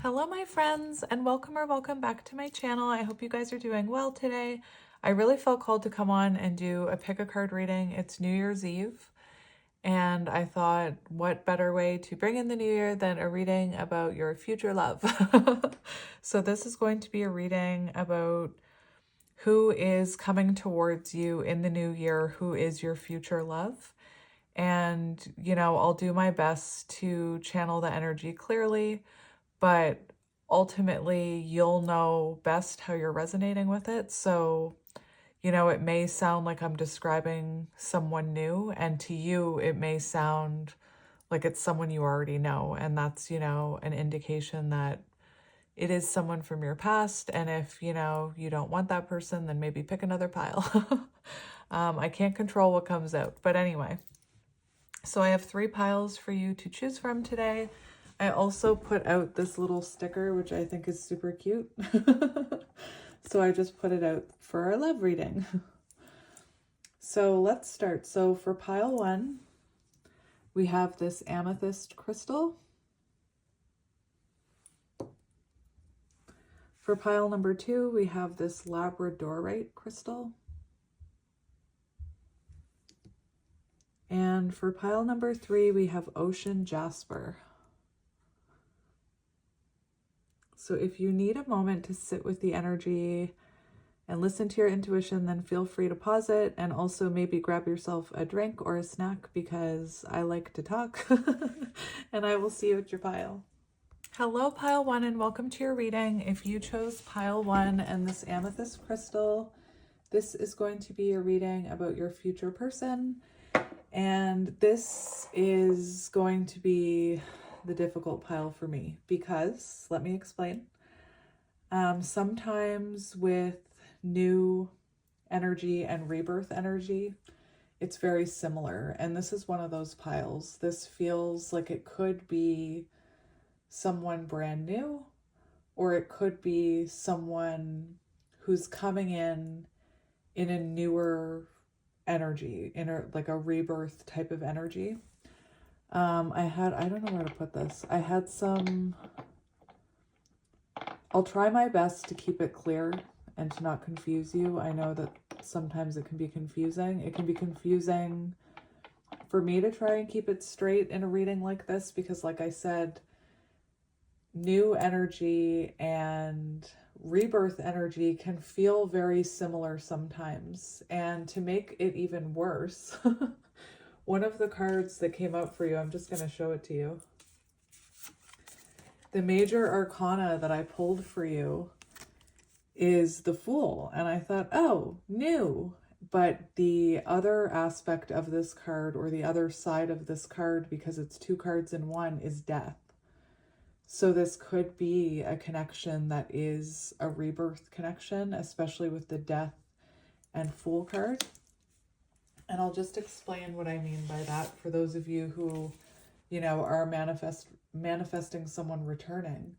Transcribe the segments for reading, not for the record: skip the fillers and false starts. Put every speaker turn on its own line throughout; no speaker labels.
Hello, my friends, and welcome back to my channel. I hope you guys are doing well today. I really felt called to come on and do a pick a card reading. It's New Year's Eve, and I thought, what better way to bring in the new year than a reading about your future love? So this is going to be a reading about who is coming towards you in the new year, who is your future love. And, I'll do my best to channel the energy clearly, but ultimately you'll know best how you're resonating with it. So, it may sound like I'm describing someone new, and to you, it may sound like it's someone you already know. And that's, an indication that it is someone from your past. And if, you don't want that person, then maybe pick another pile. I can't control what comes out. But anyway, so I have 3 piles for you to choose from today. I also put out this little sticker, which I think is super cute. So I just put it out for our love reading. So let's start. So for pile 1, we have this amethyst crystal. For pile number 2, we have this labradorite crystal. And for pile number 3, we have ocean jasper. So if you need a moment to sit with the energy and listen to your intuition, then feel free to pause it and also maybe grab yourself a drink or a snack, because I like to talk. And I will see you at your pile. Hello, pile 1, and welcome to your reading. If you chose pile 1 and this amethyst crystal, this is going to be a reading about your future person. And this is going to be the difficult pile for me because, let me explain. Sometimes with new energy and rebirth energy, it's very similar. And this is one of those piles. This feels like it could be someone brand new, or it could be someone who's coming in a newer energy, like a rebirth type of energy. I don't know where to put this. I'll try my best to keep it clear and to not confuse you. I know that sometimes it can be confusing. It can be confusing for me to try and keep it straight in a reading like this, because like I said, new energy and rebirth energy can feel very similar sometimes. And to make it even worse, one of the cards that came out for you, I'm just going to show it to you. The major arcana that I pulled for you is the Fool. And I thought, oh, new. But the other aspect of this card, or the other side of this card, because it's 2 cards in one, is Death. So this could be a connection that is a rebirth connection, especially with the Death and Fool card. And I'll just explain what I mean by that for those of you who, are manifesting someone returning.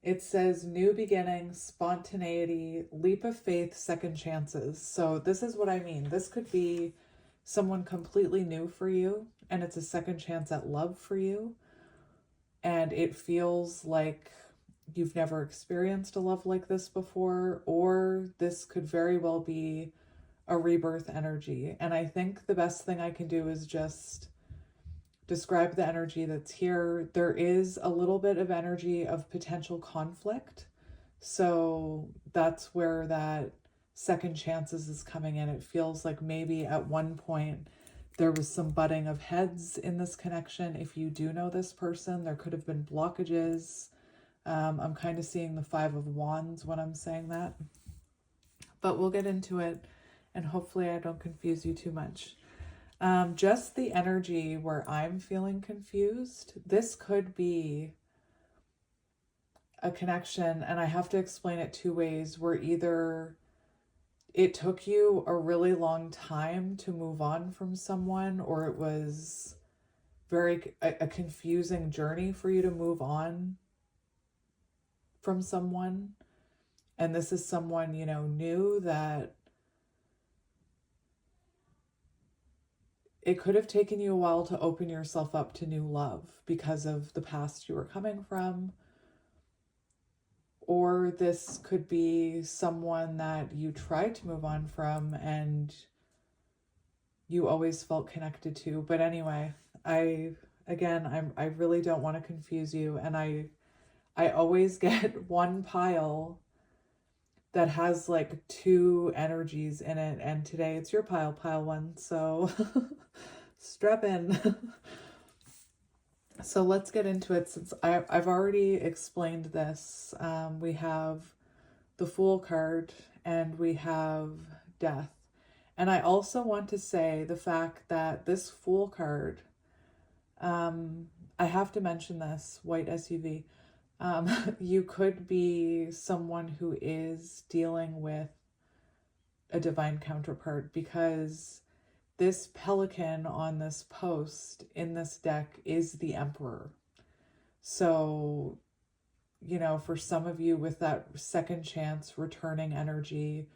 It says new beginnings, spontaneity, leap of faith, second chances. So this is what I mean. This could be someone completely new for you, and it's a second chance at love for you. And it feels like you've never experienced a love like this before, or this could very well be a rebirth energy. And I think the best thing I can do is just describe the energy that's here. There is a little bit of energy of potential conflict. So that's where that second chances is coming in. It feels like maybe at one point there was some butting of heads in this connection. If you do know this person, there could have been blockages. I'm kind of seeing the 5 of Wands when I'm saying that. But we'll get into it, and hopefully I don't confuse you too much. Just the energy where I'm feeling confused. This could be a connection, and I have to explain it 2 ways, where either it took you a really long time to move on from someone, or it was a confusing journey for you to move on from someone. And this is someone, new, that it could have taken you a while to open yourself up to new love because of the past you were coming from, or this could be someone that you tried to move on from and you always felt connected to. But anyway, I really don't want to confuse you, and I always get one pile that has like two energies in it, and today it's your pile 1, so strap in. So let's get into it. Since I've already explained this, we have the Fool card and we have Death. And I also want to say the fact that this Fool card, I have to mention this, white SUV, you could be someone who is dealing with a divine counterpart, because this pelican on this post in this deck is the Emperor. So, you know, for some of you with that second chance, returning energy,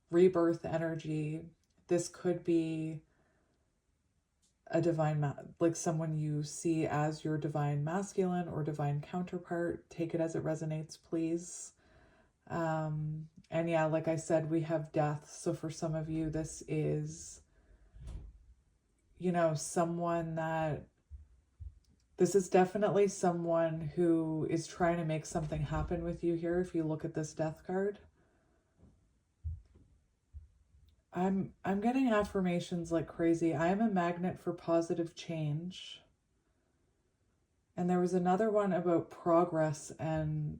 rebirth energy, this could be a divine, like someone you see as your divine masculine or divine counterpart. Take it as it resonates, please. And yeah, like I said, we have Death. So for some of you, this is, you know, someone that, this is definitely someone who is trying to make something happen with you here. If you look at this Death card, I'm getting affirmations like crazy. I am a magnet for positive change. And there was another one about progress and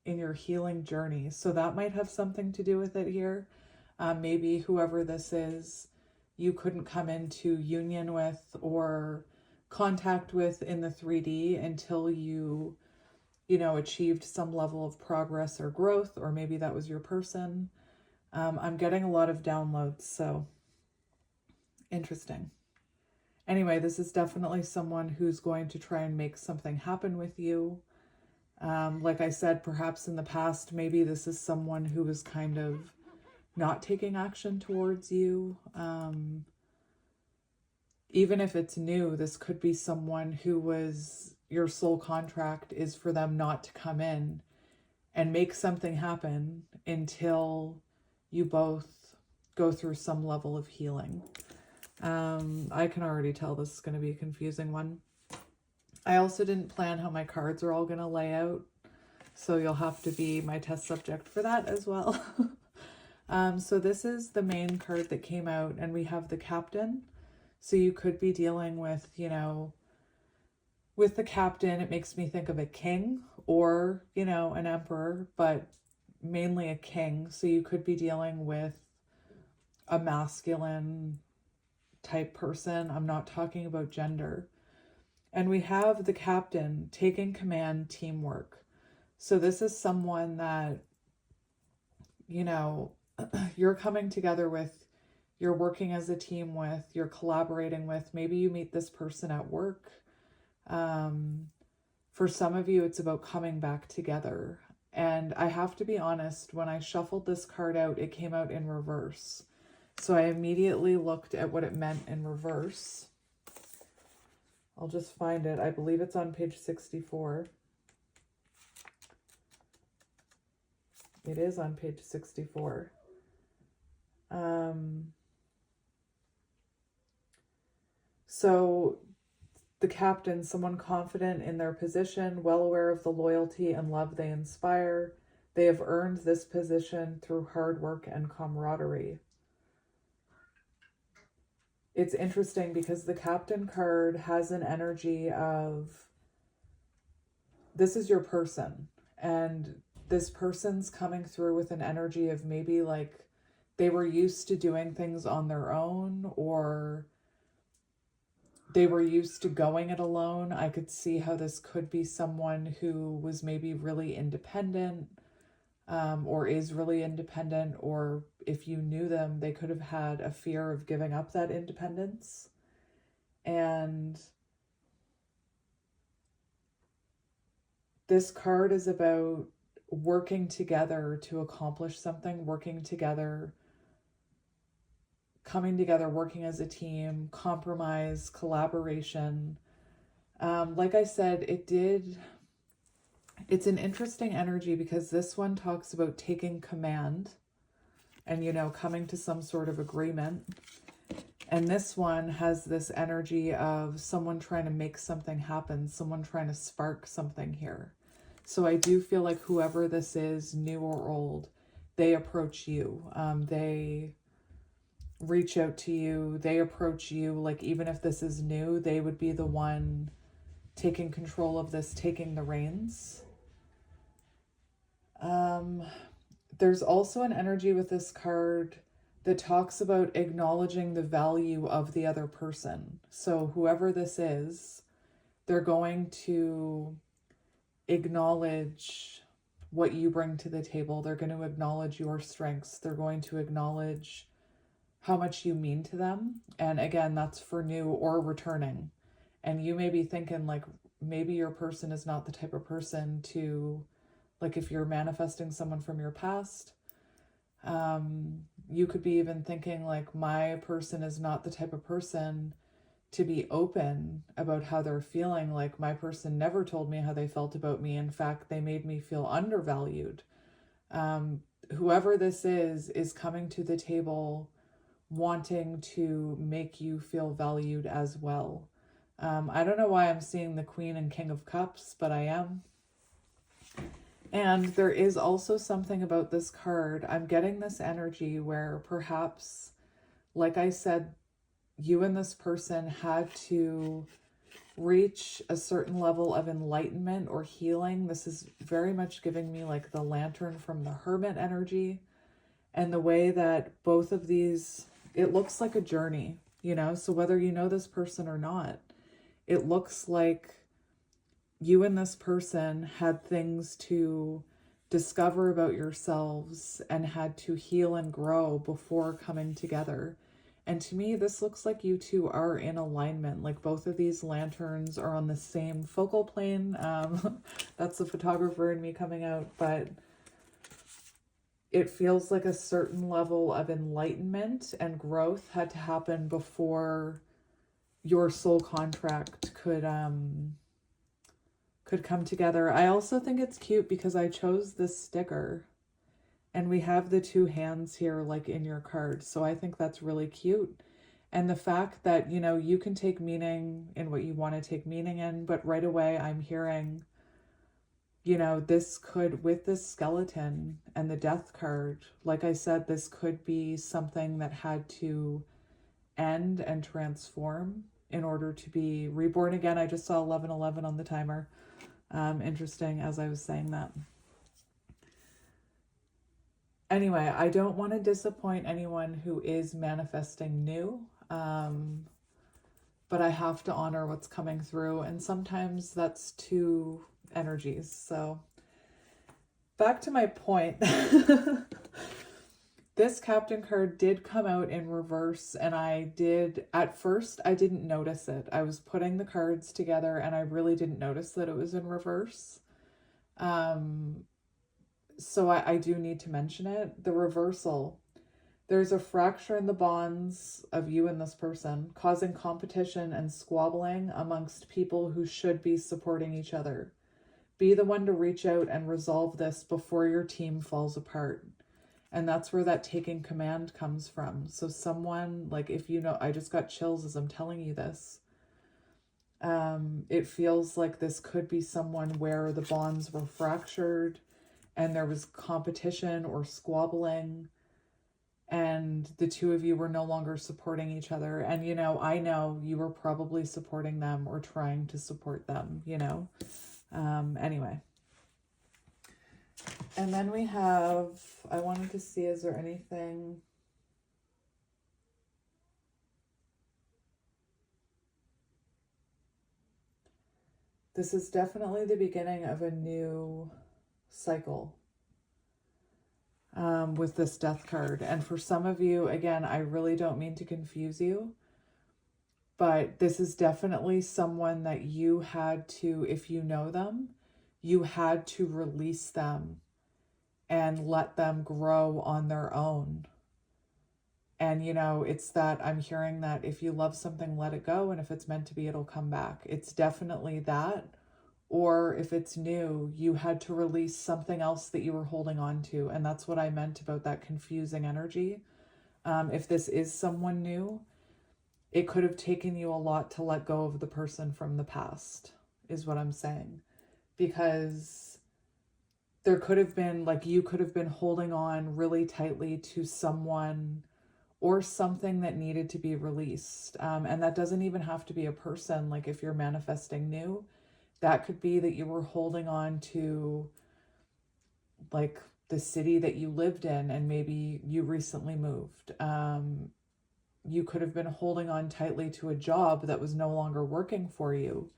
in your healing journey. So that might have something to do with it here. Maybe whoever this is, you couldn't come into union with or contact with in the 3D until you know, achieved some level of progress or growth, or maybe that was your person. I'm getting a lot of downloads, so interesting. Anyway, this is definitely someone who's going to try and make something happen with you. Like I said, perhaps in the past, maybe this is someone who was kind of not taking action towards you. Even if it's new, this could be someone who was, your soul contract is for them not to come in and make something happen until you both go through some level of healing. I can already tell this is going to be a confusing one. I also didn't plan how my cards are all going to lay out, so you'll have to be my test subject for that as well. So this is the main card that came out, and we have the Captain. So you could be dealing with, you know, with the Captain, it makes me think of a king or, you know, an emperor, but mainly a king. So you could be dealing with a masculine type person. I'm not talking about gender. And we have the Captain, taking command, teamwork. So this is someone that, you know, you're coming together with, you're working as a team with, you're collaborating with. Maybe you meet this person at work. For some of you, it's about coming back together. And I have to be honest, when I shuffled this card out, it came out in reverse. So I immediately looked at what it meant in reverse. I'll just find it. I believe it's on page 64. It is on page 64. So the Captain, someone confident in their position, well aware of the loyalty and love they inspire. They have earned this position through hard work and camaraderie. It's interesting because the Captain card has an energy of, this is your person, and this person's coming through with an energy of maybe like they were used to doing things on their own, or they were used to going it alone. I could see how this could be someone who was maybe really independent, or is really independent, or if you knew them, they could have had a fear of giving up that independence. And this card is about working together to accomplish something, working together, coming together, working as a team, compromise, collaboration. Like I said, it It's an interesting energy because this one talks about taking command and, you know, coming to some sort of agreement. And this one has this energy of someone trying to make something happen, someone trying to spark something here. So I do feel like whoever this is, new or old, they approach you. They reach out to you. They approach you. Like, even if this is new, they would be the one taking control of this, taking the reins. There's also an energy with this card that talks about acknowledging the value of the other person. So whoever this is, they're going to acknowledge what you bring to the table. They're going to acknowledge your strengths. They're going to acknowledge how much you mean to them. And again, that's for new or returning. And you may be thinking, like, maybe your person is not the type of person to, like, if you're manifesting someone from your past, you could be even thinking, like, my person is not the type of person to be open about how they're feeling. Like, my person never told me how they felt about me. In fact, they made me feel undervalued. Whoever this is coming to the table wanting to make you feel valued as well. I don't know why I'm seeing the Queen and King of Cups, but I am. And there is also something about this card. I'm getting this energy where perhaps, like I said, you and this person had to reach a certain level of enlightenment or healing. This is very much giving me like the Lantern from the Hermit energy, and the way that both of these, it looks like a journey, you know? So whether you know this person or not, it looks like you and this person had things to discover about yourselves and had to heal and grow before coming together. And to me, this looks like you two are in alignment. Like, both of these lanterns are on the same focal plane. That's the photographer in me coming out, but it feels like a certain level of enlightenment and growth had to happen before your soul contract could come together. I also think it's cute because I chose this sticker and we have the two hands here like in your card. So I think that's really cute. And the fact that, you know, you can take meaning in what you want to take meaning in, but right away I'm hearing, you know, this could, with this skeleton and the death card, like I said, this could be something that had to end and transform in order to be reborn again. I just saw 1111 on the timer. Interesting as I was saying that. Anyway, I don't want to disappoint anyone who is manifesting new, but I have to honor what's coming through, and sometimes that's two energies. So back to my point. This Captain card did come out in reverse, and at first I didn't notice it. I was putting the cards together and I really didn't notice that it was in reverse. So I do need to mention it. The reversal. There's a fracture in the bonds of you and this person, causing competition and squabbling amongst people who should be supporting each other. Be the one to reach out and resolve this before your team falls apart. And that's where that taking command comes from. So someone, like, if you know, I just got chills as I'm telling you this. It feels like this could be someone where the bonds were fractured and there was competition or squabbling and the two of you were no longer supporting each other. And, you know, I know you were probably supporting them or trying to support them, you know. Anyway. And then we have, I wanted to see, is there anything? This is definitely the beginning of a new cycle with this death card. And for some of you, again, I really don't mean to confuse you, but this is definitely someone that you had to, if you know them, you had to release them and let them grow on their own. And, you know, it's that I'm hearing that if you love something, let it go. And if it's meant to be, it'll come back. It's definitely that. Or if it's new, you had to release something else that you were holding on to. And that's what I meant about that confusing energy. If this is someone new, it could have taken you a lot to let go of the person from the past, is what I'm saying. Because there could have been, like, you could have been holding on really tightly to someone or something that needed to be released. And that doesn't even have to be a person. Like, if you're manifesting new, that could be that you were holding on to, like, the city that you lived in and maybe you recently moved. You could have been holding on tightly to a job that was no longer working for you.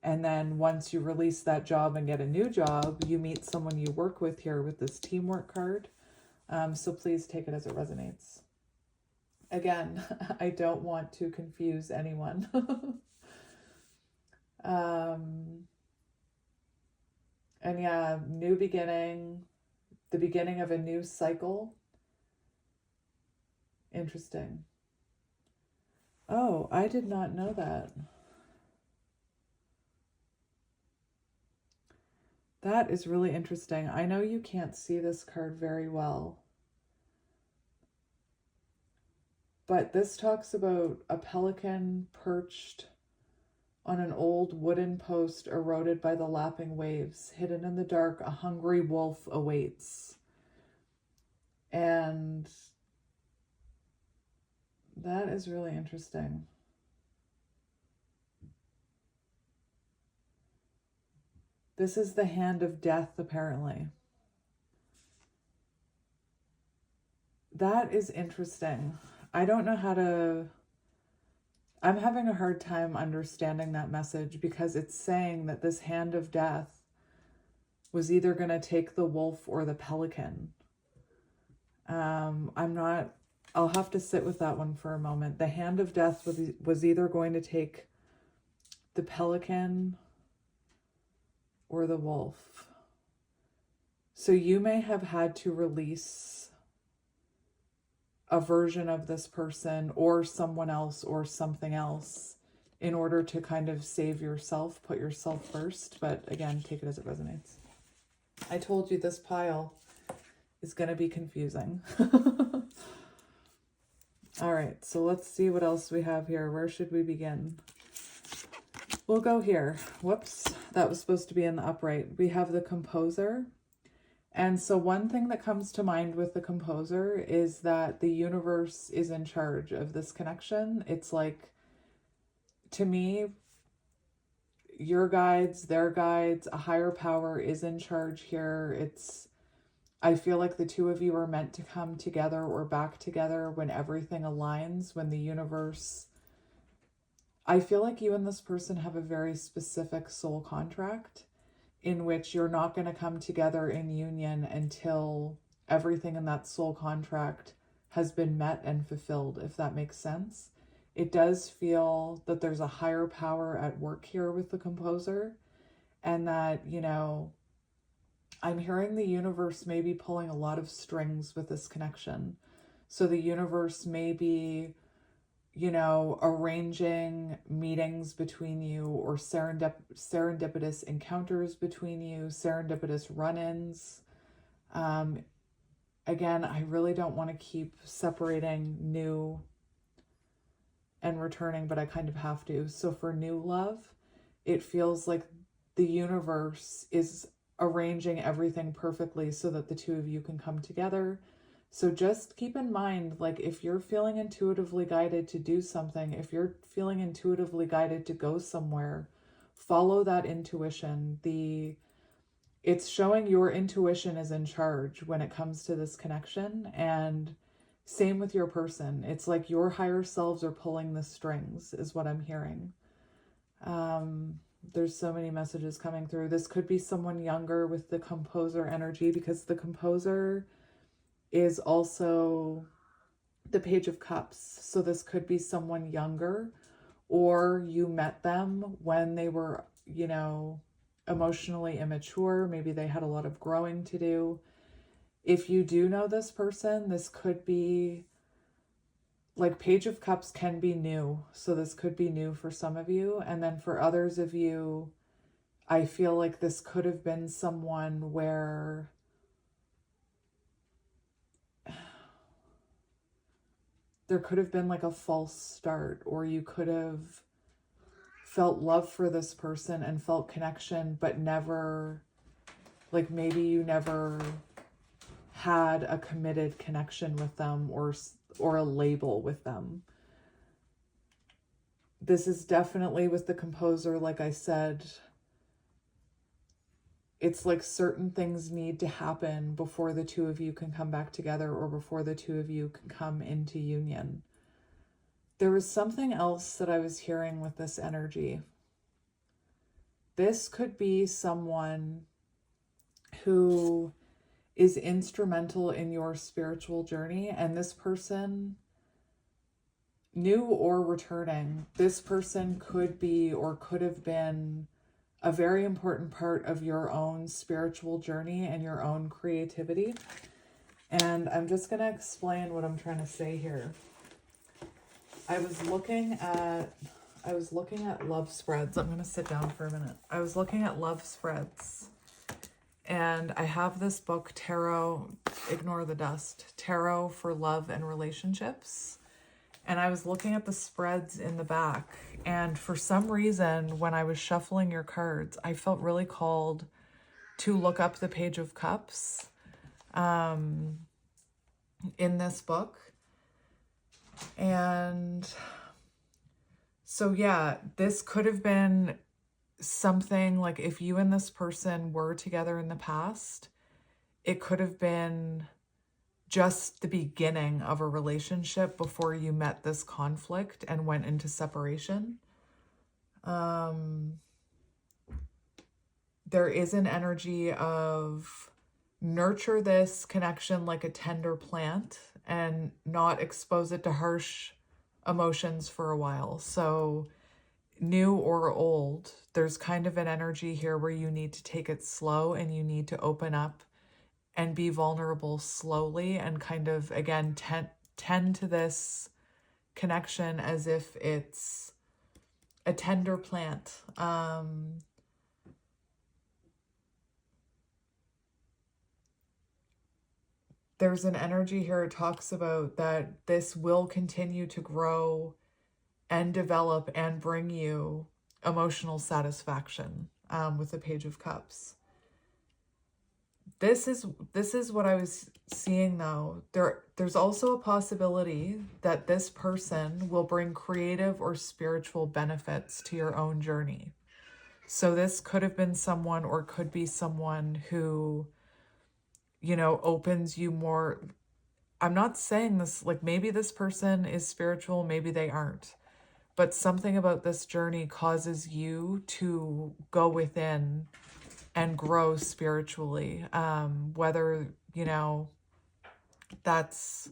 And then once you release that job and get a new job, you meet someone you work with here with this teamwork card. So please take it as it resonates. Again, I don't want to confuse anyone. And yeah, new beginning, the beginning of a new cycle. Interesting. Oh, I did not know that. That is really interesting. I know you can't see this card very well, but this talks about a pelican perched on an old wooden post eroded by the lapping waves. Hidden in the dark, a hungry wolf awaits. And that is really interesting. This is the hand of death, apparently. That is interesting. I don't know how to... I'm having a hard time understanding that message because it's saying that this hand of death was either going to take the wolf or the pelican. I'll have to sit with that one for a moment. The hand of death was either going to take the pelican or the wolf. So you may have had to release a version of this person or someone else or something else in order to kind of save yourself, put yourself first. But again, take it as it resonates. I told you this pile is going to be confusing. All right, so let's see what else we have here. Where should we begin? We'll go here. Whoops, that was supposed to be in the upright. We have the composer. And so one thing that comes to mind with the composer is that the universe is in charge of this connection. It's like, to me, your guides, their guides, a higher power is in charge here. I feel like the two of you are meant to come together or back together when everything aligns, when the universe... I feel like you and this person have a very specific soul contract in which you're not going to come together in union until everything in that soul contract has been met and fulfilled, if that makes sense. It does feel that there's a higher power at work here with the composer, and that, you know, I'm hearing the universe may be pulling a lot of strings with this connection. So the universe may be, you know, arranging meetings between you or serendipitous encounters between you, serendipitous run-ins. Again, I really don't want to keep separating new and returning, but I kind of have to. So for new love, it feels like the universe is arranging everything perfectly so that the two of you can come together. So just keep in mind, like, if you're feeling intuitively guided to do something, if you're feeling intuitively guided to go somewhere, follow that intuition. It's showing your intuition is in charge when it comes to this connection. And same with your person. It's like your higher selves are pulling the strings, is what I'm hearing. There's so many messages coming through. This could be someone younger with the composer energy, because the composer is also the Page of Cups. So this could be someone younger, or you met them when they were, you know, emotionally immature. Maybe they had a lot of growing to do. If you do know this person, this could be, like, Page of Cups can be new. So this could be new for some of you. And then for others of you, I feel like this could have been someone where there could have been like a false start, or you could have felt love for this person and felt connection, but never, like maybe you never had a committed connection with them, or a label with them. This is definitely with the composer, like I said, it's like certain things need to happen before the two of you can come back together, or before the two of you can come into union. There was something else that I was hearing with this energy. This could be someone who is instrumental in your spiritual journey, and this person, new or returning, this person could be or could have been a very important part of your own spiritual journey and your own creativity. And I'm just going to explain what I'm trying to say here. I was looking at love spreads. I'm going to sit down for a minute. I was looking at love spreads, and I have this book, Tarot, ignore the dust, Tarot for Love and Relationships. And I was looking at the spreads in the back, and for some reason, when I was shuffling your cards, I felt really called to look up the Page of Cups in this book. And so, yeah, this could have been something like, if you and this person were together in the past, it could have been just the beginning of a relationship before you met this conflict and went into separation. There is an energy of nurture this connection like a tender plant and not expose it to harsh emotions for a while. So new or old, there's kind of an energy here where you need to take it slow, and you need to open up and be vulnerable slowly, and kind of, again, tend to this connection as if it's a tender plant. There's an energy here, it talks about that this will continue to grow and develop and bring you emotional satisfaction with the Page of Cups. This is what I was seeing, though. There's also a possibility that this person will bring creative or spiritual benefits to your own journey. So this could have been someone, or could be someone who, opens you more. I'm not saying this, like, maybe this person is spiritual, maybe they aren't. But something about this journey causes you to go within and grow spiritually. Whether, that's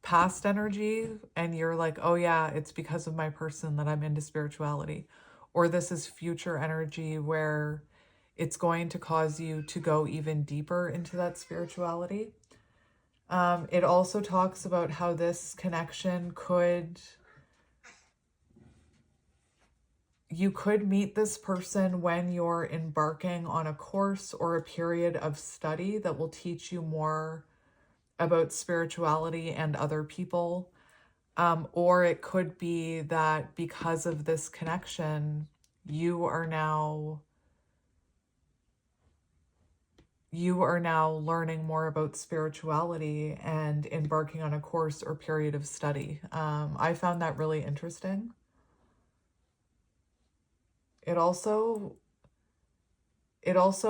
past energy and you're like, oh yeah, it's because of my person that I'm into spirituality. Or this is future energy where it's going to cause you to go even deeper into that spirituality. It also talks about how this connection you could meet this person when you're embarking on a course or a period of study that will teach you more about spirituality and other people. Or it could be that because of this connection, you are now learning more about spirituality and embarking on a course or period of study. I found that really interesting. It also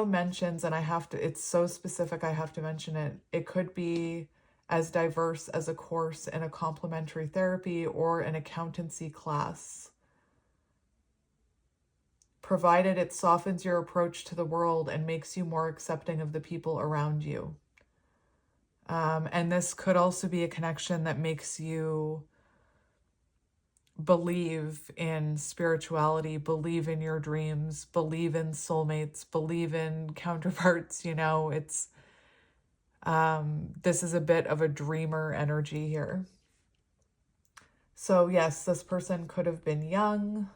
mentions, and it's so specific I have to mention it, it could be as diverse as a course in a complementary therapy or an accountancy class, provided it softens your approach to the world and makes you more accepting of the people around you. And this could also be a connection that makes you believe in spirituality, believe in your dreams, believe in soulmates, believe in counterparts. It's this is a bit of a dreamer energy here. So yes, this person could have been young.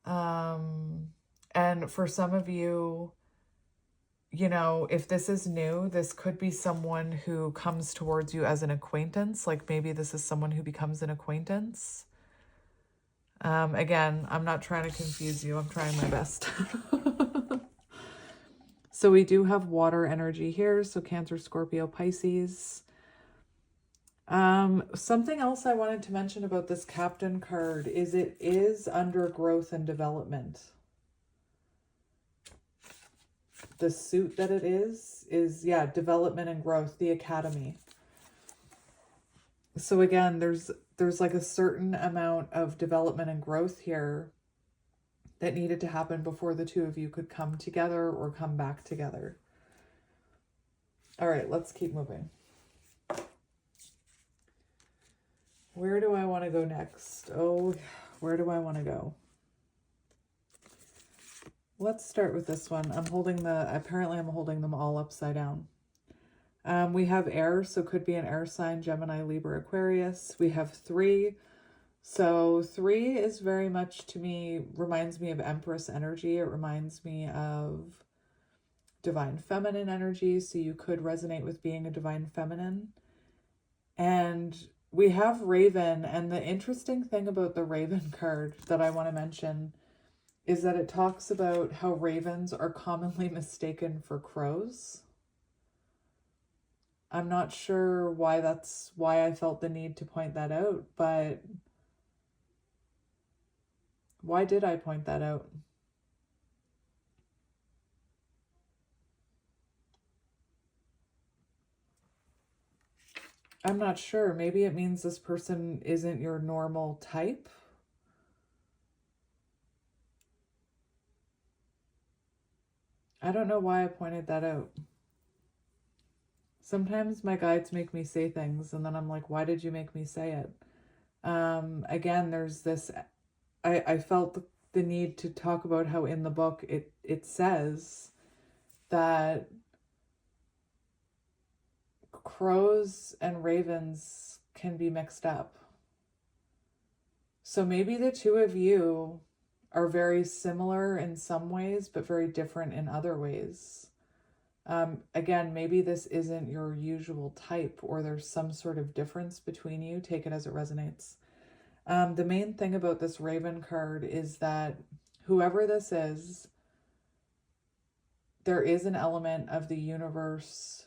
And for some of you, you know, if this is new, this could be someone who comes towards you as an acquaintance. Like maybe this is someone who becomes an acquaintance. Again, I'm not trying to confuse you. I'm trying my best. So we do have water energy here. So Cancer, Scorpio, Pisces. Something else I wanted to mention about this Captain card is it is under growth and development. The suit that it is yeah, development and growth, the Academy. So again, there's like a certain amount of development and growth here that needed to happen before the two of you could come together or come back together. All right, let's keep moving. Where do I want to go next? Oh, where do I want to go? Let's start with this one. Apparently I'm holding them all upside down. We have air, so could be an air sign, Gemini, Libra, Aquarius. We have 3. So 3 is very much, to me, reminds me of Empress energy. It reminds me of divine feminine energy. So you could resonate with being a divine feminine. And we have Raven. And the interesting thing about the Raven card that I want to mention is that it talks about how ravens are commonly mistaken for crows. I'm not sure why I felt the need to point that out, but why did I point that out? I'm not sure. Maybe it means this person isn't your normal type. I don't know why I pointed that out. Sometimes my guides make me say things and then I'm like, why did you make me say it? Again, there's this, I felt the need to talk about how in the book it says that crows and ravens can be mixed up. So maybe the two of you are very similar in some ways, but very different in other ways. Again, maybe this isn't your usual type, or there's some sort of difference between you. Take it as it resonates. The main thing about this Raven card is that whoever this is, there is an element of the universe,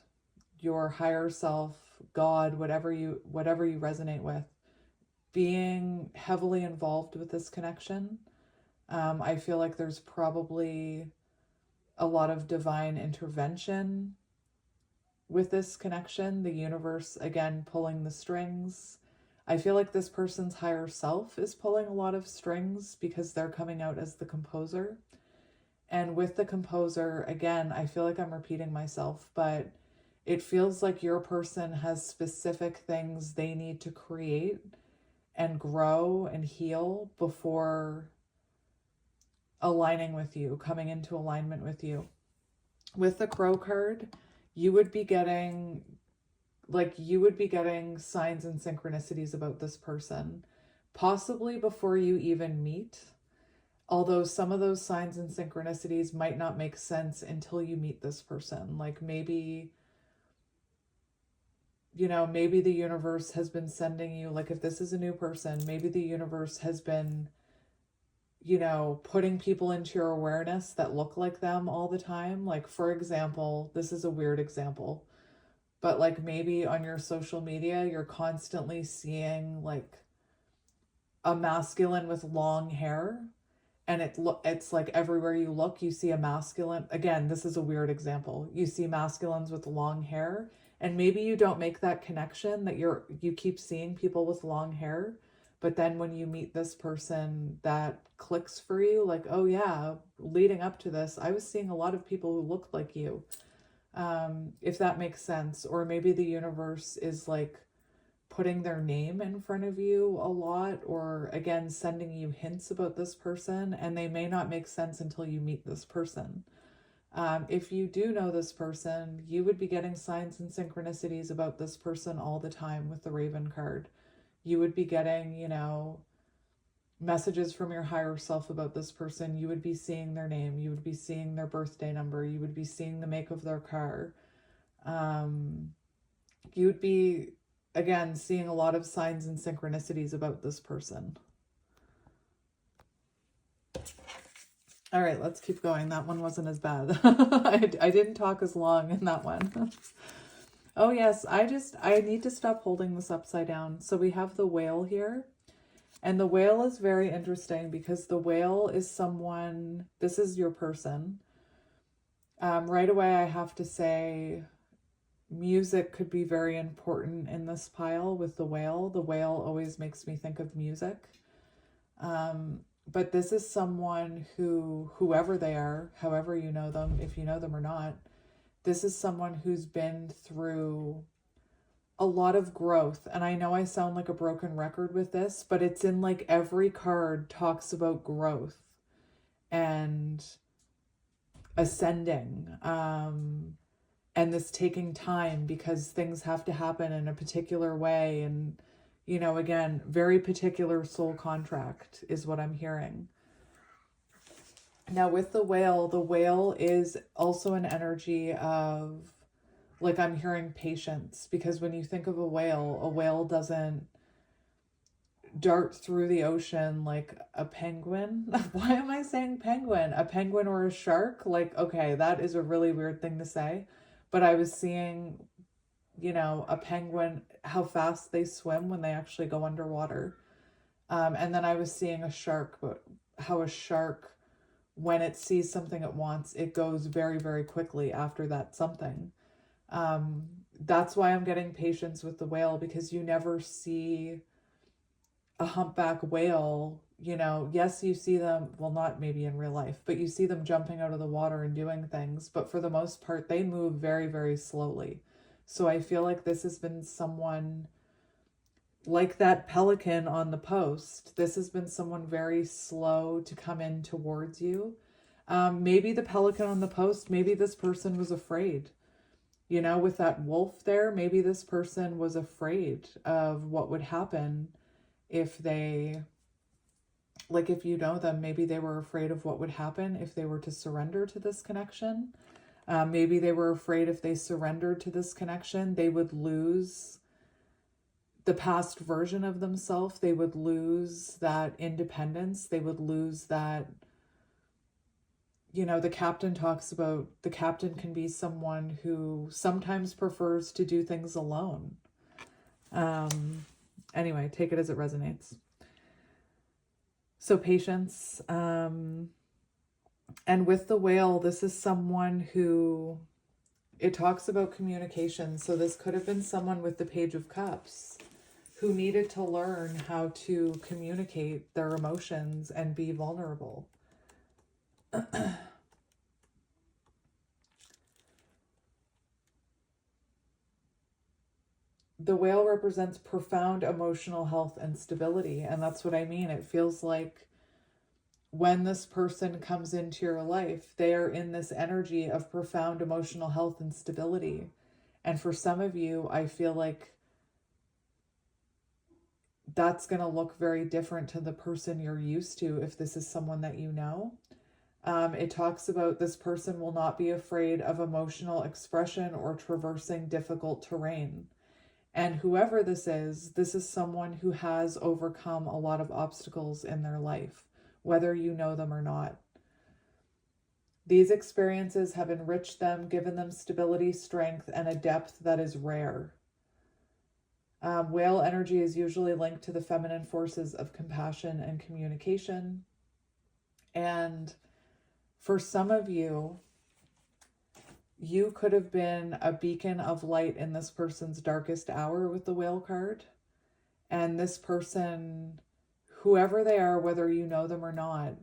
your higher self, God, whatever you resonate with, being heavily involved with this connection. I feel like there's probably a lot of divine intervention with this connection. The universe, again, pulling the strings. I feel like this person's higher self is pulling a lot of strings because they're coming out as the composer. And with the composer, again, I feel like I'm repeating myself, but it feels like your person has specific things they need to create and grow and heal before aligning with you, coming into alignment with you. With the Crow card, you would be getting signs and synchronicities about this person, possibly before you even meet. Although some of those signs and synchronicities might not make sense until you meet this person. Like maybe the universe has been sending you, like if this is a new person, maybe the universe has been putting people into your awareness that look like them all the time. Like, for example, this is a weird example, but like maybe on your social media, you're constantly seeing like a masculine with long hair, and it's like everywhere you look, you see a masculine. Again, this is a weird example. You see masculines with long hair, and maybe you don't make that connection that you keep seeing people with long hair. But then when you meet this person, that clicks for you, like, oh yeah, leading up to this, I was seeing a lot of people who looked like you, if that makes sense. Or maybe the universe is like putting their name in front of you a lot, or again, sending you hints about this person, and they may not make sense until you meet this person. If you do know this person, you would be getting signs and synchronicities about this person all the time with the Raven card. You would be getting, messages from your higher self about this person. You would be seeing their name. You would be seeing their birthday number. You would be seeing the make of their car. You would be, again, seeing a lot of signs and synchronicities about this person. All right, let's keep going. That one wasn't as bad. I didn't talk as long in that one. Oh yes, I need to stop holding this upside down. So we have the whale here. And the whale is very interesting because the whale is someone, this is your person. Right away, I have to say music could be very important in this pile with the whale. The whale always makes me think of music. But this is someone who, whoever they are, however you know them, if you know them or not, this is someone who's been through a lot of growth. And I know I sound like a broken record with this, but it's in like every card talks about growth and ascending, and this taking time because things have to happen in a particular way. And, you know, again, very particular soul contract is what I'm hearing. Now with the whale is also an energy of, like, I'm hearing patience, because when you think of a whale doesn't dart through the ocean like a penguin. Why am I saying penguin? A penguin or a shark? Like, okay, that is a really weird thing to say. But I was seeing, you know, a penguin, how fast they swim when they actually go underwater. And then I was seeing a shark, but how a shark, when it sees something it wants, it goes very, very quickly after that something. That's why I'm getting patience with the whale, because you never see a humpback whale, you know. Yes, you see them, well, not maybe in real life, but you see them jumping out of the water and doing things, but for the most part, they move very, very slowly. So I feel like this has been someone like that pelican on the post. This has been someone very slow to come in towards you. Maybe the pelican on the post, maybe this person was afraid. You know, with that wolf there, maybe this person was afraid of what would happen if they, like, if you know them, maybe they were afraid of what would happen if they were to surrender to this connection. Maybe they were afraid if they surrendered to this connection, they would lose the past version of themselves. They would lose that independence. They would lose that, you know, the captain talks about, the captain can be someone who sometimes prefers to do things alone. Anyway, take it as it resonates. So patience. And with the whale, this is someone who, it talks about communication. So this could have been someone with the Page of Cups who needed to learn how to communicate their emotions and be vulnerable. The whale represents profound emotional health and stability. And that's what I mean. It feels like when this person comes into your life, they are in this energy of profound emotional health and stability. And for some of you, I feel like that's going to look very different to the person you're used to if this is someone that you know. It talks about this person will not be afraid of emotional expression or traversing difficult terrain. And whoever this is someone who has overcome a lot of obstacles in their life, whether you know them or not. These experiences have enriched them, given them stability, strength, and a depth that is rare. Whale energy is usually linked to the feminine forces of compassion and communication. And for some of you, you could have been a beacon of light in this person's darkest hour with the whale card. And this person, whoever they are, whether you know them or not,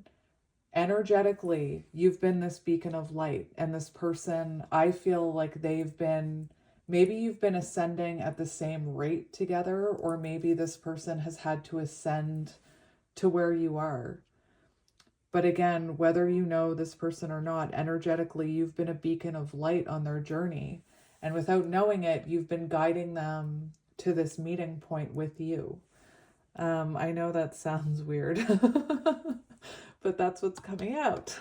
energetically, you've been this beacon of light. And this person, I feel like they've been, maybe you've been ascending at the same rate together, or maybe this person has had to ascend to where you are. But again, whether you know this person or not, energetically, you've been a beacon of light on their journey. And without knowing it, you've been guiding them to this meeting point with you. I know that sounds weird, but that's what's coming out.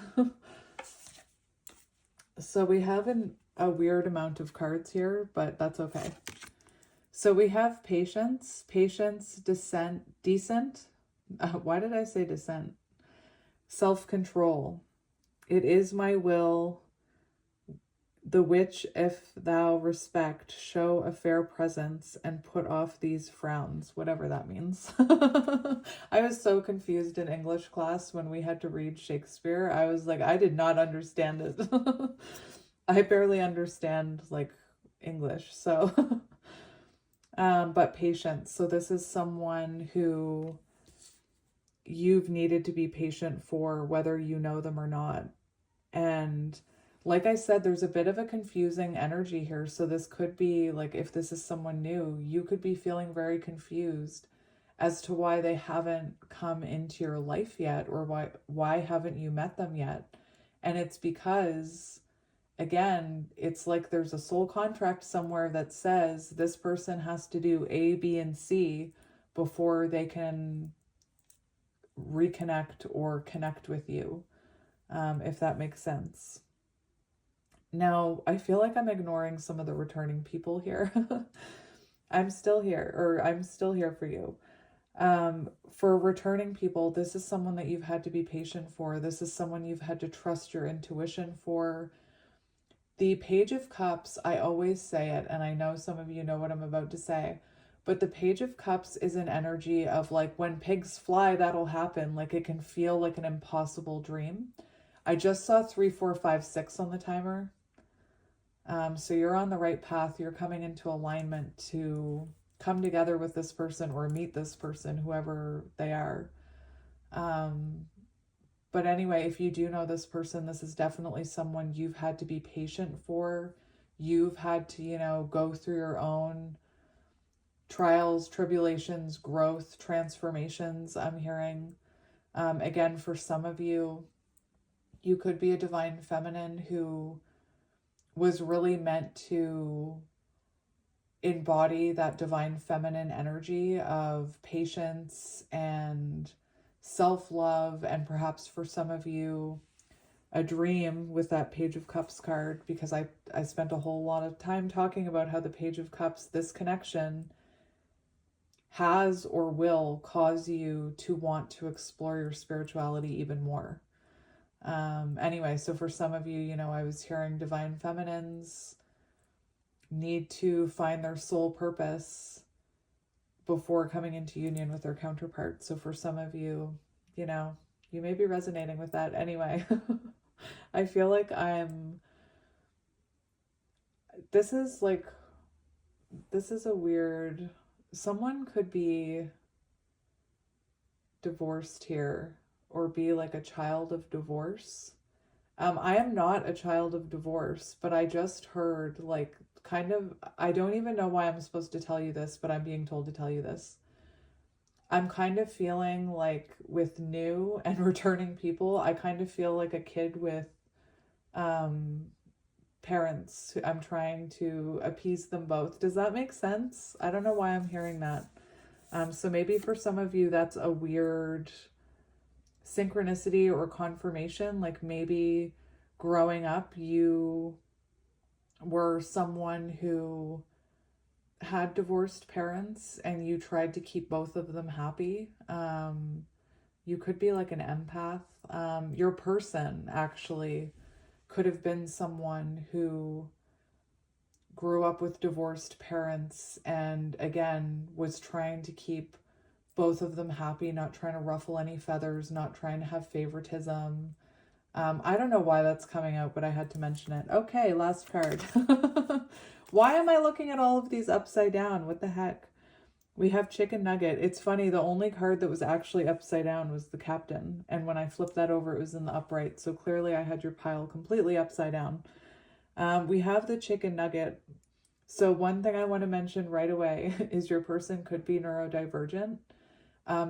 So we have a weird amount of cards here, but that's okay. So we have patience, decent. Why did I say descent? Self-control. It is my will, the which if thou respect, show a fair presence and put off these frowns, whatever that means. I was so confused in English class when we had to read Shakespeare. I was like, I did not understand it. I barely understand like English, so but patience. So this is someone who you've needed to be patient for, whether you know them or not. And like I said, there's a bit of a confusing energy here. So this could be like, if this is someone new, you could be feeling very confused as to why they haven't come into your life yet, or why haven't you met them yet. And it's because, again, it's like there's a soul contract somewhere that says this person has to do A, B, and C before they can reconnect or connect with you, if that makes sense. Now, I feel like I'm ignoring some of the returning people here. I'm still here for you. For returning people, this is someone that you've had to be patient for. This is someone you've had to trust your intuition for. The Page of Cups, I always say it, and I know some of you know what I'm about to say, but the Page of Cups is an energy of like, when pigs fly, that'll happen. Like, it can feel like an impossible dream. I just saw 3, 4, 5, 6 on the timer. So you're on the right path. You're coming into alignment to come together with this person or meet this person, whoever they are. But anyway, if you do know this person, this is definitely someone you've had to be patient for. You've had to, go through your own trials, tribulations, growth, transformations, I'm hearing. Again, for some of you, you could be a divine feminine who was really meant to embody that divine feminine energy of patience and self-love, and perhaps for some of you, a dream with that Page of Cups card, because I spent a whole lot of time talking about how the Page of Cups, this connection, has or will cause you to want to explore your spirituality even more. Anyway, so for some of you, I was hearing divine feminines need to find their soul purpose before coming into union with their counterpart. So for some of you, you may be resonating with that. Anyway, I feel like this is a weird, someone could be divorced here or be like a child of divorce. I am not a child of divorce, but I just heard I don't even know why I'm supposed to tell you this, but I'm being told to tell you this. I'm kind of feeling like with new and returning people, I kind of feel like a kid with parents. I'm trying to appease them both. Does that make sense? I don't know why I'm hearing that. So maybe for some of you, that's a weird synchronicity or confirmation. Like maybe growing up, you were someone who had divorced parents and you tried to keep both of them happy. You could be like an empath. Your person actually could have been someone who grew up with divorced parents and again was trying to keep both of them happy, not trying to ruffle any feathers, not trying to have favoritism. I don't know why that's coming out, but I had to mention it. Okay, last card. Why am I looking at all of these upside down? What the heck? We have Chicken Nugget. It's funny, the only card that was actually upside down was the Captain. And when I flipped that over, it was in the upright. So clearly I had your pile completely upside down. We have the Chicken Nugget. So one thing I want to mention right away is your person could be neurodivergent.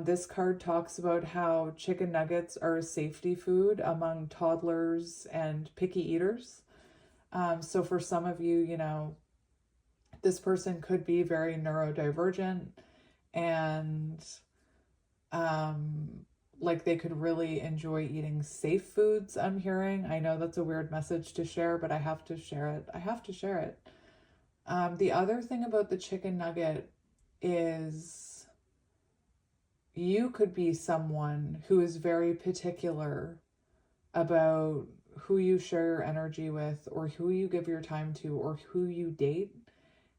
This card talks about how chicken nuggets are a safety food among toddlers and picky eaters. So for some of you, this person could be very neurodivergent and Like they could really enjoy eating safe foods, I'm hearing. I know that's a weird message to share, but I have to share it. I have to share it. The other thing about the chicken nugget is you could be someone who is very particular about who you share your energy with, or who you give your time to, or who you date.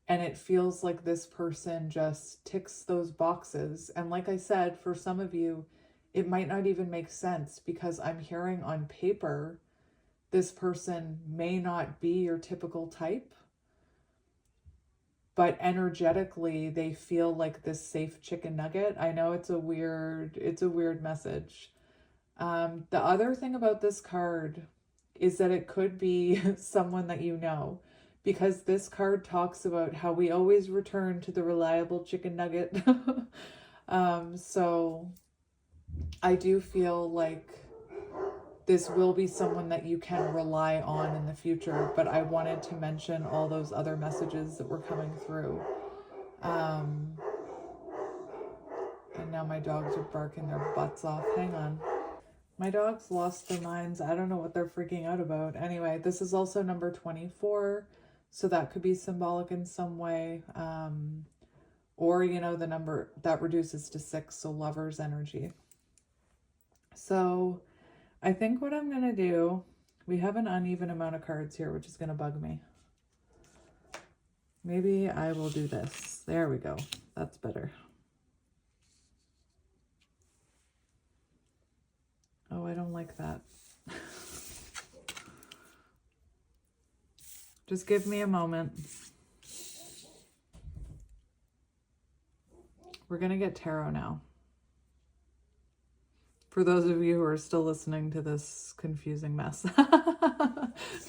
And it feels like this person just ticks those boxes. And like I said, for some of you, it might not even make sense, because I'm hearing on paper, this person may not be your typical type, but energetically they feel like this safe chicken nugget. I know it's a weird message. The other thing about this card is that it could be someone that you know, because this card talks about how we always return to the reliable chicken nugget. So I do feel like this will be someone that you can rely on in the future, but I wanted to mention all those other messages that were coming through. And now my dogs are barking their butts off. Hang on. My dogs lost their minds. I don't know what they're freaking out about. Anyway, this is also number 24, so that could be symbolic in some way. Or, you know, the number that reduces to 6, so lover's energy. So I think what I'm going to do, we have an uneven amount of cards here, which is going to bug me. Maybe I will do this. There we go. That's better. Oh, I don't like that. Just give me a moment. We're going to get tarot now. For those of you who are still listening to this confusing mess.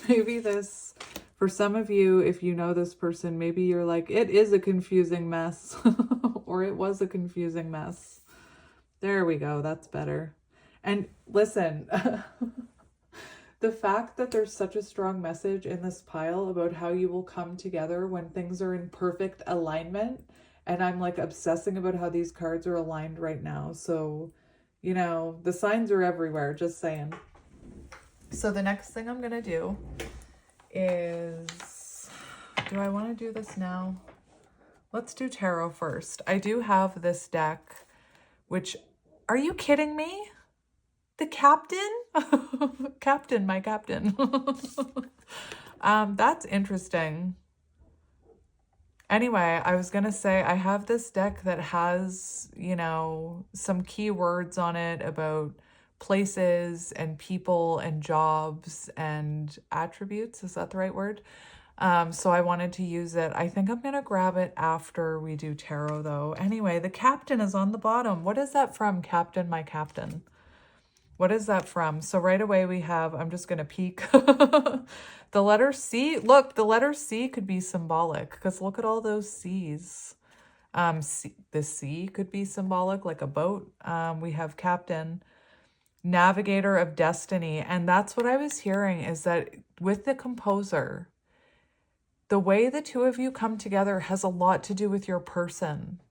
Maybe this, for some of you, if you know this person, maybe you're like, it is a confusing mess. Or it was a confusing mess. There we go. That's better. And listen, the fact that there's such a strong message in this pile about how you will come together when things are in perfect alignment. And I'm like obsessing about how these cards are aligned right now. So, you know, the signs are everywhere, just saying. So the next thing I'm going to do is, do I want to do this now? Let's do tarot first. I do have this deck, which, are you kidding me? The captain? Captain, my captain. That's interesting. Anyway, I was going to say, I have this deck that has, you know, some keywords on it about places and people and jobs and attributes. Is that the right word? So I wanted to use it. I think I'm going to grab it after we do tarot, though. Anyway, the captain is on the bottom. What is that from? Captain, my captain. What is that from? So right away we have, I'm just going to peek. The letter C. Look, the letter C could be symbolic, because look at all those C's. The C could be symbolic, like a boat. We have captain, navigator of destiny. And that's what I was hearing, is that with the composer, the way the two of you come together has a lot to do with your person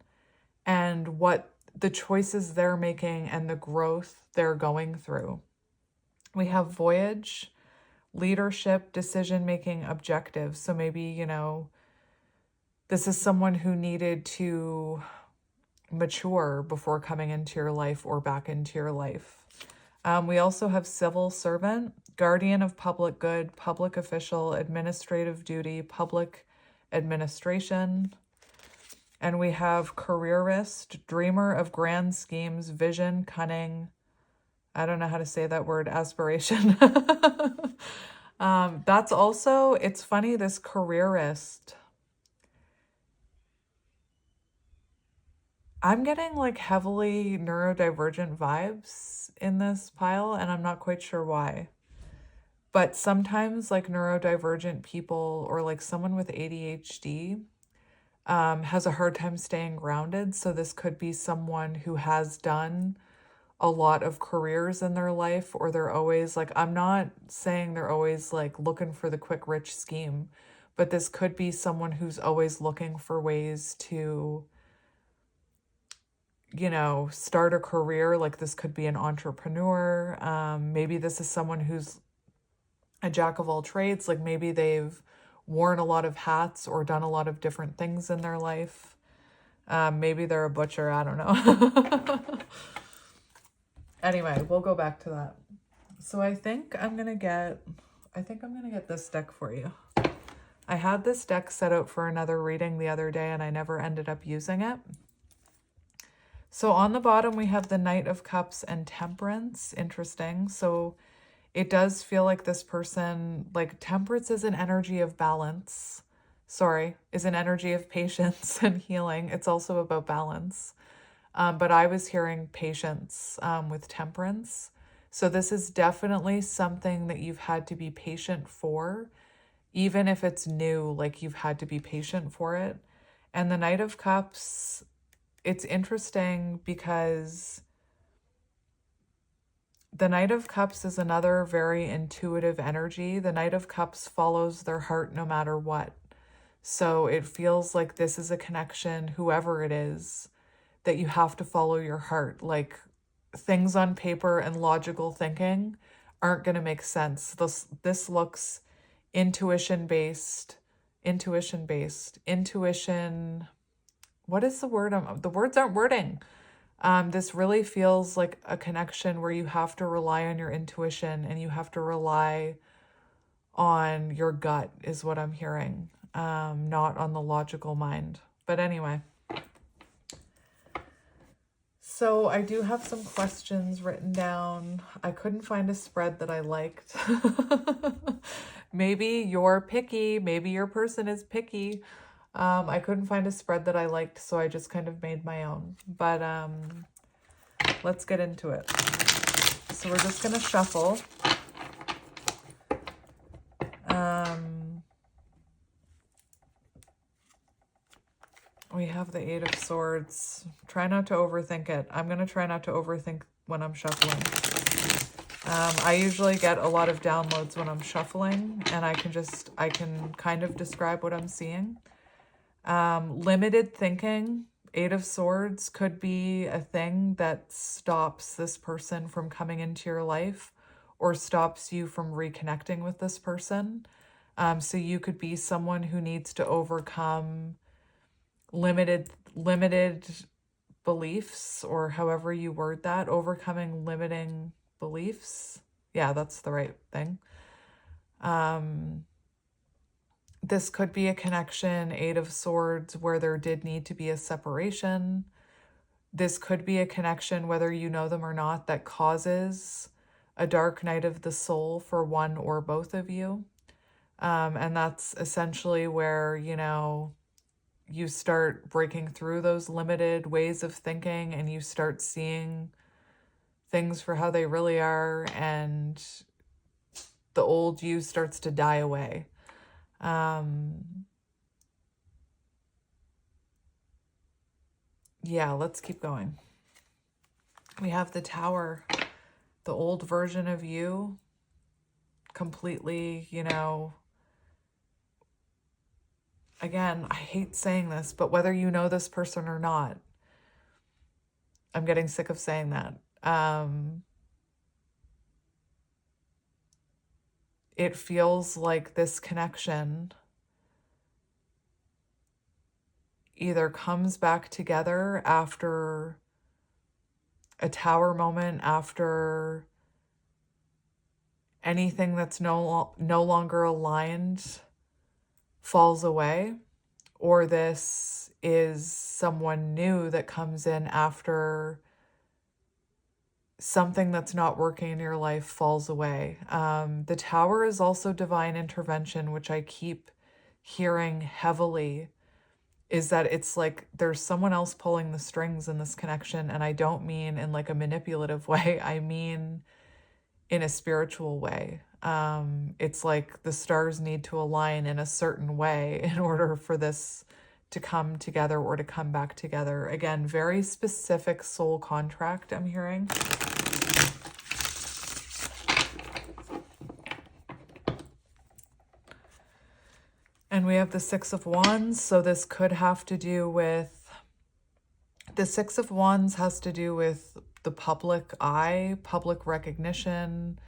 and what the choices they're making and the growth they're going through. We have voyage, leadership, decision-making, objectives. So maybe, you know, this is someone who needed to mature before coming into your life or back into your life. We also have civil servant, guardian of public good, public official, administrative duty, public administration. And we have careerist, dreamer of grand schemes, vision, cunning. I don't know how to say that word, aspiration. That's also, it's funny, this careerist. I'm getting like heavily neurodivergent vibes in this pile, and I'm not quite sure why. But sometimes like neurodivergent people or like someone with ADHD has a hard time staying grounded. So this could be someone who has done a lot of careers in their life, or they're always like, I'm not saying they're always like looking for the quick rich scheme, but this could be someone who's always looking for ways to you know, start a career. Like this could be an entrepreneur. Maybe this is someone who's a jack of all trades. Like maybe they've worn a lot of hats or done a lot of different things in their life. Maybe they're a butcher. I don't know. Anyway, we'll go back to that. So I think I'm going to get this deck for you. I had this deck set out for another reading the other day and I never ended up using it. So on the bottom, we have the Knight of Cups and Temperance. Interesting. So it does feel like this person, like Temperance is an energy of balance. Sorry, is an energy of patience and healing. It's also about balance. But I was hearing patience with Temperance. So this is definitely something that you've had to be patient for. Even if it's new, like you've had to be patient for it. And the Knight of Cups, it's interesting because the Knight of Cups is another very intuitive energy. The Knight of Cups follows their heart no matter what. So it feels like this is a connection, whoever it is, that you have to follow your heart. Like things on paper and logical thinking aren't going to make sense. This looks intuition. What is the word? The words aren't wording. This really feels like a connection where you have to rely on your intuition and you have to rely on your gut is what I'm hearing, not on the logical mind. But anyway, so I do have some questions written down. I couldn't find a spread that I liked. Maybe you're picky. Maybe your person is picky. I couldn't find a spread that I liked, so I just kind of made my own. But let's get into it. So we're just going to shuffle. We have the Eight of Swords. Try not to overthink it. I'm going to try not to overthink when I'm shuffling. I usually get a lot of downloads when I'm shuffling, and I can kind of describe what I'm seeing. Limited thinking, Eight of Swords could be a thing that stops this person from coming into your life or stops you from reconnecting with this person. So you could be someone who needs to overcome limited beliefs, or however you word that, overcoming limiting beliefs. Yeah, that's the right thing. This could be a connection, Eight of Swords, where there did need to be a separation. This could be a connection, whether you know them or not, that causes a dark night of the soul for one or both of you. And that's essentially where, you know, you start breaking through those limited ways of thinking and you start seeing things for how they really are, and the old you starts to die away. Yeah, let's keep going. We have the Tower, the old version of you, completely, you know, again, I hate saying this, but whether you know this person or not, I'm getting sick of saying that. It feels like this connection either comes back together after a Tower moment, after anything that's no longer aligned falls away, or this is someone new that comes in after something that's not working in your life falls away. The Tower is also divine intervention, which I keep hearing heavily, is that it's like there's someone else pulling the strings in this connection. And I don't mean in like a manipulative way. I mean in a spiritual way. It's like the stars need to align in a certain way in order for this to come together or to come back together. Again, very specific soul contract I'm hearing. And we have the Six of Wands. So this could have to do with The Six of Wands has to do with the public eye, public recognition,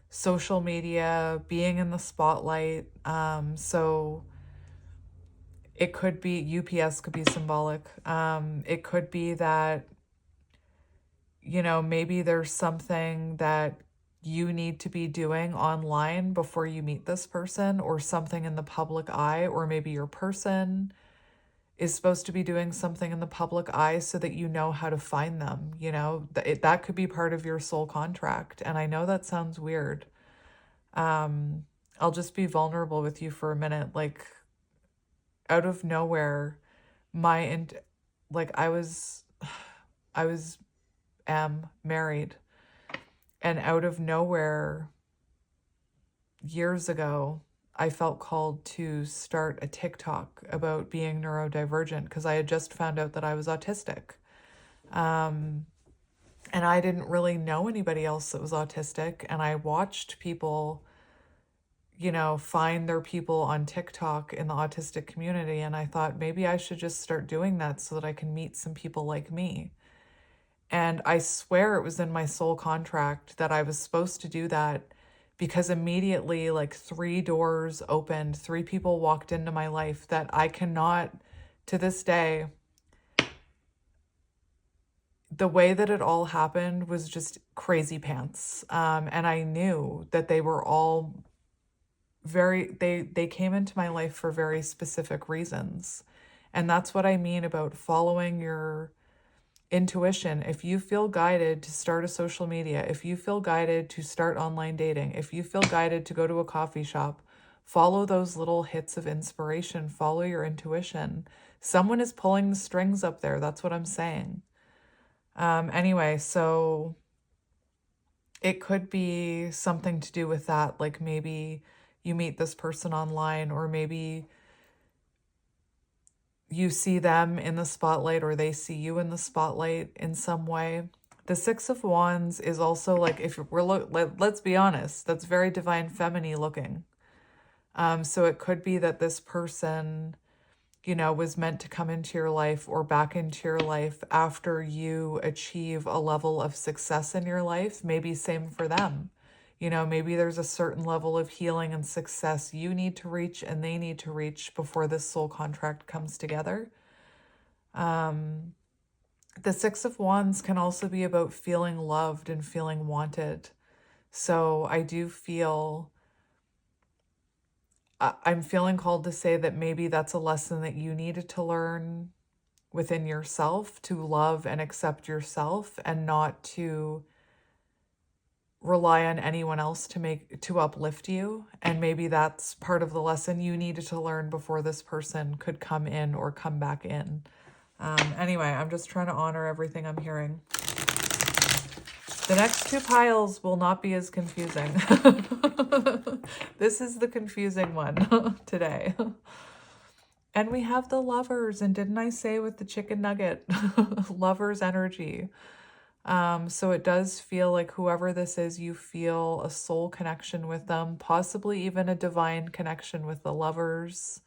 social media, being in the spotlight. So it could be, UPS could be symbolic. It could be that, you know, maybe there's something that you need to be doing online before you meet this person, or something in the public eye, or maybe your person is supposed to be doing something in the public eye so that you know how to find them. You know, that could be part of your soul contract. And I know that sounds weird. I'll just be vulnerable with you for a minute. Like, out of nowhere, I was married, and out of nowhere, years ago, I felt called to start a TikTok about being neurodivergent because I had just found out that I was autistic. And I didn't really know anybody else that was autistic. And I watched people, you know, find their people on TikTok in the autistic community. And I thought maybe I should just start doing that so that I can meet some people like me. And I swear it was in my soul contract that I was supposed to do that, because immediately, like, 3 doors opened, 3 people walked into my life that I cannot, to this day, the way that it all happened was just crazy pants. And I knew that they were all they came into my life for very specific reasons. And that's what I mean about following your intuition. If you feel guided to start a social media, if you feel guided to start online dating, if you feel guided to go to a coffee shop, follow those little hits of inspiration, follow your intuition. Someone is pulling the strings up there. That's what I'm saying. Anyway, so it could be something to do with that. Like, maybe you meet this person online, or maybe you see them in the spotlight, or they see you in the spotlight in some way. The Six of Wands is also, like, if we're let's be honest, that's very divine feminine looking. So it could be that this person, you know, was meant to come into your life or back into your life after you achieve a level of success in your life. Maybe same for them. You know, maybe there's a certain level of healing and success you need to reach and they need to reach before this soul contract comes together. The Six of Wands can also be about feeling loved and feeling wanted. So I do feel, I'm feeling called to say that maybe that's a lesson that you needed to learn within yourself, to love and accept yourself and not to rely on anyone else to uplift you. And maybe that's part of the lesson you needed to learn before this person could come in or come back in. Anyway, I'm just trying to honor everything I'm hearing. The next 2 piles will not be as confusing. This is the confusing one today. And we have the Lovers. And didn't I say with the chicken nugget, Lovers energy. So it does feel like whoever this is, you feel a soul connection with them, possibly even a divine connection with the Lovers.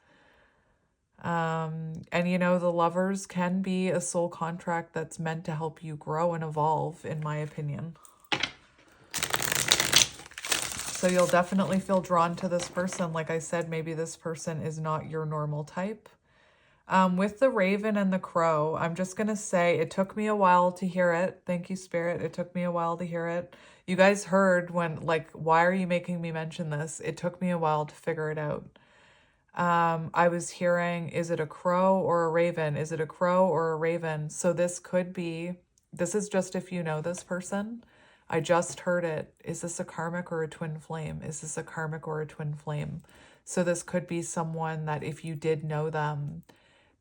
And you know, the Lovers can be a soul contract that's meant to help you grow and evolve, in my opinion. So you'll definitely feel drawn to this person. Like I said, maybe this person is not your normal type. With the Raven and the Crow, I'm just going to say it took me a while to hear it. Thank you, Spirit. It took me a while to hear it. You guys heard when, like, why are you making me mention this? It took me a while to figure it out. I was hearing, is it a crow or a raven? Is it a crow or a raven? So this could be, this is just if you know this person. I just heard it. Is this a karmic or a twin flame? Is this a karmic or a twin flame? So this could be someone that if you did know them,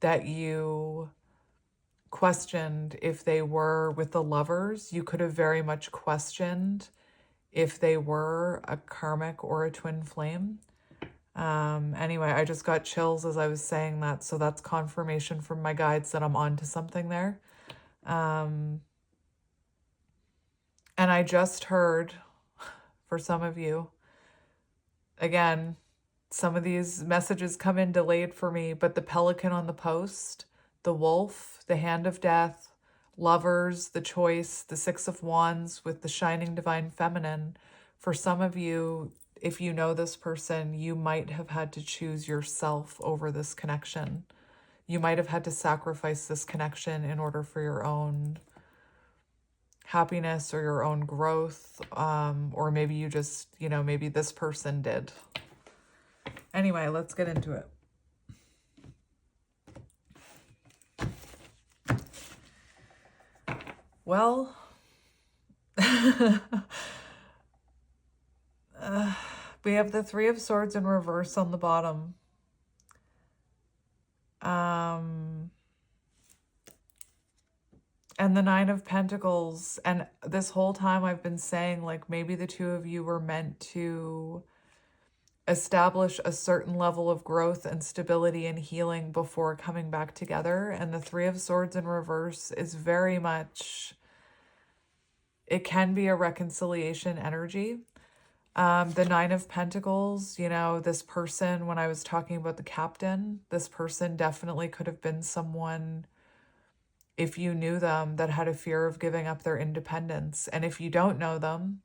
that you questioned if they were with the Lovers. You could have very much questioned if they were a karmic or a twin flame. Anyway, I just got chills as I was saying that. So that's confirmation from my guides that I'm onto something there. And I just heard, for some of you, again, some of these messages come in delayed for me, but the pelican on the post, the wolf, the hand of death, Lovers, the Choice, the Six of Wands with the Shining Divine Feminine. For some of you, if you know this person, you might have had to choose yourself over this connection. You might have had to sacrifice this connection in order for your own happiness or your own growth. Or maybe you just, maybe this person did. Anyway, let's get into it. Well, we have the Three of Swords in reverse on the bottom. And the Nine of Pentacles. And this whole time I've been saying, like, maybe the two of you were meant to establish a certain level of growth and stability and healing before coming back together. And the Three of Swords in reverse is very much, it can be a reconciliation energy. The Nine of Pentacles, this person, when I was talking about the Captain, this person definitely could have been someone, if you knew them, that had a fear of giving up their independence. And if you don't know them,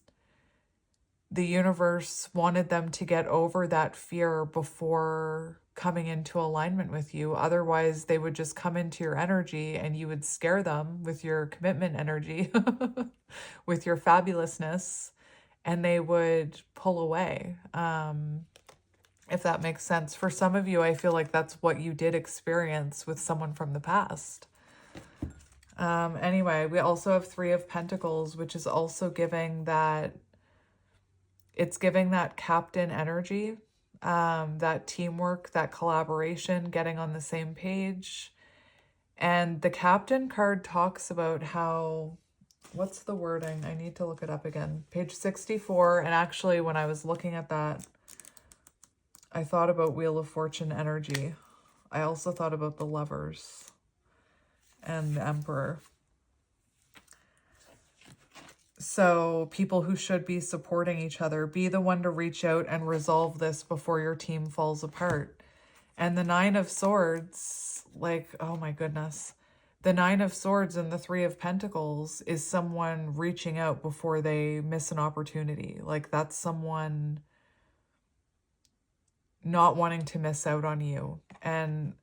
the universe wanted them to get over that fear before coming into alignment with you. Otherwise, they would just come into your energy and you would scare them with your commitment energy, with your fabulousness, and they would pull away. If that makes sense. For some of you, I feel like that's what you did experience with someone from the past. Anyway, we also have Three of Pentacles, which is also giving that, it's giving that Captain energy, that teamwork, that collaboration, getting on the same page. And the Captain card talks about how, what's the wording? I need to look it up again. Page 64. And actually, when I was looking at that, I thought about Wheel of Fortune energy. I also thought about the Lovers and the Emperor. So people who should be supporting each other, be the one to reach out and resolve this before your team falls apart. And the Nine of Swords, like, oh my goodness. The Nine of Swords and the Three of Pentacles is someone reaching out before they miss an opportunity. Like, that's someone not wanting to miss out on you. And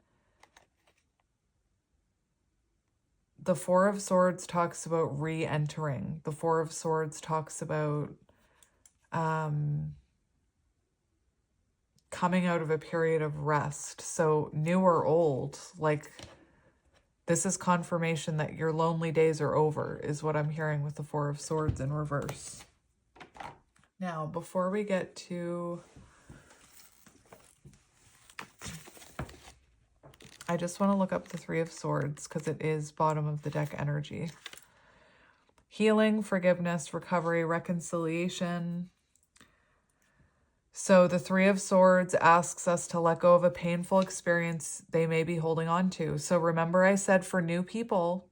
the Four of Swords talks about re-entering. The Four of Swords talks about coming out of a period of rest. So new or old, like, this is confirmation that your lonely days are over, is what I'm hearing with the Four of Swords in reverse. Now, before we get to, I just want to look up the Three of Swords because it is bottom of the deck energy. Healing, forgiveness, recovery, reconciliation. So the Three of Swords asks us to let go of a painful experience they may be holding on to. So remember I said for new people,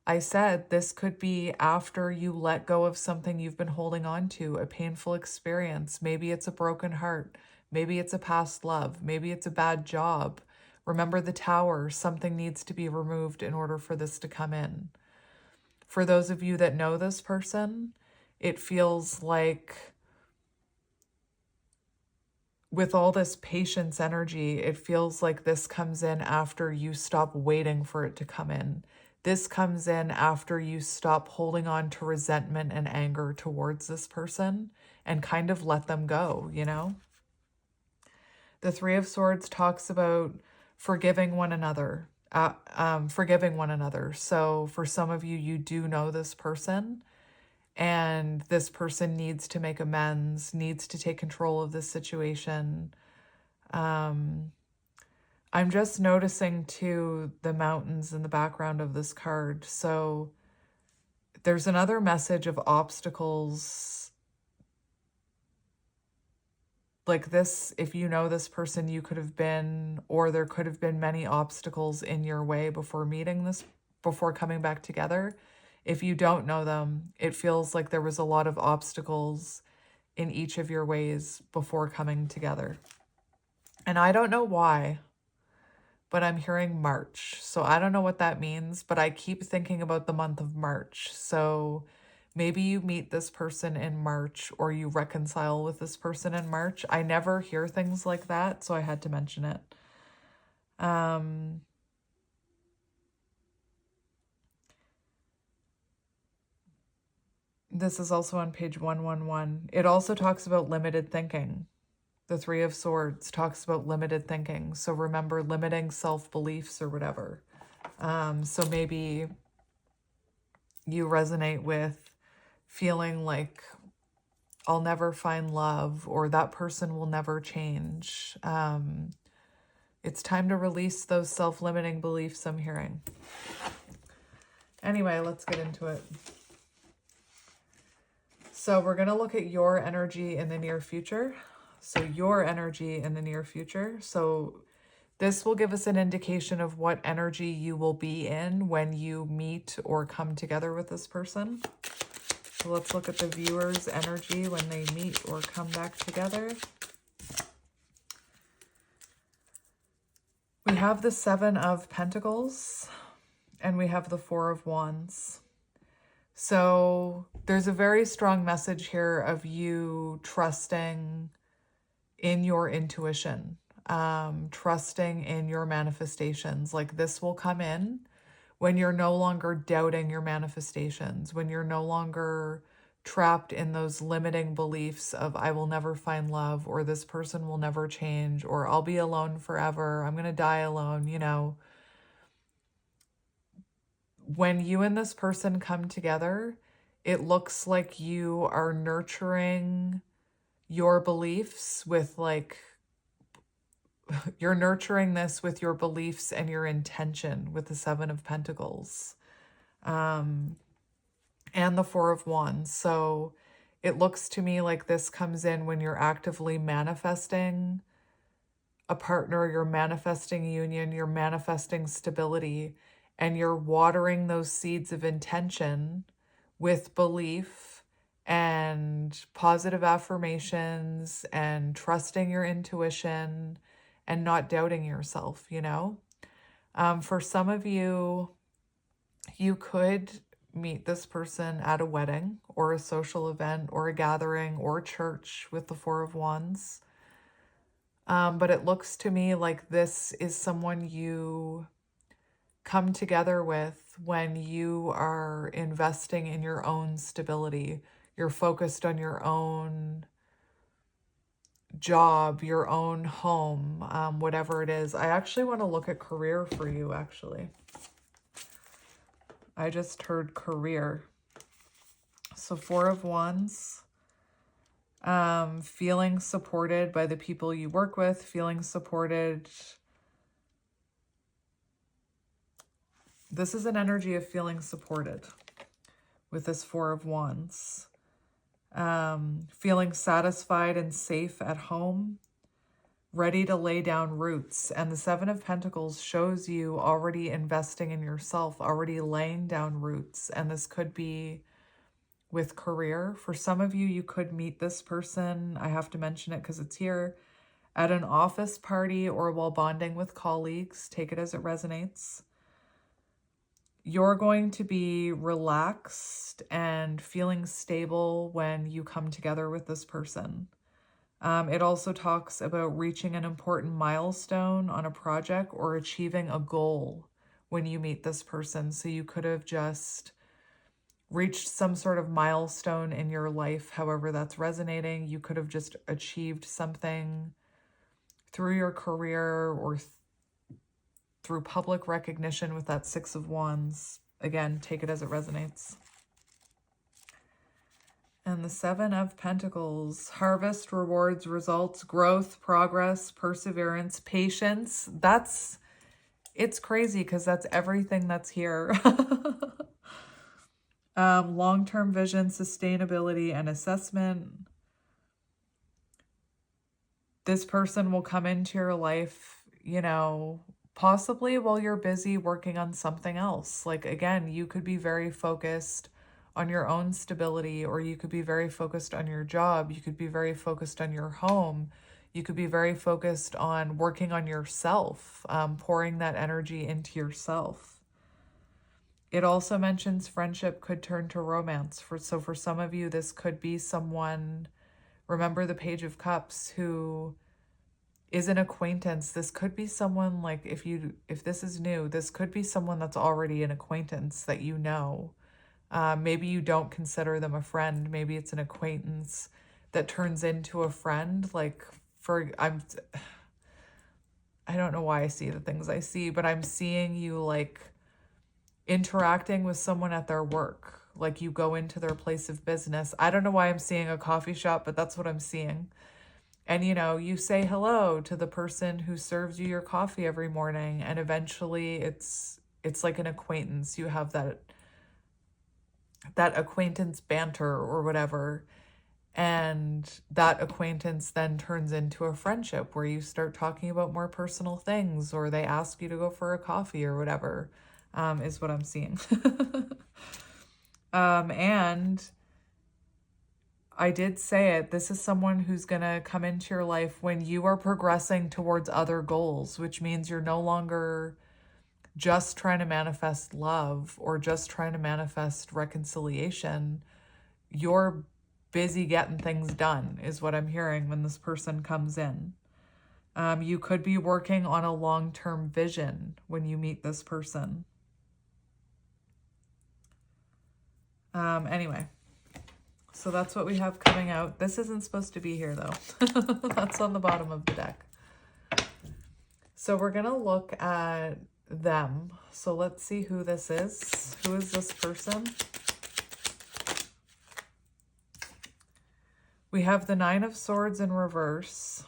I said this could be after you let go of something you've been holding on to, a painful experience. Maybe it's a broken heart. Maybe it's a past love. Maybe it's a bad job. Remember the Tower, something needs to be removed in order for this to come in. For those of you that know this person, it feels like with all this patience energy, it feels like this comes in after you stop waiting for it to come in. This comes in after you stop holding on to resentment and anger towards this person and kind of let them go, The Three of Swords talks about forgiving one another, So for some of you, you do know this person, and this person needs to make amends, needs to take control of this situation. I'm just noticing too the mountains in the background of this card. So there's another message of obstacles. Like this, if you know this person, you could have been, or there could have been many obstacles in your way before coming back together. If you don't know them, it feels like there was a lot of obstacles in each of your ways before coming together. And I don't know why, but I'm hearing March. So I don't know what that means, but I keep thinking about the month of March. So maybe you meet this person in March or you reconcile with this person in March. I never hear things like that, so I had to mention it. This is also on page 111. It also talks about limited thinking. The Three of Swords talks about limited thinking. So remember, limiting self-beliefs or whatever. So maybe you resonate with feeling like I'll never find love or that person will never change. It's time to release those self-limiting beliefs I'm hearing. Anyway, let's get into it. So we're going to look at your energy in the near future. So your energy in the near future. So this will give us an indication of what energy you will be in when you meet or come together with this person. So let's look at the viewer's energy when they meet or come back together. We have the Seven of Pentacles and we have the Four of Wands. So there's a very strong message here of you trusting in your intuition, trusting in your manifestations. Like this will come in when you're no longer doubting your manifestations, when you're no longer trapped in those limiting beliefs of I will never find love, or this person will never change, or I'll be alone forever, I'm going to die alone, you know. When you and this person come together, it looks like you are nurturing your beliefs with like, you're nurturing this with your beliefs and your intention with the Seven of Pentacles and the Four of Wands. So it looks to me like this comes in when you're actively manifesting a partner, you're manifesting union, you're manifesting stability, and you're watering those seeds of intention with belief and positive affirmations and trusting your intuition and not doubting yourself, you know? For some of you, you could meet this person at a wedding or a social event or a gathering or church with the Four of Wands. But it looks to me like this is someone you come together with when you are investing in your own stability. You're focused on your own job, your own home, whatever it is. I actually want to look at career for you, actually. I just heard career. So Four of Wands, feeling supported by the people you work with, feeling supported. This is an energy of feeling supported with this Four of Wands. Feeling satisfied and safe at home, ready to lay down roots. And the Seven of Pentacles shows you already investing in yourself, already laying down roots. And this could be with career. For some of you, you could meet this person, I have to mention it because it's here, at an office party or while bonding with colleagues. Take it as it resonates. You're going to be relaxed and feeling stable when you come together with this person. It also talks about reaching an important milestone on a project or achieving a goal when you meet this person. So you could have just reached some sort of milestone in your life, however that's resonating. You could have just achieved something through your career or through public recognition with that Six of Wands. Again, take it as it resonates. And the Seven of Pentacles, harvest, rewards, results, growth, progress, perseverance, patience. It's crazy because that's everything that's here. Long-term vision, sustainability, and assessment. This person will come into your life, you know, possibly while you're busy working on something else. Like, again, you could be very focused on your own stability, or you could be very focused on your job. You could be very focused on your home. You could be very focused on working on yourself, pouring that energy into yourself. It also mentions friendship could turn to romance. So for some of you, this could be someone, remember the Page of Cups, who is an acquaintance. This could be someone, like, if this is new, this could be someone that's already an acquaintance that you know. Maybe you don't consider them a friend. Maybe it's an acquaintance that turns into a friend. Like, I don't know why I see the things I see, but I'm seeing you like interacting with someone at their work. Like you go into their place of business. I don't know why I'm seeing a coffee shop, but that's what I'm seeing. And, you know, you say hello to the person who serves you your coffee every morning. And eventually it's like an acquaintance. You have that acquaintance banter or whatever. And that acquaintance then turns into a friendship where you start talking about more personal things, or they ask you to go for a coffee or whatever, is what I'm seeing. And I did say it, this is someone who's going to come into your life when you are progressing towards other goals, which means you're no longer just trying to manifest love or just trying to manifest reconciliation. You're busy getting things done, is what I'm hearing when this person comes in. You could be working on a long-term vision when you meet this person. Anyway, so that's what we have coming out. This isn't supposed to be here, though. That's on the bottom of the deck. So we're going to look at them. So let's see who this is. Who is this person? We have the Nine of Swords in reverse.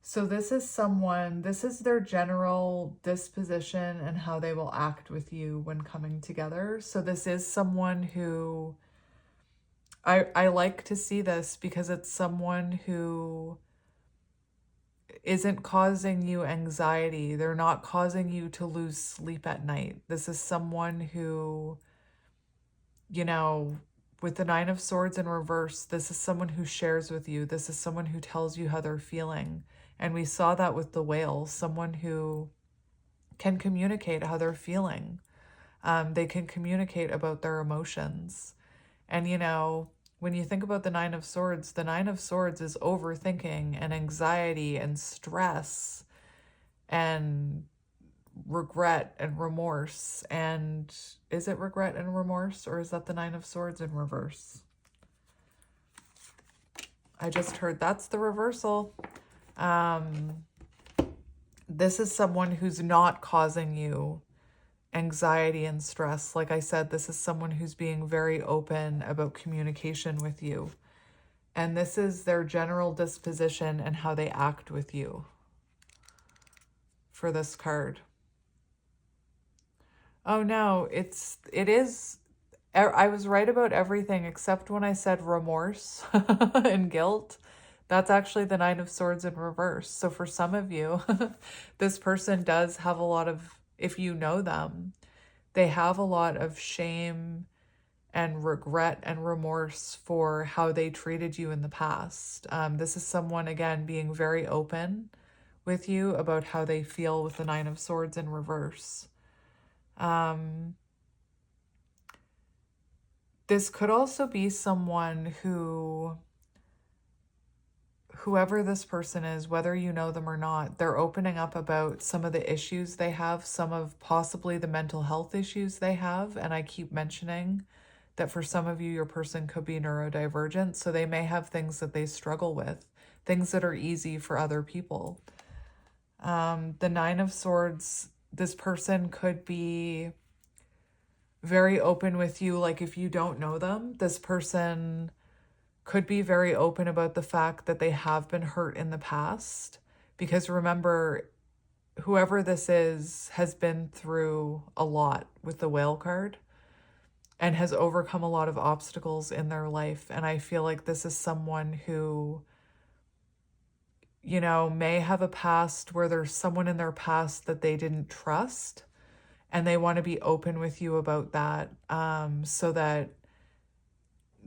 So this is someone, this is their general disposition and how they will act with you when coming together. So this is someone who, I like to see this because it's someone who isn't causing you anxiety. They're not causing you to lose sleep at night. This is someone who, you know, with the Nine of Swords in reverse, this is someone who shares with you. This is someone who tells you how they're feeling. And we saw that with the Whale, someone who can communicate how they're feeling. They can communicate about their emotions. And, you know, when you think about the Nine of Swords is overthinking and anxiety and stress and regret and remorse. And is it regret and remorse, or is that the Nine of Swords in reverse? I just heard that's the reversal. This is someone who's not causing you anxiety and stress. Like I said, this is someone who's being very open about communication with you. And this is their general disposition and how they act with you for this card. Oh no, it is, I was right about everything except when I said remorse and guilt. That's actually the Nine of Swords in reverse. So for some of you, this person does have a lot of, if you know them, they have a lot of shame and regret and remorse for how they treated you in the past. This is someone, again, being very open with you about how they feel with the Nine of Swords in reverse. This could also be someone who, whoever this person is, whether you know them or not, they're opening up about some of the issues they have, some of possibly the mental health issues they have. And I keep mentioning that for some of you, your person could be neurodivergent. So they may have things that they struggle with, things that are easy for other people. The Nine of Swords, this person could be very open with you. Like if you don't know them, this person could be very open about the fact that they have been hurt in the past. Because remember, whoever this is has been through a lot with the Whale card and has overcome a lot of obstacles in their life. And I feel like this is someone who, you know, may have a past where there's someone in their past that they didn't trust, and they want to be open with you about that, so that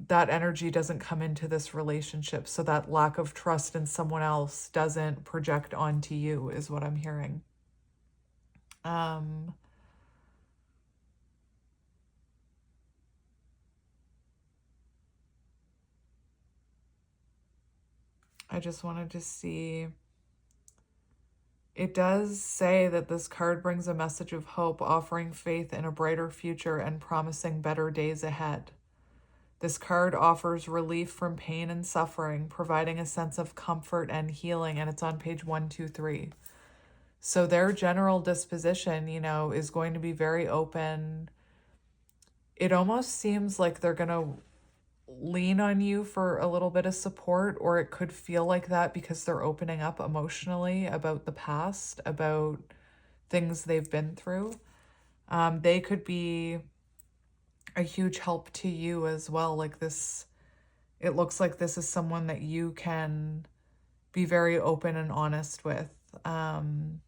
that energy doesn't come into this relationship. So that lack of trust in someone else doesn't project onto you is what I'm hearing. I just wanted to see. It does say that this card brings a message of hope, offering faith in a brighter future and promising better days ahead. This card offers relief from pain and suffering, providing a sense of comfort and healing, and it's on page 123. So their general disposition, you know, is going to be very open. It almost seems like they're going to lean on you for a little bit of support, or it could feel like that because they're opening up emotionally about the past, about things they've been through. They could be a huge help to you as well. Like this, it looks like this is someone that you can be very open and honest with. And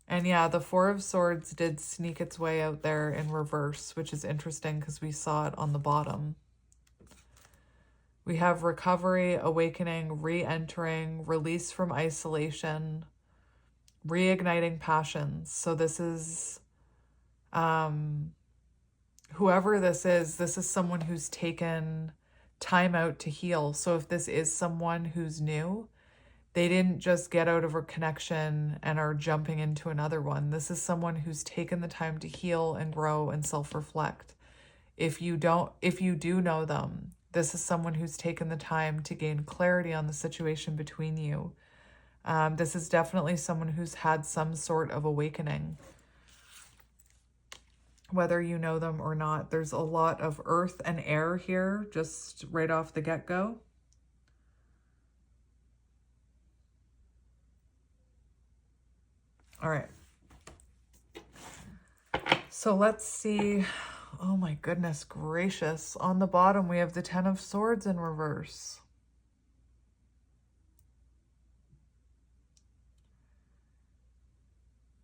yeah, the Four of Swords did sneak its way out there in reverse, which is interesting because we saw it on the bottom. We have recovery, awakening, re-entering, release from isolation, reigniting passions. So this is, whoever this is someone who's taken time out to heal. So if this is someone who's new, they didn't just get out of a connection and are jumping into another one. This is someone who's taken the time to heal and grow and self-reflect. If you do know them, this is someone who's taken the time to gain clarity on the situation between you. This is definitely someone who's had some sort of awakening, whether you know them or not. There's a lot of earth and air here, just right off the get-go. All right. So let's see. Oh my goodness gracious. On the bottom, we have the Ten of Swords in reverse.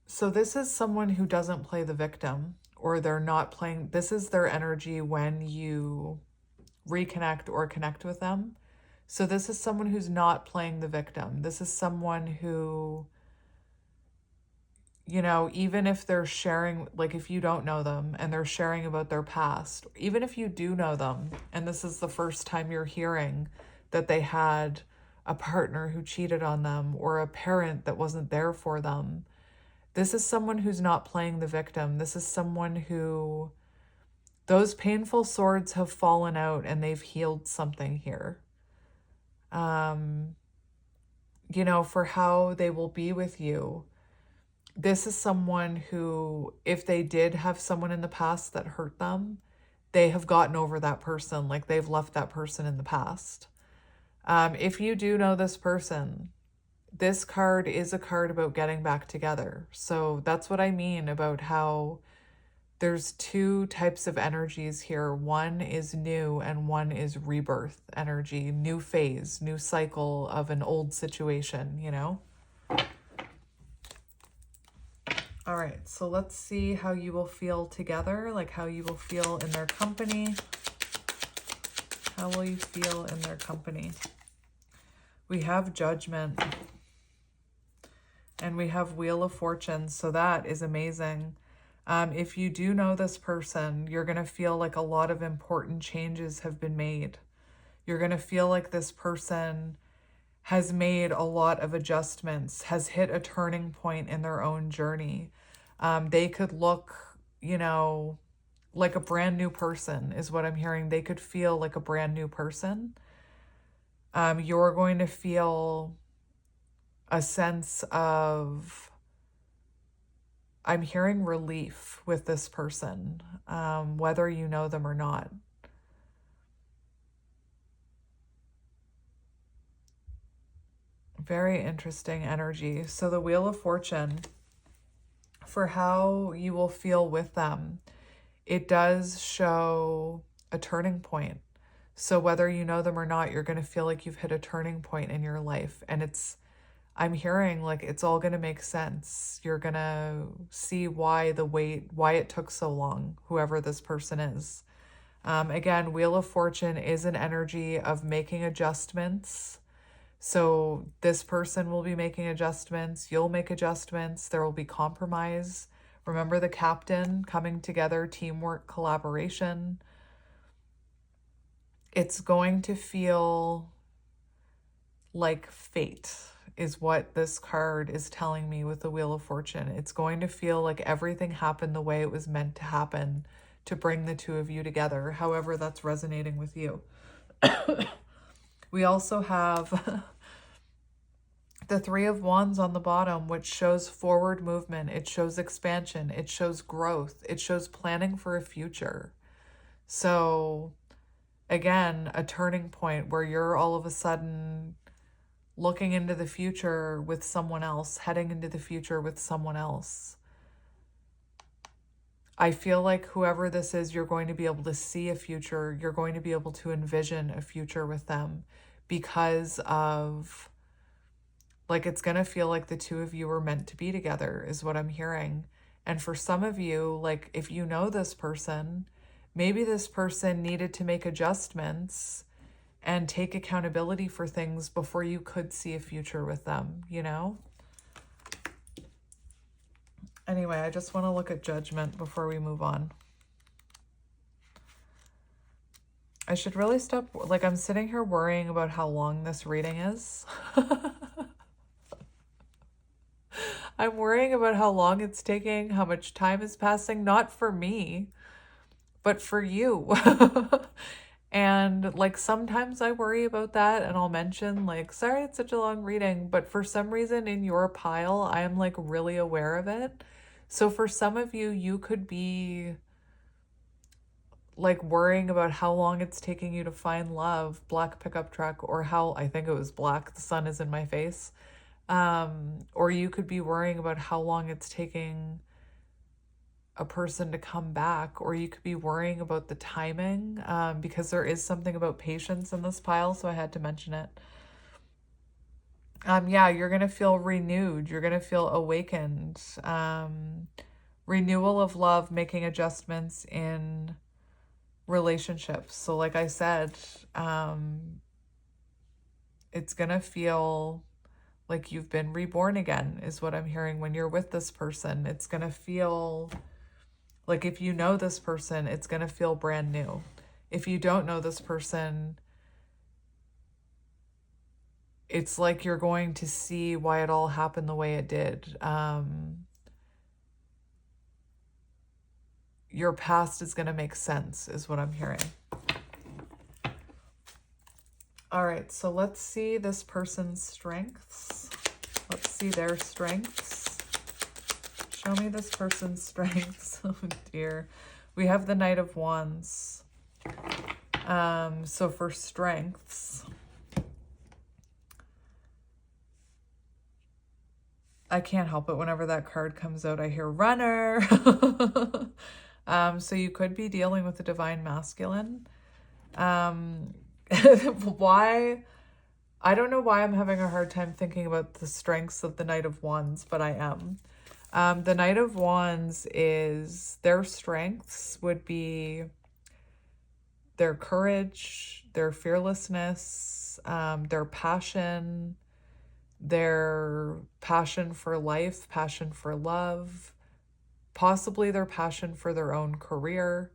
So this is someone who doesn't play the victim, or they're not playing. This is their energy when you reconnect or connect with them. So this is someone who's not playing the victim. This is someone who, you know, even if they're sharing, like if you don't know them and they're sharing about their past, even if you do know them, and this is the first time you're hearing that they had a partner who cheated on them or a parent that wasn't there for them, this is someone who's not playing the victim. This is someone who, those painful swords have fallen out and they've healed something here. You know, for how they will be with you. This is someone who, if they did have someone in the past that hurt them, they have gotten over that person, like they've left that person in the past. If you do know this person, this card is a card about getting back together. So that's what I mean about how there's two types of energies here. One is new and one is rebirth energy, new phase, new cycle of an old situation, you know? All right, so let's see how you will feel together, like how you will feel in their company. How will you feel in their company? We have Judgment. And we have Wheel of Fortune, so that is amazing. If you do know this person, you're going to feel like a lot of important changes have been made. You're going to feel like this person has made a lot of adjustments, has hit a turning point in their own journey. They could look, you know, like a brand new person is what I'm hearing. They could feel like a brand new person. You're going to feel a sense of, I'm hearing relief with this person, whether you know them or not. Very interesting energy. So the Wheel of Fortune, for how you will feel with them, it does show a turning point. So whether you know them or not, you're going to feel like you've hit a turning point in your life. And I'm hearing like it's all going to make sense. You're going to see why it took so long, whoever this person is. Again, Wheel of Fortune is an energy of making adjustments. So this person will be making adjustments. You'll make adjustments. There will be compromise. Remember the Captain, coming together, teamwork, collaboration. It's going to feel like fate is what this card is telling me with the Wheel of Fortune. It's going to feel like everything happened the way it was meant to happen to bring the two of you together, however that's resonating with you. We also have the Three of Wands on the bottom, which shows forward movement. It shows expansion. It shows growth. It shows planning for a future. So again, a turning point where you're all of a sudden looking into the future with someone else, heading into the future with someone else. I feel like whoever this is, you're going to be able to see a future. You're going to be able to envision a future with them because of, like, it's going to feel like the two of you are meant to be together is what I'm hearing. And for some of you, like, if you know this person, maybe this person needed to make adjustments and take accountability for things before you could see a future with them, you know? Anyway, I just want to look at Judgment before we move on. I should really stop, like, I'm sitting here worrying about how long this reading is. I'm worrying about how long it's taking, how much time is passing, not for me, but for you. And like sometimes I worry about that and I'll mention like, sorry, it's such a long reading, but for some reason in your pile, I am like really aware of it. So for some of you, you could be like worrying about how long it's taking you to find love, black pickup truck, or how, I think it was black, the sun is in my face. Or you could be worrying about how long it's taking a person to come back, or you could be worrying about the timing, because there is something about patience in this pile, so I had to mention it. Yeah, you're going to feel renewed. You're going to feel awakened. Renewal of love, making adjustments in relationships. So like I said, it's going to feel like you've been reborn again is what I'm hearing when you're with this person. It's going to feel like, if you know this person, it's going to feel brand new. If you don't know this person, it's like you're going to see why it all happened the way it did. Your past is going to make sense, is what I'm hearing. All right, so let's see this person's strengths. Let's see their strengths. Show me this person's strengths. Oh dear. We have the Knight of Wands. So for strengths, I can't help it. Whenever that card comes out, I hear runner. So you could be dealing with the divine masculine. Why? I don't know why I'm having a hard time thinking about the strengths of the Knight of Wands, but I am. The Knight of Wands is, their strengths would be their courage, their fearlessness, their passion for life, passion for love, possibly their passion for their own career.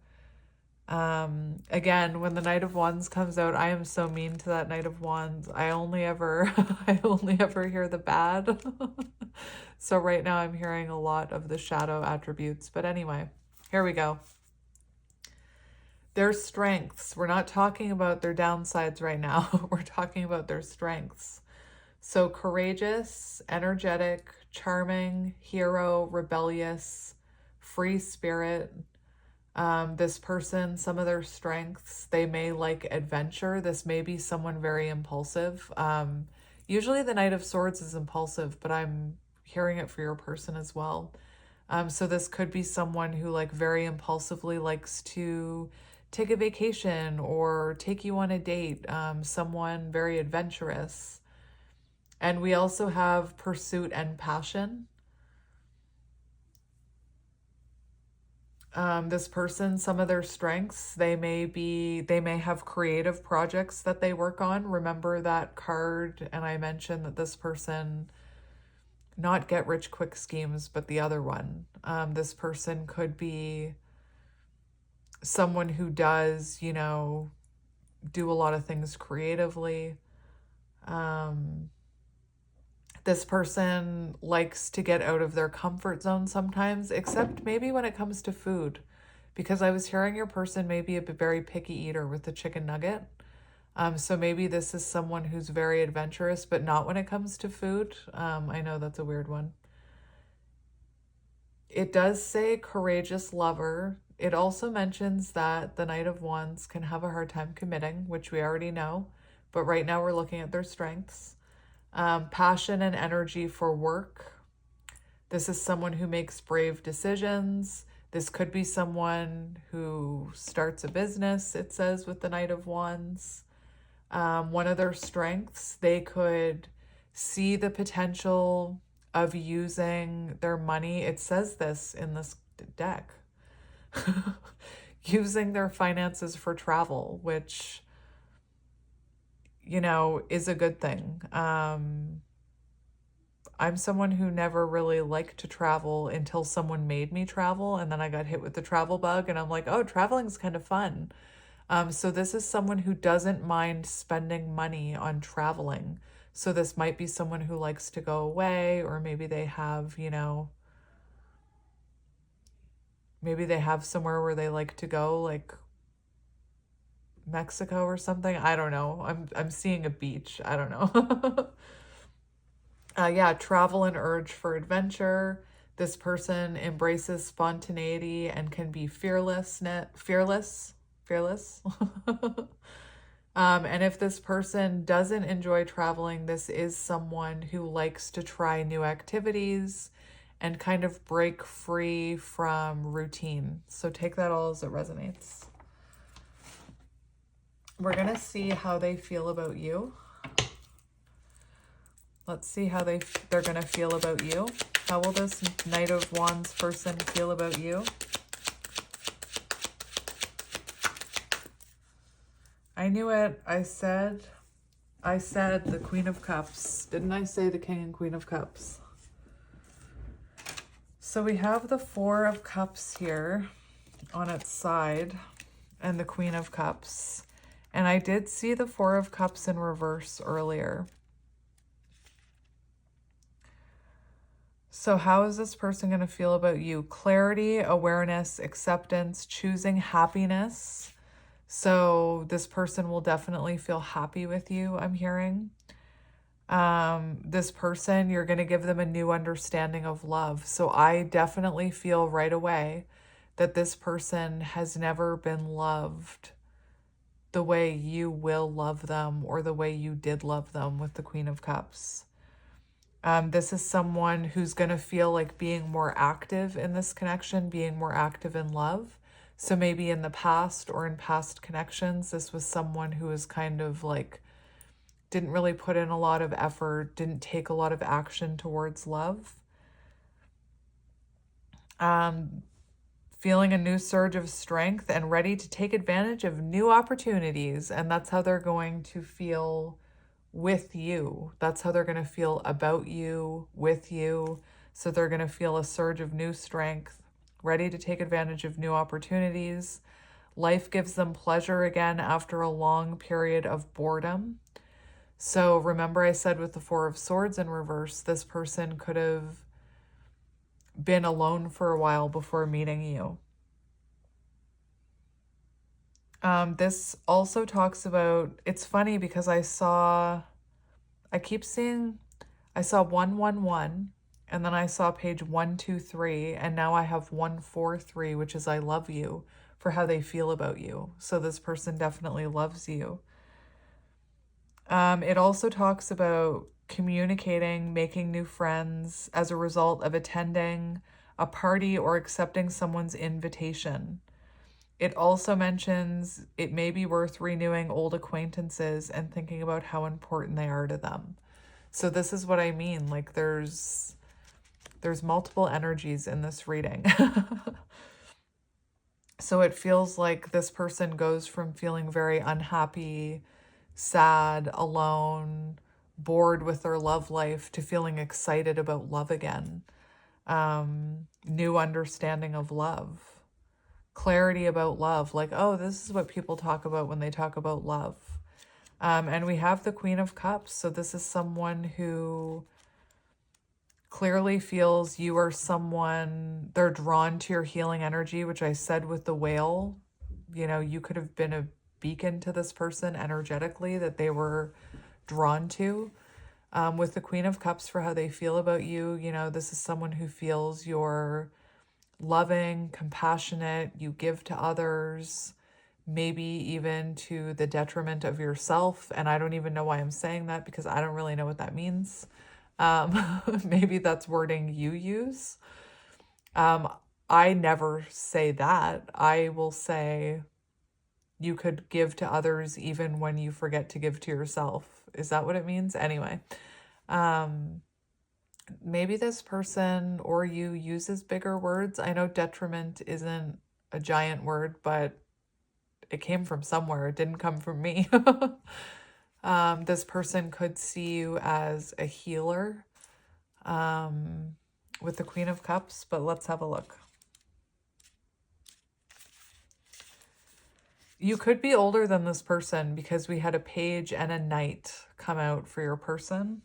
Again, when the Knight of Wands comes out, I am so mean to that Knight of Wands. I only ever hear the bad. So right now I'm hearing a lot of the shadow attributes. But anyway, here we go. Their strengths. We're not talking about their downsides right now. We're talking about their strengths. So courageous, energetic, charming, hero, rebellious, free spirit. This person, some of their strengths, they may like adventure. This may be someone very impulsive. Usually the Knight of Swords is impulsive, but I'm hearing it for your person as well. So this could be someone who like very impulsively likes to take a vacation or take you on a date. Someone very adventurous. And we also have pursuit and passion. This person, some of their strengths, they may have creative projects that they work on. Remember that card, and I mentioned that this person, not get rich quick schemes, but the other one. This person could be someone who does, you know, do a lot of things creatively. This person likes to get out of their comfort zone sometimes, except maybe when it comes to food, because I was hearing your person may be a very picky eater with the chicken nugget. So maybe this is someone who's very adventurous, but not when it comes to food. I know that's a weird one. It does say courageous lover. It also mentions that the Knight of Wands can have a hard time committing, which we already know, but right now we're looking at their strengths. Passion and energy for work. This is someone who makes brave decisions. This could be someone who starts a business, it says, with the Knight of Wands. One of their strengths, they could see the potential of using their money. It says this in this deck. Using their finances for travel, which, you know, is a good thing. I'm someone who never really liked to travel until someone made me travel, and then I got hit with the travel bug, and I'm like, oh, traveling's kind of fun. So this is someone who doesn't mind spending money on traveling. So this might be someone who likes to go away, or maybe they have, you know, maybe they have somewhere where they like to go, like Mexico or something. I don't know. I'm seeing a beach. I don't know. Yeah, travel and urge for adventure. This person embraces spontaneity and can be fearless. And if this person doesn't enjoy traveling, this is someone who likes to try new activities and kind of break free from routine. So take that all as it resonates. We're going to see how they feel about you. Let's see how they're going to feel about you. How will this Knight of Wands person feel about you? I knew it. I said the Queen of Cups. Didn't I say the King and Queen of Cups? So we have the Four of Cups here on its side and the Queen of Cups. And I did see the Four of Cups in reverse earlier. So how is this person going to feel about you? Clarity, awareness, acceptance, choosing happiness. So this person will definitely feel happy with you, I'm hearing. This person, you're going to give them a new understanding of love. So I definitely feel right away that this person has never been loved the way you will love them or the way you did love them with the Queen of Cups. This is someone who's going to feel like being more active in this connection, being more active in love. So maybe in the past or in past connections, this was someone who was kind of like, didn't really put in a lot of effort, didn't take a lot of action towards love. Feeling a new surge of strength and ready to take advantage of new opportunities. And that's how they're going to feel with you. That's how they're going to feel about you, with you. So they're going to feel a surge of new strength, ready to take advantage of new opportunities. Life gives them pleasure again after a long period of boredom. So remember I said with the Four of Swords in reverse, this person could have been alone for a while before meeting you. This also talks about, it's funny because I saw 111, and then I saw page 123, and now I have 143, which is I love you, for how they feel about you. So this person definitely loves you. It also talks about communicating, making new friends as a result of attending a party or accepting someone's invitation. It also mentions it may be worth renewing old acquaintances and thinking about how important they are to them. So this is what I mean. Like there's multiple energies in this reading. So it feels like this person goes from feeling very unhappy, sad, alone, bored with their love life to feeling excited about love again. New understanding of love, clarity about love. Like, oh, this is what people talk about when they talk about love. And we have the Queen of Cups. So this is someone who clearly feels you are someone, they're drawn to your healing energy, which I said with the whale. You know, you could have been a beacon to this person energetically that they were drawn to. With the Queen of Cups, for how they feel about you, you know, this is someone who feels you're loving, compassionate, you give to others, maybe even to the detriment of yourself. And I don't even know why I'm saying that, because I don't really know what that means. Maybe that's wording you use. I never say that. I will say you could give to others even when you forget to give to yourself. Is that what it means? Anyway, maybe this person or you uses bigger words. I know detriment isn't a giant word, but it came from somewhere. It didn't come from me. This person could see you as a healer with the Queen of Cups, but let's have a look. You could be older than this person, because we had a page and a knight come out for your person.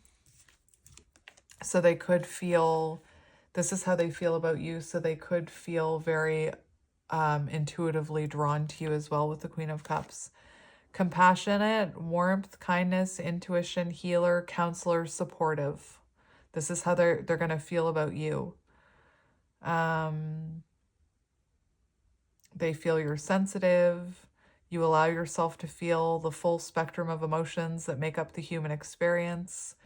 So they could feel, this is how they feel about you. So they could feel very intuitively drawn to you as well with the Queen of Cups. Compassionate, warmth, kindness, intuition, healer, counselor, supportive. This is how they're going to feel about you. They feel you're sensitive. You allow yourself to feel the full spectrum of emotions that make up the human experience.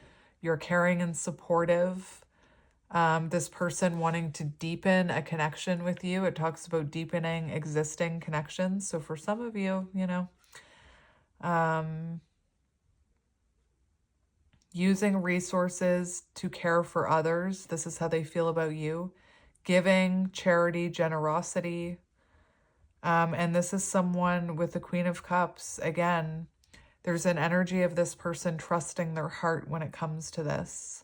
You're caring and supportive. This person wanting to deepen a connection with you. It talks about deepening existing connections. So for some of you, you know, using resources to care for others. This is how they feel about you. Giving, charity, generosity. And this is someone with the Queen of Cups. Again, there's an energy of this person trusting their heart when it comes to this.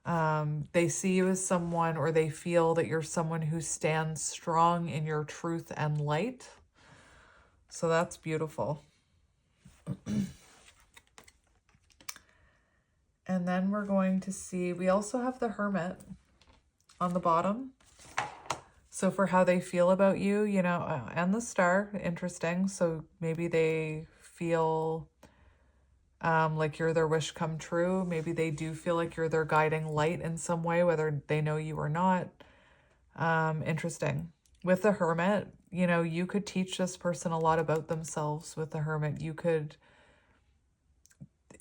They see you as someone, or they feel that you're someone who stands strong in your truth and light. So that's beautiful. And then we're going to see, we also have the Hermit on the bottom. So for how they feel about you, you know, and the Star, interesting. So maybe they feel like you're their wish come true. Maybe they do feel like you're their guiding light in some way, whether they know you or not. Interesting. With the Hermit, you know, you could teach this person a lot about themselves with the Hermit. You could,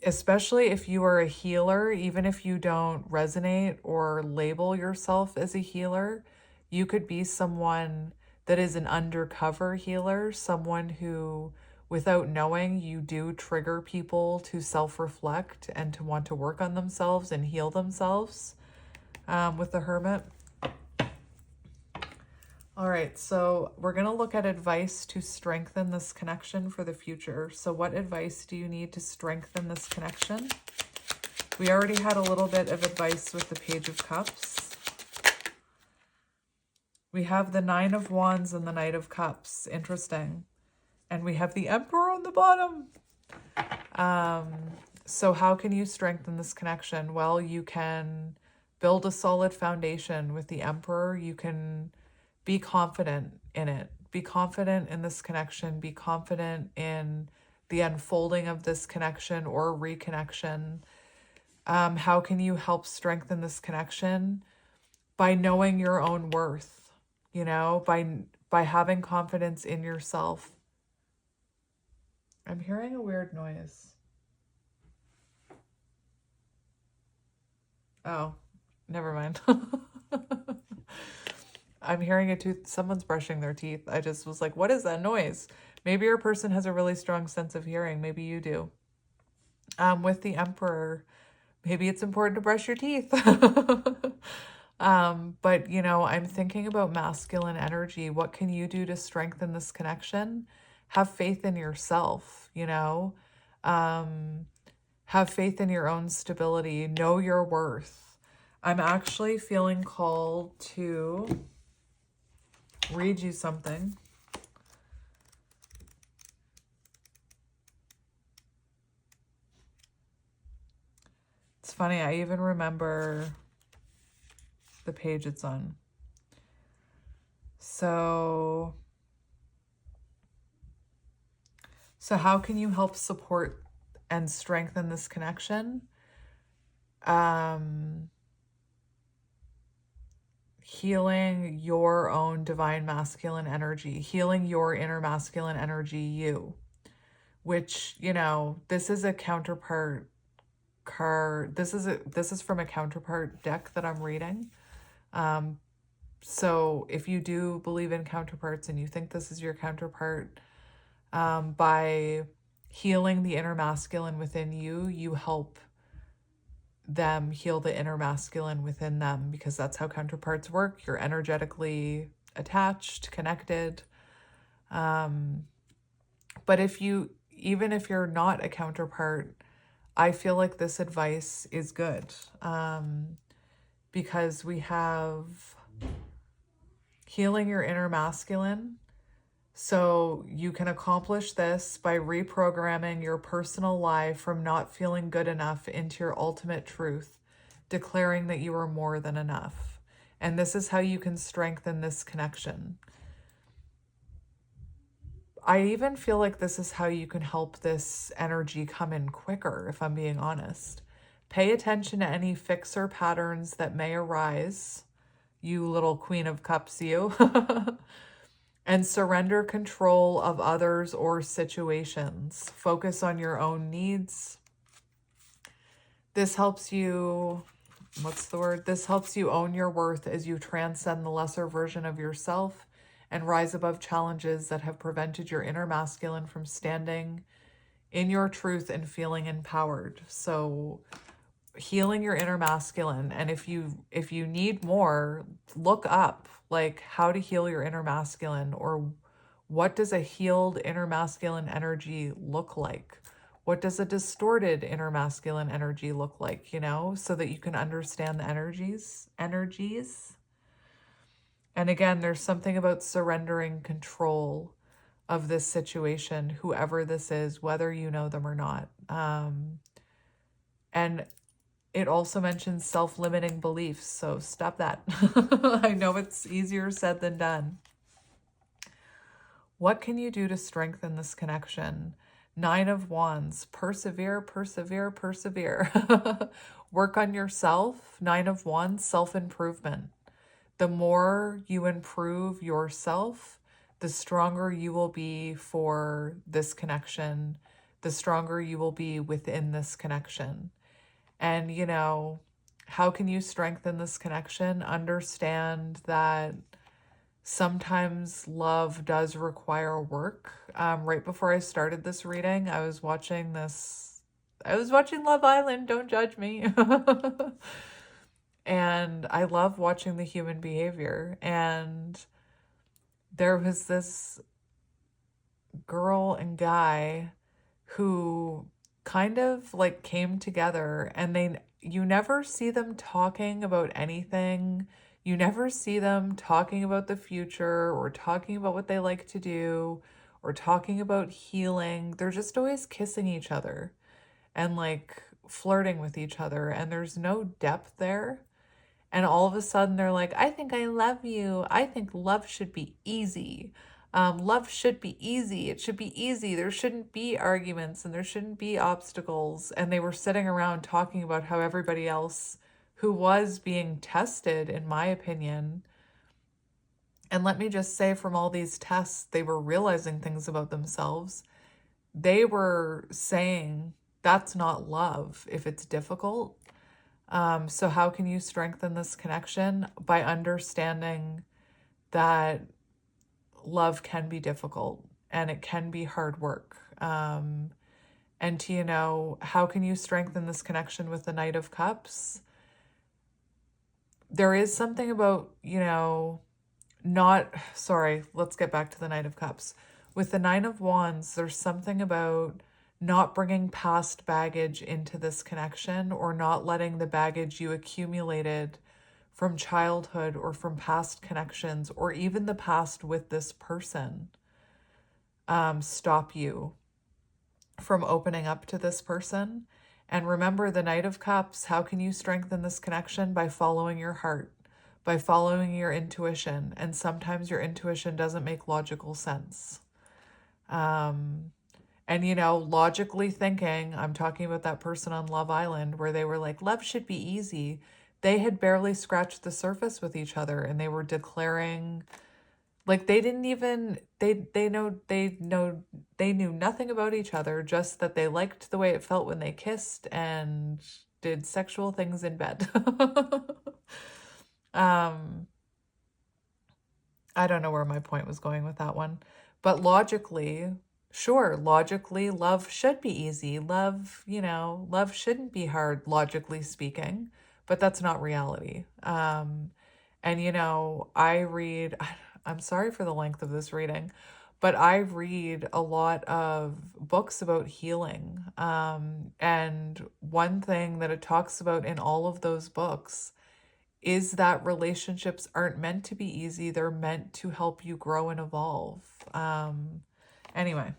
especially if you are a healer, even if you don't resonate or label yourself as a healer, you could be someone that is an undercover healer, someone who, without knowing, you do trigger people to self-reflect and to want to work on themselves and heal themselves with the Hermit. All right, so we're going to look at advice to strengthen this connection for the future. So what advice do you need to strengthen this connection? We already had a little bit of advice with the Page of Cups. We have the Nine of Wands and the Knight of Cups. Interesting. And we have the Emperor on the bottom. So how can you strengthen this connection? Well, you can build a solid foundation with the Emperor. You can be confident in it. Be confident in this connection. Be confident in the unfolding of this connection or reconnection. How can you help strengthen this connection? By knowing your own worth. You know, by having confidence in yourself. I'm hearing a weird noise. Oh, never mind. I'm hearing a tooth. Someone's brushing their teeth. I just was like, what is that noise? Maybe your person has a really strong sense of hearing. Maybe you do. With the Emperor, maybe it's important to brush your teeth. But, you know, I'm thinking about masculine energy. What can you do to strengthen this connection? Have faith in yourself, you know? Um, have faith in your own stability. Know your worth. I'm actually feeling called to read you something. It's funny, I even remember the page it's on. So how can you help support and strengthen this connection? Healing your own divine masculine energy, healing your inner masculine energy, you, which, you know, this is a counterpart card. This is from a counterpart deck that I'm reading. So if you do believe in counterparts and you think this is your counterpart, by healing the inner masculine within you, you help them heal the inner masculine within them, because that's how counterparts work. You're energetically attached, connected. But even if you're not a counterpart, I feel like this advice is good, because we have healing your inner masculine. So you can accomplish this by reprogramming your personal lie from not feeling good enough into your ultimate truth, declaring that you are more than enough. And this is how you can strengthen this connection. I even feel like this is how you can help this energy come in quicker, if I'm being honest. Pay attention to any fixer patterns that may arise, you little Queen of Cups, you. And surrender control of others or situations. Focus on your own needs. This helps you, This helps you own your worth as you transcend the lesser version of yourself and rise above challenges that have prevented your inner masculine from standing in your truth and feeling empowered. So healing your inner masculine, and if you need more, look up like how to heal your inner masculine, or what does a healed inner masculine energy look like? What does a distorted inner masculine energy look like, you know, so that you can understand the energies. And again, there's something about surrendering control of this situation, whoever this is, whether you know them or not. And it also mentions self-limiting beliefs, so stop that. I know it's easier said than done. What can you do to strengthen this connection? 9 of Wands, persevere, persevere, persevere. Work on yourself. 9 of Wands, self-improvement. The more you improve yourself, the stronger you will be for this connection, the stronger you will be within this connection. And, you know, how can you strengthen this connection? Understand that sometimes love does require work. Right before I started this reading, I was watching Love Island, don't judge me. And I love watching the human behavior. And there was this girl and guy who kind of like came together, and you never see them talking about anything. You never see them talking about the future or talking about what they like to do or talking about healing. They're just always kissing each other and like flirting with each other, and there's no depth there. And all of a sudden they're like, I think I love you. I think love should be easy. Love should be easy. It should be easy. There shouldn't be arguments and there shouldn't be obstacles. And they were sitting around talking about how everybody else who was being tested, in my opinion, and let me just say, from all these tests, they were realizing things about themselves. They were saying that's not love if it's difficult. So how can you strengthen this connection? By understanding that love can be difficult and it can be hard work. And to, you know, how can you strengthen this connection with the Knight of Cups? there is something about, you know, not, sorry, let's get back to the Knight of Cups. With the Nine of Wands, there's something about not bringing past baggage into this connection, or not letting the baggage you accumulated from childhood or from past connections, or even the past with this person, stop you from opening up to this person. And remember, the Knight of Cups, how can you strengthen this connection? By following your heart, by following your intuition. And sometimes your intuition doesn't make logical sense. And, you know, logically thinking, I'm talking about that person on Love Island where they were like, love should be easy. They had barely scratched the surface with each other, and they were declaring, like, they didn't even, they knew nothing about each other, just that they liked the way it felt when they kissed and did sexual things in bed. I don't know where my point was going with that one, but logically, sure, logically, love should be easy. Love, you know, love shouldn't be hard, logically speaking, but that's not reality. And, you know, I'm sorry for the length of this reading, but I read a lot of books about healing. And one thing that it talks about in all of those books is that relationships aren't meant to be easy. They're meant to help you grow and evolve. Anyway,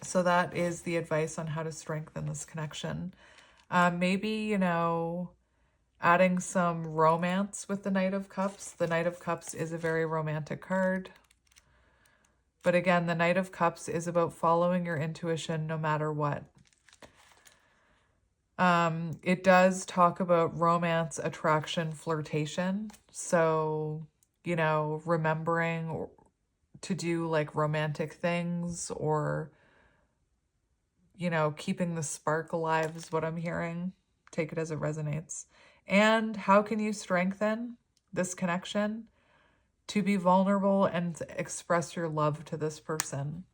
so that is the advice on how to strengthen this connection. Maybe, you know, adding some romance with the Knight of Cups. The Knight of Cups is a very romantic card. But again, the Knight of Cups is about following your intuition no matter what. It does talk about romance, attraction, flirtation. So, you know, remembering to do like romantic things, or, you know, keeping the spark alive is what I'm hearing. Take it as it resonates. And how can you strengthen this connection? To be vulnerable and express your love to this person.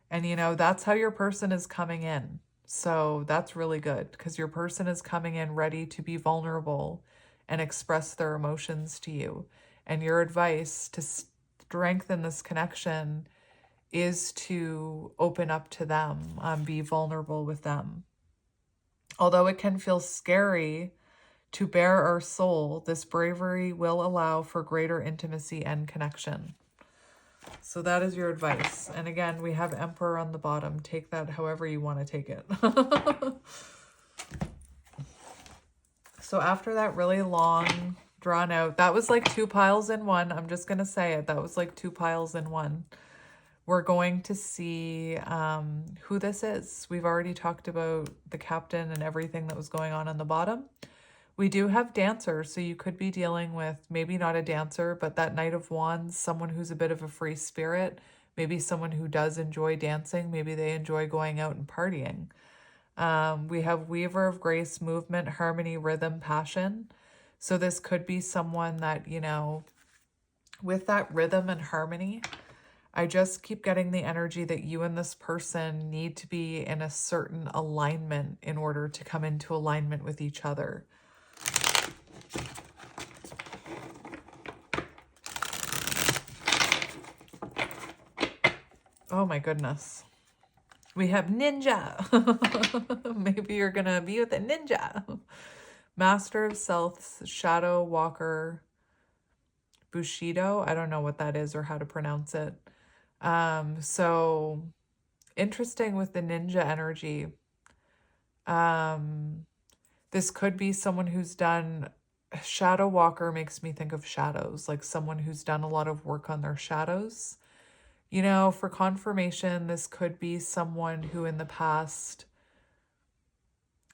And, you know, that's how your person is coming in. So that's really good, because your person is coming in ready to be vulnerable and express their emotions to you. And your advice to strengthen this connection is to open up to them, be vulnerable with them. Although it can feel scary to bare our soul, this bravery will allow for greater intimacy and connection. So that is your advice. And again, we have Emperor on the bottom. Take that however you want to take it. So after that really long, drawn out, that was like 2 piles in one. I'm just going to say it. That was like 2 piles in one. We're going to see who this is. We've already talked about the captain and everything that was going on the bottom. We do have dancers, so you could be dealing with maybe not a dancer, but that Knight of Wands, someone who's a bit of a free spirit, maybe someone who does enjoy dancing, maybe they enjoy going out and partying. We have Weaver of Grace, movement, harmony, rhythm, passion. So this could be someone that, you know, with that rhythm and harmony, I just keep getting the energy that you and this person need to be in a certain alignment in order to come into alignment with each other. Oh my goodness. We have ninja. Maybe you're going to be with a ninja. Master of Self, Shadow Walker, Bushido. I don't know what that is or how to pronounce it. So interesting with the ninja energy. This could be someone who's done, Shadow Walker makes me think of shadows, like someone who's done a lot of work on their shadows. You know, for confirmation, this could be someone who in the past,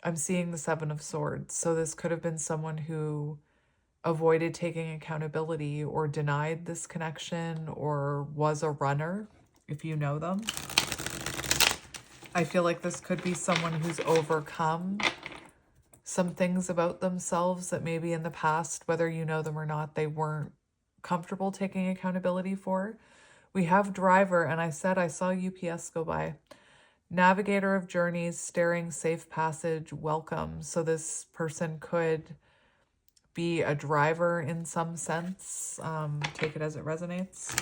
I'm seeing the 7 of Swords. So this could have been someone who avoided taking accountability or denied this connection or was a runner, if you know them. I feel like this could be someone who's overcome some things about themselves that maybe in the past, whether you know them or not, they weren't comfortable taking accountability for. We have Driver, and I said I saw UPS go by. Navigator of Journeys, Staring, Safe Passage, Welcome. So this person could be a driver in some sense. Take it as it resonates.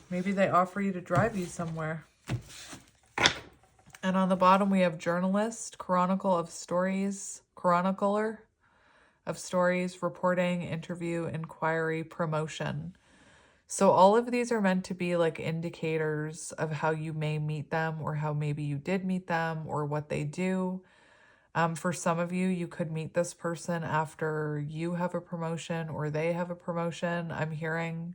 Maybe they offer you to drive you somewhere. And on the bottom, we have journalist, chronicler of stories, reporting, interview, inquiry, promotion. So all of these are meant to be like indicators of how you may meet them, or how maybe you did meet them, or what they do. For some of you, you could meet this person after you have a promotion or they have a promotion. I'm hearing,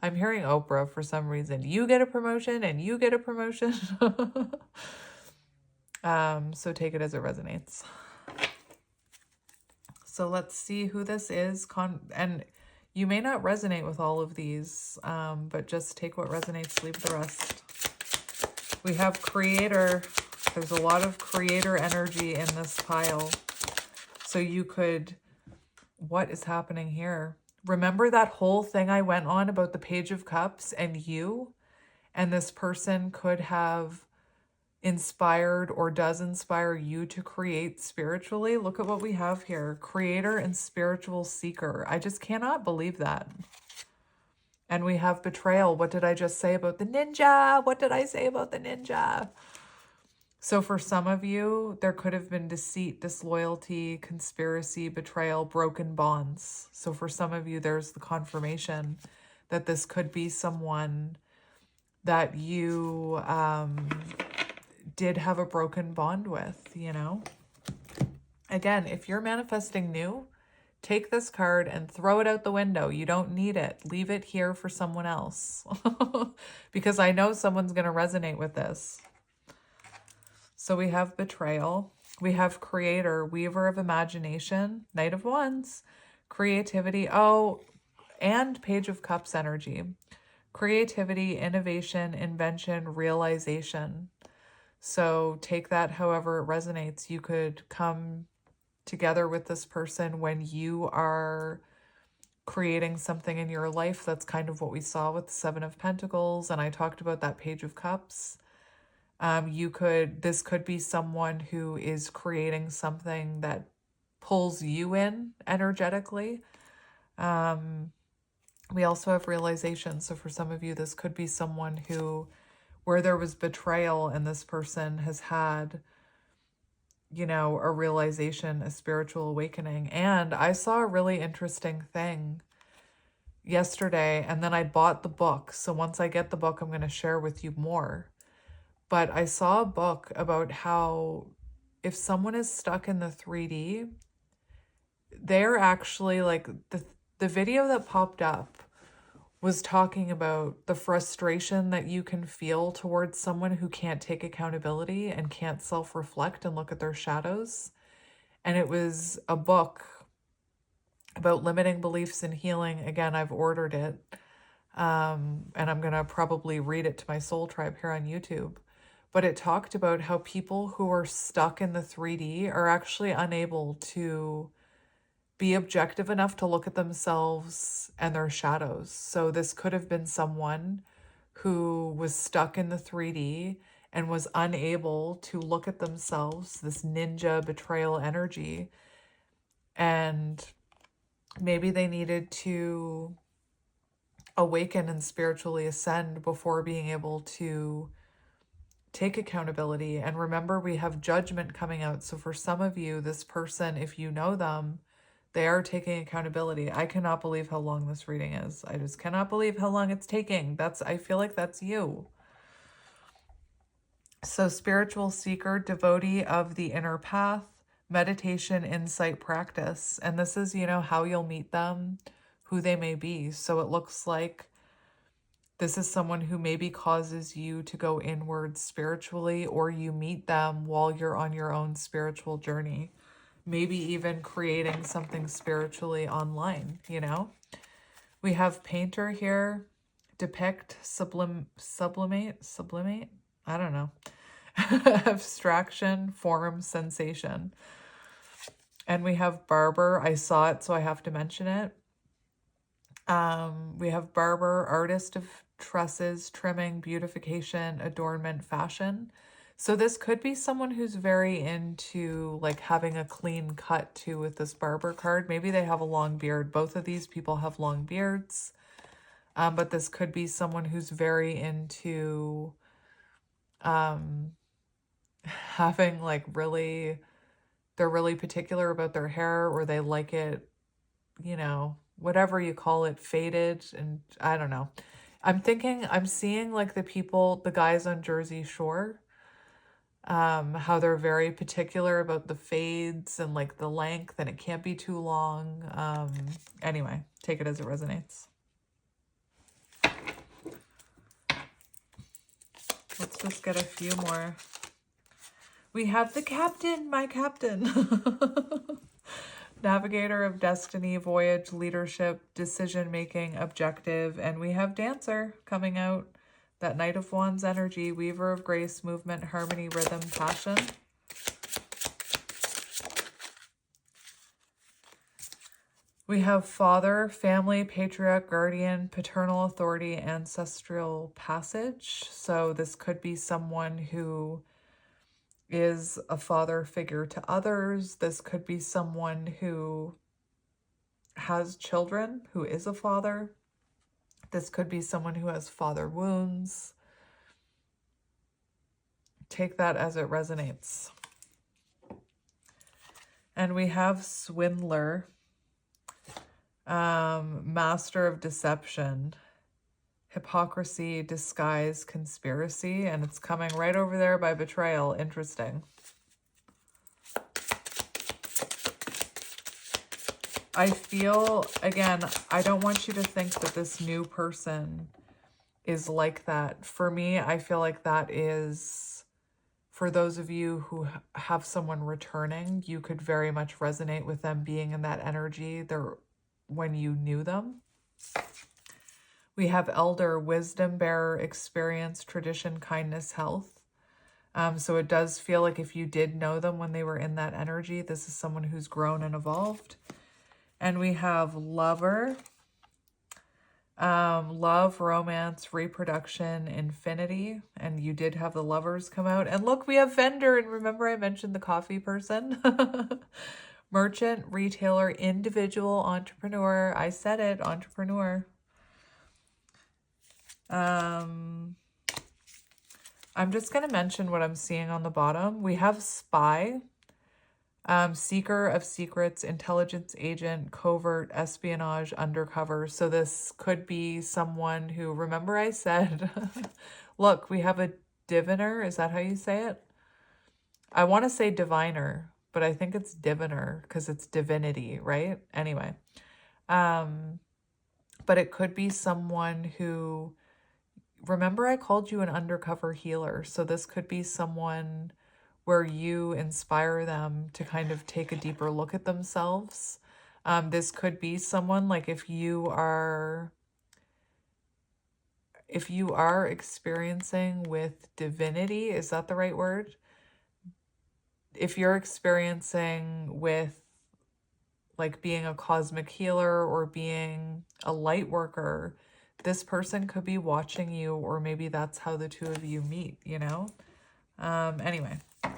I'm hearing Oprah for some reason. You get a promotion and you get a promotion. So take it as it resonates. So let's see who this is. And you may not resonate with all of these, but just take what resonates, leave the rest. We have creator. There's a lot of creator energy in this pile. So you could, what is happening here? Remember that whole thing I went on about the Page of Cups and you? And this person could have inspired or does inspire you to create spiritually. Look at what we have here. Creator and spiritual seeker. I just cannot believe that. And we have betrayal. What did I just say about the ninja? What did I say about the ninja? So for some of you, there could have been deceit, disloyalty, conspiracy, betrayal, broken bonds. So for some of you, there's the confirmation that this could be someone that you did have a broken bond with, you know? Again, if you're manifesting new, take this card and throw it out the window. You don't need it. Leave it here for someone else. Because I know someone's going to resonate with this. So we have betrayal. We have creator, weaver of imagination, Knight of Wands, creativity. Oh, and Page of Cups energy. Creativity, innovation, invention, realization. So take that however it resonates. You could come together with this person when you are creating something in your life. That's kind of what we saw with the Seven of Pentacles. And I talked about that Page of Cups. This could be someone who is creating something that pulls you in energetically. We also have realization. So for some of you, this could be someone where there was betrayal and this person has had, you know, a realization, a spiritual awakening. And I saw a really interesting thing yesterday, and then I bought the book. So once I get the book, I'm going to share with you more. But I saw a book about how if someone is stuck in the 3D, they're actually like, the video that popped up was talking about the frustration that you can feel towards someone who can't take accountability and can't self-reflect and look at their shadows. And it was a book about limiting beliefs and healing. Again, I've ordered it. And I'm going to probably read it to my soul tribe here on YouTube. But it talked about how people who are stuck in the 3D are actually unable to be objective enough to look at themselves and their shadows. So this could have been someone who was stuck in the 3D and was unable to look at themselves, this ninja betrayal energy. And maybe they needed to awaken and spiritually ascend before being able to take accountability. And remember, we have judgment coming out. So for some of you, this person, if you know them, they are taking accountability. I cannot believe how long this reading is. I just cannot believe how long it's taking. I feel like that's you. So spiritual seeker, devotee of the inner path, meditation, insight, practice. And this is, you know, how you'll meet them, who they may be. So it looks like this is someone who maybe causes you to go inward spiritually, or you meet them while you're on your own spiritual journey. Maybe even creating something spiritually online, you know? We have painter here, depict, sublimate, I don't know. Abstraction, form, sensation. And we have barber. I saw it, so I have to mention it. We have barber, artist of tresses, trimming, beautification, adornment, fashion. So this could be someone who's very into like having a clean cut too with this barber card. Maybe they have a long beard. Both of these people have long beards. But this could be someone who's very into having like they're really particular about their hair, or they like it, you know, whatever you call it, faded. And I don't know. I'm seeing like the guys on Jersey Shore, how they're very particular about the fades and like the length, and it can't be too long. Anyway, take it as it resonates. Let's just get a few more. We have the captain, my captain. Navigator of destiny, voyage, leadership, decision-making, objective. And we have dancer coming out. That Knight of Wands energy, weaver of grace, movement, harmony, rhythm, passion. We have father, family, patriarch, guardian, paternal authority, ancestral passage. So this could be someone who is a father figure to others. This could be someone who has children, who is a father. This could be someone who has father wounds. Take that as it resonates. And we have swindler, master of deception, hypocrisy, disguise, conspiracy, and it's coming right over there by betrayal. Interesting. I feel, again, I don't want you to think that this new person is like that. For me, I feel like that is, for those of you who have someone returning, you could very much resonate with them being in that energy there when you knew them. We have elder, wisdom bearer, experience, tradition, kindness, health. So it does feel like if you did know them when they were in that energy, this is someone who's grown and evolved. And we have lover, love, romance, reproduction, infinity. And you did have the lovers come out. And look, we have vendor. And remember I mentioned the coffee person? Merchant, retailer, individual, entrepreneur. I said it, entrepreneur. I'm just going to mention what I'm seeing on the bottom. We have spy, seeker of secrets, intelligence agent, covert, espionage, undercover. So this could be someone who, remember I said, look, we have a diviner. Is that how you say it? I want to say diviner, but I think it's diviner because it's divinity, right? Anyway, but it could be someone who, remember I called you an undercover healer. So this could be someone where you inspire them to kind of take a deeper look at themselves. This could be someone like if you are experiencing with divinity, is that the right word? If you're experiencing with like being a cosmic healer or being a light worker, this person could be watching you, or maybe that's how the two of you meet, you know? Anyway,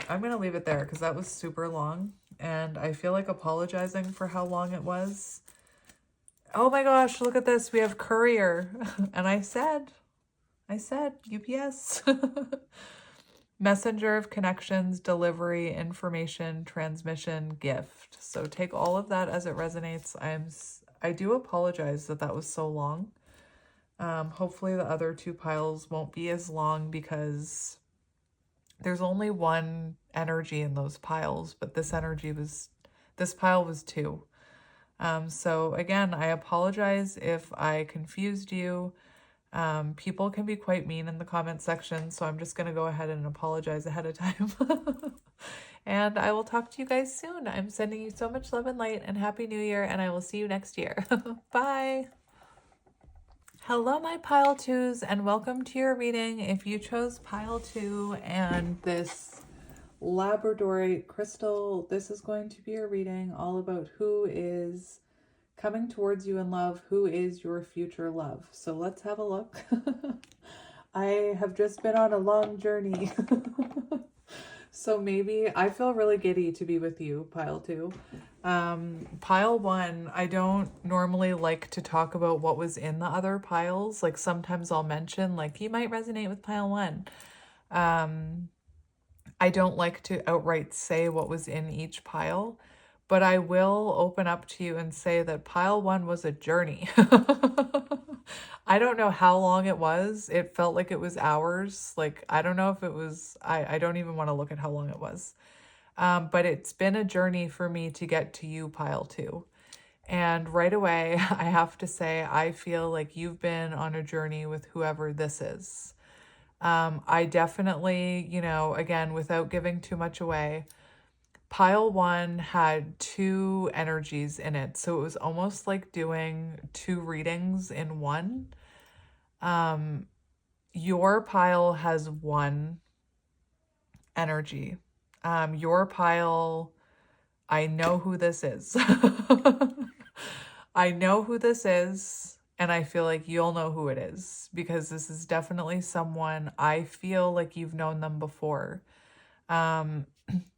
I'm going to leave it there because that was super long and I feel like apologizing for how long it was. Oh my gosh, look at this. We have courier. And I said UPS. Messenger of connections, delivery, information, transmission, gift. So take all of that as it resonates. I do apologize that was so long. Hopefully the other two piles won't be as long because there's only one energy in those piles, but this pile was two. So again, I apologize if I confused you. People can be quite mean in the comment section, so I'm just going to go ahead and apologize ahead of time. And I will talk to you guys soon. I'm sending you so much love and light, and Happy New Year, and I will see you next year. Bye! Hello, my pile twos, and welcome to your reading. If you chose pile 2 and this Labradorite crystal, this is going to be a reading all about who is coming towards you in love. Who is your future love? So let's have a look. I have just been on a long journey. So maybe I feel really giddy to be with you, pile 2. Pile 1, I don't normally like to talk about what was in the other piles. Like sometimes I'll mention like you might resonate with pile 1. I don't like to outright say what was in each pile, but I will open up to you and say that pile 1 was a journey. I don't know how long it was. It felt like it was hours. Like, I don't know if it was, I don't even want to look at how long it was. But it's been a journey for me to get to you, pile 2. And right away, I have to say, I feel like you've been on a journey with whoever this is. I definitely, you know, again, without giving too much away, pile 1 had 2 energies in it. So it was almost like doing 2 readings in one. Your pile has 1 energy. Your pile, I know who this is. I know who this is, and I feel like you'll know who it is, because this is definitely someone I feel like you've known them before.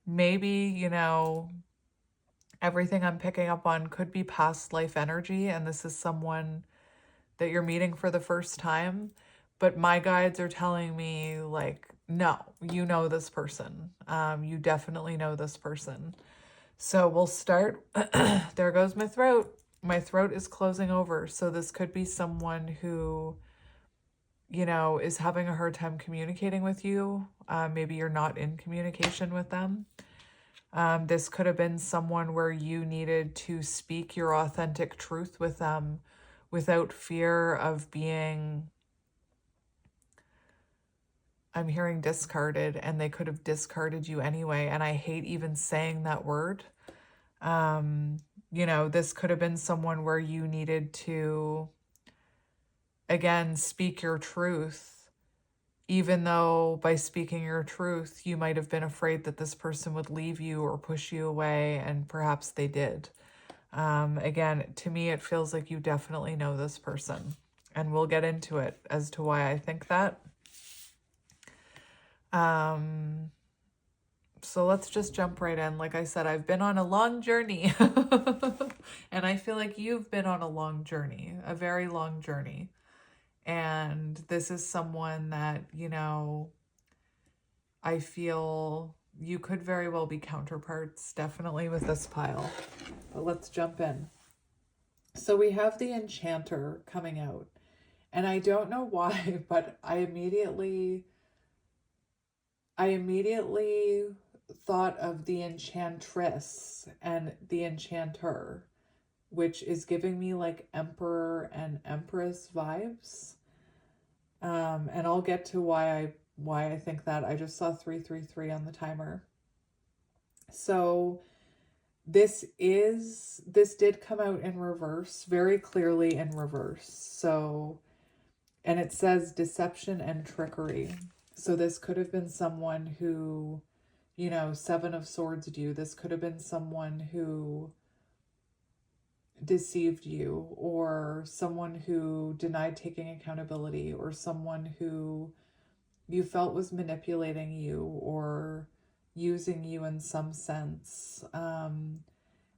Maybe, you know, everything I'm picking up on could be past life energy, and this is someone that you're meeting for the first time. But my guides are telling me, like, no, you know this person. You definitely know this person. So we'll start. There goes my throat. My throat is closing over. So this could be someone who, you know, is having a hard time communicating with you. Maybe you're not in communication with them. This could have been someone where you needed to speak your authentic truth with them without fear of being, I'm hearing discarded, and they could have discarded you anyway. And I hate even saying that word. You know, this could have been someone where you needed to, again, speak your truth, even though by speaking your truth, you might have been afraid that this person would leave you or push you away, and perhaps they did. Again, to me, it feels like you definitely know this person, and we'll get into it as to why I think that. So let's just jump right in. Like I said, I've been on a long journey and I feel like you've been on a long journey, a very long journey. And this is someone that, you know, I feel you could very well be counterparts, definitely with this pile. But let's jump in. So we have the Enchanter coming out. And I don't know why, but I immediately thought of the Enchantress and the Enchanter, which is giving me like Emperor and Empress vibes. And I'll get to why I think that. I just saw 333 on the timer. So this did come out in reverse, very clearly in reverse. So, and it says deception and trickery. So this could have been someone who, you know, 7 of Swords do. This could have been someone who deceived you, or someone who denied taking accountability, or someone who you felt was manipulating you or using you in some sense. And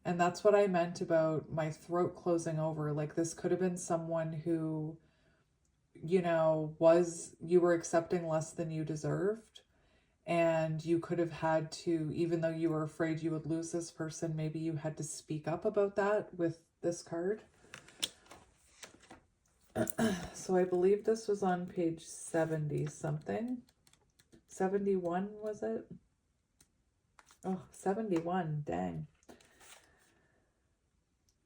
that's what I meant about my throat closing over. Like, this could have been someone who, you know, you were accepting less than you deserved. And you could have had to, even though you were afraid you would lose this person, maybe you had to speak up about that with this card. So I believe this was on page 70 something. 71, was it? Oh, 71, dang.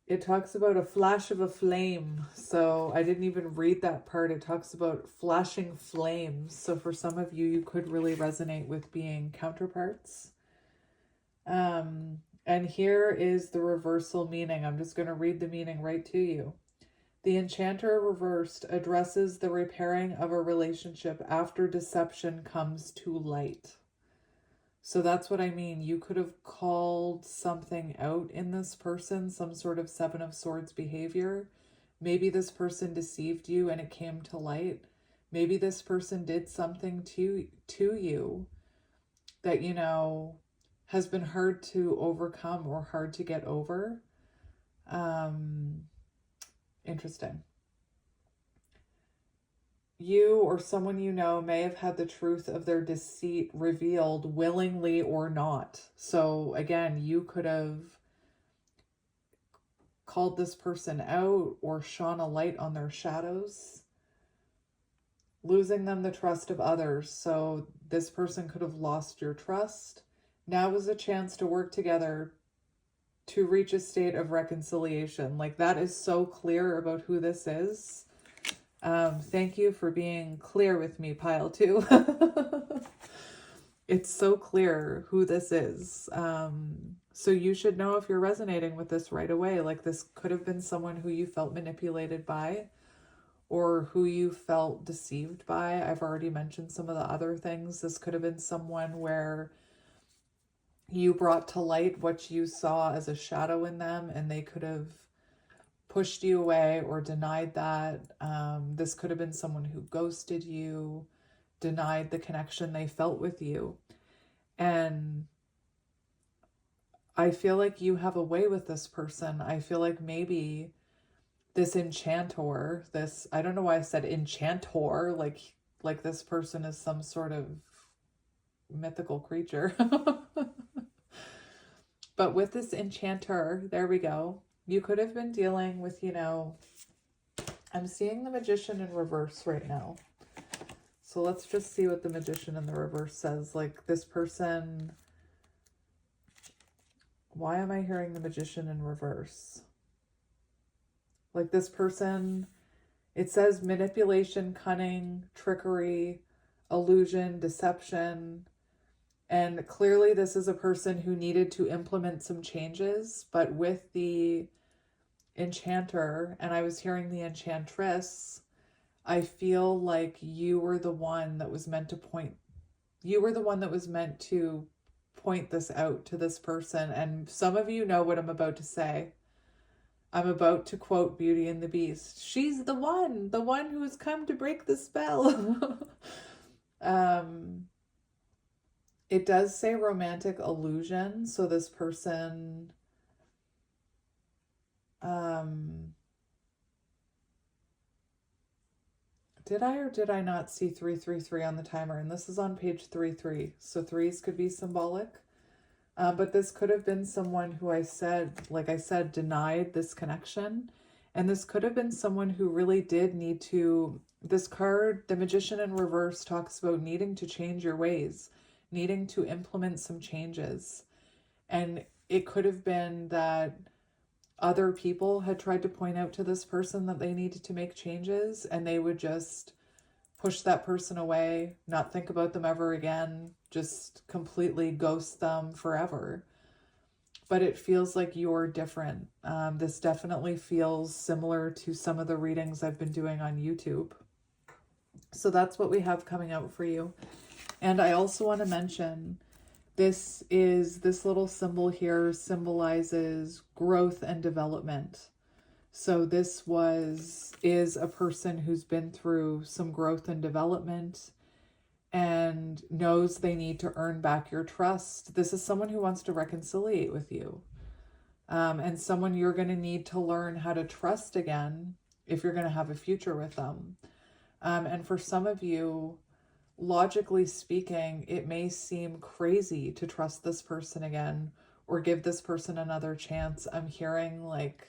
It talks about a flash of a flame. So I didn't even read that part. It talks about flashing flames. So for some of you, you could really resonate with being counterparts. And here is the reversal meaning. I'm just going to read the meaning right to you. The Enchanter reversed addresses the repairing of a relationship after deception comes to light. So that's what I mean. You could have called something out in this person, some sort of Seven of Swords behavior. Maybe this person deceived you and it came to light. Maybe this person did something to you that, you know, has been hard to overcome or hard to get over. Interesting. You or someone you know may have had the truth of their deceit revealed willingly or not. So again, you could have called this person out or shone a light on their shadows, losing them the trust of others. So this person could have lost your trust. Now is a chance to work together to reach a state of reconciliation. Like, that is so clear about who this is. Thank you for being clear with me, pile 2. It's so clear who this is. So you should know if you're resonating with this right away. Like, this could have been someone who you felt manipulated by or who you felt deceived by. I've already mentioned some of the other things. This could have been someone where you brought to light what you saw as a shadow in them and they could have pushed you away or denied that. This could have been someone who ghosted you, denied the connection they felt with you. And I feel like you have a way with this person. I feel like maybe this enchanter, I don't know why I said enchanter, like this person is some sort of mythical creature. But with this enchanter, there we go. You could have been dealing with, you know, I'm seeing the Magician in reverse right now. So let's just see what the Magician in the reverse says. Like, this person, why am I hearing the Magician in reverse? Like, this person, it says manipulation, cunning, trickery, illusion, deception. And clearly this is a person who needed to implement some changes, but with the enchanter, and I was hearing the enchantress, I feel like you were the one that was meant to point this out to this person. And some of you know what I'm about to say. I'm about to quote Beauty and the Beast. She's the one who has come to break the spell. It does say romantic illusion. So this person, did I or did I not see 333 on the timer? And this is on page 33. So threes could be symbolic. But this could have been someone who like I said, denied this connection. And this could have been someone who really did need to, this card, the Magician in reverse, talks about needing to change your ways, needing to implement some changes. And it could have been that other people had tried to point out to this person that they needed to make changes, and they would just push that person away, not think about them ever again, just completely ghost them forever. But it feels like you're different. This definitely feels similar to some of the readings I've been doing on YouTube. So that's what we have coming out for you. And I also want to mention, this little symbol here symbolizes growth and development. So this is a person who's been through some growth and development and knows they need to earn back your trust. This is someone who wants to reconciliate with you. And someone you're going to need to learn how to trust again if you're going to have a future with them. And for some of you, logically speaking, it may seem crazy to trust this person again or give this person another chance. I'm hearing like,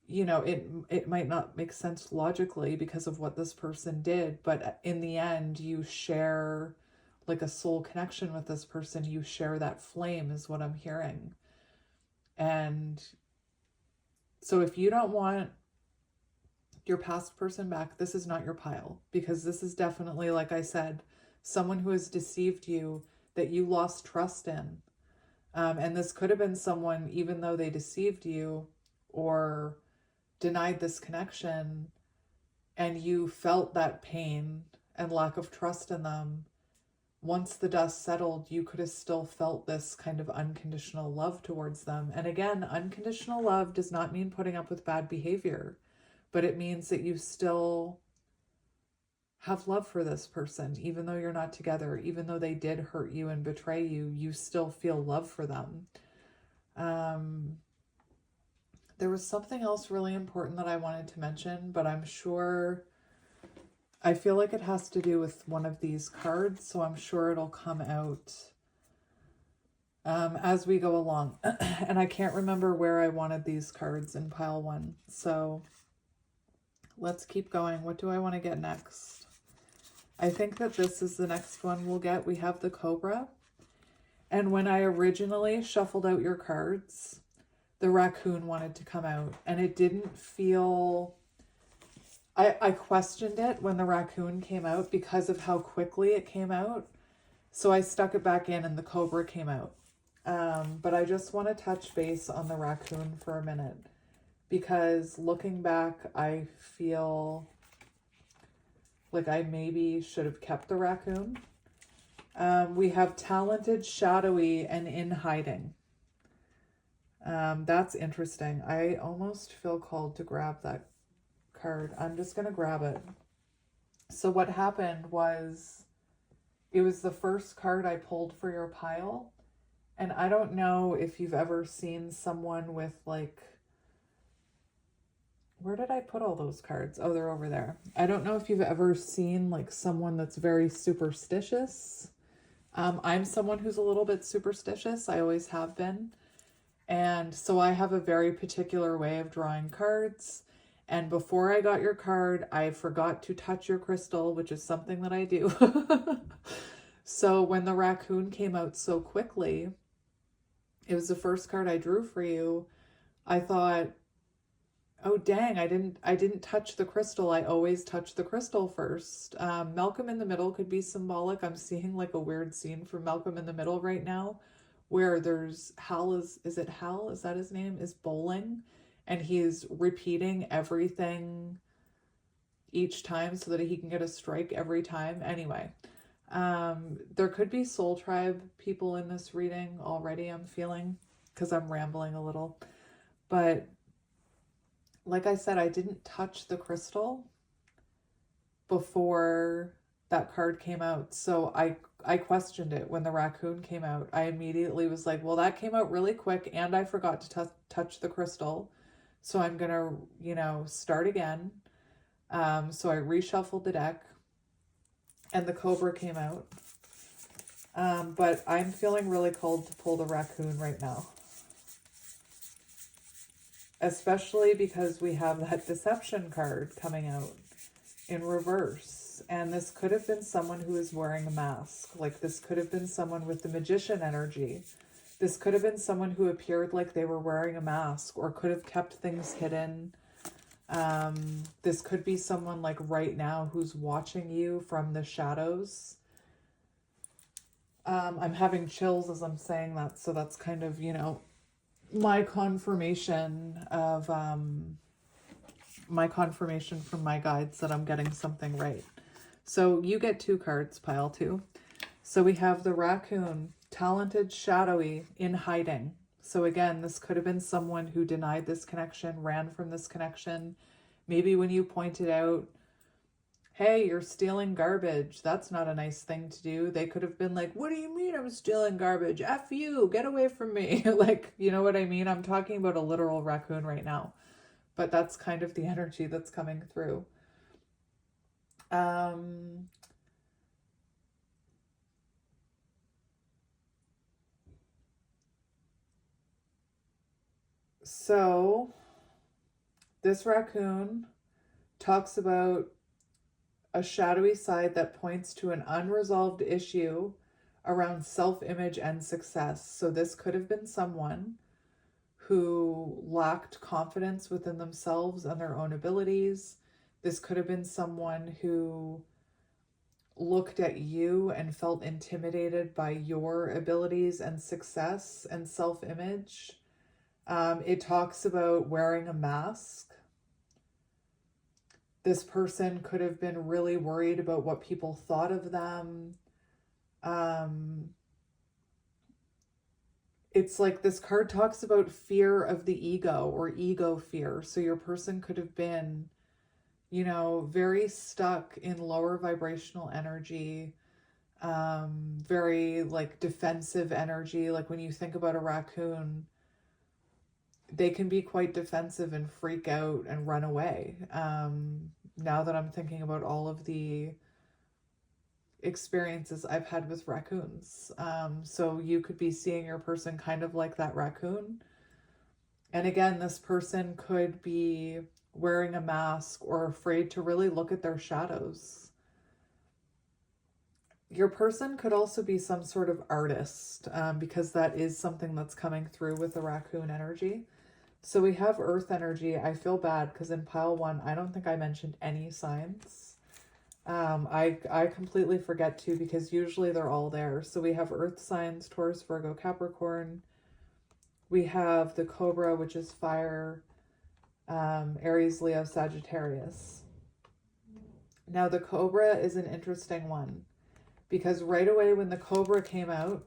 you know, it might not make sense logically because of what this person did, but in the end, you share like a soul connection with this person. You share that flame is what I'm hearing. And so if you don't want your past person back, this is not your pile, because this is definitely, like I said, someone who has deceived you that you lost trust in. And this could have been someone, even though they deceived you or denied this connection and you felt that pain and lack of trust in them, once the dust settled, you could have still felt this kind of unconditional love towards them. And again, unconditional love does not mean putting up with bad behavior, but it means that you still have love for this person, even though you're not together, even though they did hurt you and betray you, you still feel love for them. There was something else really important that I wanted to mention, but I feel like it has to do with one of these cards, so I'm sure it'll come out as we go along. And I can't remember where I wanted these cards in pile 1, so let's keep going. What do I want to get next? I think that this is the next one we'll get. We have the Cobra. And when I originally shuffled out your cards, the raccoon wanted to come out. And it didn't feel... I questioned it when the raccoon came out because of how quickly it came out. So I stuck it back in and the Cobra came out. But I just want to touch base on the raccoon for a minute. Because looking back, I feel... like I maybe should have kept the raccoon. We have talented, shadowy, and in hiding. That's interesting. I almost feel called to grab that card. I'm just going to grab it. So what happened was, it was the first card I pulled for your pile. And I don't know if you've ever seen someone with like... where did I put all those cards? Oh, they're over there. I don't know if you've ever seen like someone that's very superstitious. I'm someone who's a little bit superstitious. I always have been. And so I have a very particular way of drawing cards. And before I got your card, I forgot to touch your crystal, which is something that I do. So when the raccoon came out so quickly, it was the first card I drew for you. I thought, oh dang, I didn't touch the crystal. I always touch the crystal first. Malcolm in the Middle could be symbolic. I'm seeing like a weird scene for Malcolm in the Middle right now, where there's Hal is it Hal? Is that his name? Is bowling, and he's repeating everything each time so that he can get a strike every time. Anyway, there could be Soul Tribe people in this reading already, I'm feeling, because I'm rambling a little, but like I said, I didn't touch the crystal before that card came out. So I questioned it when the raccoon came out. I immediately was like, well, that came out really quick and I forgot to touch the crystal. So I'm going to, start again. So I reshuffled the deck and the Cobra came out. But I'm feeling really called to pull the raccoon right now. Especially because we have that deception card coming out in reverse. And this could have been someone who is wearing a mask. Like this could have been someone with the magician energy. This could have been someone who appeared like they were wearing a mask or could have kept things hidden. This could be someone like right now who's watching you from the shadows. I'm having chills as I'm saying that. So that's kind of, my confirmation of my confirmation from my guides that I'm getting something right. So you get 2 cards, pile 2. So we have the raccoon, talented, shadowy, in hiding. So again, this could have been someone who denied this connection, ran from this connection. Maybe when you pointed out, hey, you're stealing garbage, that's not a nice thing to do, they could have been like, what do you mean I'm stealing garbage? F you, get away from me. Like, you know what I mean? I'm talking about a literal raccoon right now, but that's kind of the energy that's coming through. So this raccoon talks about a shadowy side that points to an unresolved issue around self-image and success. So this could have been someone who lacked confidence within themselves and their own abilities. This could have been someone who looked at you and felt intimidated by your abilities and success and self-image. It talks about wearing a mask. This person could have been really worried about what people thought of them. It's like this card talks about fear of the ego or ego fear. So your person could have been, very stuck in lower vibrational energy, very like defensive energy. Like when you think about a raccoon, they can be quite defensive and freak out and run away. Now that I'm thinking about all of the experiences I've had with raccoons. So you could be seeing your person kind of like that raccoon. And again, this person could be wearing a mask or afraid to really look at their shadows. Your person could also be some sort of artist, because that is something that's coming through with the raccoon energy. So we have earth energy. I feel bad because in pile 1, I don't think I mentioned any signs. I completely forget to, because usually they're all there. So we have earth signs, Taurus, Virgo, Capricorn. We have the Cobra, which is fire, Aries, Leo, Sagittarius. Now the Cobra is an interesting one, because right away when the Cobra came out,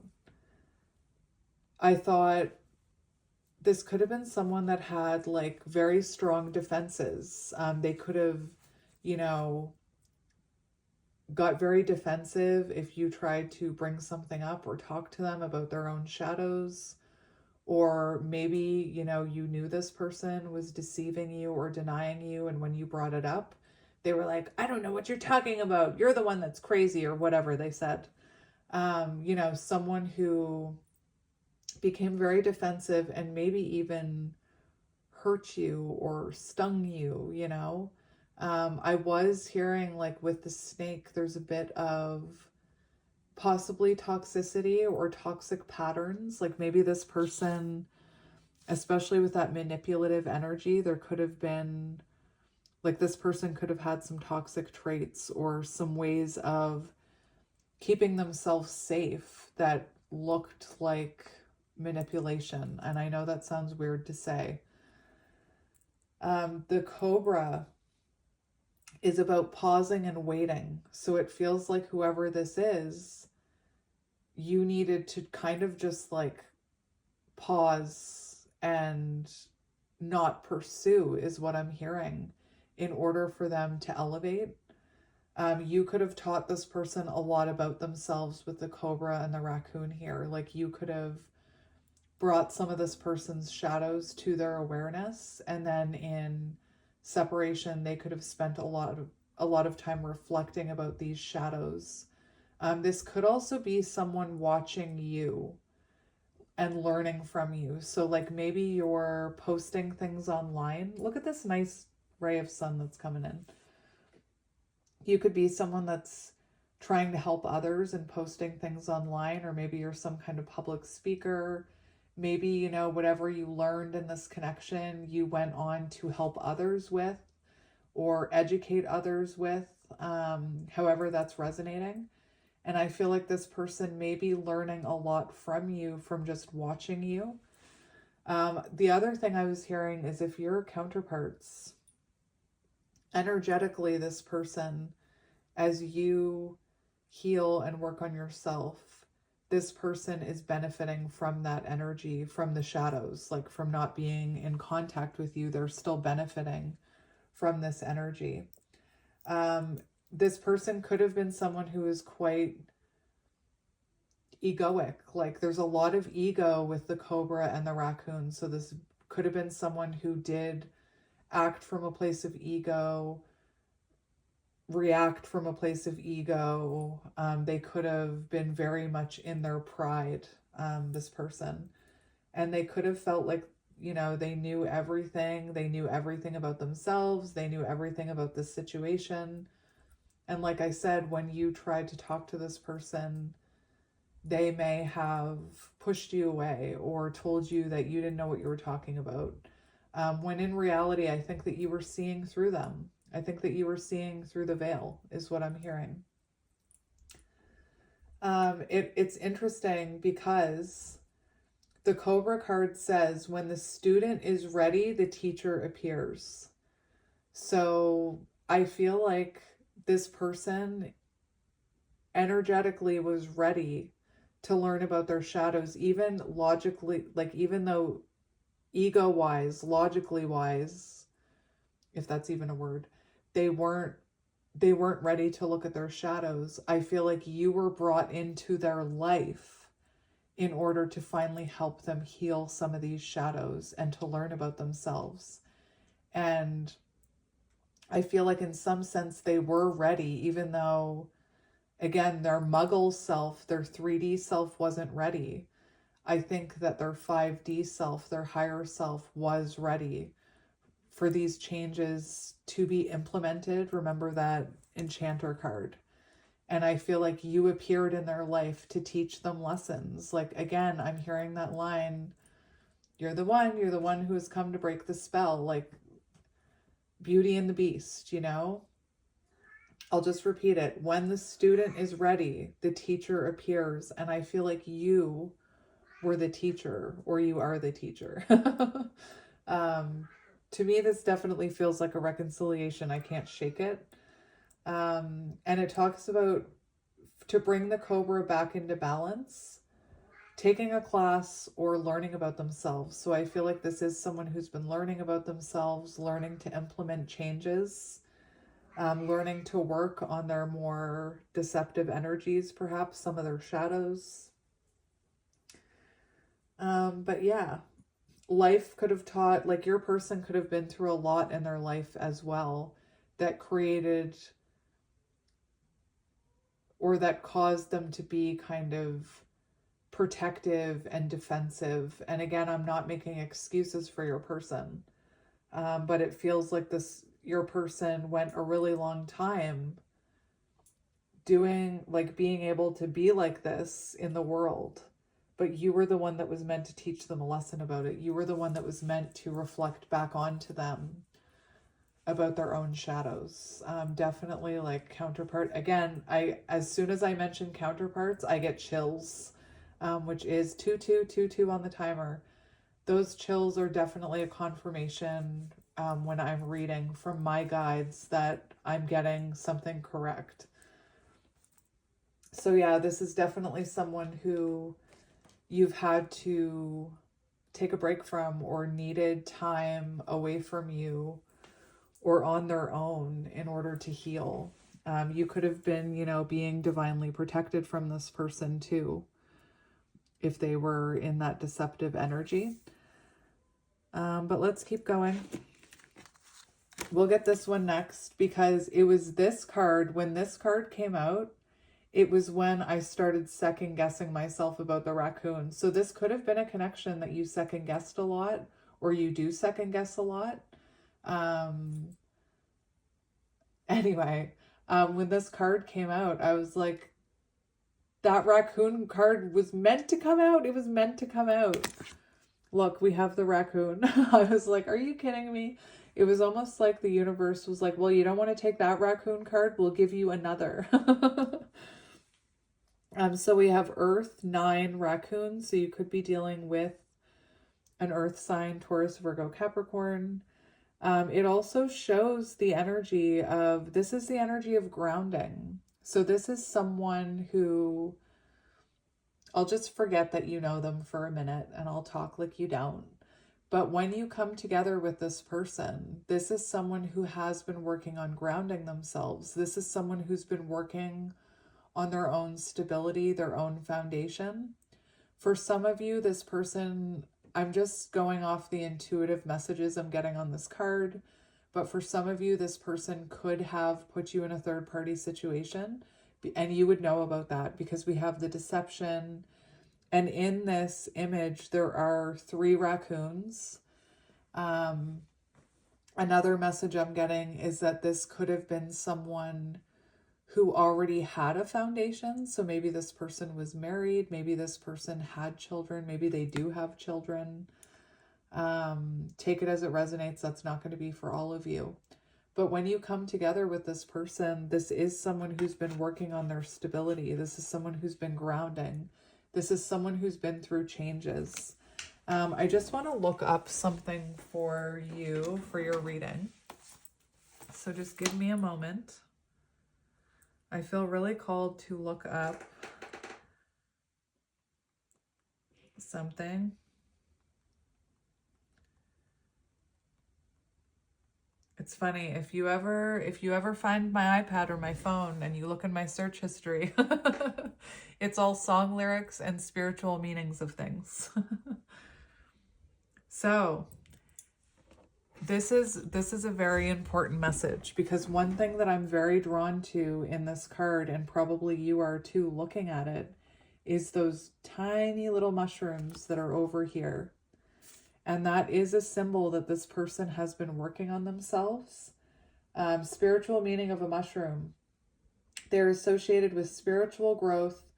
I thought this could have been someone that had like very strong defenses. They could have, got very defensive if you tried to bring something up or talk to them about their own shadows. Or maybe, you knew this person was deceiving you or denying you. And when you brought it up, they were like, I don't know what you're talking about. You're the one that's crazy, or whatever they said. Someone who became very defensive and maybe even hurt you or stung you. I was hearing like with the snake, there's a bit of possibly toxicity or toxic patterns. Like maybe this person, especially with that manipulative energy, there could have been like this person could have had some toxic traits or some ways of keeping themselves safe that looked like manipulation. And I know that sounds weird to say. The Cobra is about pausing and waiting. So it feels like whoever this is, you needed to kind of just like pause and not pursue, is what I'm hearing, in order for them to elevate. You could have taught this person a lot about themselves with the Cobra and the raccoon here. Like you could have brought some of this person's shadows to their awareness, and then in separation they could have spent a lot of time reflecting about these shadows. This could also be someone watching you and learning from you. So like maybe you're posting things online. Look at this nice ray of sun that's coming in. You could be someone that's trying to help others and posting things online, or maybe you're some kind of public speaker. Maybe, whatever you learned in this connection, you went on to help others with or educate others with, however that's resonating. And I feel like this person may be learning a lot from you from just watching you. The other thing I was hearing is if you're counterparts, energetically, this person, as you heal and work on yourself, this person is benefiting from that energy, from the shadows, like from not being in contact with you. They're still benefiting from this energy. This person could have been someone who is quite egoic. Like there's a lot of ego with the Cobra and the raccoon. So this could have been someone who did act from a place of ego, react from a place of ego. They could have been very much in their pride, this person. And they could have felt like, they knew everything. They knew everything about themselves. They knew everything about this situation. And like I said, when you tried to talk to this person, they may have pushed you away or told you that you didn't know what you were talking about. When in reality, I think that you were seeing through them. I think that you were seeing through the veil, is what I'm hearing. It's interesting because the Cobra card says, when the student is ready, the teacher appears. So I feel like this person energetically was ready to learn about their shadows, even logically, like even though ego-wise, logically wise, if that's even a word, they weren't ready to look at their shadows. I feel like you were brought into their life in order to finally help them heal some of these shadows and to learn about themselves. And I feel like in some sense they were ready, even though, again, their muggle self, their 3D self wasn't ready. I think that their 5D self, their higher self, was ready for these changes to be implemented. Remember that Enchanter card. And I feel like you appeared in their life to teach them lessons. Like, again, I'm hearing that line, you're the one who has come to break the spell. Like Beauty and the Beast, you know? I'll just repeat it. When the student is ready, the teacher appears. And I feel like you were the teacher, or you are the teacher. To me, this definitely feels like a reconciliation. I can't shake it. And it talks about to bring the Cobra back into balance, taking a class or learning about themselves. So I feel like this is someone who's been learning about themselves, learning to implement changes, learning to work on their more deceptive energies, perhaps some of their shadows. But yeah, life could have taught, like your person could have been through a lot in their life as well that created or that caused them to be kind of protective and defensive. And again, I'm not making excuses for your person, but it feels like your person went a really long time being able to be like this in the world. But you were the one that was meant to teach them a lesson about it. You were the one that was meant to reflect back onto them about their own shadows. Definitely like counterpart. Again, as soon as I mention counterparts, I get chills, which is 2222 on the timer. Those chills are definitely a confirmation when I'm reading from my guides that I'm getting something correct. So yeah, this is definitely someone who you've had to take a break from or needed time away from you or on their own in order to heal. You could have been, being divinely protected from this person too, if they were in that deceptive energy. But let's keep going. We'll get this one next because it was this card. When this card came out, it was when I started second guessing myself about the raccoon. So this could have been a connection that you second guessed a lot, or you do second guess a lot. Anyway, when this card came out, I was like, that raccoon card was meant to come out. It was meant to come out. Look, we have the raccoon. I was like, are you kidding me? It was almost like the universe was like, well, you don't want to take that raccoon card? We'll give you another. So we have Earth 9 raccoons. So you could be dealing with an Earth sign, Taurus, Virgo, Capricorn. It also shows the energy of, this is the energy of grounding. So this is someone who, I'll just forget that you know them for a minute and I'll talk like you don't. But when you come together with this person, this is someone who has been working on grounding themselves. This is someone who's been working on their own stability, their own foundation. For some of you, this person, I'm just going off the intuitive messages I'm getting on this card, but for some of you, this person could have put you in a third-party situation, and you would know about that because we have the deception. And in this image, there are 3 raccoons. Another message I'm getting is that this could have been someone who already had a foundation. So maybe this person was married, maybe this person had children, maybe they do have children. Take it as it resonates. That's not going to be for all of you. But when you come together with this person, this is someone who's been working on their stability. This is someone who's been grounding. This is someone who's been through changes. I just want to look up something for you for your reading. So just give me a moment. I feel really called to look up something. It's funny, if you ever find my iPad or my phone and you look in my search history, it's all song lyrics and spiritual meanings of things. So this is a very important message, because one thing that I'm very drawn to in this card, and probably you are too looking at it, is those tiny little mushrooms that are over here. And that is a symbol that this person has been working on themselves. Spiritual meaning of a mushroom. They're associated with spiritual growth,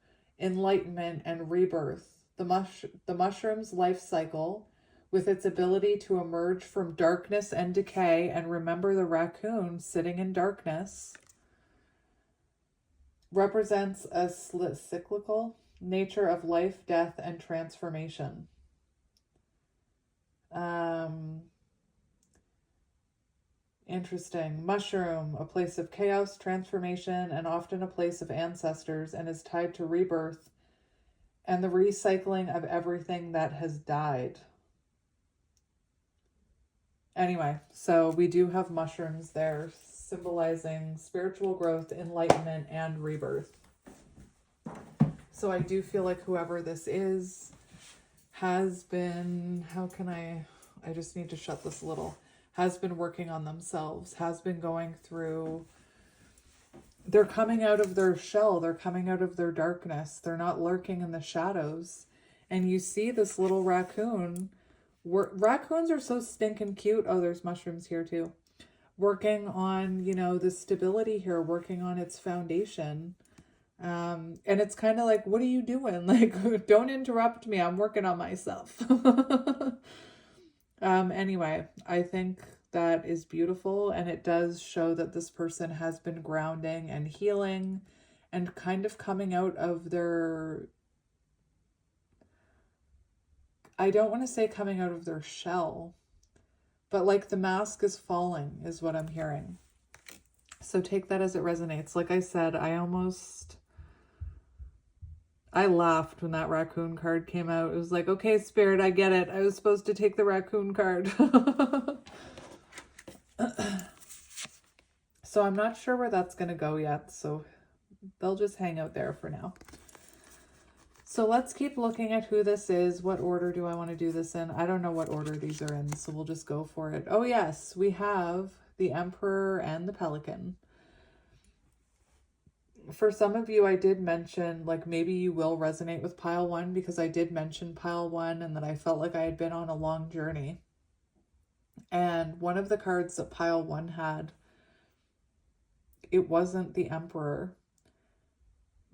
enlightenment, and rebirth. The mushroom's life cycle, with its ability to emerge from darkness and decay, and remember the raccoon sitting in darkness, represents a cyclical nature of life, death, and transformation. Interesting. Mushroom, a place of chaos, transformation, and often a place of ancestors, and is tied to rebirth and the recycling of everything that has died. Anyway, so we do have mushrooms there, symbolizing spiritual growth, enlightenment, and rebirth. So I do feel like whoever this is has been, I just need to shut this a little, has been working on themselves, has been going through, they're coming out of their shell, they're coming out of their darkness, they're not lurking in the shadows. And you see this little raccoon, raccoons are so stinking cute. Oh, there's mushrooms here too. Working on, the stability here, working on its foundation. And it's kind of like, what are you doing? Like, don't interrupt me. I'm working on myself. Anyway, I think that is beautiful. And it does show that this person has been grounding and healing and kind of coming out of their, I don't want to say coming out of their shell, but like the mask is falling is what I'm hearing. So take that as it resonates. Like I said, I laughed when that raccoon card came out. It was like, okay, Spirit, I get it. I was supposed to take the raccoon card. So I'm not sure where that's going to go yet. So they'll just hang out there for now. So let's keep looking at who this is. What order do I want to do this in? I don't know what order these are in, so we'll just go for it. Oh yes, we have the Emperor and the Pelican. For some of you, I did mention, like, maybe you will resonate with pile one, because I did mention pile one and that I felt like I had been on a long journey. And one of the cards that pile one had, it wasn't the Emperor,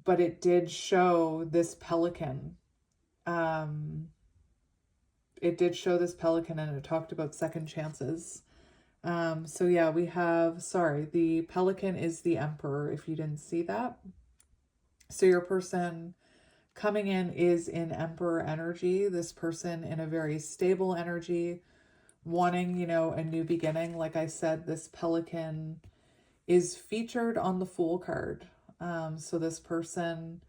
but it did show this pelican. It did show this pelican, and it talked about second chances. So yeah, we have, the pelican is the Emperor, if you didn't see that. So your person coming in is in Emperor energy. This person in a very stable energy, wanting, a new beginning. Like I said, this pelican is featured on the Fool card. So this person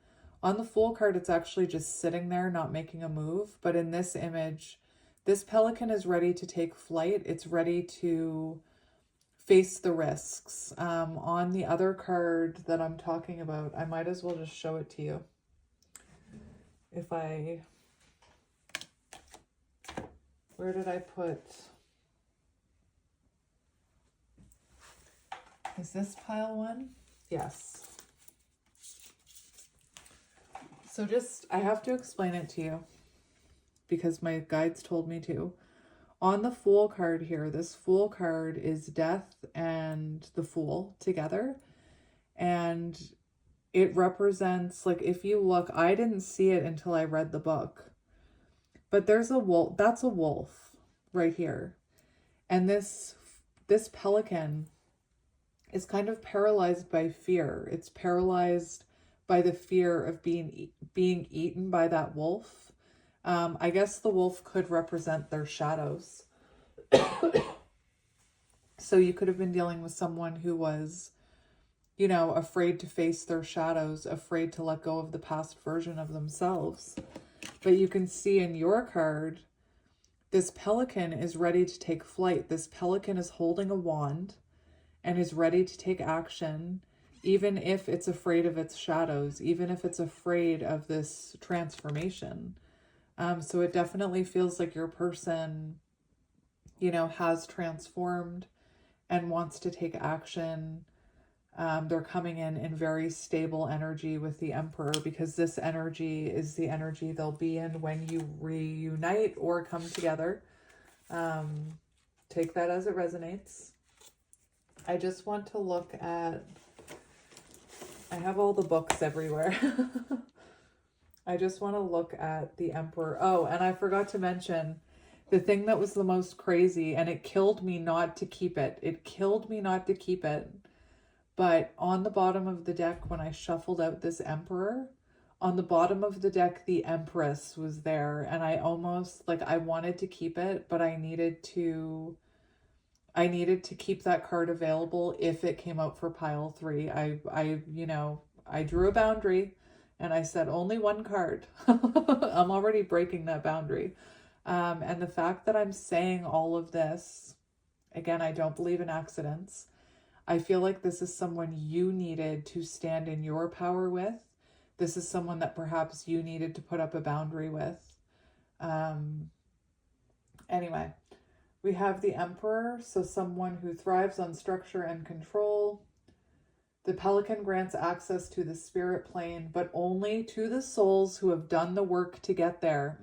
on the Fool card, it's actually just sitting there, not making a move. But in this image, this pelican is ready to take flight. It's ready to face the risks. On the other card that I'm talking about, I might as well just show it to you. Where did I put? Is this pile one? Yes. So I have to explain it to you, because my guides told me to. On the Fool card here, this Fool card is Death and the Fool together. And it represents, like, if you look, I didn't see it until I read the book, but there's a wolf. That's a wolf right here. And this pelican is kind of paralyzed by fear. It's paralyzed by the fear of being eaten by that wolf. I guess the wolf could represent their shadows. So you could have been dealing with someone who was, you know, afraid to face their shadows, afraid to let go of the past version of themselves. But you can see in your card, this pelican is ready to take flight. This pelican is holding a wand and is ready to take action, even if it's afraid of its shadows, even if it's afraid of this transformation. So it definitely feels like your person, you know, has transformed and wants to take action. They're coming in very stable energy with the Emperor, because this energy is the energy they'll be in when you reunite or come together. Take that as it resonates. I just want to look at, I have all the books everywhere. I just want to look at the Emperor. Oh, and I forgot to mention the thing that was the most crazy, and it killed me not to keep it. It killed me not to keep it. But on the bottom of the deck, when I shuffled out this Emperor, on the bottom of the deck, the Empress was there. And I almost, like, I wanted to keep it, but I needed to keep that card available if it came out for pile 3. You know, I drew a boundary and I said only one card. I'm already breaking that boundary. And the fact that I'm saying all of this, again, I don't believe in accidents. I feel like this is someone you needed to stand in your power with. This is someone that perhaps you needed to put up a boundary with. Anyway, we have the Emperor, so someone who thrives on structure and control. The Pelican grants access to the spirit plane, but only to the souls who have done the work to get there.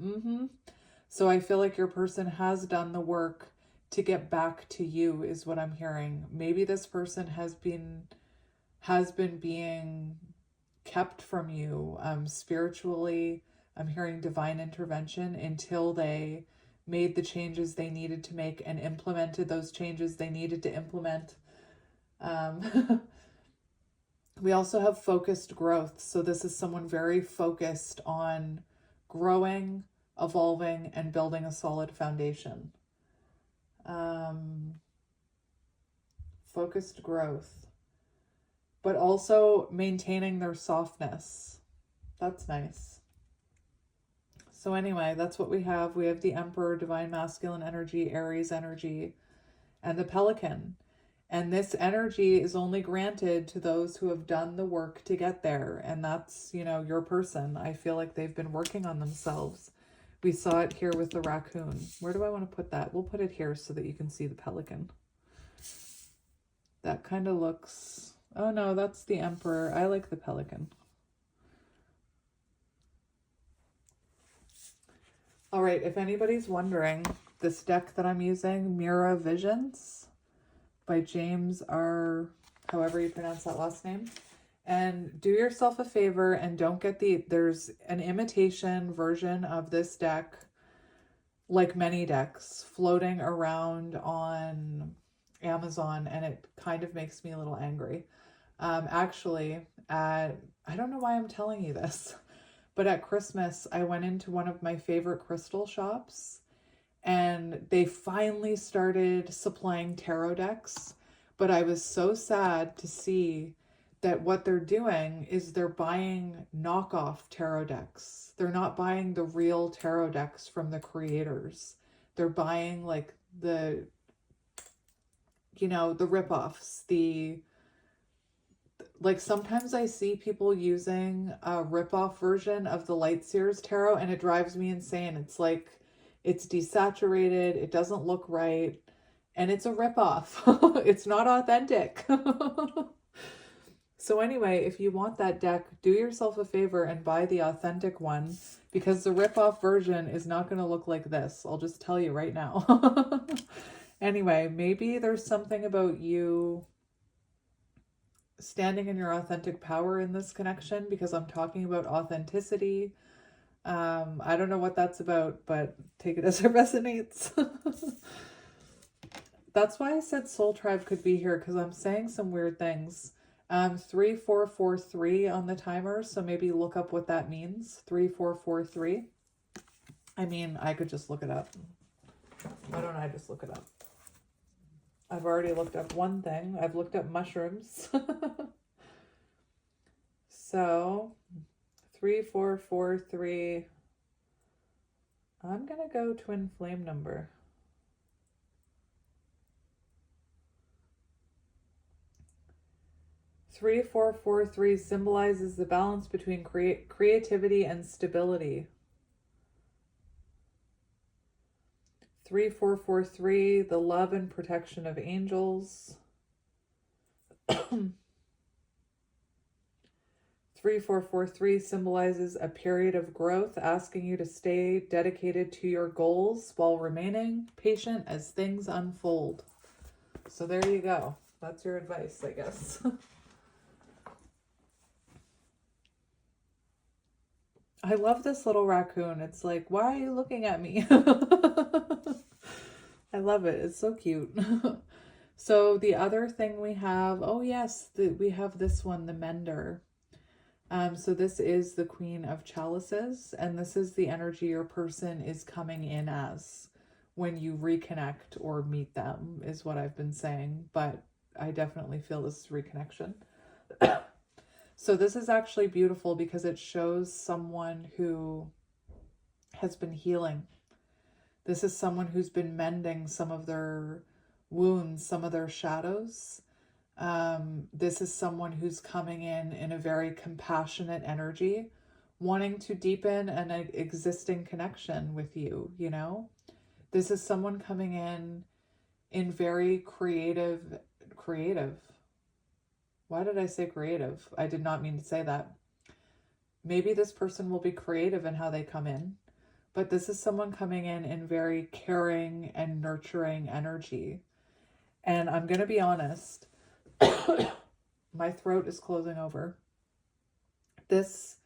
So I feel like your person has done the work to get back to you, is what I'm hearing. Maybe this person has been being kept from you spiritually. I'm hearing divine intervention until they made the changes they needed to make and implemented those changes they needed to implement. We also have focused growth. So this is someone very focused on growing, evolving, and building a solid foundation. Focused growth, but also maintaining their softness. That's nice. So anyway, that's what we have. We have the Emperor, Divine Masculine energy, Aries energy, and the Pelican. And this energy is only granted to those who have done the work to get there. And that's, you know, your person. I feel like they've been working on themselves. We saw it here with the raccoon. Where do I want to put that? We'll put it here so that you can see the pelican. That kind of looks... Oh no, that's the Emperor. I like the pelican. All right, if anybody's wondering, this deck that I'm using, Mira Visions by James R., however you pronounce that last name. And do yourself a favor and don't get there's an imitation version of this deck, like many decks, floating around on Amazon, and it kind of makes me a little angry. Actually, I don't know why I'm telling you this, but at Christmas, I went into one of my favorite crystal shops, and they finally started supplying tarot decks, but I was so sad to see that what they're doing is they're buying knockoff tarot decks. They're not buying the real tarot decks from the creators. They're buying like the, you know, the ripoffs, like sometimes I see people using a ripoff version of the Lightseers tarot and it drives me insane. It's like, it's desaturated, it doesn't look right, and it's a ripoff. It's not authentic. So anyway, if you want that deck, do yourself a favor and buy the authentic one, because the ripoff version is not going to look like this. I'll just tell you right now. Anyway, maybe there's something about you standing in your authentic power in this connection, because I'm talking about authenticity. I don't know what that's about, but take it as it resonates. That's why I said Soul Tribe could be here, because I'm saying some weird things. 3443 on the timer, so maybe look up what that means. 3443. I mean, I could just look it up. Why don't I just look it up? I've already looked up one thing. I've looked up mushrooms. So 3443. I'm going to go twin flame number. Three, 443 symbolizes the balance between creativity and stability. 3443, the love and protection of angels. 3443 symbolizes a period of growth, asking you to stay dedicated to your goals while remaining patient as things unfold. So there you go. That's your advice, I guess. I love this little raccoon. It's like, why are you looking at me? I love it. It's so cute. So the other thing we have, oh yes, we have this one, the Mender. So this is the Queen of Chalices, and this is the energy your person is coming in as when you reconnect or meet them, is what I've been saying, but I definitely feel this is reconnection. So this is actually beautiful because it shows someone who has been healing. This is someone who's been mending some of their wounds, some of their shadows. This is someone who's coming in a very compassionate energy, wanting to deepen an existing connection with you, you know? This is someone coming in very creative. Why did I say creative? I did not mean to say that. Maybe this person will be creative in how they come in, but this is someone coming in very caring and nurturing energy. And I'm going to be honest, my throat is closing over. This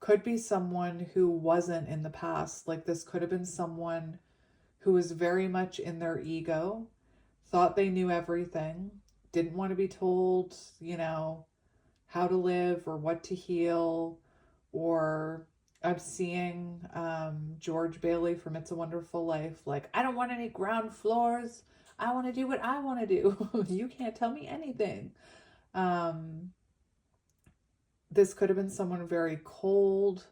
could be someone who wasn't in the past. Like this could have been someone who was very much in their ego, thought they knew everything, didn't want to be told, you know, how to live or what to heal. Or I'm seeing George Bailey from It's a Wonderful Life, like, I don't want any ground floors. I want to do what I want to do. You can't tell me anything. This could have been someone very cold,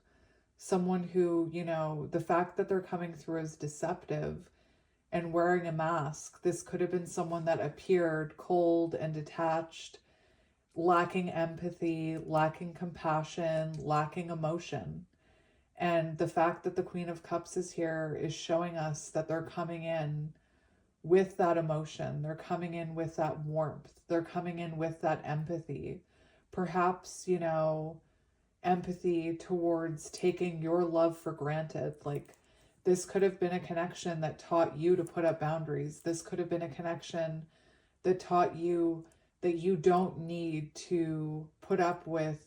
someone who, you know, the fact that they're coming through as deceptive and wearing a mask, this could have been someone that appeared cold and detached, lacking empathy, lacking compassion, lacking emotion. And the fact that the Queen of Cups is here is showing us that they're coming in with that emotion. They're coming in with that warmth. They're coming in with that empathy. Perhaps, you know, empathy towards taking your love for granted. Like, this could have been a connection that taught you to put up boundaries. This could have been a connection that taught you that you don't need to put up with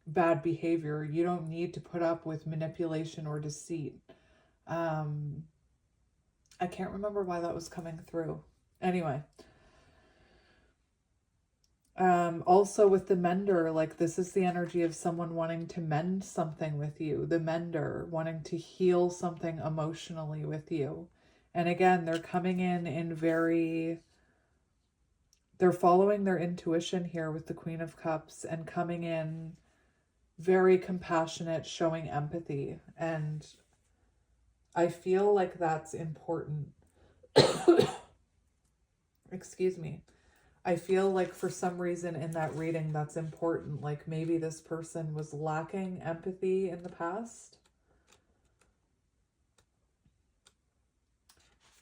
bad behavior. You don't need to put up with manipulation or deceit. I can't remember why that was coming through. Anyway. Also with the Mender, like this is the energy of someone wanting to mend something with you. The Mender wanting to heal something emotionally with you. And again, they're coming in very, they're following their intuition here with the Queen of Cups and coming in very compassionate, showing empathy. And I feel like that's important. Excuse me. I feel like for some reason in that reading that's important. Like maybe this person was lacking empathy in the past.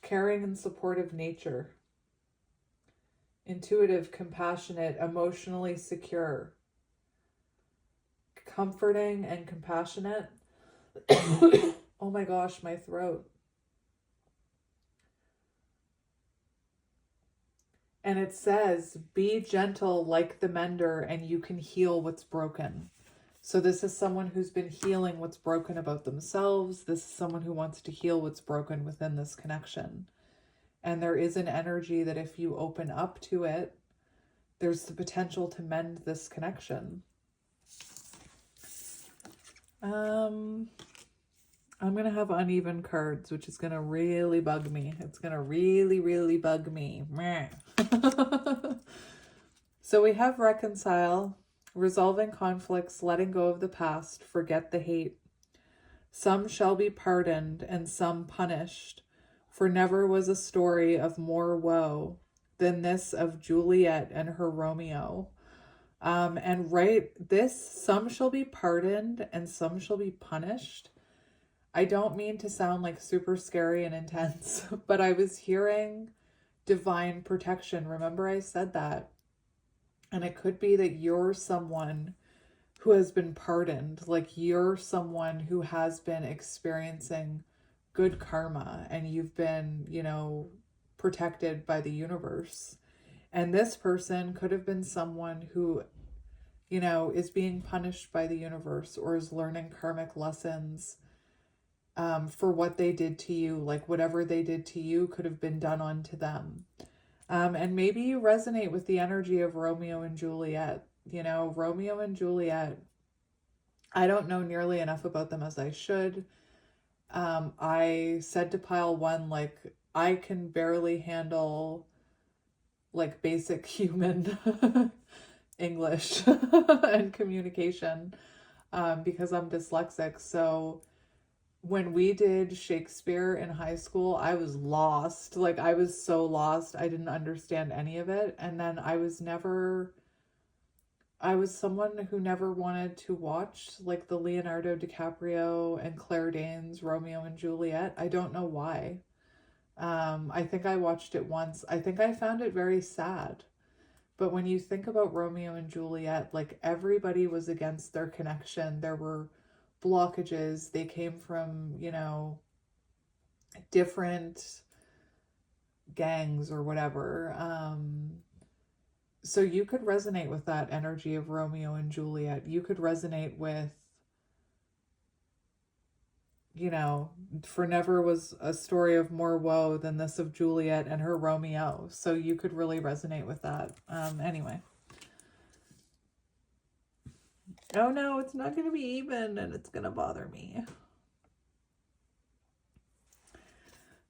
Caring and supportive nature. Intuitive, compassionate, emotionally secure. Comforting and compassionate. Oh my gosh, my throat. And it says, be gentle like the Mender and you can heal what's broken. So this is someone who's been healing what's broken about themselves. This is someone who wants to heal what's broken within this connection. And there is an energy that if you open up to it, there's the potential to mend this connection. I'm going to have uneven cards, which is going to really bug me. It's going to really, really bug me. So we have reconcile, resolving conflicts, letting go of the past, forget the hate. Some shall be pardoned and some punished, for never was a story of more woe than this of Juliet and her Romeo. And right, this, some shall be pardoned and some shall be punished. I don't mean to sound like super scary and intense, but I was hearing divine protection. Remember I said that? And it could be that you're someone who has been pardoned, like you're someone who has been experiencing good karma and you've been, protected by the universe. And this person could have been someone who, is being punished by the universe or is learning karmic lessons for what they did to you. Like whatever they did to you could have been done onto them. And maybe you resonate with the energy of Romeo and Juliet. Romeo and Juliet, I don't know nearly enough about them as I should. I said to pile one, like, I can barely handle like basic human English and communication because I'm dyslexic. So when we did Shakespeare in high school, I was lost. Like I was so lost. I didn't understand any of it. And then I was someone who never wanted to watch like the Leonardo DiCaprio and Claire Danes Romeo and Juliet. I don't know why. I think I watched it once. I think I found it very sad. But when you think about Romeo and Juliet, like everybody was against their connection. There were blockages. They came from, different gangs or whatever. So you could resonate with that energy of Romeo and Juliet. You could resonate with, for never was a story of more woe than this of Juliet and her Romeo. So you could really resonate with that. Anyway. Oh no, it's not going to be even and it's going to bother me.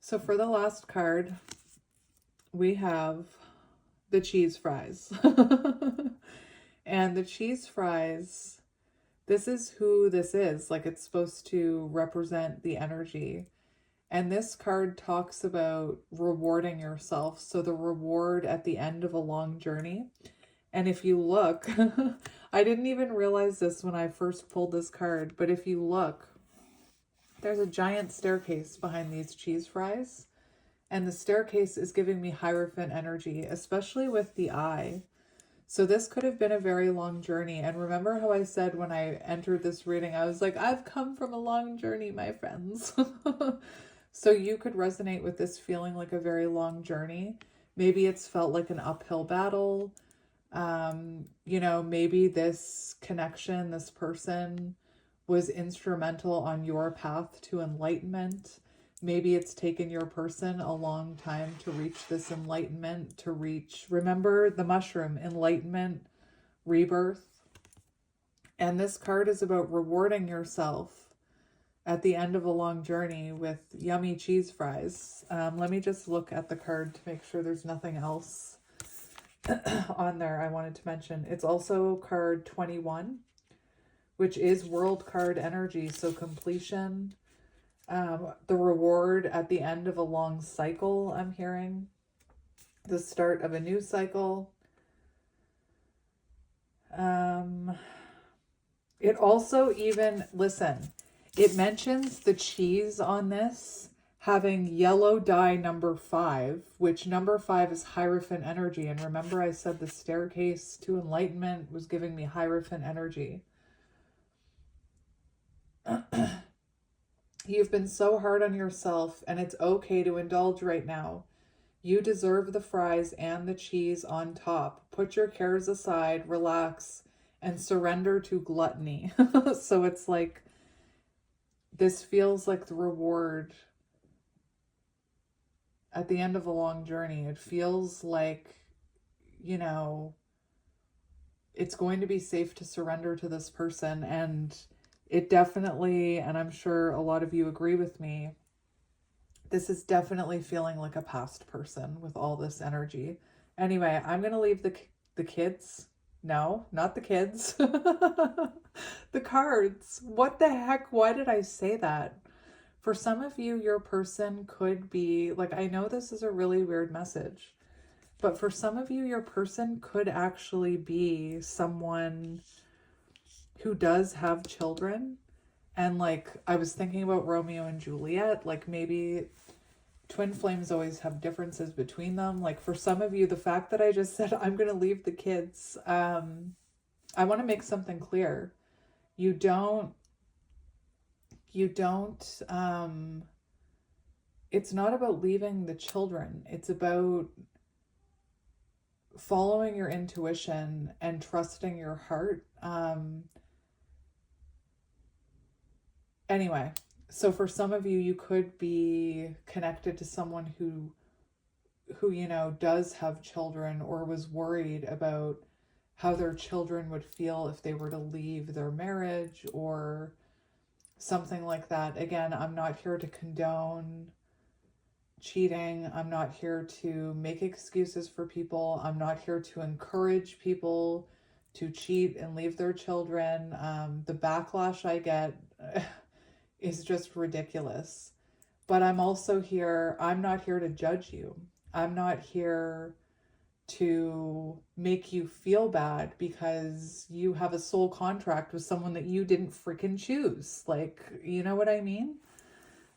So for the last card, we have the cheese fries. And the cheese fries, this is who this is. Like it's supposed to represent the energy. And this card talks about rewarding yourself. So the reward at the end of a long journey. And if you look, I didn't even realize this when I first pulled this card, but if you look, there's a giant staircase behind these cheese fries. And the staircase is giving me Hierophant energy, especially with the eye. So this could have been a very long journey. And remember how I said when I entered this reading, I was like, I've come from a long journey, my friends. So you could resonate with this feeling like a very long journey. Maybe it's felt like an uphill battle. Maybe this connection, this person was instrumental on your path to enlightenment. Maybe it's taken your person a long time to reach this enlightenment, remember the mushroom, enlightenment, rebirth. And this card is about rewarding yourself at the end of a long journey with yummy cheese fries. Let me just look at the card to make sure there's nothing else on there I wanted to mention. It's also card 21, which is world card energy. So completion, the reward at the end of a long cycle, I'm hearing. The start of a new cycle. It also even, listen, it mentions the cheese on this having yellow dye number 5, which number 5 is Hierophant energy. And remember I said the staircase to enlightenment was giving me Hierophant energy. You've been so hard on yourself and it's okay to indulge right now. You deserve the fries and the cheese on top. Put your cares aside, relax, and surrender to gluttony. So it's like, this feels like the reward at the end of a long journey. It feels like, it's going to be safe to surrender to this person. And it definitely, and I'm sure a lot of you agree with me, this is definitely feeling like a past person with all this energy. Anyway, I'm going to leave the kids. No, not the kids. The cards. What the heck? Why did I say that? For some of you, your person could be, like, I know this is a really weird message, but for some of you, your person could actually be someone who does have children. And like, I was thinking about Romeo and Juliet, like maybe twin flames always have differences between them. Like for some of you, the fact that I just said, I'm going to leave the kids, I want to make something clear. You don't, it's not about leaving the children. It's about following your intuition and trusting your heart. Anyway, so for some of you, you could be connected to someone who, you know, does have children or was worried about how their children would feel if they were to leave their marriage or something like that. Again, I'm not here to condone cheating. I'm not here to make excuses for people. I'm not here to encourage people to cheat and leave their children. The backlash I get is just ridiculous. But I'm also here, I'm not here to judge you. I'm not here to make you feel bad because you have a soul contract with someone that you didn't freaking choose. Like, you know what I mean?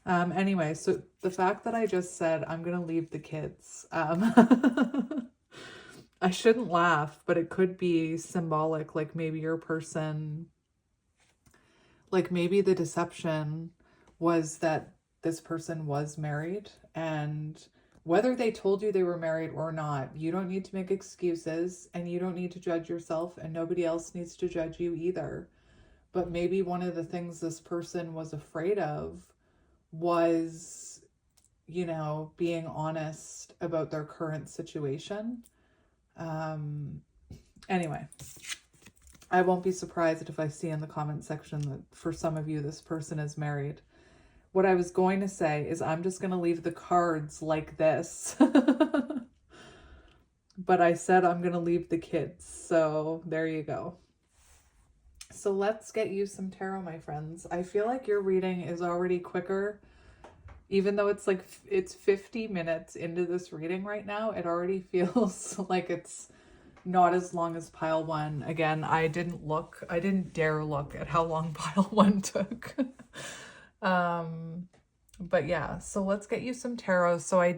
Anyway, so the fact that I just said, I'm going to leave the kids, I shouldn't laugh, but it could be symbolic. Like maybe your person, like maybe the deception was that this person was married, and whether they told you they were married or not, you don't need to make excuses and you don't need to judge yourself, and nobody else needs to judge you either. But maybe one of the things this person was afraid of was, you know, being honest about their current situation. Anyway, I won't be surprised if I see in the comment section that for some of you, this person is married. What I was going to say is I'm just going to leave the cards like this. But I said I'm going to leave the kids. So there you go. So let's get you some tarot, my friends. I feel like your reading is already quicker. Even though it's like, it's 50 minutes into this reading right now, it already feels like it's not as long as pile one. Again, I didn't dare look at how long pile one took. But yeah, so let's get you some tarot. So I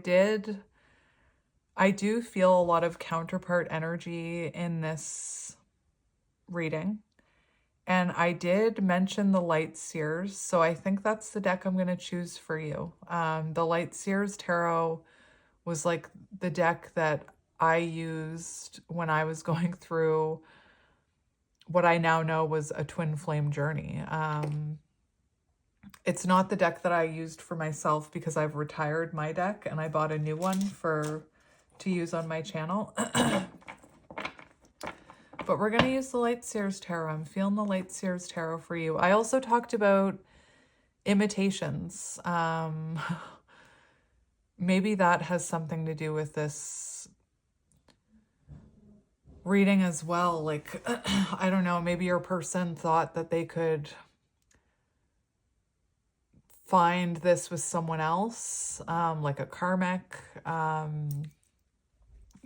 do feel a lot of counterpart energy in this reading. And I did mention the Light Seers, so I think that's the deck I'm going to choose for you. The Light Seers Tarot was like the deck that I used when I was going through what I now know was a twin flame journey. It's not the deck that I used for myself because I've retired my deck and I bought a new one to use on my channel. But we're going to use the Light Seers Tarot. I'm feeling the Light Seers Tarot for you. I also talked about imitations. Maybe that has something to do with this reading as well. Like, I don't know, maybe your person thought that they could find this with someone else, like a karmic.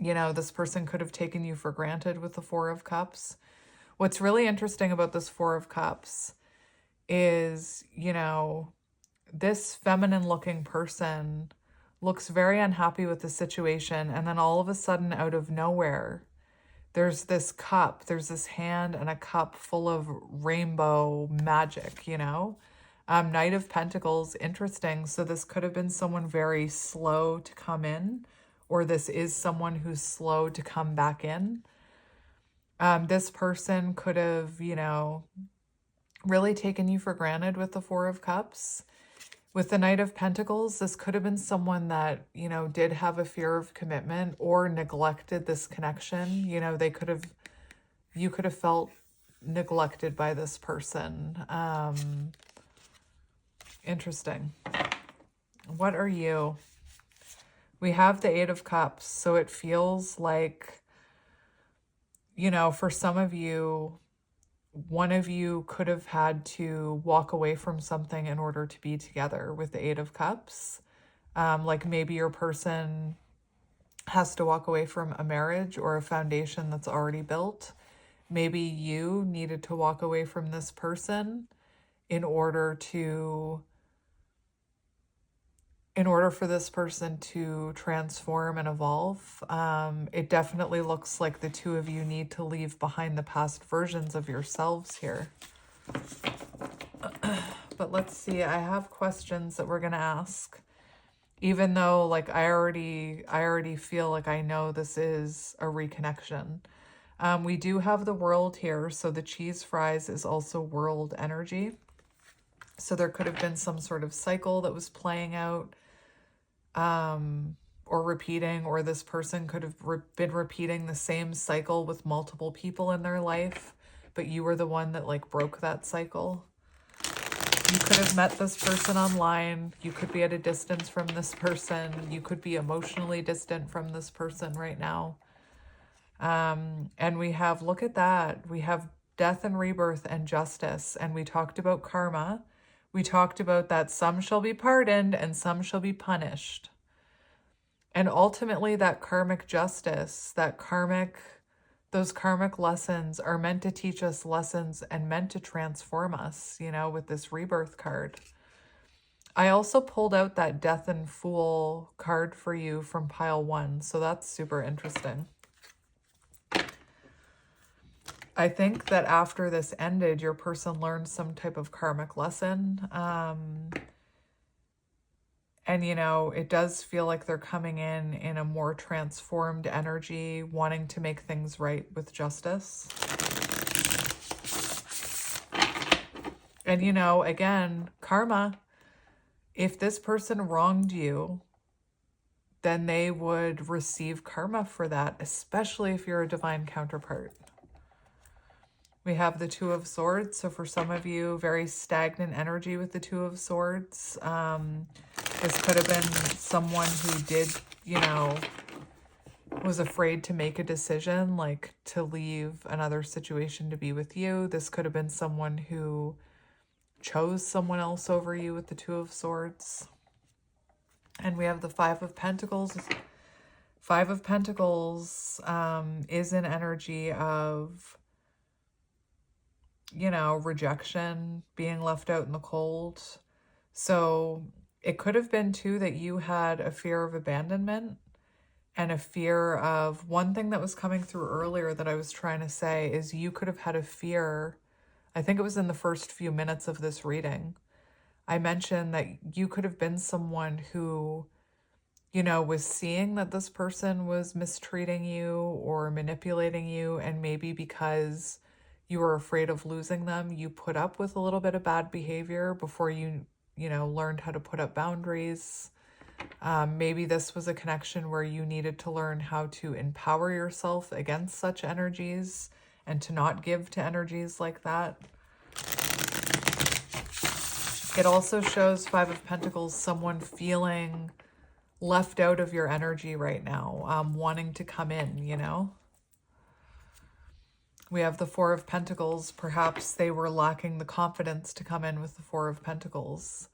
You know, this person could have taken you for granted with the Four of Cups. What's really interesting about this Four of Cups is, you know, this feminine looking person looks very unhappy with the situation. And then all of a sudden, out of nowhere, there's this cup, there's this hand and a cup full of rainbow magic, you know? Knight of Pentacles, interesting. So this could have been someone very slow to come in, or this is someone who's slow to come back in. This person could have, you know, really taken you for granted with the Four of Cups. With the Knight of Pentacles, this could have been someone that, you know, did have a fear of commitment or neglected this connection. You know, you could have felt neglected by this person. Interesting. What are you? We have the Eight of Cups, so it feels like, you know, for some of you, one of you could have had to walk away from something in order to be together with the Eight of Cups. Like maybe your person has to walk away from a marriage or a foundation that's already built. Maybe you needed to walk away from this person in order for this person to transform and evolve. It definitely looks like the two of you need to leave behind the past versions of yourselves here. But let's see, I have questions that we're going to ask. Even though like I already feel like I know this is a reconnection. We do have the World here, so the cheese fries is also world energy. So there could have been some sort of cycle that was playing out, or repeating, or this person could have been repeating the same cycle with multiple people in their life, but you were the one that like broke that cycle. You could have met this person online. You could be at a distance from this person. You could be emotionally distant from this person right now. And we have, look at that. We have death and rebirth and justice. And we talked about karma. We talked about that some shall be pardoned and some shall be punished. And ultimately that karmic justice, those karmic lessons are meant to teach us lessons and meant to transform us, you know, with this rebirth card. I also pulled out that Death and Fool card for you from pile 1, so that's super interesting. I think that after this ended, your person learned some type of karmic lesson. And, you know, it does feel like they're coming in a more transformed energy, wanting to make things right with justice. And, you know, again, karma, if this person wronged you, then they would receive karma for that, especially if you're a divine counterpart. We have the Two of Swords. So for some of you, very stagnant energy with the Two of Swords. This could have been someone who did, you know, was afraid to make a decision, like to leave another situation to be with you. This could have been someone who chose someone else over you with the Two of Swords. And we have the Five of Pentacles. Five of Pentacles is an energy of, you know, rejection, being left out in the cold. So it could have been too that you had a fear of abandonment and a fear of, one thing that was coming through earlier that I was trying to say is you could have had a fear. I think it was in the first few minutes of this reading. I mentioned that you could have been someone who, you know, was seeing that this person was mistreating you or manipulating you, and maybe because you were afraid of losing them, you put up with a little bit of bad behavior before you know, learned how to put up boundaries. Maybe this was a connection where you needed to learn how to empower yourself against such energies and to not give to energies like that. It also shows Five of Pentacles, someone feeling left out of your energy right now, wanting to come in, you know? We have the Four of Pentacles. Perhaps they were lacking the confidence to come in with the Four of Pentacles.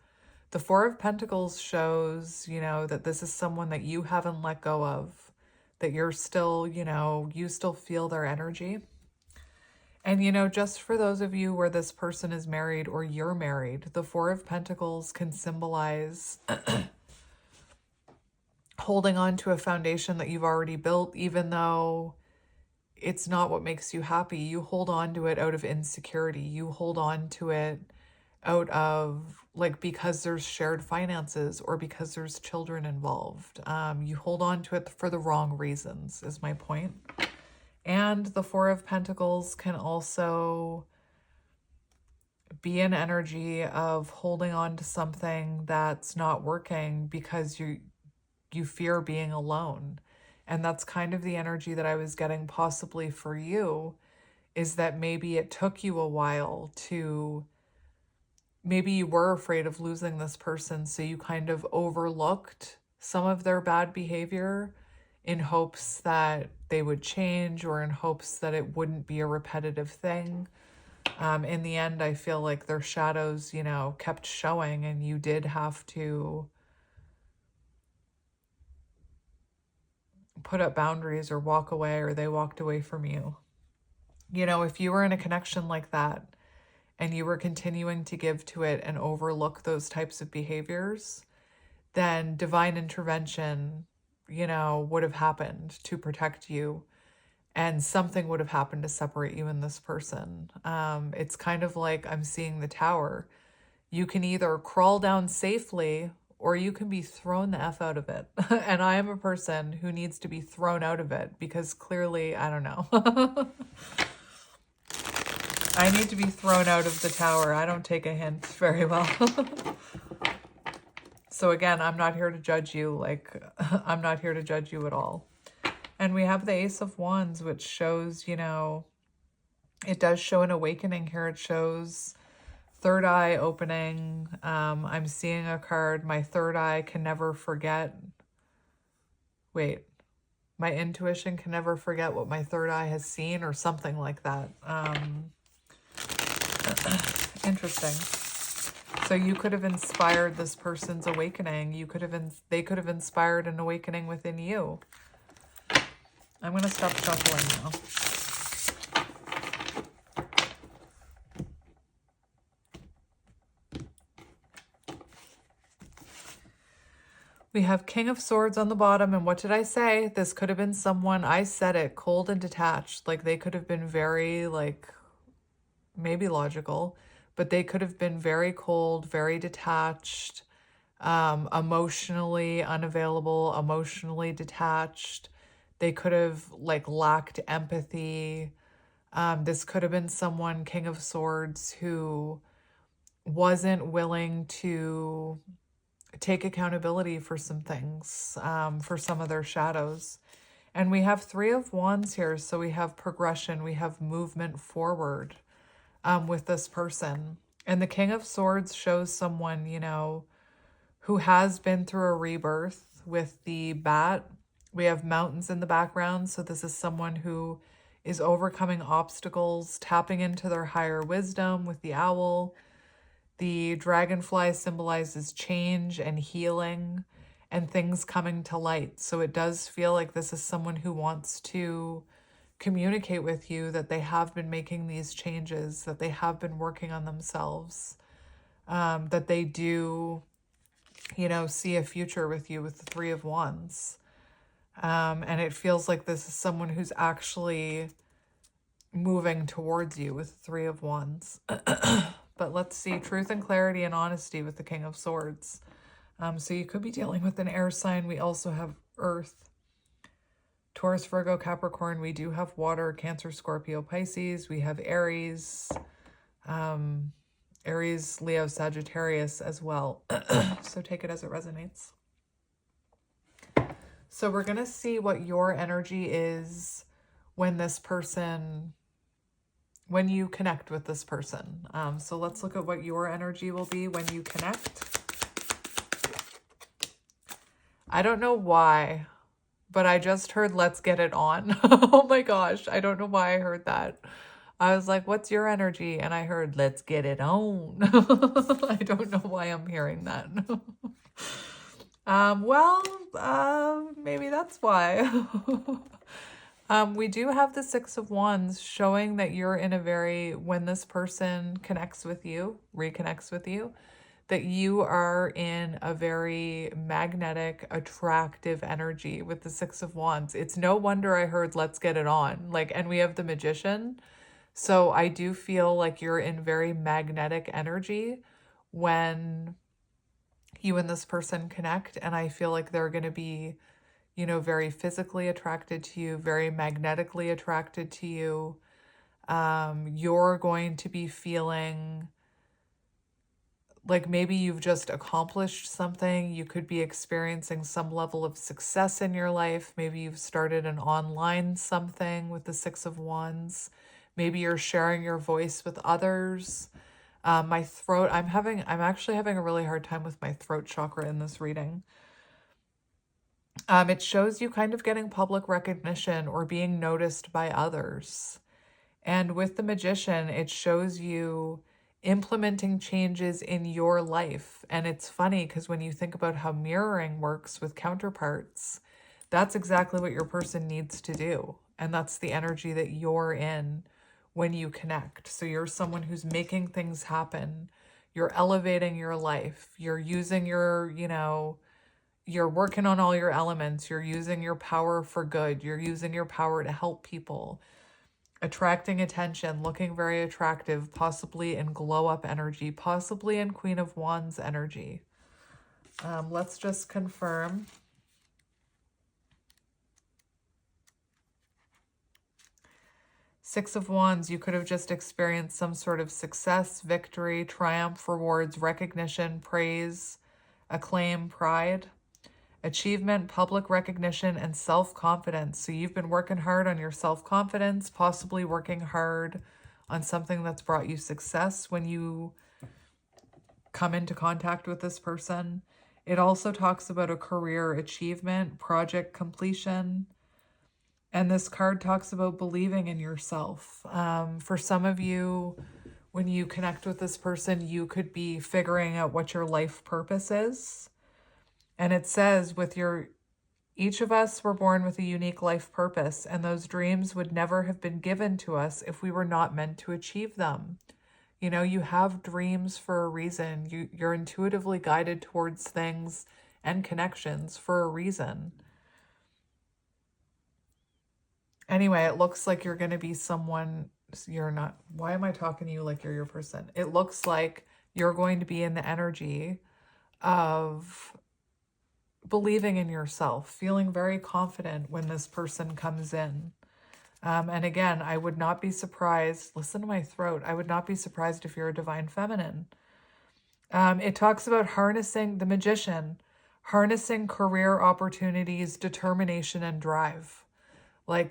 The Four of Pentacles shows, you know, that this is someone that you haven't let go of, that you're still, you know, you still feel their energy. And, you know, just for those of you where this person is married or you're married, the Four of Pentacles can symbolize holding on to a foundation that you've already built, even though it's not what makes you happy. You hold on to it out of insecurity. You hold on to it out of, like, because there's shared finances or because there's children involved. You hold on to it for the wrong reasons, is my point. And the Four of Pentacles can also be an energy of holding on to something that's not working because you fear being alone. And that's kind of the energy that I was getting possibly for you, is that maybe it took you a while to, maybe you were afraid of losing this person, so you kind of overlooked some of their bad behavior in hopes that they would change, or in hopes that it wouldn't be a repetitive thing. In the end, I feel like their shadows, you know, kept showing, and you did have to put up boundaries or walk away, or they walked away from you. You know, if you were in a connection like that and you were continuing to give to it and overlook those types of behaviors, then divine intervention, you know, would have happened to protect you, and something would have happened to separate you and this person. It's kind of like I'm seeing the tower. You can either crawl down safely, or you can be thrown the F out of it. And I am a person who needs to be thrown out of it, because clearly, I don't know. I need to be thrown out of the tower. I don't take a hint very well. So again, I'm not here to judge you. Like, I'm not here to judge you at all. And we have the Ace of Wands, which shows, you know, it does show an awakening here. It shows third eye opening. I'm seeing a card, my third eye can never forget. Wait, my intuition can never forget what my third eye has seen, or something like that. Interesting. So you could have inspired this person's awakening. You could have they could have inspired an awakening within you. I'm going to stop shuffling now. We have King of Swords on the bottom, and what did I say? This could have been someone, I said it, cold and detached. Like, they could have been very, like, maybe logical, but they could have been very cold, very detached, emotionally unavailable, emotionally detached. They could have, like, lacked empathy. This could have been someone, King of Swords, who wasn't willing to take accountability for some things, for some of their shadows. And we have Three of Wands here, so we have progression, we have movement forward with this person. And the King of Swords shows someone, you know, who has been through a rebirth. With the bat, we have mountains in the background, so this is someone who is overcoming obstacles, tapping into their higher wisdom. With the owl, the dragonfly symbolizes change and healing and things coming to light. So it does feel like this is someone who wants to communicate with you that they have been making these changes, that they have been working on themselves, that they do, you know, see a future with you with the Three of Wands. And it feels like this is someone who's actually moving towards you with the Three of Wands. But let's see, truth and clarity and honesty with the King of Swords. So you could be dealing with an air sign. We also have Earth, Taurus, Virgo, Capricorn. We do have water, Cancer, Scorpio, Pisces. We have Aries, Aries, Leo, Sagittarius as well. So take it as it resonates. So we're going to see what your energy is when this person, when you connect with this person. So let's look at what your energy will be when you connect. I don't know why, but I just heard let's get it on. Oh my gosh, I don't know why I heard that. I was like, what's your energy? And I heard let's get it on. I don't know why I'm hearing that. Maybe that's why. We do have the Six of Wands showing that you're in a very, when this person connects with you, reconnects with you, that you are in a very magnetic, attractive energy with the Six of Wands. It's no wonder I heard let's get it on. Like, and we have the Magician. So I do feel like you're in very magnetic energy when you and this person connect. And I feel like they're going to be, you know, very physically attracted to you, very magnetically attracted to you. You're going to be feeling like maybe you've just accomplished something. You could be experiencing some level of success in your life. Maybe you've started an online something with the Six of Wands. Maybe you're sharing your voice with others. My throat, I'm actually having a really hard time with my throat chakra in this reading. It shows you kind of getting public recognition or being noticed by others. And with the Magician, it shows you implementing changes in your life. And it's funny because when you think about how mirroring works with counterparts, that's exactly what your person needs to do. And that's the energy that you're in when you connect. So you're someone who's making things happen. You're elevating your life. You're using your, you're working on all your elements. You're using your power for good. You're using your power to help people. Attracting attention, looking very attractive, possibly in glow up energy, possibly in Queen of Wands energy. Let's just confirm. Six of Wands, you could have just experienced some sort of success, victory, triumph, rewards, recognition, praise, acclaim, pride, achievement, public recognition, and self-confidence. So you've been working hard on your self-confidence, possibly working hard on something that's brought you success when you come into contact with this person. It also talks about a career achievement, project completion. And this card talks about believing in yourself. For some of you, when you connect with this person, you could be figuring out what your life purpose is. And it says each of us were born with a unique life purpose, and those dreams would never have been given to us if we were not meant to achieve them. You have dreams for a reason. You're intuitively guided towards things and connections for a reason. Anyway, it looks like you're going to be someone, you're not, why am I talking to you like you're your person? It looks like you're going to be in the energy of believing in yourself, feeling very confident when this person comes in. And again, I would not be surprised, listen to my throat, I would not be surprised if you're a divine feminine. It talks about harnessing the Magician, harnessing career opportunities, determination, and drive.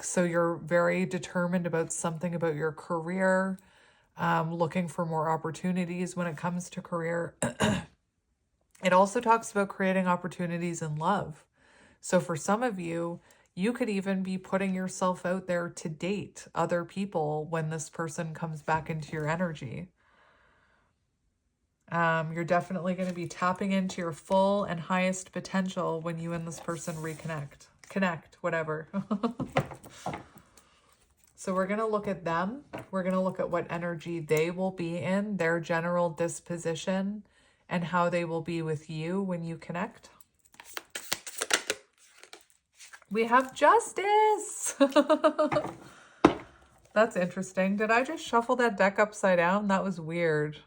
So you're very determined about something about your career, looking for more opportunities when it comes to career. It also talks about creating opportunities in love. So for some of you, you could even be putting yourself out there to date other people when this person comes back into your energy. You're definitely going to be tapping into your full and highest potential when you and this person reconnect. Whatever. So we're going to look at them. We're going to look at what energy they will be in, their general disposition, and how they will be with you when you connect. We have Justice. That's interesting. Did I just shuffle that deck upside down? That was weird.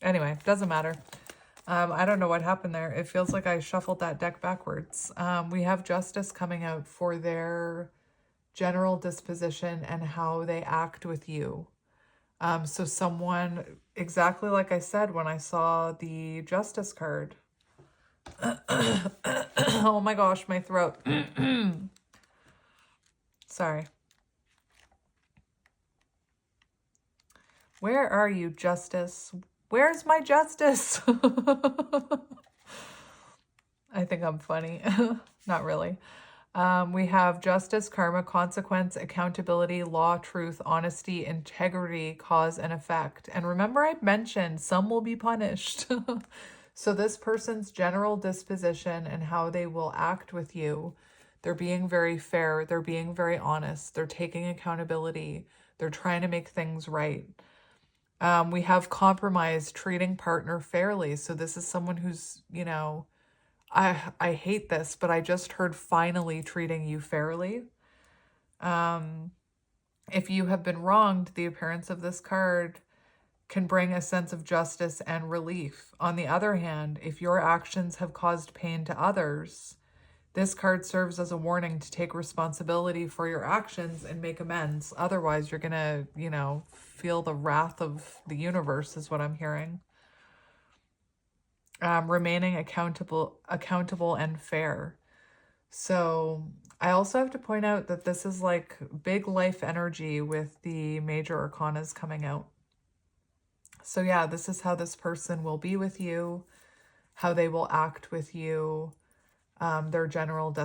Anyway, doesn't matter. I don't know what happened there. It feels like I shuffled that deck backwards. We have Justice coming out for their general disposition and how they act with you. So someone, exactly like I said when I saw the Justice card. Oh my gosh, my throat. Sorry. Where are you, Justice? Where's my justice? I think I'm funny. Not really. We have justice, karma, consequence, accountability, law, truth, honesty, integrity, cause, and effect. And remember I mentioned some will be punished. So this person's general disposition and how they will act with you, they're being very fair. They're being very honest. They're taking accountability. They're trying to make things right. We have compromise, treating partner fairly. So this is someone who's, I hate this, but I just heard finally treating you fairly. If you have been wronged, the appearance of this card can bring a sense of justice and relief. On the other hand, if your actions have caused pain to others, this card serves as a warning to take responsibility for your actions and make amends. Otherwise, you're going to, feel the wrath of the universe is what I'm hearing. Remaining accountable and fair. So I also have to point out that this is like big life energy with the major arcanas coming out. So yeah, this is how this person will be with you, how they will act with you, their general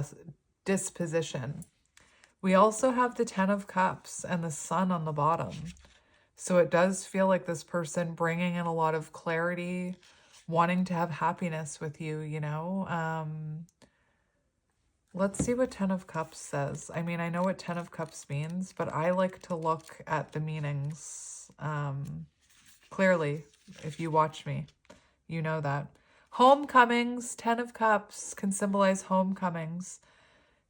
disposition. We also have the Ten of Cups and the Sun on the bottom. So it does feel like this person bringing in a lot of clarity, wanting to have happiness with you, you know. Let's see what Ten of Cups says. I mean, I know what Ten of Cups means, but I like to look at the meanings. Clearly, if you watch me, you know that. Homecomings, Ten of Cups can symbolize homecomings.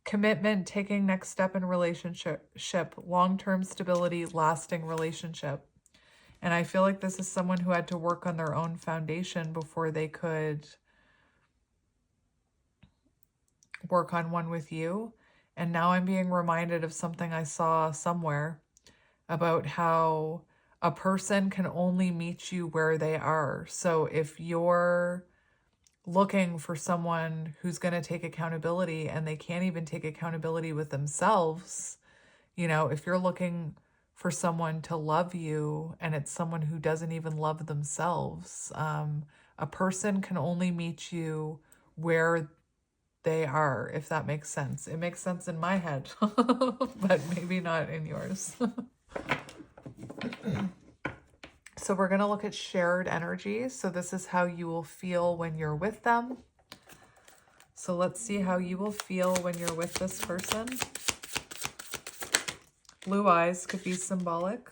Commitment, taking next step in relationship, long-term stability, lasting relationship. And I feel like this is someone who had to work on their own foundation before they could work on one with you. And now I'm being reminded of something I saw somewhere about how a person can only meet you where they are. So if you're looking for someone who's going to take accountability and they can't even take accountability with themselves, you know, if you're looking for someone to love you and it's someone who doesn't even love themselves, a person can only meet you where they are, if that makes sense. It makes sense in my head, but maybe not in yours. So we're going to look at shared energy. So this is how you will feel when you're with them. So let's see how you will feel when you're with this person. Blue eyes could be symbolic.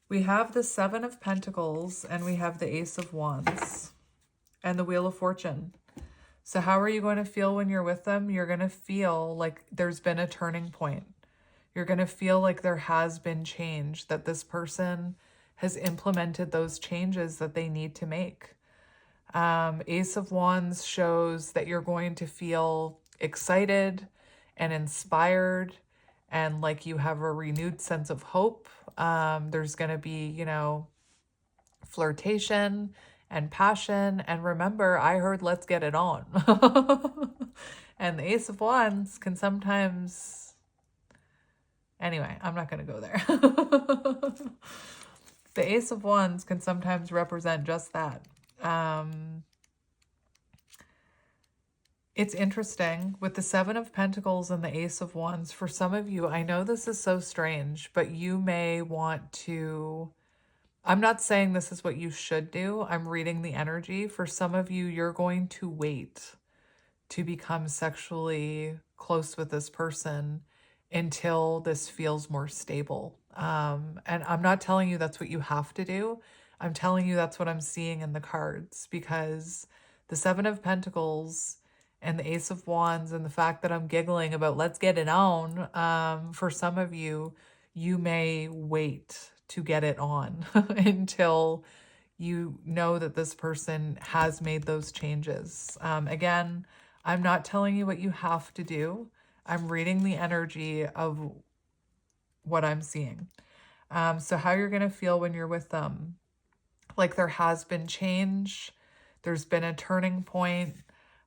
We have the Seven of Pentacles and we have the Ace of Wands and the Wheel of Fortune. So how are you going to feel when you're with them? You're going to feel like there's been a turning point. You're going to feel like there has been change, that this person has implemented those changes that they need to make. Ace of Wands shows that you're going to feel excited and inspired and like you have a renewed sense of hope. There's going to be, you know, flirtation and passion. And remember, I heard let's get it on. And the Ace of Wands can sometimes... Anyway, I'm not going to go there. The Ace of Wands can sometimes represent just that. It's interesting with the Seven of Pentacles and the Ace of Wands. For some of you, I know this is so strange, but you may want to... I'm not saying this is what you should do. I'm reading the energy. For some of you, you're going to wait to become sexually close with this person until this feels more stable. And I'm not telling you that's what you have to do. I'm telling you that's what I'm seeing in the cards, because the Seven of Pentacles and the Ace of Wands and the fact that I'm giggling about let's get it on, for some of you, you may wait to get it on until you know that this person has made those changes. Again, I'm not telling you what you have to do. I'm reading the energy of what I'm seeing. So how you're going to feel when you're with them. Like there has been change. There's been a turning point.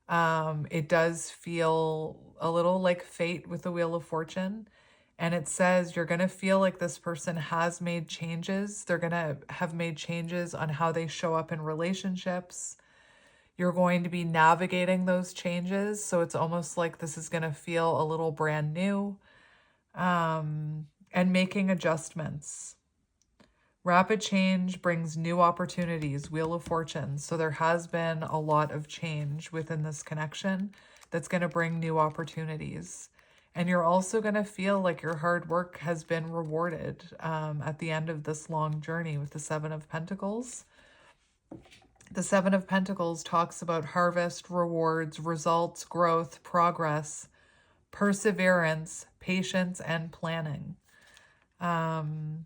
It does feel a little like fate with the Wheel of Fortune. And it says you're going to feel like this person has made changes. They're going to have made changes on how they show up in relationships. You're going to be navigating those changes. So it's almost like this is going to feel a little brand new, and making adjustments. Rapid change brings new opportunities, Wheel of Fortune. So there has been a lot of change within this connection that's going to bring new opportunities. And you're also going to feel like your hard work has been rewarded at the end of this long journey with the Seven of Pentacles. The Seven of Pentacles talks about harvest, rewards, results, growth, progress, perseverance, patience, and planning. And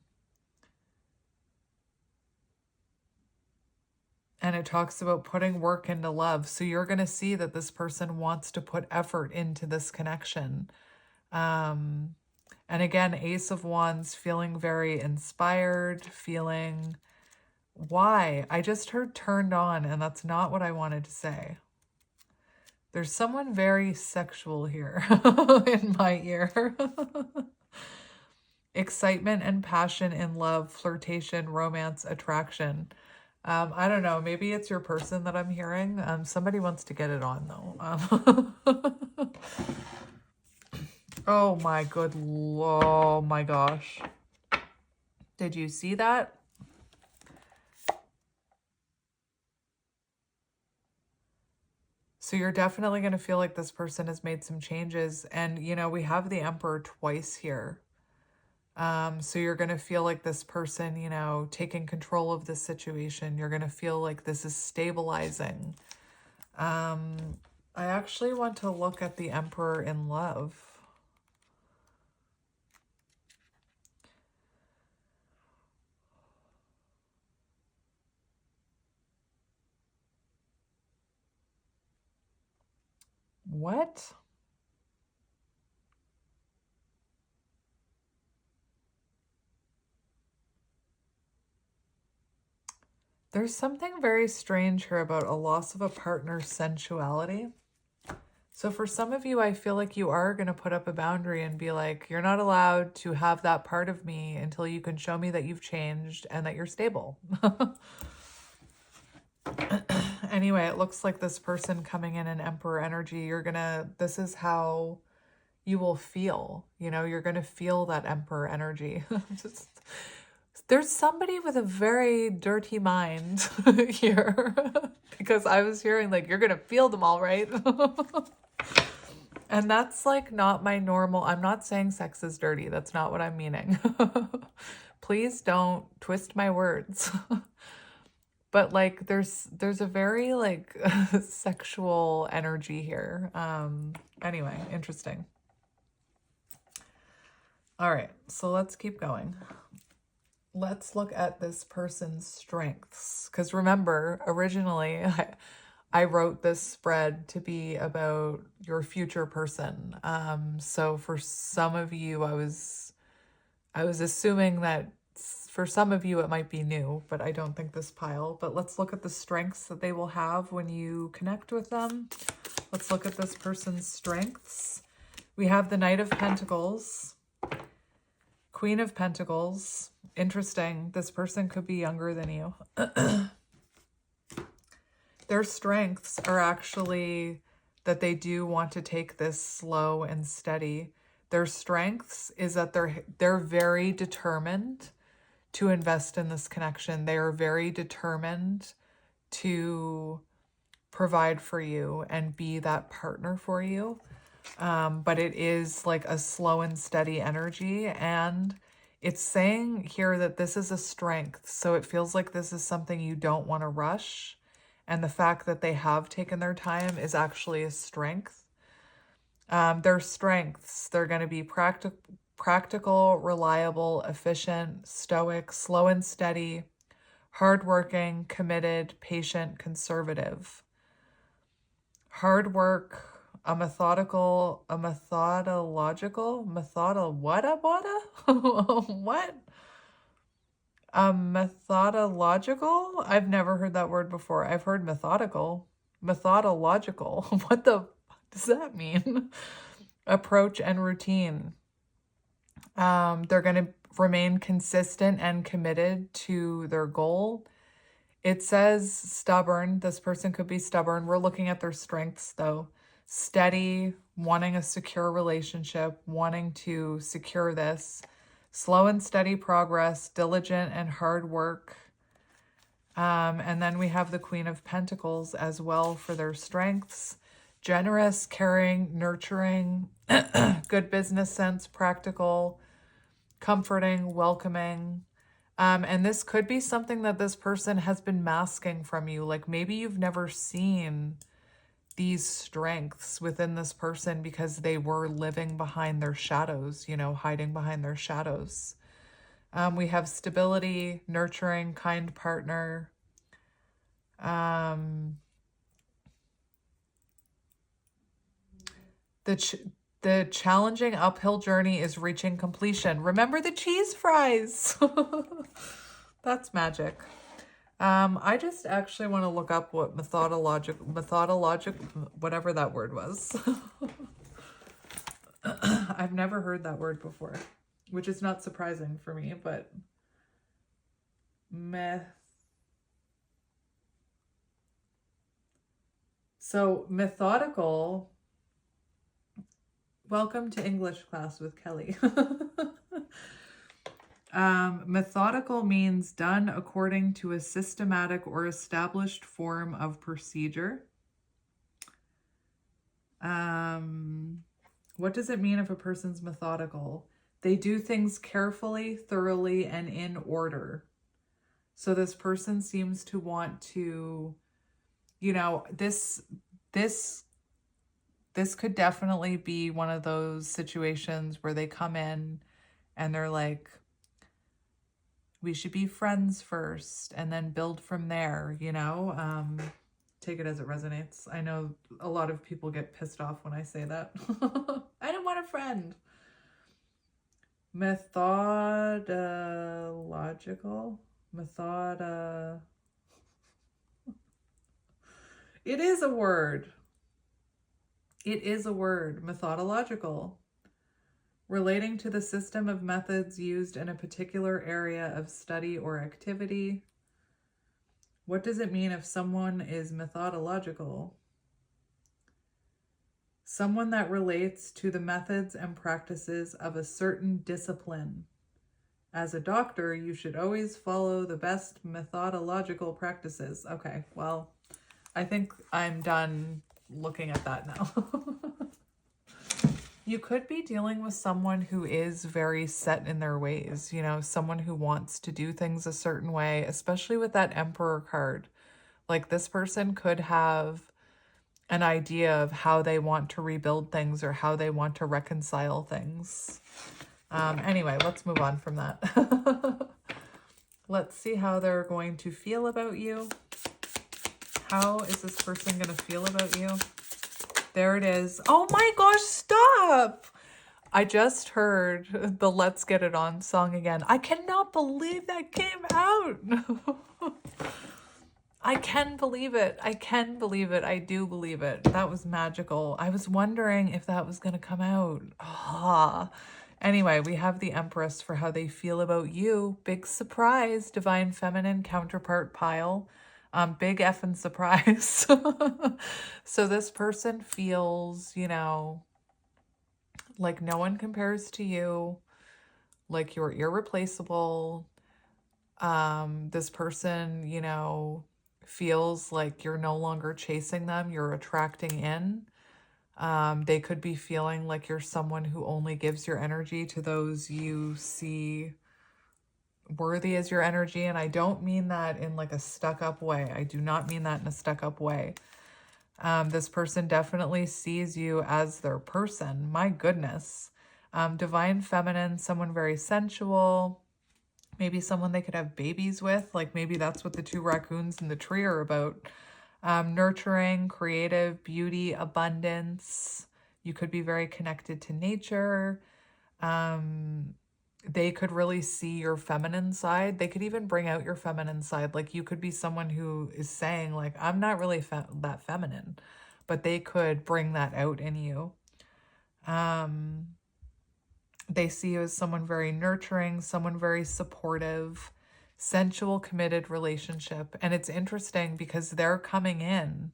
it talks about putting work into love. So you're going to see that this person wants to put effort into this connection. And again, Ace of Wands, feeling very inspired, feeling... Why? I just heard turned on, and that's not what I wanted to say. There's someone very sexual here in my ear. Excitement and passion in love, flirtation, romance, attraction. I don't know. Maybe it's your person that I'm hearing. Somebody wants to get it on though. Oh my good, oh my gosh. Did you see that? So you're definitely going to feel like this person has made some changes. And, you know, we have the Emperor twice here. So you're going to feel like this person, you know, taking control of this situation. You're going to feel like this is stabilizing. I actually want to look at the Emperor in love. What? There's something very strange here about a loss of a partner's sensuality. So for some of you, I feel like you are going to put up a boundary and be like, you're not allowed to have that part of me until you can show me that you've changed and that you're stable. Anyway, it looks like this person coming in Emperor energy, this is how you will feel. You know, you're going to feel that Emperor energy. There's somebody with a very dirty mind here because I was hearing like, you're going to feel them all right. And that's like not my normal, I'm not saying sex is dirty. That's not what I'm meaning. Please don't twist my words. But like, there's a very like sexual energy here. Anyway, interesting. All right, so let's keep going. Let's look at this person's strengths. Because remember, originally I wrote this spread to be about your future person. So for some of you, I was assuming that for some of you it might be new, but I don't think this pile. But let's look at the strengths that they will have when you connect with them. Let's look at this person's strengths. We have the Knight of Pentacles, Queen of Pentacles. Interesting. This person could be younger than you. Their strengths are actually that they do want to take this slow and steady. Their strengths is that they're very determined to invest in this connection. They are very determined to provide for you and be that partner for you. But it is like a slow and steady energy, and it's saying here that this is a strength. So it feels like this is something you don't want to rush. And the fact that they have taken their time is actually a strength. Their strengths, they're going to be practical, reliable, efficient, stoic, slow and steady, hardworking, committed, patient, conservative. Hard work, methodological, methodological? I've never heard that word before. I've heard methodical. Methodological. What the does that mean? Approach and routine. They're going to remain consistent and committed to their goal. It says stubborn. This person could be stubborn. We're looking at their strengths though. Steady, wanting a secure relationship, wanting to secure this. Slow and steady progress, diligent and hard work. And then we have the Queen of Pentacles as well for their strengths. Generous, caring, nurturing, good business sense, practical, comforting, welcoming. And this could be something that this person has been masking from you. Like maybe you've never seen these strengths within this person because they were living behind their shadows, you know, hiding behind their shadows. We have stability, nurturing, kind partner. The challenging uphill journey is reaching completion. Remember the cheese fries. That's magic. I just actually want to look up what whatever that word was. I've never heard that word before, which is not surprising for me, but so methodical. Welcome to English class with Kelly. Methodical means done according to a systematic or established form of procedure. What does it mean if a person's methodical? They do things carefully, thoroughly, and in order. So this person seems to want to, you know, this could definitely be one of those situations where they come in and they're like, we should be friends first and then build from there, you know? Take it as it resonates. I know a lot of people get pissed off when I say that. I don't want a friend. Methodological? It is a word. It is a word. Methodological. Relating to the system of methods used in a particular area of study or activity. What does it mean if someone is methodological? Someone that relates to the methods and practices of a certain discipline. As a doctor, you should always follow the best methodological practices. Okay, well, I think I'm done looking at that now. You could be dealing with someone who is very set in their ways, you know, someone who wants to do things a certain way, especially with that Emperor card. Like this person could have an idea of how they want to rebuild things or how they want to reconcile things. Anyway, let's move on from that. Let's see how they're going to feel about you. How is this person going to feel about you? There it is. Oh my gosh, stop! I just heard the Let's Get It On song again. I cannot believe that came out. I can believe it. I can believe it. I do believe it. That was magical. I was wondering if that was going to come out. Ah. Anyway, we have the Empress for how they feel about you. Big surprise, Divine Feminine counterpart pile. Big effing surprise. So this person feels, you know, like no one compares to you, like you're irreplaceable. This person, you know, feels like you're no longer chasing them, you're attracting in. They could be feeling like you're someone who only gives your energy to those you see worthy as your energy. And I don't mean that in like a stuck-up way. I do not mean that in a stuck-up way. This person definitely sees you as their person. My goodness. Divine Feminine, someone very sensual. Maybe someone they could have babies with. Like maybe that's what the two raccoons in the tree are about. Nurturing, creative, beauty, abundance. You could be very connected to nature. They could really see your feminine side. They could even bring out your feminine side. Like you could be someone who is saying like, I'm not really that feminine, but they could bring that out in you. They see you as someone very nurturing, someone very supportive, sensual, committed relationship. And it's interesting because they're coming in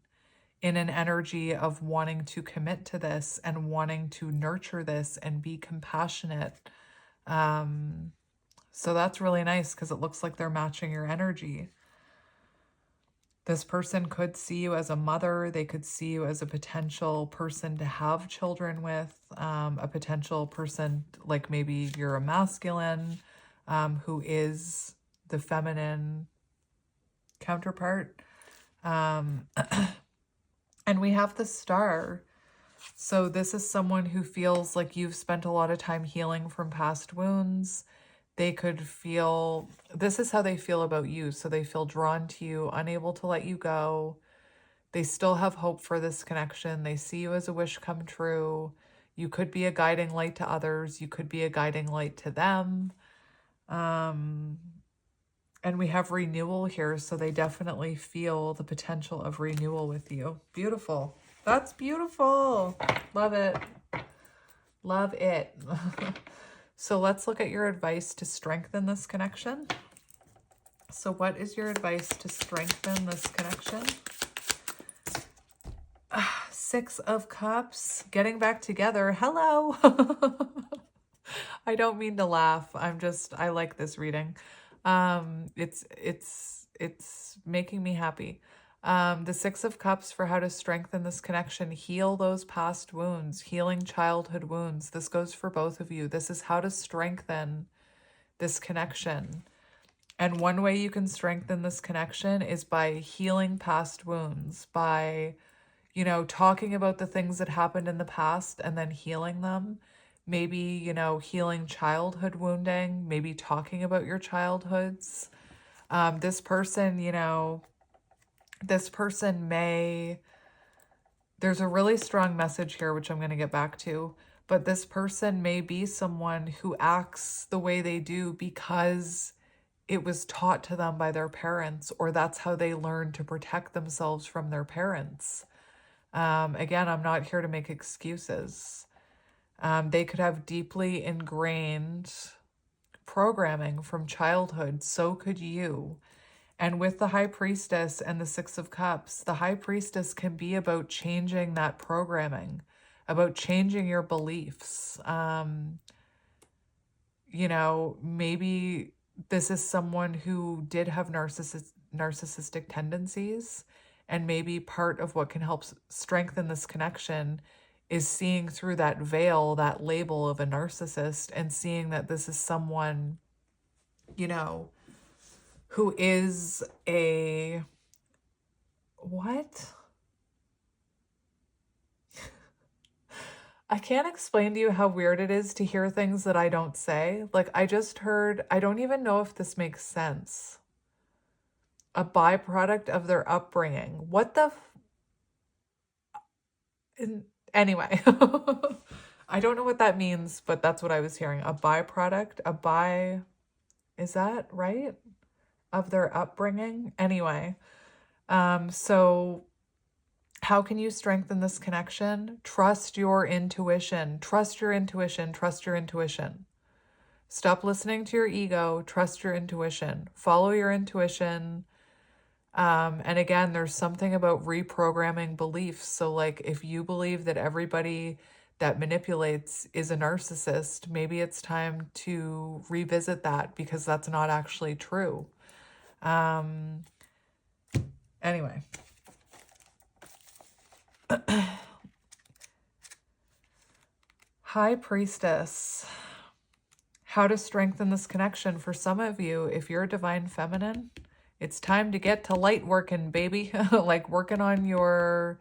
an energy of wanting to commit to this and wanting to nurture this and be compassionate. So that's really nice because it looks like they're matching your energy. This person could see you as a mother. They could see you as a potential person to have children with, a potential person, like maybe you're a masculine, who is the feminine counterpart. And we have the Star. So this is someone who feels like you've spent a lot of time healing from past wounds. They could feel, this is how they feel about you. So they feel drawn to you, unable to let you go. They still have hope for this connection. They see you as a wish come true. You could be a guiding light to others. You could be a guiding light to them. And we have renewal here, so they definitely feel the potential of renewal with you. Beautiful. That's beautiful. Love it. Love it. So let's look at your advice to strengthen this connection. So what is your advice to strengthen this connection? Six of Cups, getting back together. Hello. I don't mean to laugh. I like this reading. It's making me happy. The Six of Cups for how to strengthen this connection, heal those past wounds, healing childhood wounds. This goes for both of you. This is how to strengthen this connection. And one way you can strengthen this connection is by healing past wounds, by, you know, talking about the things that happened in the past and then healing them. Maybe, you know, healing childhood wounding, maybe talking about your childhoods. This person, you know, this person may, there's a really strong message here, which I'm going to get back to, but this person may be someone who acts the way they do because it was taught to them by their parents, or that's how they learned to protect themselves from their parents. Again, I'm not here to make excuses. They could have deeply ingrained programming from childhood. So could you. And with the High Priestess and the Six of Cups, the High Priestess can be about changing that programming, about changing your beliefs. You know, maybe this is someone who did have narcissistic tendencies, and maybe part of what can help strengthen this connection is seeing through that veil, that label of a narcissist, and seeing that this is someone, you know, who is a, what? I can't explain to you how weird it is to hear things that I don't say. Like, I just heard, I don't even know if this makes sense. A byproduct of their upbringing. What the anyway, I don't know what that means, but that's what I was hearing. A byproduct, is that right? Of their upbringing? Anyway, so how can you strengthen this connection? Trust your intuition. Trust your intuition. Trust your intuition. Stop listening to your ego. Trust your intuition. Follow your intuition. And again, there's something about reprogramming beliefs. So like if you believe that everybody that manipulates is a narcissist, maybe it's time to revisit that because that's not actually true. Anyway. High Priestess. How to strengthen this connection. For some of you, if you're a divine feminine, it's time to get to light working, baby. Like working on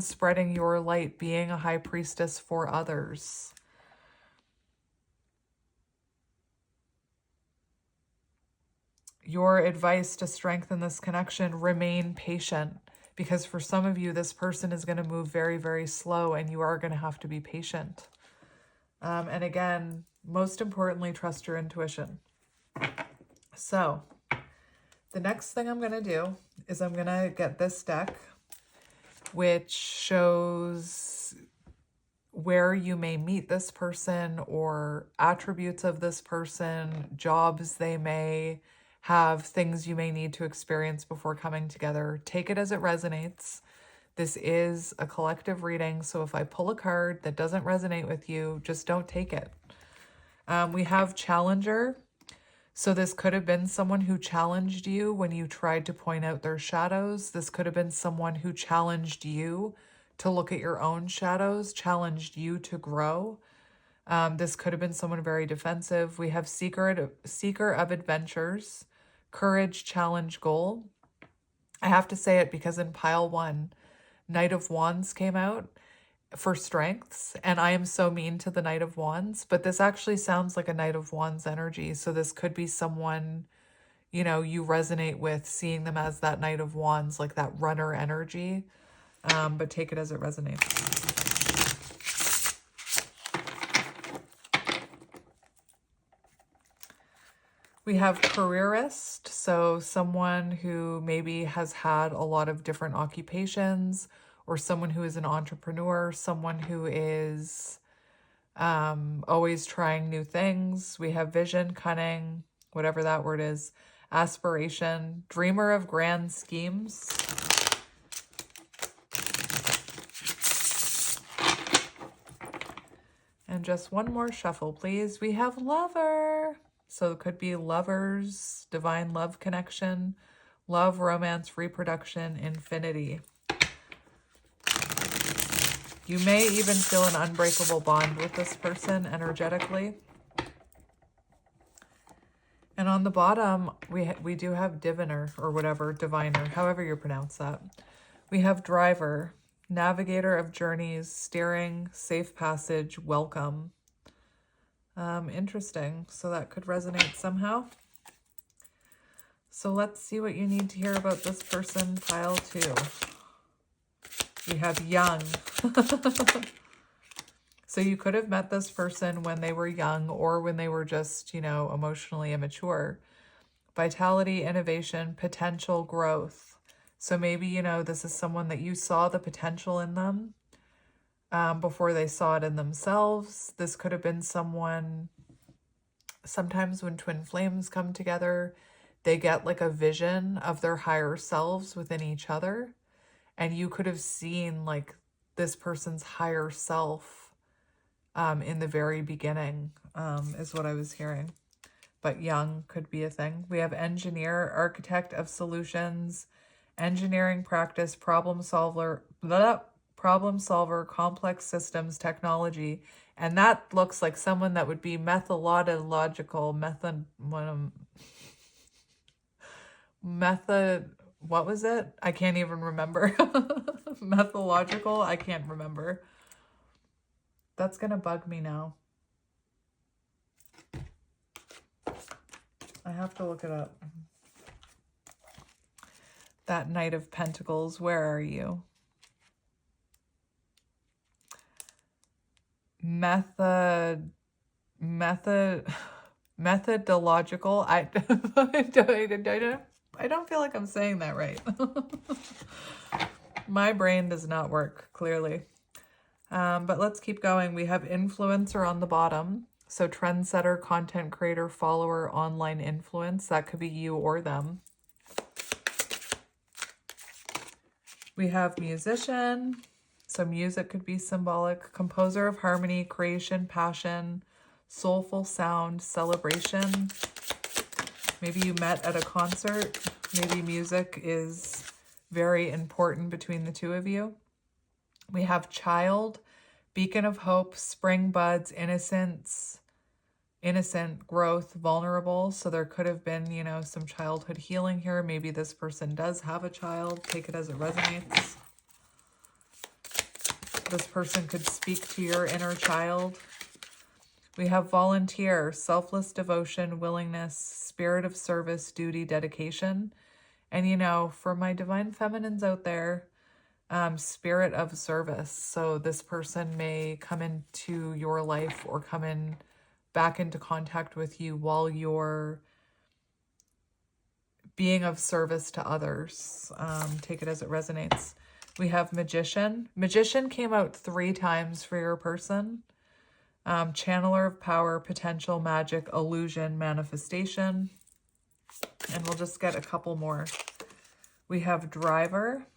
spreading your light, being a high priestess for others. Your advice to strengthen this connection, remain patient. Because for some of you, this person is going to move very, very slow and you are going to have to be patient. And again, most importantly, trust your intuition. So the next thing I'm going to do is I'm going to get this deck, which shows where you may meet this person or attributes of this person, jobs they may have, things you may need to experience before coming together. Take it as it resonates. This is a collective reading, so if I pull a card that doesn't resonate with you, just don't take it. We have Challenger. So this could have been someone who challenged you when you tried to point out their shadows. This could have been someone who challenged you to look at your own shadows, challenged you to grow. This could have been someone very defensive. We have Seeker of Adventures, Courage, Challenge, Goal. I have to say it because in pile 1, Knight of Wands came out for strengths, and I am so mean to the Knight of Wands, but this actually sounds like a Knight of Wands energy. So this could be someone, you know, you resonate with, seeing them as that Knight of Wands, like that runner energy. But take it as it resonates. We have careerist, so someone who maybe has had a lot of different occupations, or someone who is an entrepreneur, someone who is always trying new things. We have vision, cunning, whatever that word is, aspiration, dreamer of grand schemes. And just one more shuffle, please. We have lover. So it could be lovers, divine love connection, love, romance, reproduction, infinity. You may even feel an unbreakable bond with this person energetically. And on the bottom, we do have diviner, or whatever, diviner, however you pronounce that. We have driver, navigator of journeys, steering, safe passage, welcome. Interesting. So that could resonate somehow. So let's see what you need to hear about this person, pile 2. We have young. So you could have met this person when they were young, or when they were just, you know, emotionally immature. Vitality, innovation, potential, growth. So maybe, you know, this is someone that you saw the potential in them before they saw it in themselves. This could have been someone, sometimes when twin flames come together, they get like a vision of their higher selves within each other. And you could have seen like this person's higher self in the very beginning, is what I was hearing. But young could be a thing. We have engineer, architect of solutions, engineering practice, problem solver, complex systems, technology. And that looks like someone that would be methodological, what was it? I can't even remember. Methodological, I can't remember. That's gonna bug me now. I have to look it up. That Knight of Pentacles, where are you? Methodological. I don't feel like I'm saying that right. My brain does not work, clearly. But let's keep going. We have influencer on the bottom. So trendsetter, content creator, follower, online influence. That could be you or them. We have musician. So music could be symbolic. Composer of harmony, creation, passion, soulful sound, celebration. Maybe you met at a concert. Maybe music is very important between the two of you. We have child, beacon of hope, spring buds, innocence, innocent growth, vulnerable. So there could have been, you know, some childhood healing here. Maybe this person does have a child. Take it as it resonates. This person could speak to your inner child. We have volunteer, selfless devotion, willingness, spirit of service, duty, dedication. And, you know, for my divine feminines out there, spirit of service. So this person may come into your life or come in back into contact with you while you're being of service to others. Take it as it resonates. We have magician. Magician came out 3 times for your person. Channeler of power, potential, magic, illusion, manifestation. And we'll just get a couple more. We have driver,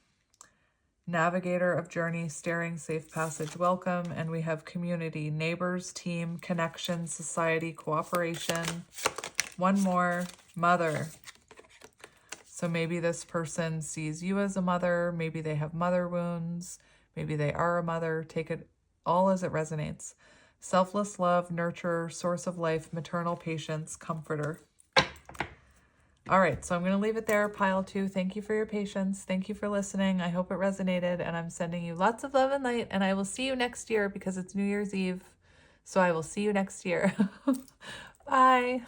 navigator of journey, steering, safe passage, welcome. And we have community, neighbors, team, connection, society, cooperation. One more, mother. So maybe this person sees you as a mother. Maybe they have mother wounds. Maybe they are a mother. Take it all as it resonates. Selfless love, nurturer, source of life, maternal patience, comforter. All right, so I'm going to leave it there, pile 2. Thank you for your patience. Thank you for listening. I hope it resonated, and I'm sending you lots of love and light, and I will see you next year because it's New Year's Eve. So I will see you next year. Bye.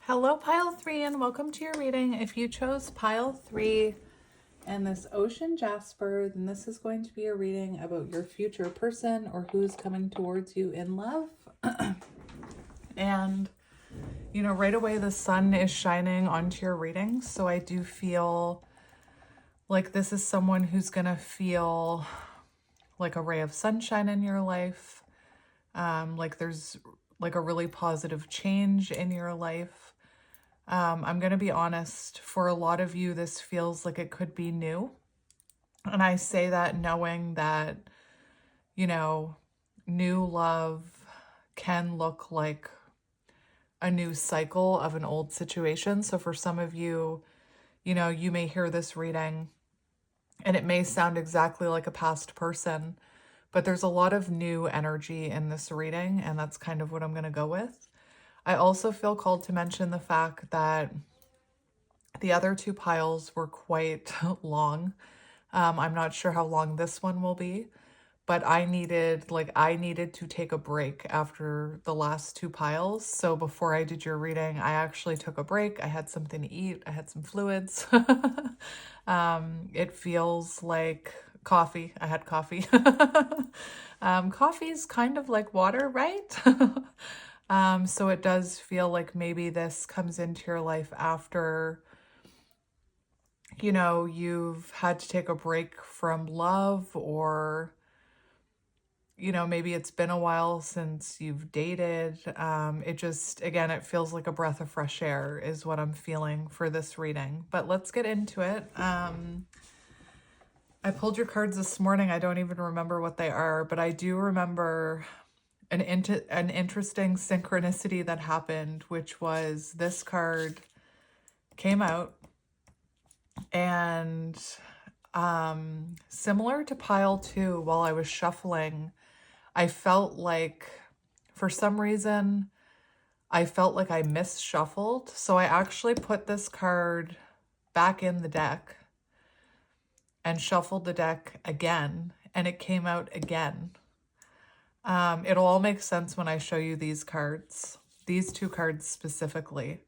Hello, pile 3, and welcome to your reading. If you chose pile 3 and this ocean jasper, then this is going to be a reading about your future person or who's coming towards you in love. And, you know, right away the sun is shining onto your reading. So I do feel like this is someone who's going to feel like a ray of sunshine in your life. Like there's like a really positive change in your life. I'm going to be honest, for a lot of you, this feels like it could be new. And I say that knowing that, you know, new love can look like a new cycle of an old situation. So for some of you, you know, you may hear this reading and it may sound exactly like a past person, but there's a lot of new energy in this reading, and that's kind of what I'm going to go with. I also feel called to mention the fact that the other two piles were quite long. I'm not sure how long this one will be, but I needed to take a break after the last two piles. So before I did your reading, I actually took a break. I had something to eat. I had some fluids. It feels like coffee. I had coffee. Coffee is kind of like water, right? So it does feel like maybe this comes into your life after, you know, you've had to take a break from love, or, you know, maybe it's been a while since you've dated. It just, again, it feels like a breath of fresh air is what I'm feeling for this reading. But let's get into it. I pulled your cards this morning. I don't even remember what they are, but I do remember an interesting synchronicity that happened, which was this card came out, and similar to pile 2, while I was shuffling, I felt like, for some reason, I felt like I misshuffled. So I actually put this card back in the deck and shuffled the deck again, and it came out again. It'll all make sense when I show you these cards, these two cards specifically.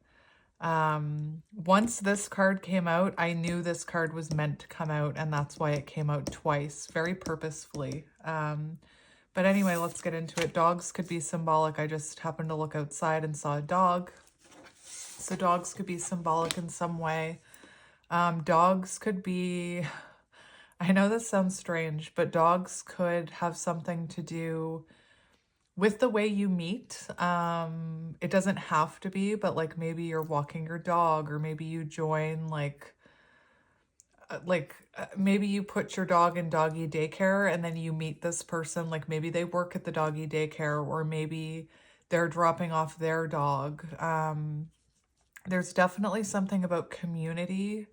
Once this card came out, I knew this card was meant to come out, and that's why it came out twice, very purposefully. But anyway, let's get into it. Dogs could be symbolic. I just happened to look outside and saw a dog. So dogs could be symbolic in some way. Dogs could be, I know this sounds strange, but dogs could have something to do with the way you meet. It doesn't have to be, but like maybe you're walking your dog, or maybe you join maybe you put your dog in doggy daycare and then you meet this person, like maybe they work at the doggy daycare, or maybe they're dropping off their dog. There's definitely something about community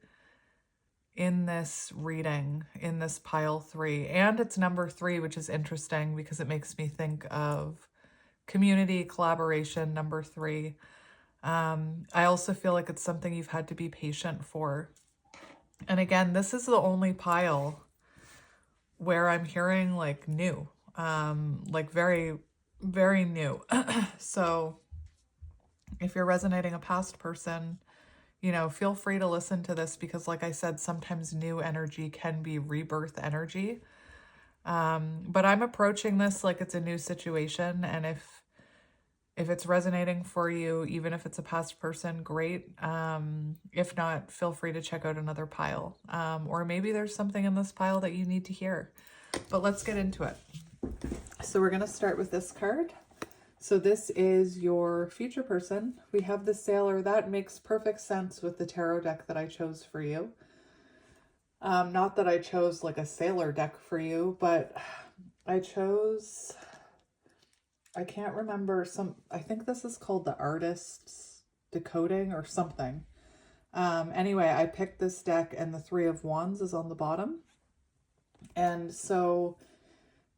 in this reading, in this pile 3, and it's number 3, which is interesting because it makes me think of community, collaboration, number 3. I also feel like it's something you've had to be patient for. And again, this is the only pile where I'm hearing like new, like very, very new. So if you're resonating a past person, you know, feel free to listen to this, because like I said, sometimes new energy can be rebirth energy. But I'm approaching this like it's a new situation. And if it's resonating for you, even if it's a past person, great. If not, feel free to check out another pile. Or maybe there's something in this pile that you need to hear. But let's get into it. So we're going to start with this card. So this is your future person. We have the Sailor. That makes perfect sense with the tarot deck that I chose for you. Not that I chose like a sailor deck for you, but I chose, I can't remember, I think this is called the Artist's Decoding or something. Anyway, I picked this deck and the 3 of Wands is on the bottom. And so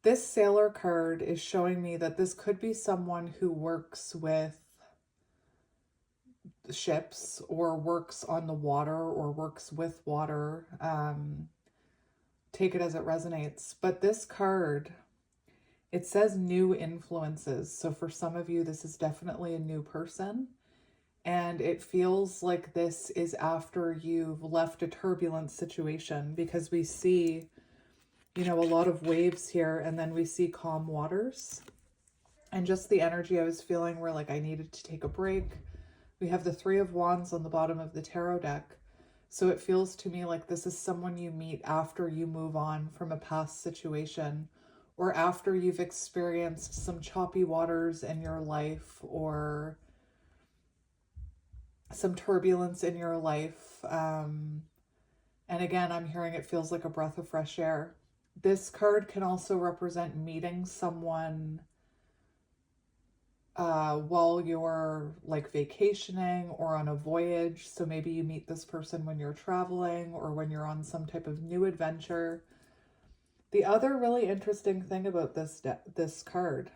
this Sailor card is showing me that this could be someone who works with ships, or works on the water, or works with water. Take it as it resonates. But this card, it says new influences. So for some of you, this is definitely a new person. And it feels like this is after you've left a turbulent situation, because we see, you know, a lot of waves here, and then we see calm waters. And just the energy I was feeling where like I needed to take a break. We have the Three of Wands on the bottom of the tarot deck. So it feels to me like this is someone you meet after you move on from a past situation, or after you've experienced some choppy waters in your life, or some turbulence in your life. And again, I'm hearing it feels like a breath of fresh air. This card can also represent meeting someone while you're like vacationing or on a voyage. So maybe you meet this person when you're traveling or when you're on some type of new adventure. The other really interesting thing about this card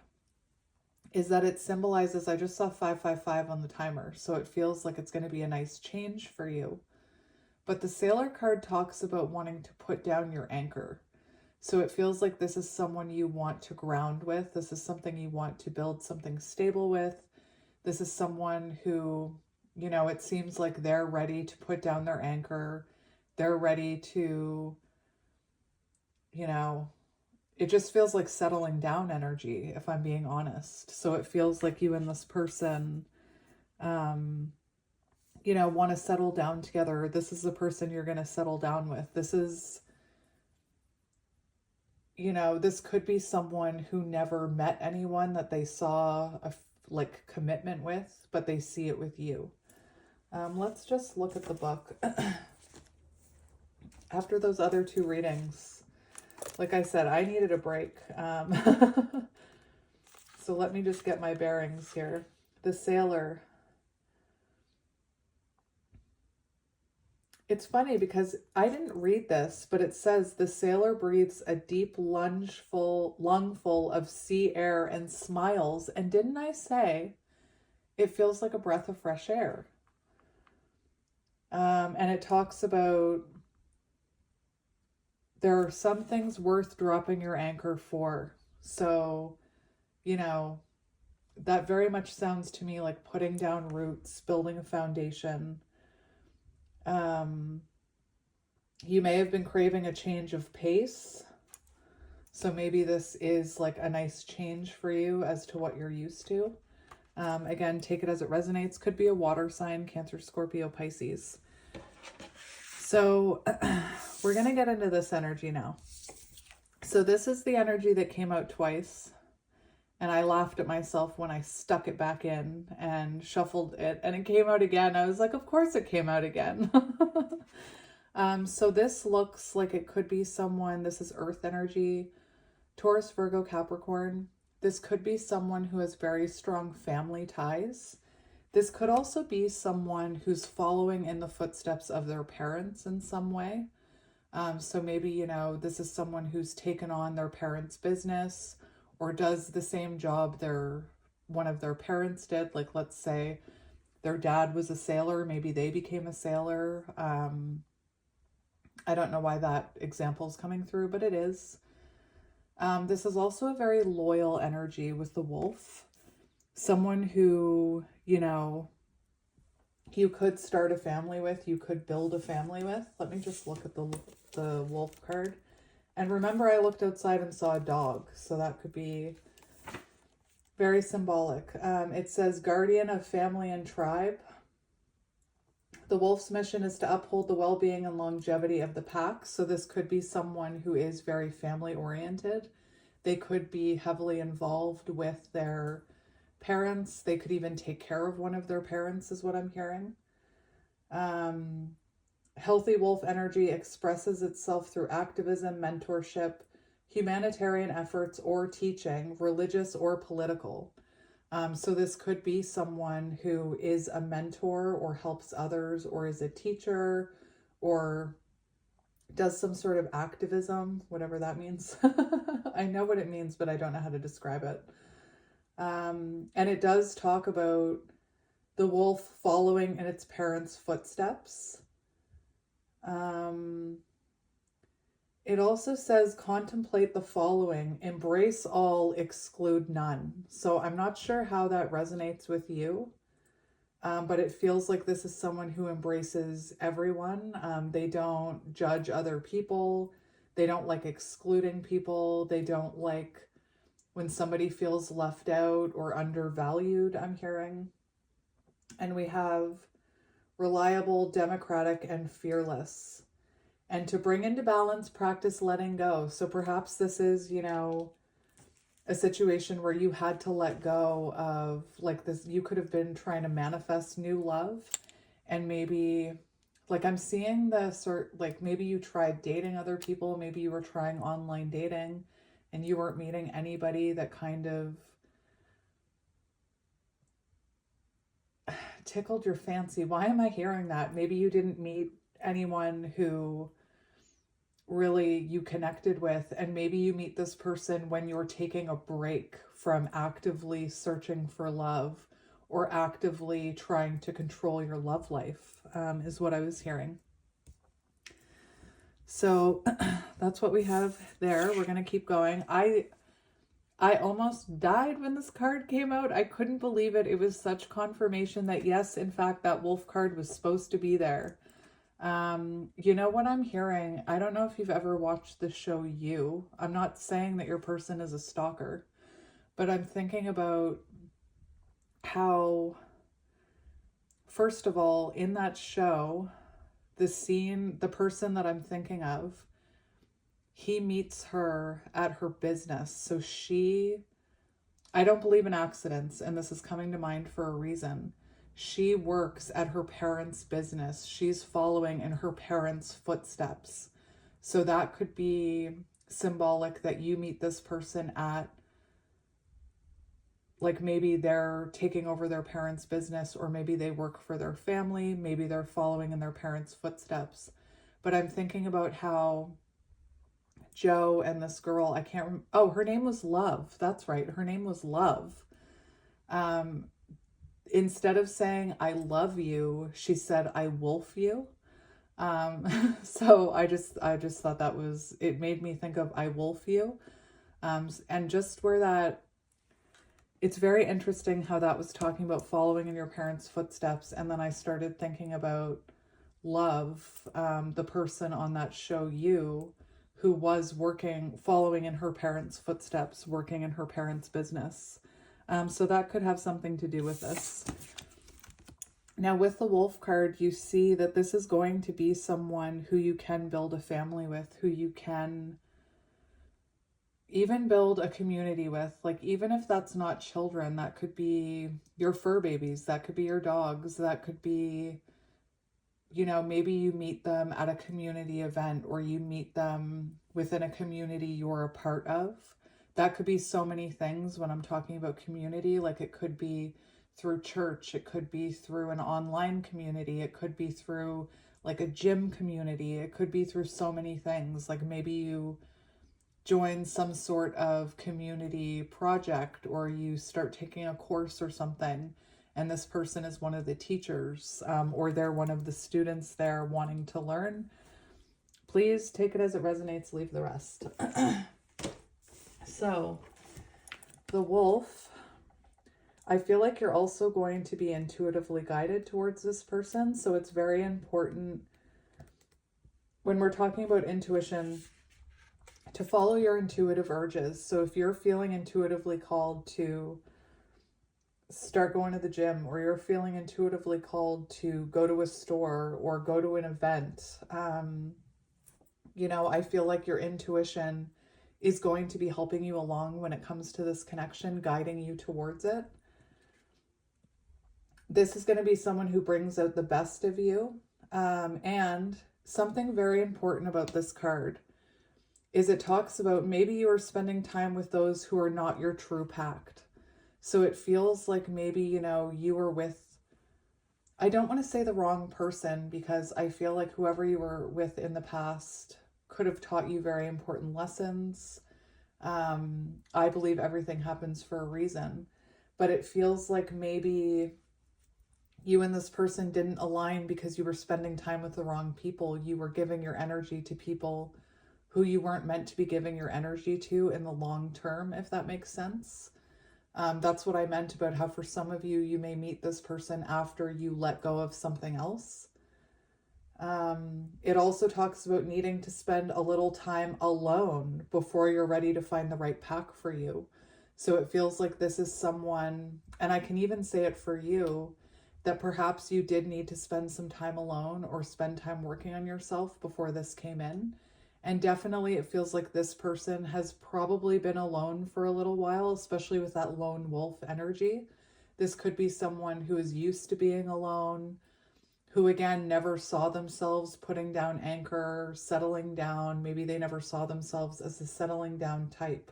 is that it symbolizes, I just saw 555 on the timer, so it feels like it's going to be a nice change for you. But the Sailor card talks about wanting to put down your anchor. So it feels like this is someone you want to ground with. This is something you want to build something stable with. This is someone who, you know, it seems like they're ready to put down their anchor. They're ready to, you know, it just feels like settling down energy, if I'm being honest. So it feels like you and this person, you know, want to settle down together. This is the person you're going to settle down with. This is, you know, this could be someone who never met anyone that they saw a like commitment with, but they see it with you. Let's just look at the book. After those other two readings, like I said, I needed a break. So let me just get my bearings here. The Sailor. It's funny because I didn't read this, but it says the sailor breathes a deep lungful of sea air and smiles. And didn't I say it feels like a breath of fresh air? And it talks about there are some things worth dropping your anchor for. So, you know, that very much sounds to me like putting down roots, building a foundation. You may have been craving a change of pace. So maybe this is like a nice change for you as to what you're used to. Again, take it as it resonates. Could be a water sign, Cancer, Scorpio, Pisces. So we're going to get into this energy now. So this is the energy that came out twice. And I laughed at myself when I stuck it back in and shuffled it. And it came out again. I was like, of course it came out again. So this looks like it could be someone, this is earth energy, Taurus, Virgo, Capricorn. This could be someone who has very strong family ties. This could also be someone who's following in the footsteps of their parents in some way. So maybe, you know, this is someone who's taken on their parents' business or does the same job one of their parents did. Like, let's say their dad was a sailor, maybe they became a sailor. I don't know why that example is coming through, but it is. This is also a very loyal energy with the wolf. Someone who, you know, you could start a family with, you could build a family with. Let me just look at the wolf card. And remember, I looked outside and saw a dog, so that could be very symbolic. It says guardian of family and tribe. The wolf's mission is to uphold the well-being and longevity of the pack. So this could be someone who is very family oriented. They could be heavily involved with their parents. They could even take care of one of their parents, is what I'm hearing. Healthy wolf energy expresses itself through activism, mentorship, humanitarian efforts, or teaching, religious or political. So this could be someone who is a mentor or helps others or is a teacher or does some sort of activism, whatever that means. I know what it means, but I don't know how to describe it. And it does talk about the wolf following in its parents' footsteps. It also says contemplate the following, embrace all, exclude none. So I'm not sure how that resonates with you, but it feels like this is someone who embraces everyone. They don't judge other people. They don't like excluding people. They don't like when somebody feels left out or undervalued, I'm hearing. And we have reliable, democratic, and fearless. And to bring into balance, practice letting go. So perhaps this is, you know, a situation where you had to let go of like this. You could have been trying to manifest new love, and maybe like I'm seeing the sort, like maybe you tried dating other people, maybe you were trying online dating and you weren't meeting anybody that kind of tickled your fancy. Why am I hearing that? Maybe you didn't meet anyone who really you connected with, and maybe you meet this person when you're taking a break from actively searching for love or actively trying to control your love life, is what I was hearing. So that's what we have there. We're going to keep going. I almost died when this card came out. I couldn't believe it. It was such confirmation that yes, in fact, that wolf card was supposed to be there. You know what I'm hearing? I don't know if you've ever watched the show You. I'm not saying that your person is a stalker, but I'm thinking about how, first of all, in that show, the scene, the person that I'm thinking of, he meets her at her business. So I don't believe in accidents, and this is coming to mind for a reason. She works at her parents' business. She's following in her parents' footsteps. So that could be symbolic that you meet this person at, like maybe they're taking over their parents' business, or maybe they work for their family. Maybe they're following in their parents' footsteps. But I'm thinking about how Joe and this girl, I can't remember. Oh, her name was Love. That's right. Her name was Love. Instead of saying, I love you, she said, I wolf you. So I just thought that was, it made me think of I wolf you. And just where that, it's very interesting how that was talking about following in your parents' footsteps. And then I started thinking about Love, the person on that show You, who was following in her parents' footsteps, working in her parents' business. So that could have something to do with this. Now with the wolf card, you see that this is going to be someone who you can build a family with, who you can even build a community with. Like, even if that's not children, that could be your fur babies, that could be your dogs, that could be, you know, maybe you meet them at a community event, or you meet them within a community you're a part of. That could be so many things when I'm talking about community. Like, it could be through church, it could be through an online community, it could be through like a gym community, it could be through so many things. Like maybe you join some sort of community project, or you start taking a course or something, and this person is one of the teachers, or they're one of the students there wanting to learn. Please take it as it resonates, leave the rest. So, the wolf, I feel like you're also going to be intuitively guided towards this person. So it's very important when we're talking about intuition to follow your intuitive urges. So if you're feeling intuitively called to start going to the gym, or you're feeling intuitively called to go to a store or go to an event, you know, I feel like your intuition is going to be helping you along when it comes to this connection, guiding you towards it. This is going to be someone who brings out the best of you. And something very important about this card is it talks about maybe you are spending time with those who are not your true pact. So it feels like maybe, you know, you were with, I don't want to say the wrong person, because I feel like whoever you were with in the past could have taught you very important lessons. I believe everything happens for a reason, but it feels like maybe you and this person didn't align because you were spending time with the wrong people. You were giving your energy to people who you weren't meant to be giving your energy to in the long term, if that makes sense. That's what I meant about how for some of you, you may meet this person after you let go of something else. It also talks about needing to spend a little time alone before you're ready to find the right pack for you. So it feels like this is someone, and I can even say it for you, that perhaps you did need to spend some time alone or spend time working on yourself before this came in. And definitely it feels like this person has probably been alone for a little while, especially with that lone wolf energy. This could be someone who is used to being alone, who again never saw themselves putting down anchor, settling down. Maybe they never saw themselves as a settling down type.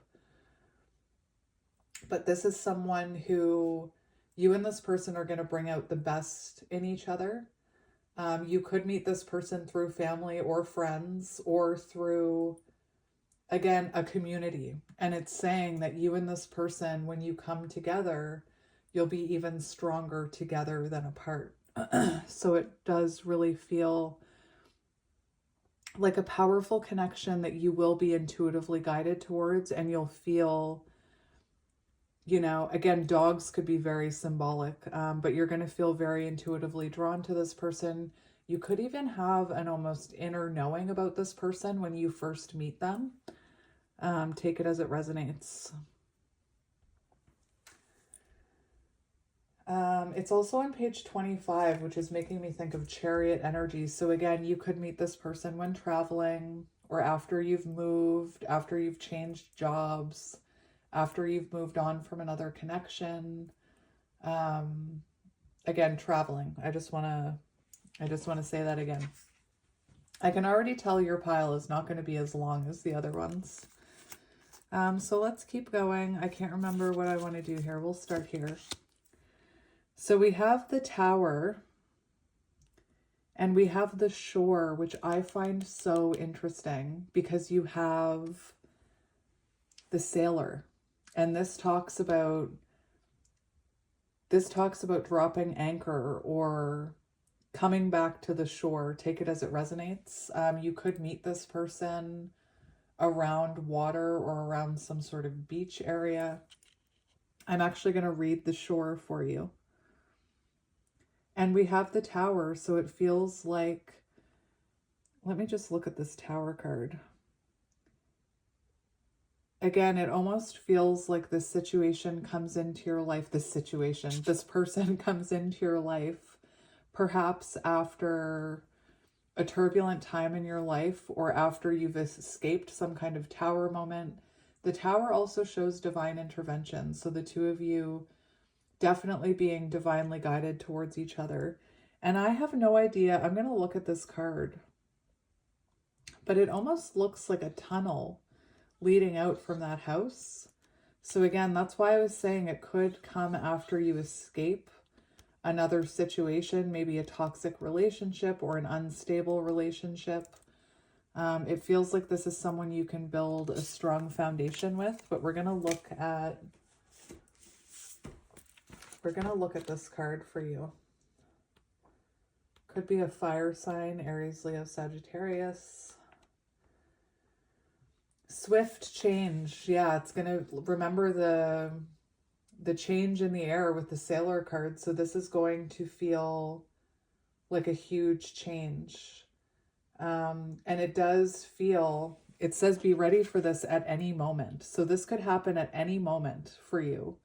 But this is someone who you and this person are going to bring out the best in each other. You could meet this person through family or friends or through, again, a community. And it's saying that you and this person, when you come together, you'll be even stronger together than apart. So it does really feel like a powerful connection that you will be intuitively guided towards, and you'll feel, you know, again, dogs could be very symbolic, but you're going to feel very intuitively drawn to this person. You could even have an almost inner knowing about this person when you first meet them. Take it as it resonates. It's also on page 25, which is making me think of chariot energy. So again, you could meet this person when traveling, or after you've moved, after you've changed jobs, after you've moved on from another connection. Again, traveling. I just want to say that again. I can already tell your pile is not going to be as long as the other ones. So let's keep going. I can't remember what I want to do here. We'll start here. So we have the Tower and we have the Shore, which I find so interesting because you have the Sailor, and this talks about dropping anchor or coming back to the shore. Take it as it resonates. You could meet this person around water or around some sort of beach area. I'm actually going to read the Shore for you. And we have the Tower, so it feels like, let me just look at this Tower card. Again, it almost feels like this situation comes into your life, this person comes into your life, perhaps after a turbulent time in your life or after you've escaped some kind of Tower moment. The Tower also shows divine intervention, so the two of you definitely being divinely guided towards each other. And I have no idea, I'm going to look at this card, but it almost looks like a tunnel leading out from that house. So again, that's why I was saying it could come after you escape another situation, maybe a toxic relationship or an unstable relationship. It feels like this is someone you can build a strong foundation with, but we're going to look at this card for you. Could be a fire sign, Aries, Leo, Sagittarius. Swift change. Yeah, it's going to remember the change in the air with the Sailor card. So this is going to feel like a huge change. And it does feel, it says be ready for this at any moment. So this could happen at any moment for you.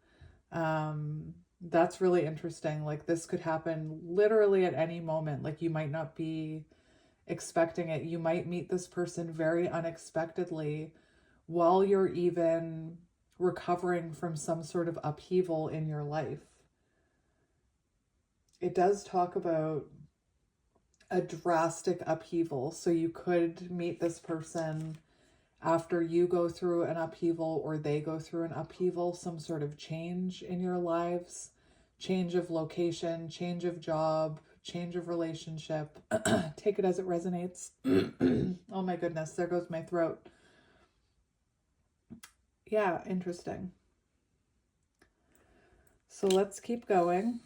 That's really interesting. Like this could happen literally at any moment. Like you might not be expecting it. You might meet this person very unexpectedly while you're even recovering from some sort of upheaval in your life. It does talk about a drastic upheaval. So you could meet this person after you go through an upheaval or they go through an upheaval, some sort of change in your lives, change of location, change of job, change of relationship. Take it as it resonates. Oh my goodness, there goes my throat. Yeah, interesting. So let's keep going.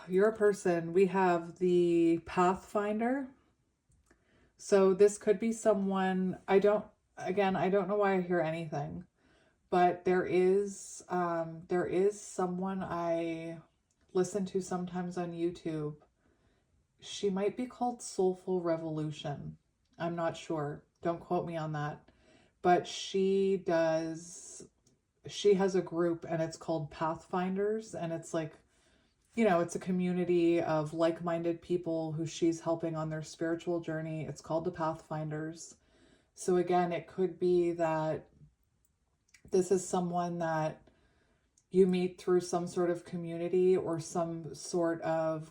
Your person, we have the Pathfinder. So this could be someone, I don't know why I hear anything, but there is someone I listen to sometimes on YouTube. She might be called Soulful Revolution. I'm not sure. Don't quote me on that. But she has a group and it's called Pathfinders. And it's like, you know, it's a community of like-minded people who she's helping on their spiritual journey. It's called the Pathfinders. So again, it could be that this is someone that you meet through some sort of community or some sort of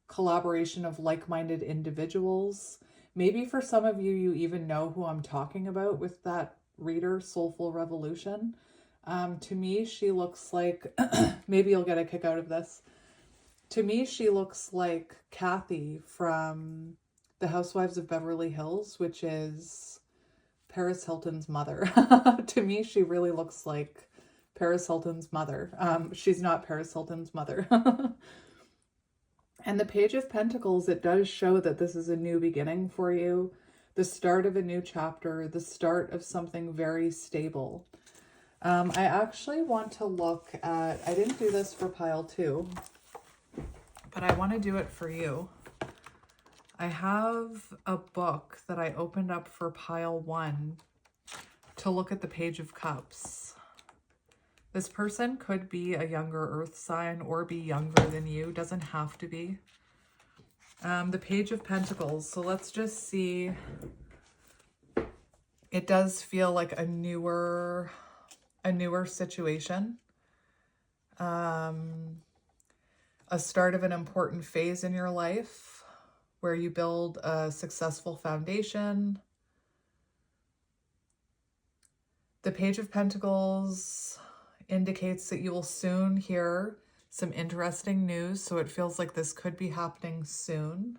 collaboration of like-minded individuals. Maybe for some of you, you even know who I'm talking about with that reader, Soulful Revolution. To me, she looks like, maybe you'll get a kick out of this. To me, she looks like Kathy from The Housewives of Beverly Hills, which is Paris Hilton's mother. To me, she really looks like Paris Hilton's mother. She's not Paris Hilton's mother. And the Page of Pentacles, it does show that this is a new beginning for you, the start of a new chapter, the start of something very stable. I actually want to look at, I didn't do this for pile 2, but I want to do it for you. I have a book that I opened up for pile 1 to look at the Page of Cups. This person could be a younger earth sign or be younger than you. Doesn't have to be. The Page of Pentacles. So let's just see. It does feel like a newer situation. A start of an important phase in your life where you build a successful foundation. The Page of Pentacles indicates that you will soon hear some interesting news, so it feels like this could be happening soon.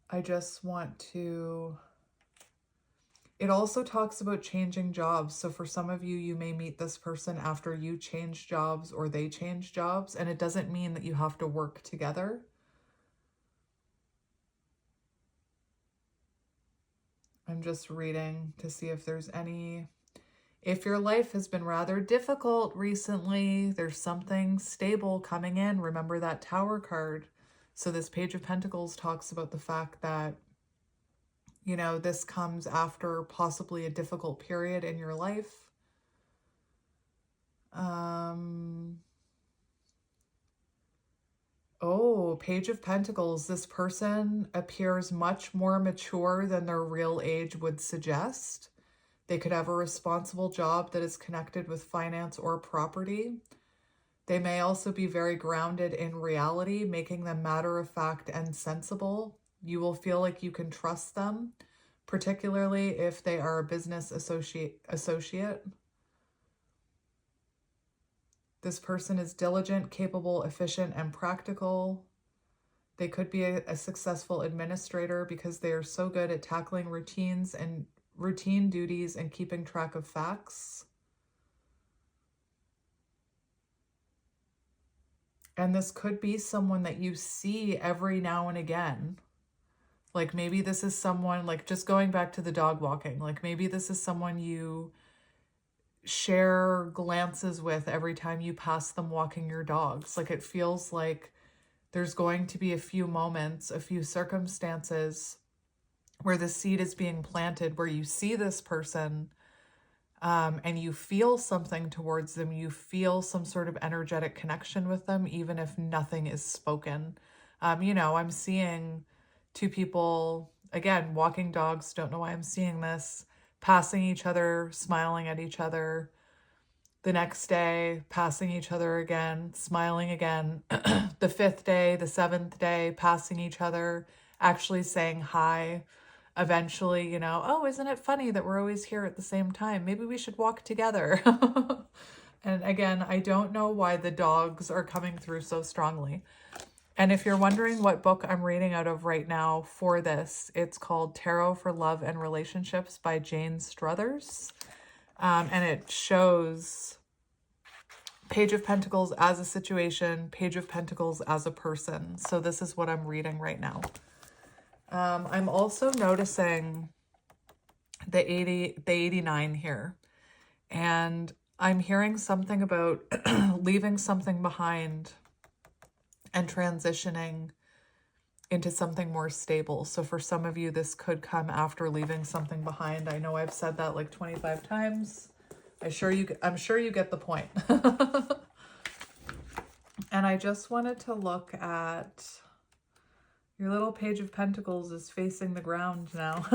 I just want to... It also talks about changing jobs. So for some of you, you may meet this person after you change jobs or they change jobs, and it doesn't mean that you have to work together. I'm just reading to see if there's any... If your life has been rather difficult recently, there's something stable coming in. Remember that Tower card. So this Page of Pentacles talks about the fact that, you know, this comes after possibly a difficult period in your life. Oh, Page of Pentacles. This person appears much more mature than their real age would suggest. They could have a responsible job that is connected with finance or property. They may also be very grounded in reality, making them matter-of-fact and sensible. You will feel like you can trust them, particularly if they are a business associate. This person is diligent, capable, efficient, and practical. They could be a successful administrator because they are so good at tackling routine duties and keeping track of facts. And this could be someone that you see every now and again. Like maybe this is someone, like just going back to the dog walking, like maybe this is someone you share glances with every time you pass them walking your dogs. Like it feels like there's going to be a few moments, a few circumstances where the seed is being planted, where you see this person and you feel something towards them. You feel some sort of energetic connection with them, even if nothing is spoken. You know, I'm seeing two people, again, walking dogs, don't know why I'm seeing this, passing each other, smiling at each other. The next day, passing each other again, smiling again. The 5th day, the 7th day, passing each other, actually saying hi. Eventually, you know, oh, isn't it funny that we're always here at the same time? Maybe we should walk together. And again, I don't know why the dogs are coming through so strongly. And if you're wondering what book I'm reading out of right now for this, it's called Tarot for Love and Relationships by Jane Struthers. And it shows Page of Pentacles as a situation, Page of Pentacles as a person. So this is what I'm reading right now. I'm also noticing the 89 here, and I'm hearing something about leaving something behind and transitioning into something more stable. So for some of you, this could come after leaving something behind. I know I've said that like 25 times. I'm sure you get the point. And I just wanted to look at your little Page of Pentacles is facing the ground now.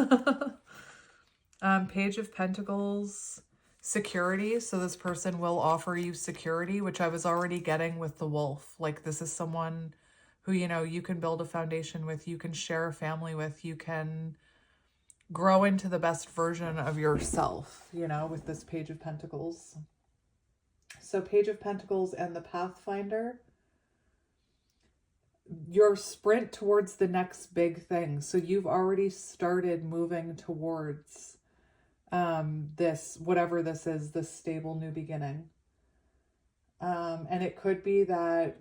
Page of Pentacles, security. So this person will offer you security, which I was already getting with the wolf. Like this is someone who, you know, you can build a foundation with, you can share a family with, you can grow into the best version of yourself, you know, with this Page of Pentacles. So Page of Pentacles and the Pathfinder, your sprint towards the next big thing. So you've already started moving towards this, whatever this is, this stable new beginning. And it could be that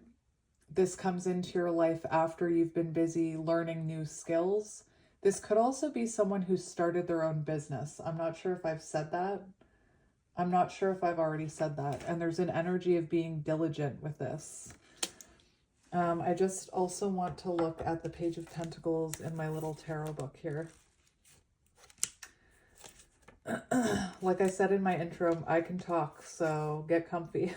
this comes into your life after you've been busy learning new skills. This could also be someone who started their own business. I'm not sure if I've said that. I'm not sure if I've already said that. And there's an energy of being diligent with this. I just also want to look at the Page of Pentacles in my little tarot book here. Like I said in my intro, I can talk, so get comfy.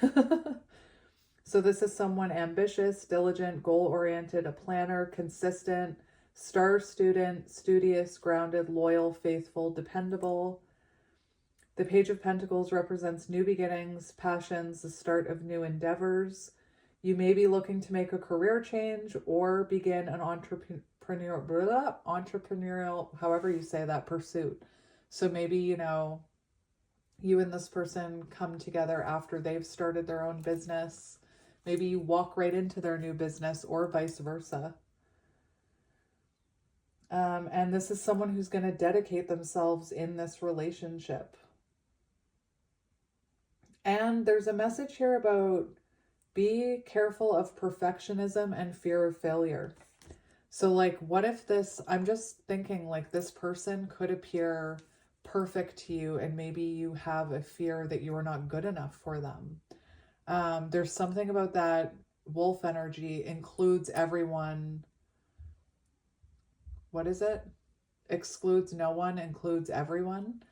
So this is someone ambitious, diligent, goal-oriented, a planner, consistent, star student, studious, grounded, loyal, faithful, dependable. The Page of Pentacles represents new beginnings, passions, the start of new endeavors. You may be looking to make a career change or begin an entrepreneurial, however you say that, pursuit. So maybe, you know, you and this person come together after they've started their own business. Maybe you walk right into their new business or vice versa. And this is someone who's going to dedicate themselves in this relationship. And there's a message here about be careful of perfectionism and fear of failure. So like, what if this, I'm just thinking like this person could appear perfect to you and maybe you have a fear that you are not good enough for them. There's something about that wolf energy includes everyone. What is it? Excludes no one, includes everyone.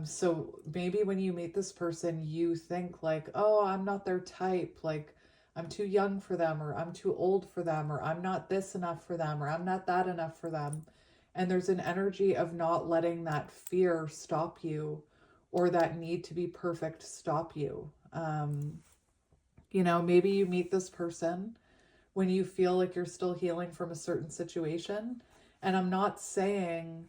So maybe when you meet this person, you think like, oh, I'm not their type. Like I'm too young for them, or I'm too old for them, or I'm not this enough for them, or I'm not that enough for them. And there's an energy of not letting that fear stop you or that need to be perfect stop you. You know, maybe you meet this person when you feel like you're still healing from a certain situation. And I'm not saying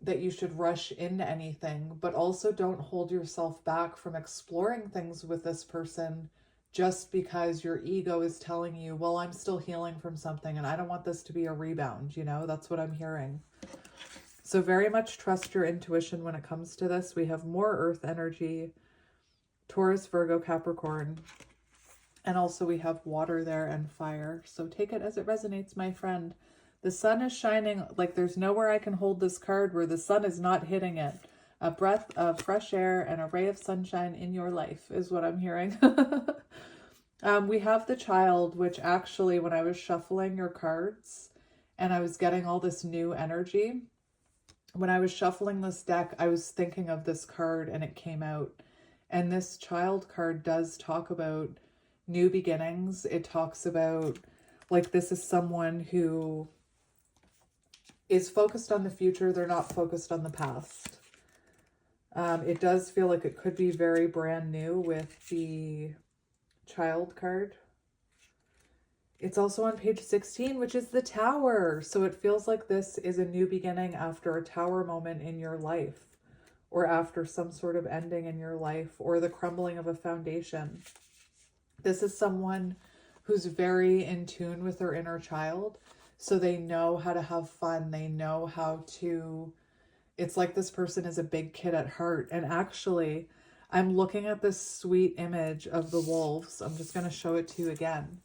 that you should rush into anything, but also don't hold yourself back from exploring things with this person just because your ego is telling you, well, I'm still healing from something and I don't want this to be a rebound, you know, that's what I'm hearing. So very much trust your intuition when it comes to this. We have more earth energy, Taurus, Virgo, Capricorn, and also we have water there and fire. So take it as it resonates, my friend. The sun is shining, like there's nowhere I can hold this card where the sun is not hitting it. A breath of fresh air and a ray of sunshine in your life is what I'm hearing. We have the Child, which actually when I was shuffling your cards and I was getting all this new energy, when I was shuffling this deck, I was thinking of this card and it came out. And this Child card does talk about new beginnings. It talks about like this is someone who is focused on the future. They're not focused on the past. It does feel like it could be very brand new with the Child card. It's also on page 16, which is the Tower. So it feels like this is a new beginning after a Tower moment in your life, or after some sort of ending in your life, or the crumbling of a foundation. This is someone who's very in tune with their inner child. So they know how to have fun. They know how to, it's like this person is a big kid at heart. And actually, I'm looking at this sweet image of the wolves. I'm just going to show it to you again.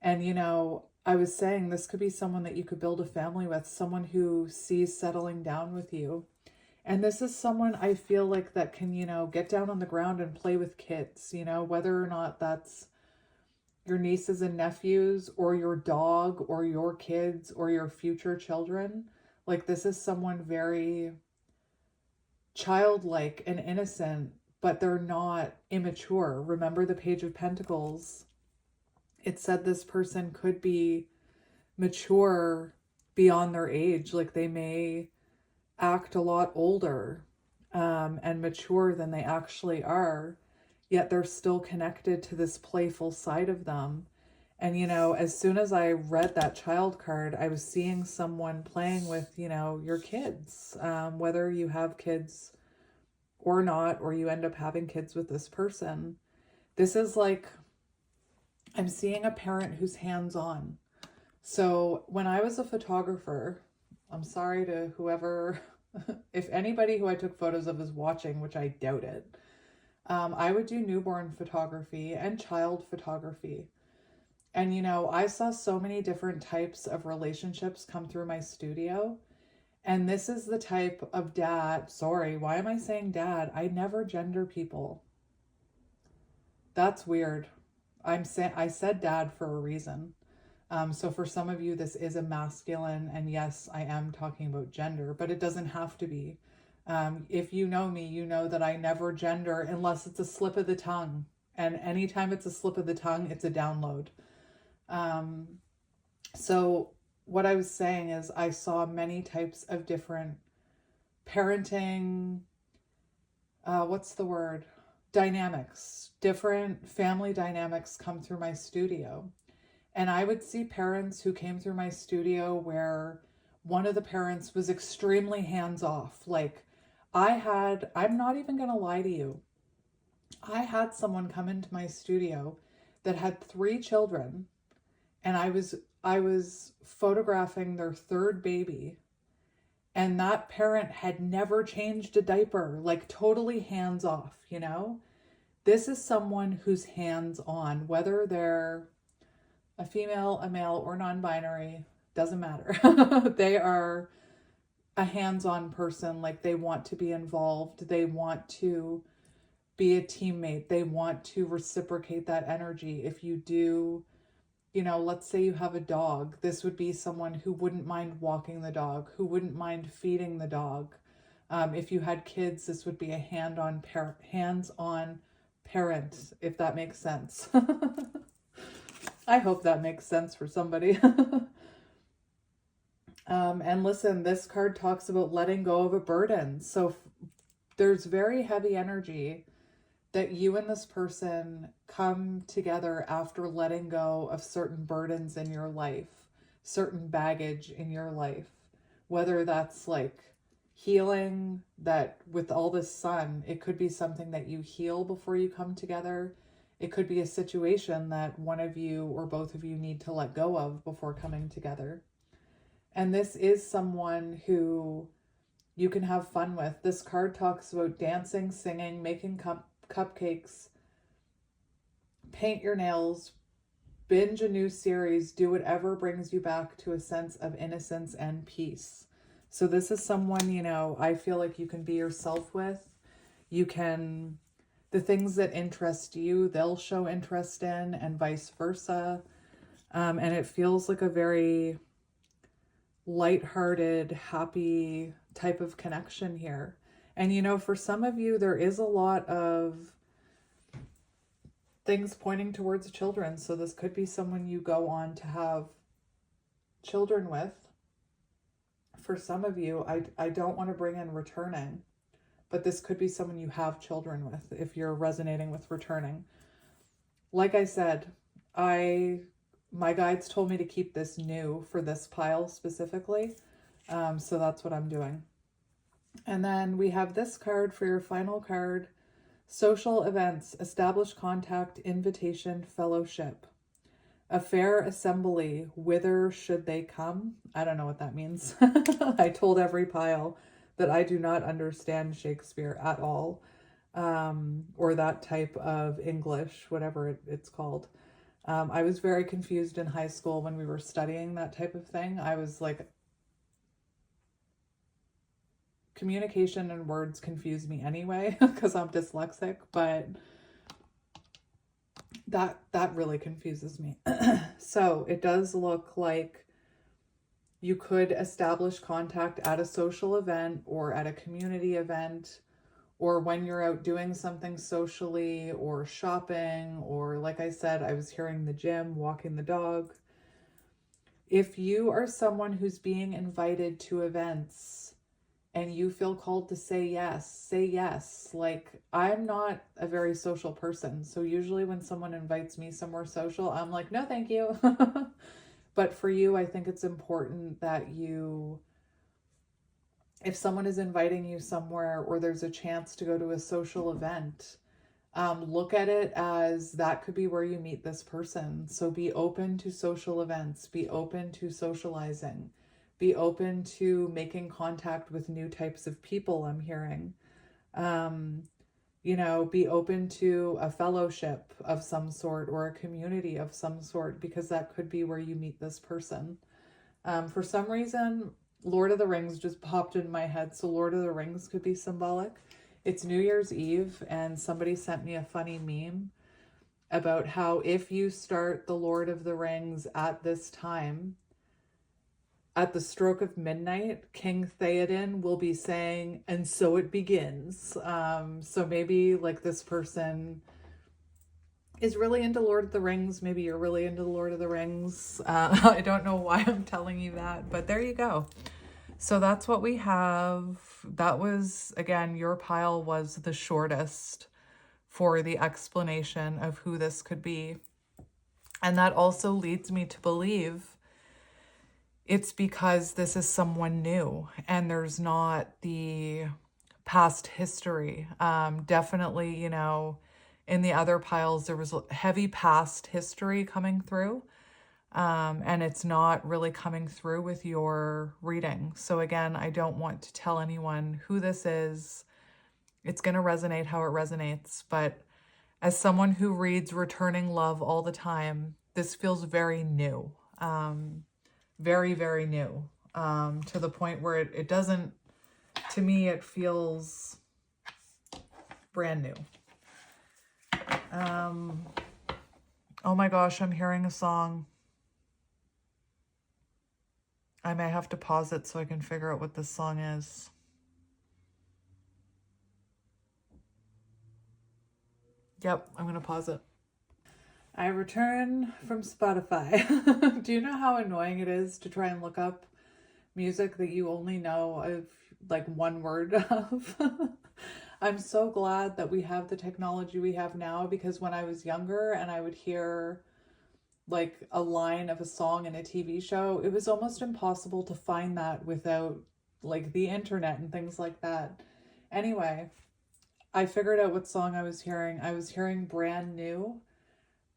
And, you know, I was saying this could be someone that you could build a family with, someone who sees settling down with you. And this is someone I feel like that can, you know, get down on the ground and play with kids, you know, whether or not that's your nieces and nephews, or your dog, or your kids, or your future children. Like, this is someone very childlike and innocent, but they're not immature. Remember the Page of Pentacles? It said this person could be mature beyond their age. Like, they may act a lot older and mature than they actually are, yet they're still connected to this playful side of them. And, you know, as soon as I read that child card, I was seeing someone playing with, you know, your kids, whether you have kids or not, or you end up having kids with this person. This is like, I'm seeing a parent who's hands-on. So when I was a photographer, I'm sorry to whoever, if anybody who I took photos of is watching, which I doubt it, I would do newborn photography and child photography. And, you know, I saw so many different types of relationships come through my studio. And this is the type of dad. Sorry, why am I saying dad? I never gender people. That's weird. I said dad for a reason. So for some of you, this is a masculine, and yes, I am talking about gender, but it doesn't have to be. If you know me, you know that I never gender unless it's a slip of the tongue. And anytime it's a slip of the tongue, it's a download. So what I was saying is I saw many types of different parenting, dynamics, different family dynamics come through my studio. And I would see parents who came through my studio where one of the parents was extremely hands-off. Like, I'm not even going to lie to you. I had someone come into my studio that had 3 children, and I was photographing their 3rd baby, and that parent had never changed a diaper, like totally hands-off, you know? This is someone who's hands-on, whether they're a female, a male, or non-binary, doesn't matter. They are a hands-on person. Like, they want to be involved. They want to be a teammate. They want to reciprocate that energy. If you do, you know, let's say you have a dog, this would be someone who wouldn't mind walking the dog, who wouldn't mind feeding the dog. If you had kids, this would be a hands-on parent, if that makes sense. I hope that makes sense for somebody. And listen, this card talks about letting go of a burden. So there's very heavy energy that you and this person come together after letting go of certain burdens in your life, certain baggage in your life, whether that's like healing, that with all this sun, it could be something that you heal before you come together. It could be a situation that one of you or both of you need to let go of before coming together. And this is someone who you can have fun with. This card talks about dancing, singing, making cupcakes, paint your nails, binge a new series, do whatever brings you back to a sense of innocence and peace. So this is someone, you know, I feel like you can be yourself with. You can, the things that interest you, they'll show interest in, and vice versa. And it feels like a very lighthearted, happy type of connection here. And, you know, for some of you, there is a lot of things pointing towards children. So this could be someone you go on to have children with. For some of you, I don't want to bring in returning, but this could be someone you have children with if you're resonating with returning. Like I said, my guides told me to keep this new for this pile specifically. So that's what I'm doing. And then we have this card for your final card. Social events, establish contact, invitation, fellowship. A fair assembly, whither should they come? I don't know what that means. I told every pile that I do not understand Shakespeare at all, or that type of English, whatever it's called. I was very confused in high school when we were studying that type of thing. I was like, communication and words confuse me anyway because I'm dyslexic, but That really confuses me. So it does look like you could establish contact at a social event or at a community event, or when you're out doing something socially or shopping, or like I said, I was hearing the gym, walking the dog. If you are someone who's being invited to events and you feel called to say yes, say yes. Like, I'm not a very social person. So usually when someone invites me somewhere social, I'm like, no, thank you. But for you, I think it's important that you, if someone is inviting you somewhere or there's a chance to go to a social event, look at it as that could be where you meet this person. So be open to social events, be open to socializing, be open to making contact with new types of people, I'm hearing. Be open to a fellowship of some sort or a community of some sort, because that could be where you meet this person. For some reason, Lord of the Rings just popped in my head, so Lord of the Rings could be symbolic. It's New Year's Eve, and somebody sent me a funny meme about how if you start the Lord of the Rings at this time, at the stroke of midnight, King Theoden will be saying, "And so it begins." So maybe like this person is really into Lord of the Rings. Maybe you're really into the Lord of the Rings. I don't know why I'm telling you that, but there you go. So that's what we have. That was, again, your pile was the shortest for the explanation of who this could be. And that also leads me to believe it's because this is someone new and there's not the past history. Definitely, in the other piles, there was heavy past history coming through. And it's not really coming through with your reading. So again, I don't want to tell anyone who this is. It's going to resonate how it resonates. But as someone who reads returning love all the time, this feels very new. Very, very new. To the point where it doesn't, to me, it feels brand new. Oh my gosh, I'm hearing a song. I may have to pause it so I can figure out what this song is. Yep, I'm going to pause it. I return from Spotify. Do you know how annoying it is to try and look up music that you only know of like one word of? I'm so glad that we have the technology we have now, because when I was younger and I would hear like a line of a song in a TV show, it was almost impossible to find that without like the internet and things like that. Anyway, I figured out what song I was hearing. I was hearing Brand New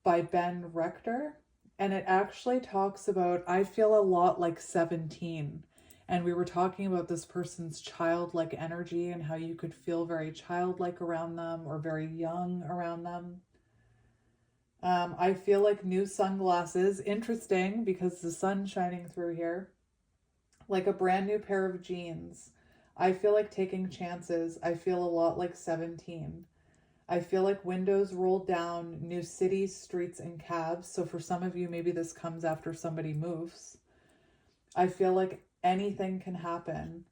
by Ben Rector, and it actually talks about, I feel a lot like 17. And we were talking about this person's childlike energy and how you could feel very childlike around them or very young around them. I feel like new sunglasses, interesting because the sun's shining through here, like a brand new pair of jeans. I feel like taking chances. I feel a lot like 17. I feel like windows rolled down, new cities, streets, and cabs. So for some of you, maybe this comes after somebody moves. I feel like anything can happen.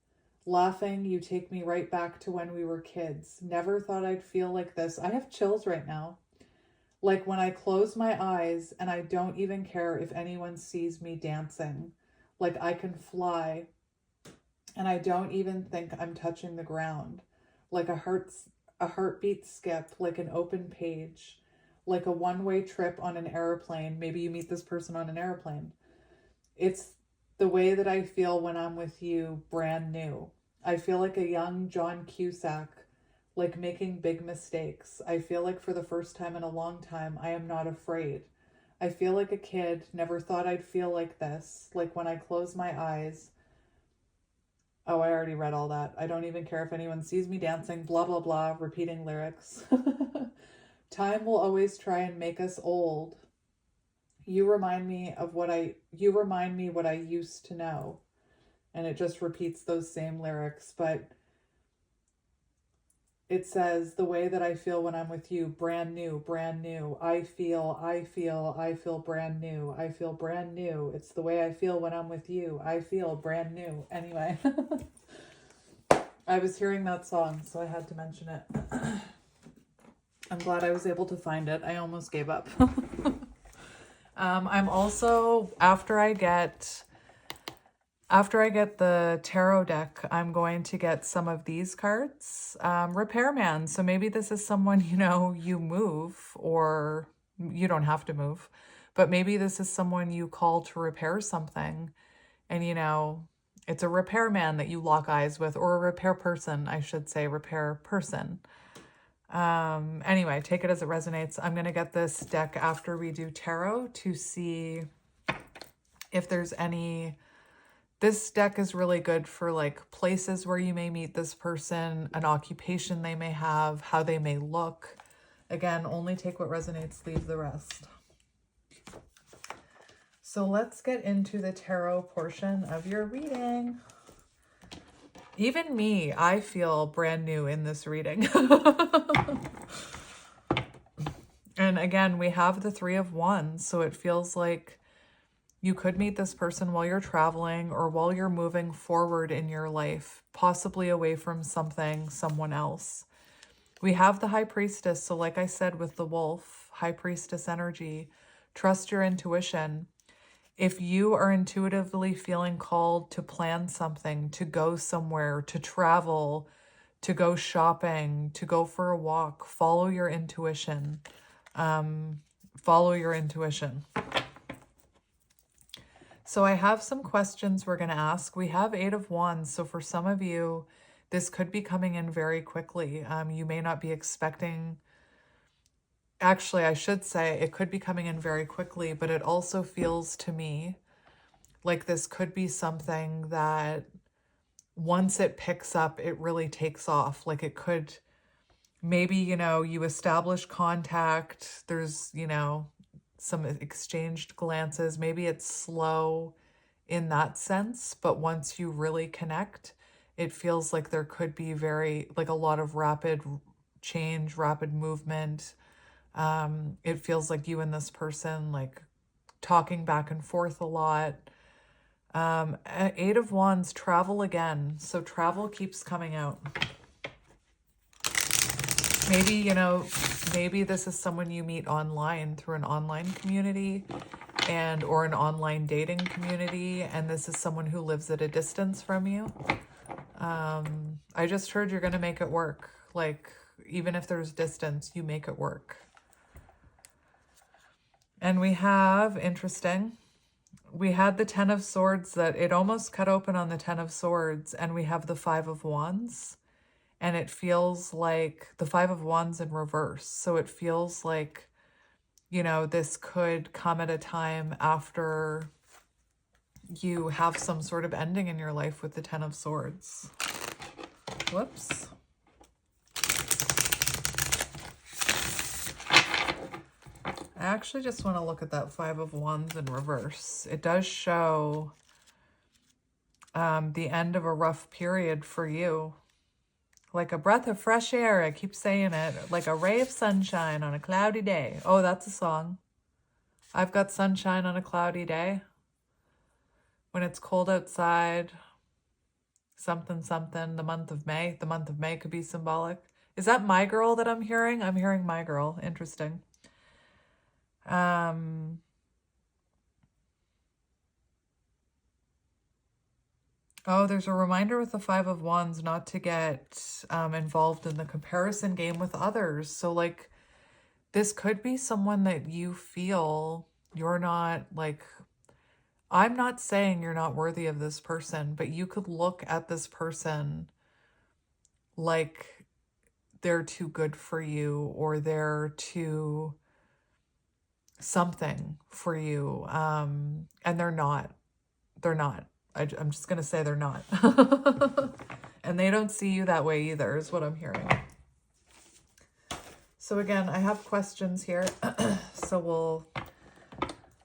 Laughing, you take me right back to when we were kids. Never thought I'd feel like this. I have chills right now. Like when I close my eyes and I don't even care if anyone sees me dancing. Like I can fly and I don't even think I'm touching the ground. Like a heartbeat skip, like an open page, like a one-way trip on an airplane. Maybe you meet this person on an airplane. It's the way that I feel when I'm with you, brand new. I feel like a young John Cusack, like making big mistakes. I feel like for the first time in a long time, I am not afraid. I feel like a kid, never thought I'd feel like this. Like when I close my eyes. Oh, I already read all that. I don't even care if anyone sees me dancing, blah, blah, blah, repeating lyrics. Time will always try and make us old. You remind me what I used to know. And it just repeats those same lyrics. But it says, the way that I feel when I'm with you, brand new, brand new. I feel brand new. I feel brand new. It's the way I feel when I'm with you. I feel brand new. Anyway, I was hearing that song, so I had to mention it. I'm glad I was able to find it. I almost gave up. I'm also, after I get the tarot deck, I'm going to get some of these cards. Repairman. So maybe this is someone, you know, you move, or you don't have to move, but maybe this is someone you call to repair something. And, you know, it's a repairman that you lock eyes with, or a repair person, I should say, repair person. Anyway, take it as it resonates. I'm going to get this deck after we do tarot to see if there's any. This deck is really good for like places where you may meet this person, an occupation they may have, how they may look. Again, only take what resonates, leave the rest. So let's get into the tarot portion of your reading. Even me, I feel brand new in this reading. And again, we have the Three of Wands, so it feels like you could meet this person while you're traveling or while you're moving forward in your life, possibly away from something, someone else. We have the High Priestess, so like I said with the Wolf, High Priestess energy, trust your intuition. If you are intuitively feeling called to plan something, to go somewhere, to travel, to go shopping, to go for a walk, follow your intuition. Follow your intuition. So I have some questions we're going to ask. We have Eight of Wands. So for some of you, this could be coming in very quickly. You may not be expecting. Actually, I should say it could be coming in very quickly, but it also feels to me like this could be something that once it picks up, it really takes off. Like it could, maybe, you know, you establish contact. There's, you know, some exchanged glances. Maybe it's slow in that sense, but once you really connect, it feels like there could be like a lot of rapid change, rapid movement. It feels like you and this person like talking back and forth a lot. Eight of Wands, travel again. So travel keeps coming out. Maybe, you know, maybe this is someone you meet online through an online community or an online dating community, and this is someone who lives at a distance from you. I just heard you're going to make it work. Like, even if there's distance, you make it work. And we have, interesting, we had the Ten of Swords that it almost cut open on the Ten of Swords, and we have the Five of Wands. And it feels like the Five of Wands in reverse. So it feels like, you know, this could come at a time after you have some sort of ending in your life with the Ten of Swords. Whoops. I actually just want to look at that Five of Wands in reverse. It does show the end of a rough period for you. Like a breath of fresh air, I keep saying it. Like a ray of sunshine on a cloudy day. Oh, that's a song. I've got sunshine on a cloudy day. When it's cold outside, something, something, the month of May. The month of May could be symbolic. Is that My Girl that I'm hearing? I'm hearing My Girl. Interesting. Oh, there's a reminder with the Five of Wands not to get involved in the comparison game with others. So like this could be someone that you feel you're not like, I'm not saying you're not worthy of this person, but you could look at this person like they're too good for you, or they're too something for you. And they're not. They're not. I'm just going to say they're not. And they don't see you that way either, is what I'm hearing. So again, I have questions here. So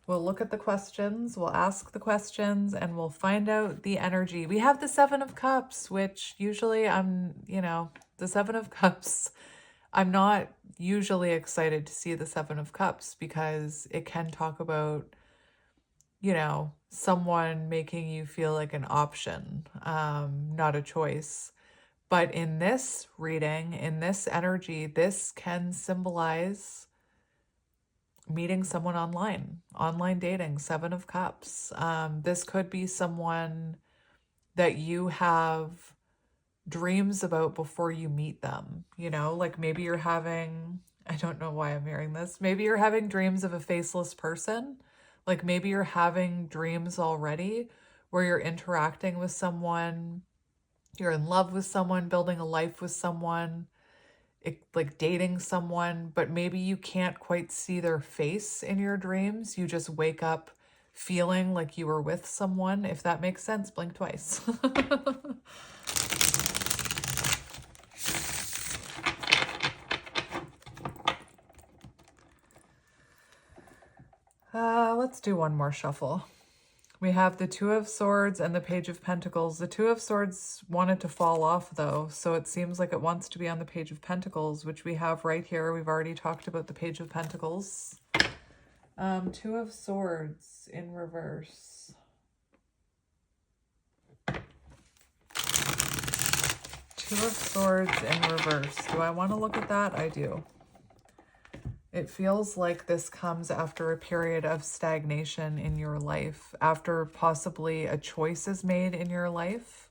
we'll look at the questions, we'll ask the questions, and we'll find out the energy. We have the Seven of Cups, which usually I'm, you know, The Seven of Cups, I'm not usually excited to see the Seven of Cups because it can talk about, you know, someone making you feel like an option, not a choice. But in this reading, in this energy, this can symbolize meeting someone online dating, Seven of Cups. This could be someone that you have dreams about before you meet them, you know, like maybe you're having, I don't know why I'm hearing this, maybe you're having dreams of a faceless person, like maybe you're having dreams already where you're interacting with someone, you're in love with someone, building a life with someone, like dating someone, but maybe you can't quite see their face in your dreams. You just wake up feeling like you were with someone. If that makes sense, blink twice. Let's do one more shuffle. We have the Two of Swords and the Page of Pentacles. The Two of Swords wanted to fall off though, so it seems like it wants to be on the Page of Pentacles, which we have right here. We've already talked about the Page of Pentacles. Two of Swords in reverse. Two of Swords in reverse. Do I want to look at that? I do. It feels like this comes after a period of stagnation in your life, after possibly a choice is made in your life.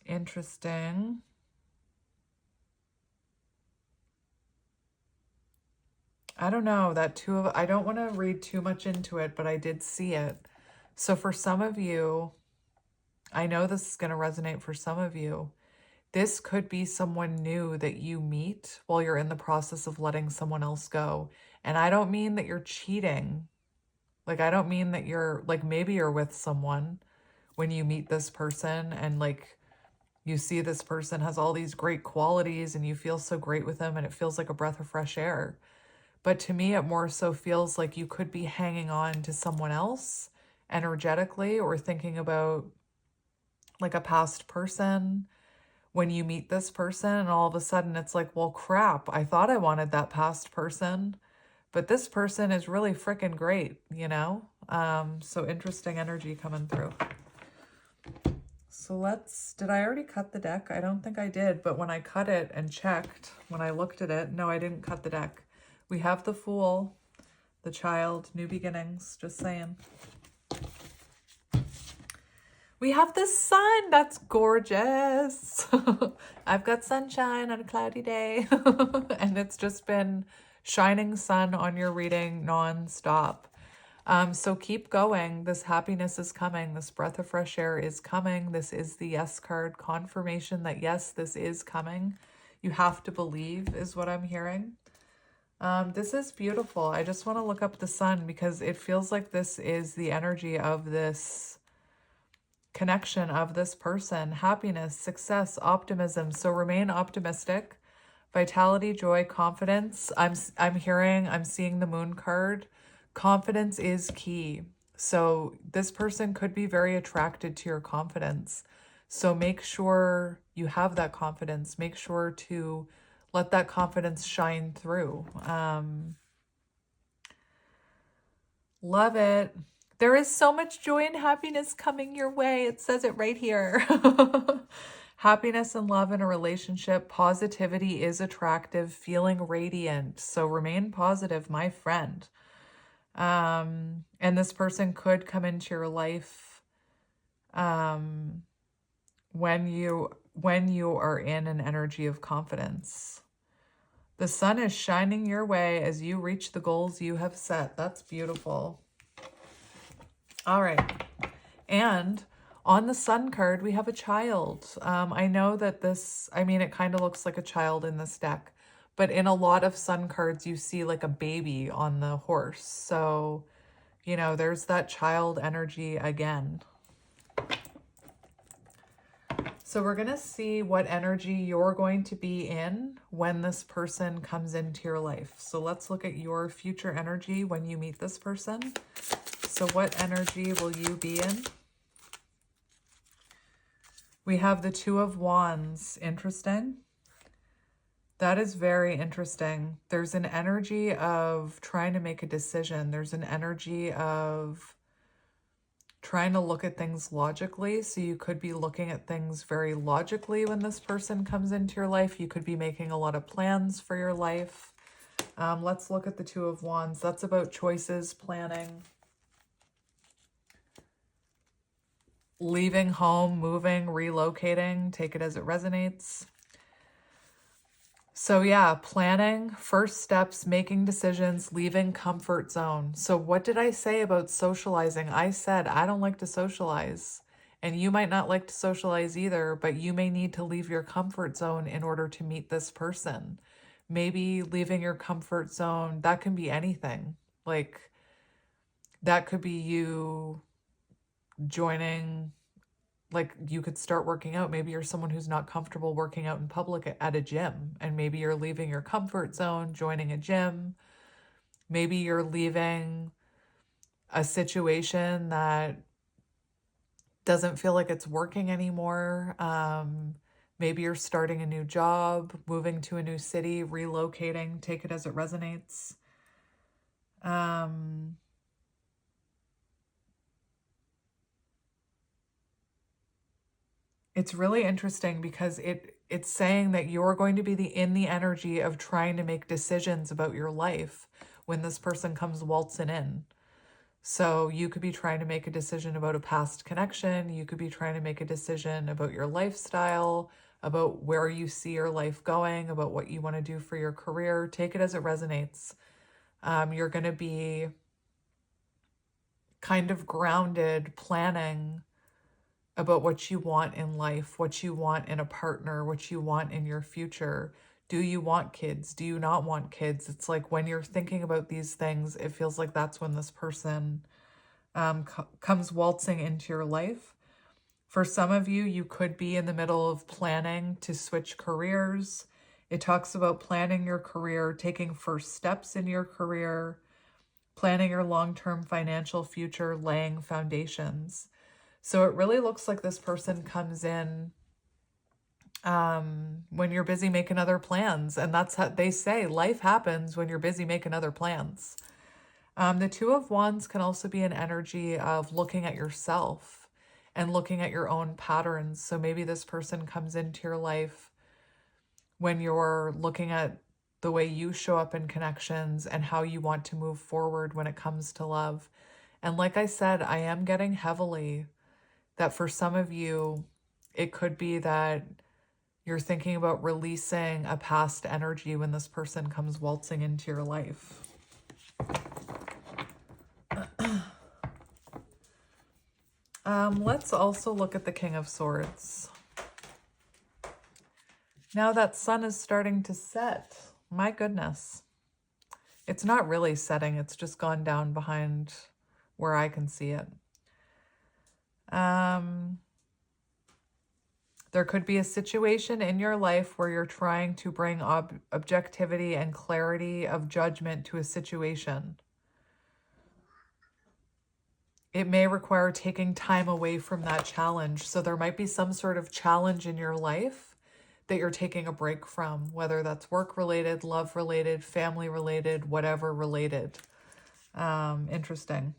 Interesting. I don't know, I don't want to read too much into it, but I did see it. So for some of you, I know this is going to resonate for some of you. This could be someone new that you meet while you're in the process of letting someone else go. And I don't mean that you're cheating. Like, I don't mean that you're, like, maybe you're with someone when you meet this person and, like, you see this person has all these great qualities and you feel so great with them and it feels like a breath of fresh air. But to me, it more so feels like you could be hanging on to someone else energetically or thinking about, like, a past person when you meet this person and all of a sudden it's like, well, crap, I thought I wanted that past person, but this person is really freaking great, you know? So interesting energy coming through. So did I already cut the deck? I don't think I did, but when I cut it and checked, when I looked at it, no, I didn't cut the deck. We have the Fool, the Child, New Beginnings, just saying. We have the Sun. That's gorgeous. I've got sunshine on a cloudy day. And it's just been shining sun on your reading non-stop. So keep going. This happiness is coming. This breath of fresh air is coming. This is the Yes card, confirmation that yes, this is coming. You have to believe is what I'm hearing. This is beautiful. I just want to look up the Sun because it feels like this is the energy of this connection of this person. Happiness, success, optimism. So remain optimistic. Vitality, joy, confidence. I'm seeing the Moon card. Confidence is key. So this person could be very attracted to your confidence. So make sure you have that confidence. Make sure to let that confidence shine through. Love it. There is so much joy and happiness coming your way. It says it right here. Happiness and love in a relationship. Positivity is attractive. Feeling radiant. So remain positive, my friend. And this person could come into your life when you are in an energy of confidence. The sun is shining your way as you reach the goals you have set. That's beautiful. All right. And on the Sun card, we have a child. I know that it kind of looks like a child in this deck, but in a lot of Sun cards, you see like a baby on the horse. So, you know, there's that child energy again. So we're going to see what energy you're going to be in when this person comes into your life. So let's look at your future energy when you meet this person. So what energy will you be in? We have the Two of Wands. Interesting. That is very interesting. There's an energy of trying to make a decision. There's an energy of trying to look at things logically. So you could be looking at things very logically when this person comes into your life. You could be making a lot of plans for your life. Let's look at the Two of Wands. That's about choices, planning, leaving home, moving, relocating. Take it as it resonates. So yeah, planning, first steps, making decisions, leaving comfort zone. So what did I say about socializing? I said I don't like to socialize, and you might not like to socialize either, but you may need to leave your comfort zone in order to meet this person. Maybe leaving your comfort zone, that can be anything. Like that could be you joining, like you could start working out. Maybe you're someone who's not comfortable working out in public at a gym, and maybe you're leaving your comfort zone, joining a gym. Maybe you're leaving a situation that doesn't feel like it's working anymore. Maybe you're starting a new job, moving to a new city, relocating. Take it as it resonates. It's really interesting because it's saying that you're going to be in the energy of trying to make decisions about your life when this person comes waltzing in. So you could be trying to make a decision about a past connection. You could be trying to make a decision about your lifestyle, about where you see your life going, about what you want to do for your career. Take it as it resonates. You're going to be kind of grounded, planning about what you want in life, what you want in a partner, what you want in your future. Do you want kids? Do you not want kids? It's like when you're thinking about these things, it feels like that's when this person comes waltzing into your life. For some of you, you could be in the middle of planning to switch careers. It talks about planning your career, taking first steps in your career, planning your long-term financial future, laying foundations. So it really looks like this person comes in when you're busy making other plans. And that's how they say life happens when you're busy making other plans. The Two of Wands can also be an energy of looking at yourself and looking at your own patterns. So maybe this person comes into your life when you're looking at the way you show up in connections and how you want to move forward when it comes to love. And like I said, I am getting heavily that for some of you, it could be that you're thinking about releasing a past energy when this person comes waltzing into your life. Let's also look at the King of Swords. Now that sun is starting to set. My goodness. It's not really setting. It's just gone down behind where I can see it. There could be a situation in your life where you're trying to bring objectivity and clarity of judgment to a situation. It may require taking time away from that challenge. So there might be some sort of challenge in your life that you're taking a break from, whether that's work-related, love-related, family-related, whatever related. Interesting.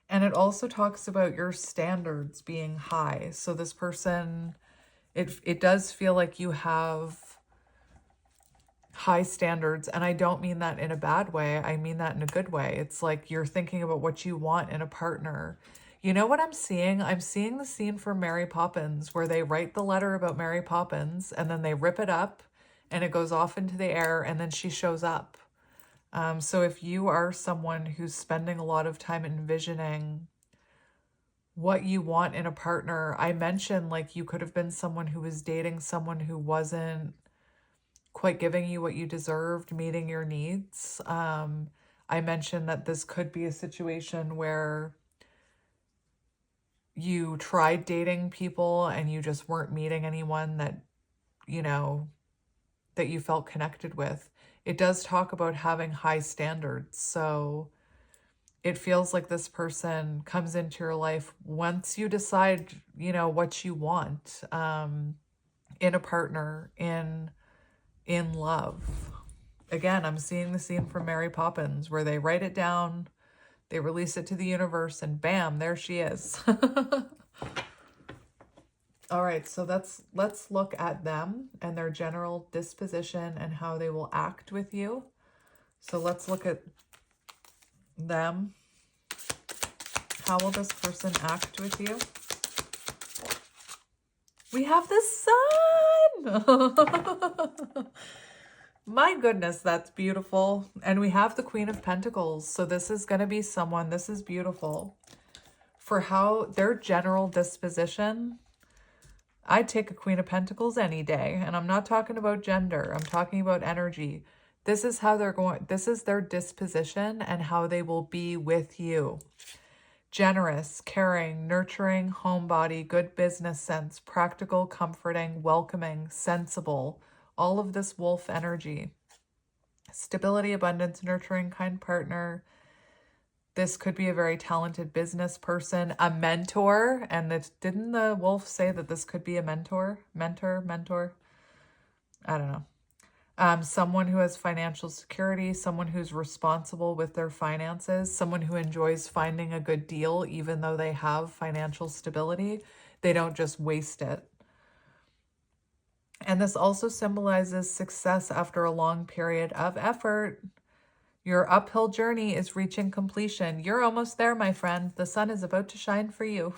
And it also talks about your standards being high. So this person, it does feel like you have high standards. And I don't mean that in a bad way. I mean that in a good way. It's like you're thinking about what you want in a partner. You know what I'm seeing? I'm seeing the scene from Mary Poppins where they write the letter about Mary Poppins and then they rip it up and it goes off into the air and then she shows up. So if you are someone who's spending a lot of time envisioning what you want in a partner, I mentioned like you could have been someone who was dating someone who wasn't quite giving you what you deserved, meeting your needs. I mentioned that this could be a situation where you tried dating people and you just weren't meeting anyone that, you know, that you felt connected with. It does talk about having high standards. So it feels like this person comes into your life once you decide, you know, what you want, in a partner, in love. Again, I'm seeing the scene from Mary Poppins where they write it down, they release it to the universe, and bam, there she is. All right, so let's look at them and their general disposition and how they will act with you. So let's look at them. How will this person act with you? We have the sun! My goodness, that's beautiful. And we have the Queen of Pentacles. So this is going to be someone, this is beautiful. For how their general disposition, I'd take a Queen of Pentacles any day. And I'm not talking about gender. I'm talking about energy. This is how they're going. This is their disposition and how they will be with you. Generous, caring, nurturing, homebody, good business sense, practical, comforting, welcoming, sensible. All of this wolf energy. Stability, abundance, nurturing, kind partner. This could be a very talented business person, a mentor. And didn't the wolf say that this could be a mentor? Mentor? I don't know. Someone who has financial security, someone who's responsible with their finances, someone who enjoys finding a good deal even though they have financial stability. They don't just waste it. And this also symbolizes success after a long period of effort. Your uphill journey is reaching completion. You're almost there, my friend. The sun is about to shine for you.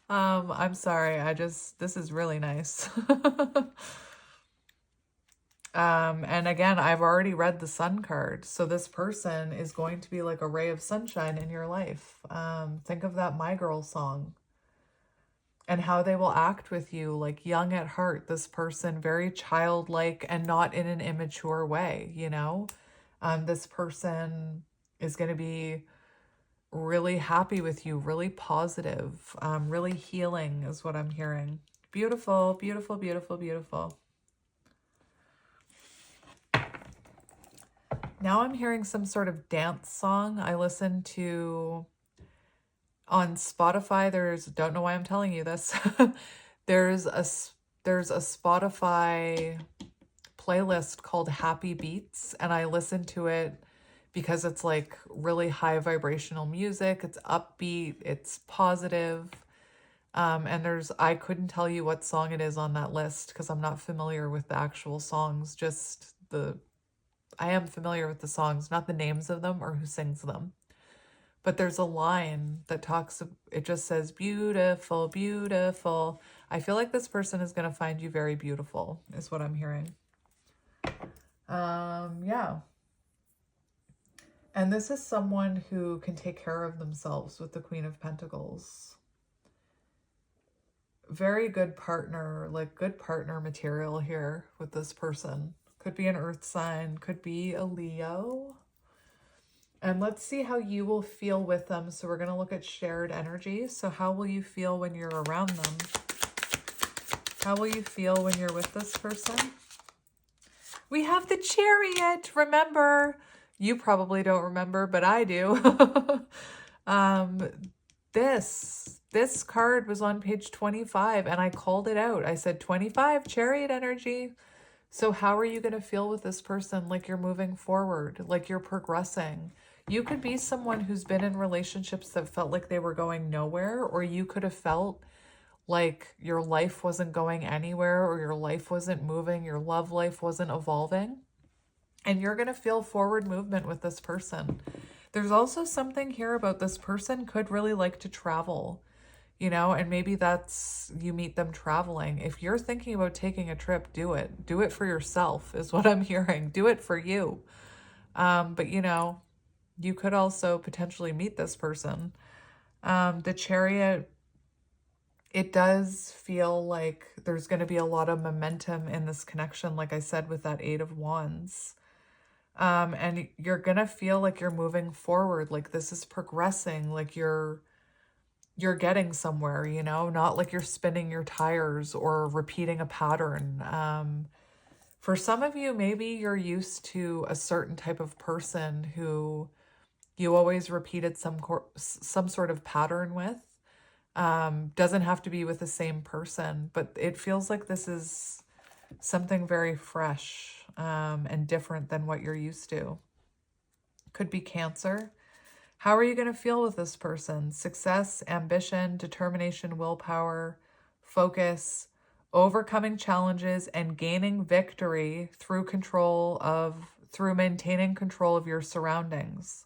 I'm sorry. This is really nice. And again, I've already read the sun card. So this person is going to be like a ray of sunshine in your life. Think of that My Girl song. And how they will act with you, like young at heart, this person, very childlike and not in an immature way, you know? This person is going to be really happy with you, really positive, really healing is what I'm hearing. Beautiful, beautiful, beautiful, beautiful. Now I'm hearing some sort of dance song. I listen to... On Spotify, don't know why I'm telling you this. there's a Spotify playlist called Happy Beats, and I listen to it because it's like really high vibrational music. It's upbeat, it's positive. And I couldn't tell you what song it is on that list because I'm not familiar with the actual songs, I am familiar with the songs, not the names of them or who sings them. But there's a line that it just says, beautiful, beautiful. I feel like this person is going to find you very beautiful, is what I'm hearing. Yeah. And this is someone who can take care of themselves with the Queen of Pentacles. Very good partner, like good partner material here with this person. Could be an earth sign, could be a Leo. And let's see how you will feel with them. So we're going to look at shared energy. So how will you feel when you're around them? How will you feel when you're with this person? We have the Chariot. Remember, you probably don't remember, but I do. This card was on page 25 and I called it out. I said 25, Chariot energy. So how are you going to feel with this person? Like you're moving forward, like you're progressing. You could be someone who's been in relationships that felt like they were going nowhere, or you could have felt like your life wasn't going anywhere, or your life wasn't moving, your love life wasn't evolving. And you're going to feel forward movement with this person. There's also something here about this person could really like to travel, you know, and maybe you meet them traveling. If you're thinking about taking a trip, do it. Do it for yourself is what I'm hearing. Do it for you. But you know, you could also potentially meet this person. The Chariot, it does feel like there's going to be a lot of momentum in this connection, like I said, with that 8 of Wands. And you're going to feel like you're moving forward, like this is progressing, like you're getting somewhere, you know, not like you're spinning your tires or repeating a pattern. For some of you, maybe you're used to a certain type of person who you always repeated some sort of pattern with. Doesn't have to be with the same person, but it feels like this is something very fresh and different than what you're used to. Could be Cancer. How are you going to feel with this person? Success, ambition, determination, willpower, focus, overcoming challenges, and gaining victory through maintaining control of your surroundings.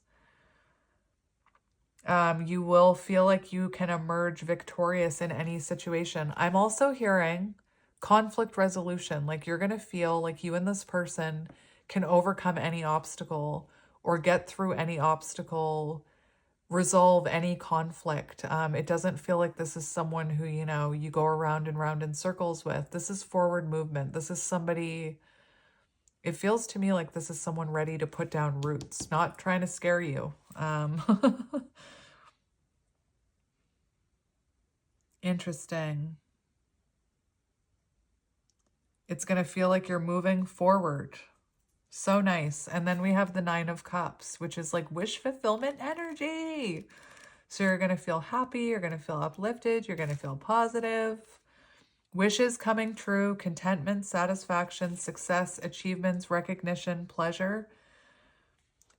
You will feel like you can emerge victorious in any situation. I'm also hearing conflict resolution. Like you're going to feel like you and this person can overcome any obstacle or get through any obstacle, resolve any conflict. It doesn't feel like this is someone who, you go around and round in circles with. This is forward movement. This is somebody, it feels to me like this is someone ready to put down roots, not trying to scare you. Interesting. It's going to feel like you're moving forward. So nice. And then we have the 9 of Cups, which is like wish fulfillment energy. So you're going to feel happy. You're going to feel uplifted. You're going to feel positive. Wishes coming true, contentment, satisfaction, success, achievements, recognition, pleasure.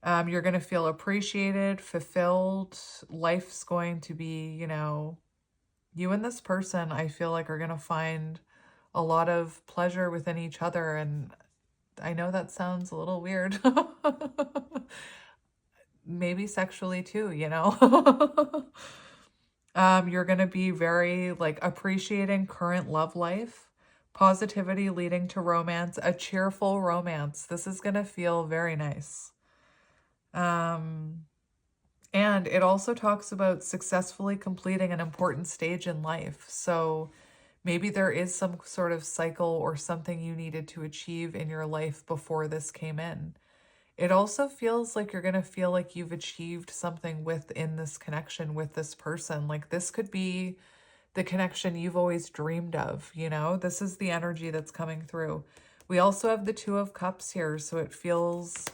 You're going to feel appreciated, fulfilled. Life's going to be, you and this person, I feel like, are going to find a lot of pleasure within each other. And I know that sounds a little weird. Maybe sexually too, You're going to be very appreciating current love life, positivity leading to romance, a cheerful romance. This is going to feel very nice. And it also talks about successfully completing an important stage in life. So maybe there is some sort of cycle or something you needed to achieve in your life before this came in. It also feels like you're going to feel like you've achieved something within this connection with this person. Like this could be the connection you've always dreamed of, This is the energy that's coming through. We also have the 2 of Cups here, so it feels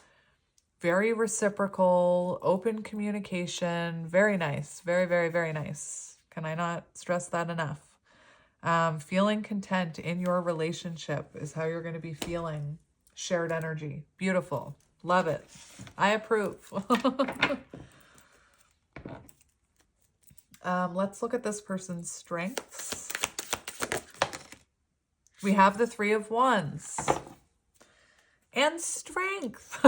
very reciprocal, open communication, very nice, very, very, very nice. Can I not stress that enough? Feeling content in your relationship is how you're going to be feeling. Shared energy. Beautiful. Love it. I approve. Let's look at this person's strengths. We have the 3 of Wands. And strength.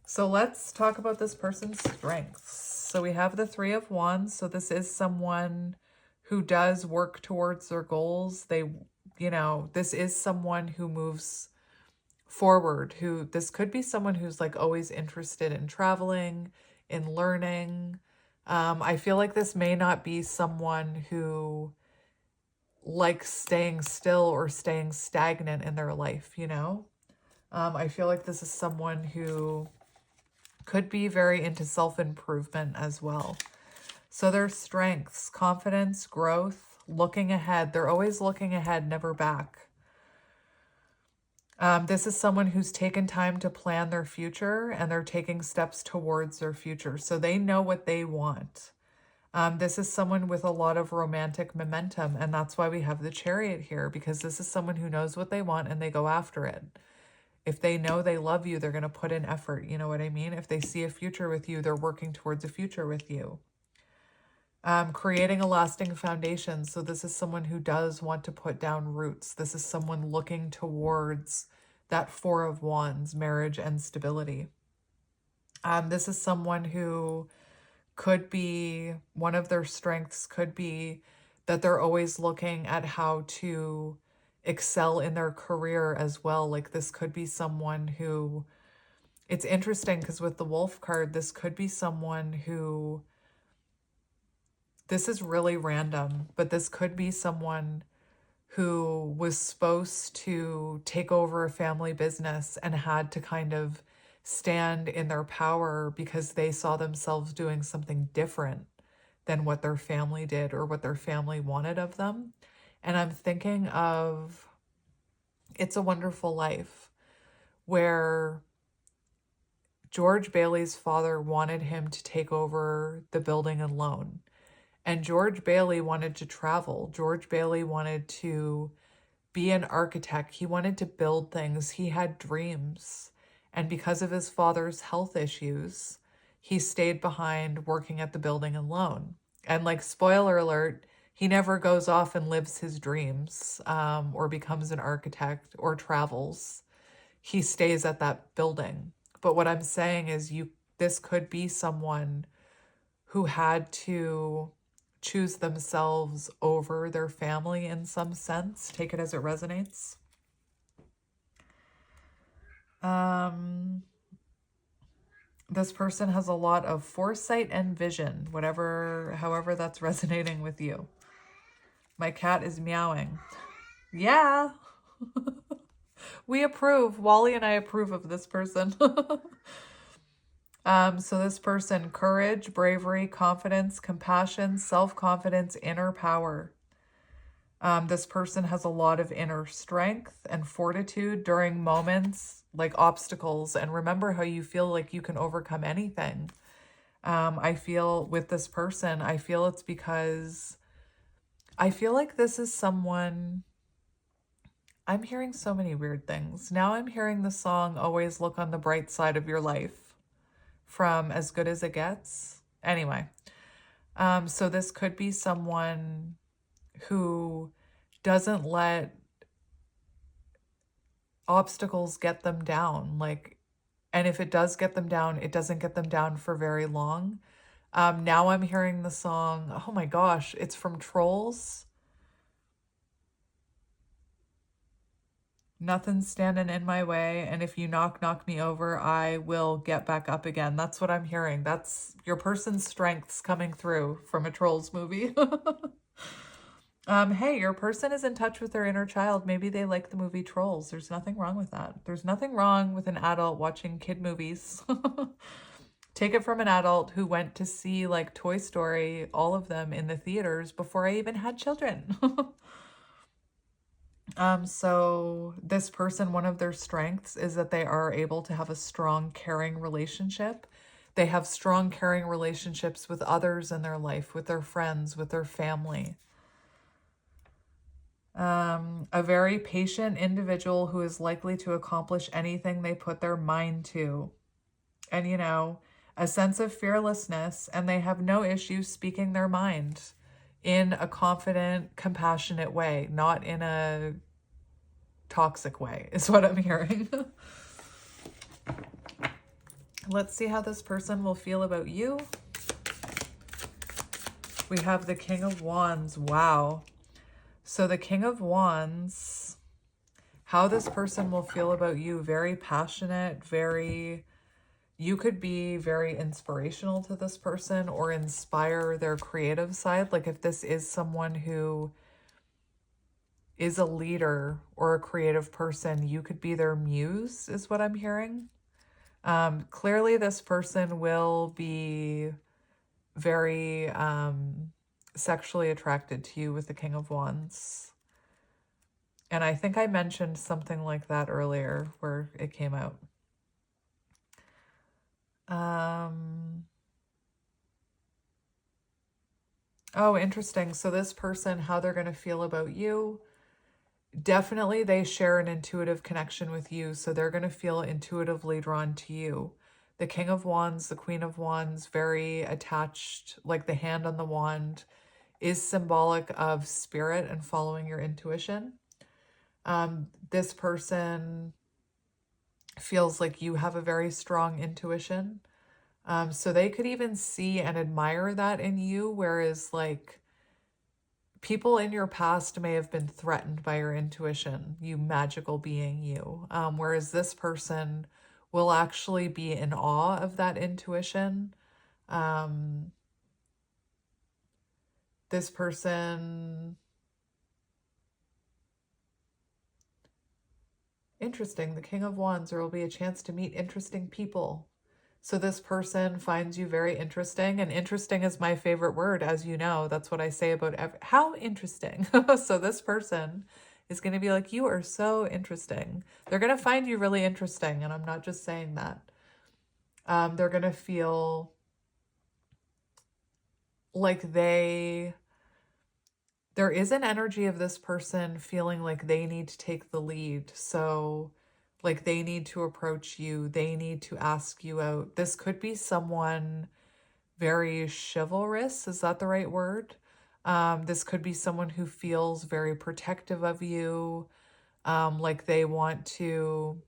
So let's talk about this person's strengths. So we have the 3 of Wands. So this is someone who does work towards their goals. This is someone who moves forward, this could be someone who's always interested in traveling, in learning. I feel like this may not be someone who likes staying still or staying stagnant in their life, I feel like this is someone who could be very into self-improvement as well. So their strengths, confidence, growth, looking ahead. They're always looking ahead, never back. This is someone who's taken time to plan their future and they're taking steps towards their future. So they know what they want. This is someone with a lot of romantic momentum, and that's why we have the Chariot here, because this is someone who knows what they want and they go after it. If they know they love you, they're going to put in effort. You know what I mean? If they see a future with you, they're working towards a future with you. Creating a lasting foundation. So this is someone who does want to put down roots. This is someone looking towards that 4 of Wands, marriage and stability. This is someone who could be, one of their strengths could be that they're always looking at how to excel in their career as well. Like this could be someone who, it's interesting because with the Wolf card, this could be someone who, this is really random, but this could be someone who was supposed to take over a family business and had to kind of stand in their power because they saw themselves doing something different than what their family did or what their family wanted of them. And I'm thinking of It's a Wonderful Life, where George Bailey's father wanted him to take over the building and loan. And George Bailey wanted to travel. George Bailey wanted to be an architect. He wanted to build things. He had dreams. And because of his father's health issues, he stayed behind working at the building and loan. And like, spoiler alert, he never goes off and lives his dreams, or becomes an architect or travels. He stays at that building. But what I'm saying is this could be someone who had to choose themselves over their family in some sense. Take it as it resonates. This person has a lot of foresight and vision, however that's resonating with you. My cat is meowing. Yeah. We approve. Wally and I approve of this person. So this person, courage, bravery, confidence, compassion, self-confidence, inner power. This person has a lot of inner strength and fortitude during moments like obstacles. And remember how you feel like you can overcome anything. I feel with this person, I feel it's because I feel like this is someone... I'm hearing so many weird things. Now I'm hearing the song, Always Look on the Bright Side of Your Life, from As Good as It Gets. Anyway, so this could be someone who doesn't let obstacles get them down. And if it does get them down, it doesn't get them down for very long. Now I'm hearing the song, oh my gosh, it's from Trolls. Nothing's standing in my way, and if you knock me over, I will get back up again. That's what I'm hearing. That's your person's strengths coming through from a Trolls movie. Hey, your person is in touch with their inner child. Maybe they like the movie Trolls. There's nothing wrong with that. There's nothing wrong with an adult watching kid movies. Take it from an adult who went to see like Toy Story, all of them in the theaters before I even had children. So this person, one of their strengths is that they are able to have a strong, caring relationship. They have strong, caring relationships with others in their life, with their friends, with their family. A very patient individual who is likely to accomplish anything they put their mind to. And, you know, a sense of fearlessness, and they have no issue speaking their mind in a confident, compassionate way, not in a toxic way, is what I'm hearing. Let's see how this person will feel about you. We have the King of Wands. Wow. So the King of Wands, how this person will feel about you, very passionate, you could be very inspirational to this person or inspire their creative side. Like if this is someone who is a leader or a creative person, you could be their muse, is what I'm hearing. Clearly this person will be very sexually attracted to you with the King of Wands. And I think I mentioned something like that earlier where it came out. Oh, interesting. So this person, how they're going to feel about you, definitely they share an intuitive connection with you. So they're going to feel intuitively drawn to you. The King of Wands, the Queen of Wands, very attached, like the hand on the wand is symbolic of spirit and following your intuition. This person feels like you have a very strong intuition. So they could even see and admire that in you, whereas like people in your past may have been threatened by your intuition, you magical being you. Whereas this person will actually be in awe of that intuition. This person... Interesting. The King of Wands, there will be a chance to meet interesting people. So this person finds you very interesting, and interesting is my favorite word, as you know. That's what I say about how interesting. So this person is going to be like, you are so interesting. They're going to find you really interesting, and I'm not just saying that. They're going to feel like there is an energy of this person feeling like they need to take the lead. So like they need to approach you. They need to ask you out. This could be someone very chivalrous. Is that the right word? This could be someone who feels very protective of you. Like they want to,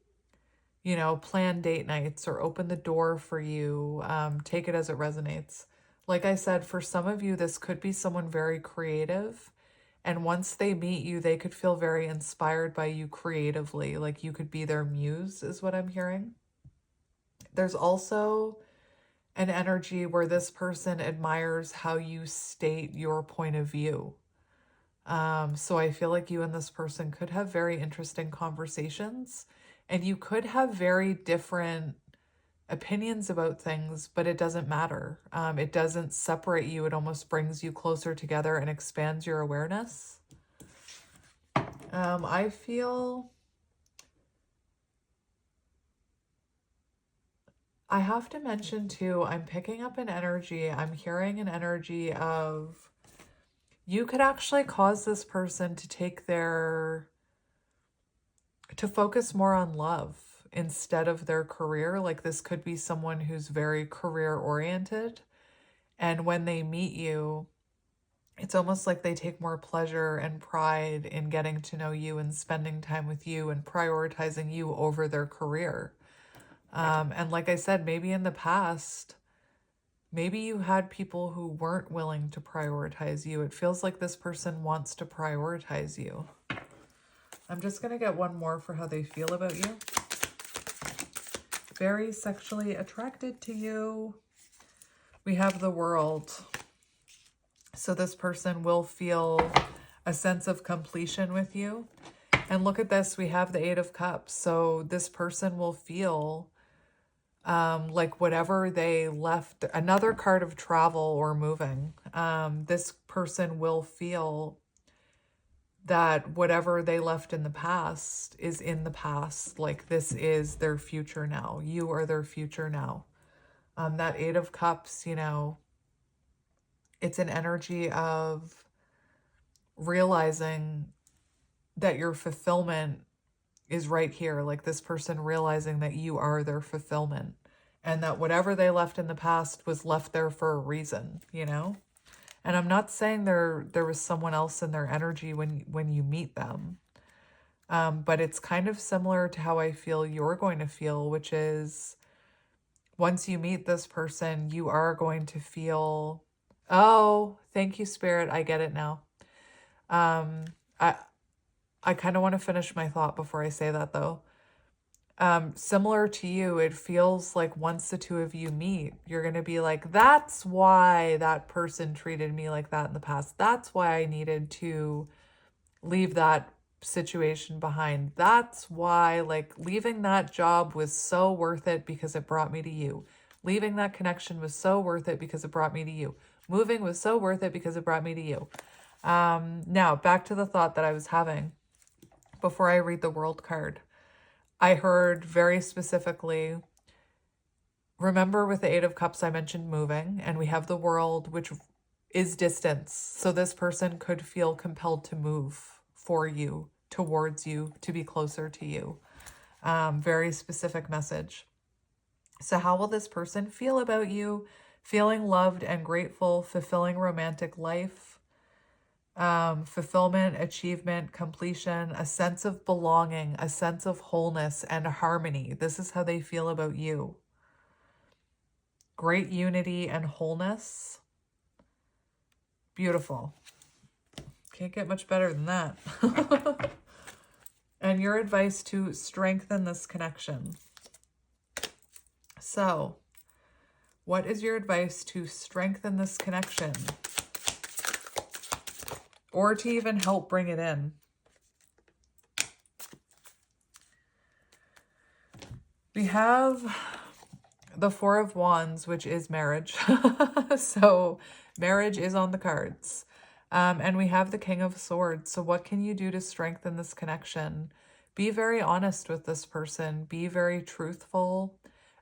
plan date nights or open the door for you. Take it as it resonates. Like I said, for some of you, this could be someone very creative. And once they meet you, they could feel very inspired by you creatively. Like you could be their muse, is what I'm hearing. There's also an energy where this person admires how you state your point of view. So I feel like you and this person could have very interesting conversations, and you could have very different opinions about things, but it doesn't matter. It doesn't separate you. It almost brings you closer together and expands your awareness. I feel I have to mention too, I'm picking up an energy. I'm hearing an energy of you could actually cause this person to to focus more on love instead of their career. Like this could be someone who's very career oriented. And when they meet you, it's almost like they take more pleasure and pride in getting to know you and spending time with you and prioritizing you over their career. And like I said, maybe in the past, maybe you had people who weren't willing to prioritize you. It feels like this person wants to prioritize you. I'm just going to get one more for how they feel about you. Very sexually attracted to you. We have the World. So this person will feel a sense of completion with you. And look at this, we have the Eight of Cups. So this person will feel like whatever they left, another card of travel or moving. This person will feel that whatever they left in the past is in the past. Like this is their future now. You are their future now. That Eight of Cups, it's an energy of realizing that your fulfillment is right here. Like this person realizing that you are their fulfillment and that whatever they left in the past was left there for a reason, And I'm not saying there was someone else in their energy when you meet them. But it's kind of similar to how I feel you're going to feel, which is once you meet this person, you are going to feel, oh, thank you, Spirit. I get it now. I kind of want to finish my thought before I say that, though. Similar to you, it feels like once the two of you meet, you're going to be like, that's why that person treated me like that in the past. That's why I needed to leave that situation behind. That's why, like, leaving that job was so worth it because it brought me to you. Leaving that connection was so worth it because it brought me to you. Moving was so worth it because it brought me to you. Now, back to the thought that I was having before I read the World card. I heard very specifically, remember with the Eight of Cups, I mentioned moving, and we have the World, which is distance. So this person could feel compelled to move for you, towards you, to be closer to you. Very specific message. So how will this person feel about you? Feeling loved and grateful, fulfilling romantic life, fulfillment, achievement, completion, a sense of belonging, a sense of wholeness and harmony. This is how they feel about you. Great unity and wholeness. Beautiful. Can't get much better than that. And your advice to strengthen this connection. So, what is your advice to strengthen this connection? Or to even help bring it in? We have the Four of Wands, which is marriage. So marriage is on the cards. And we have the King of Swords. So what can you do to strengthen this connection? Be very honest with this person. Be very truthful.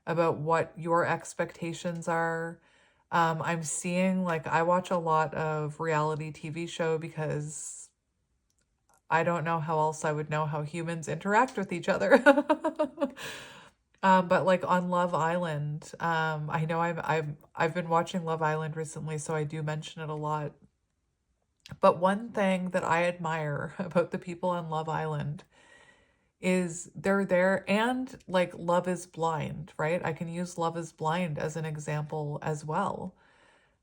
about what your expectations are. I'm seeing, like, I watch a lot of reality TV show because I don't know how else I would know how humans interact with each other. But like on Love Island, I know I've been watching Love Island recently, so I do mention it a lot. But one thing that I admire about the people on Love Island is they're there, and like Love is Blind, right? I can use Love is Blind as an example as well.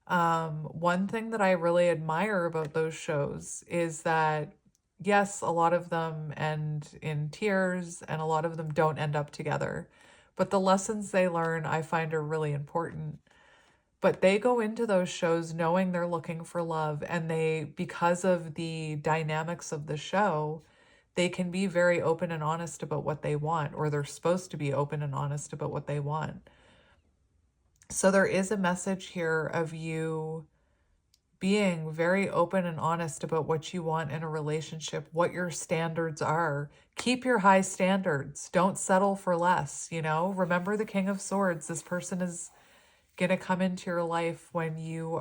One thing that I really admire about those shows is that, yes, a lot of them end in tears and a lot of them don't end up together. But the lessons they learn, I find, are really important. But they go into those shows knowing they're looking for love, and they, because of the dynamics of the show, they can be very open and honest about what they want, or they're supposed to be open and honest about what they want. So there is a message here of you being very open and honest about what you want in a relationship, what your standards are. Keep your high standards. Don't settle for less, you know? Remember the King of Swords. This person is going to come into your life when you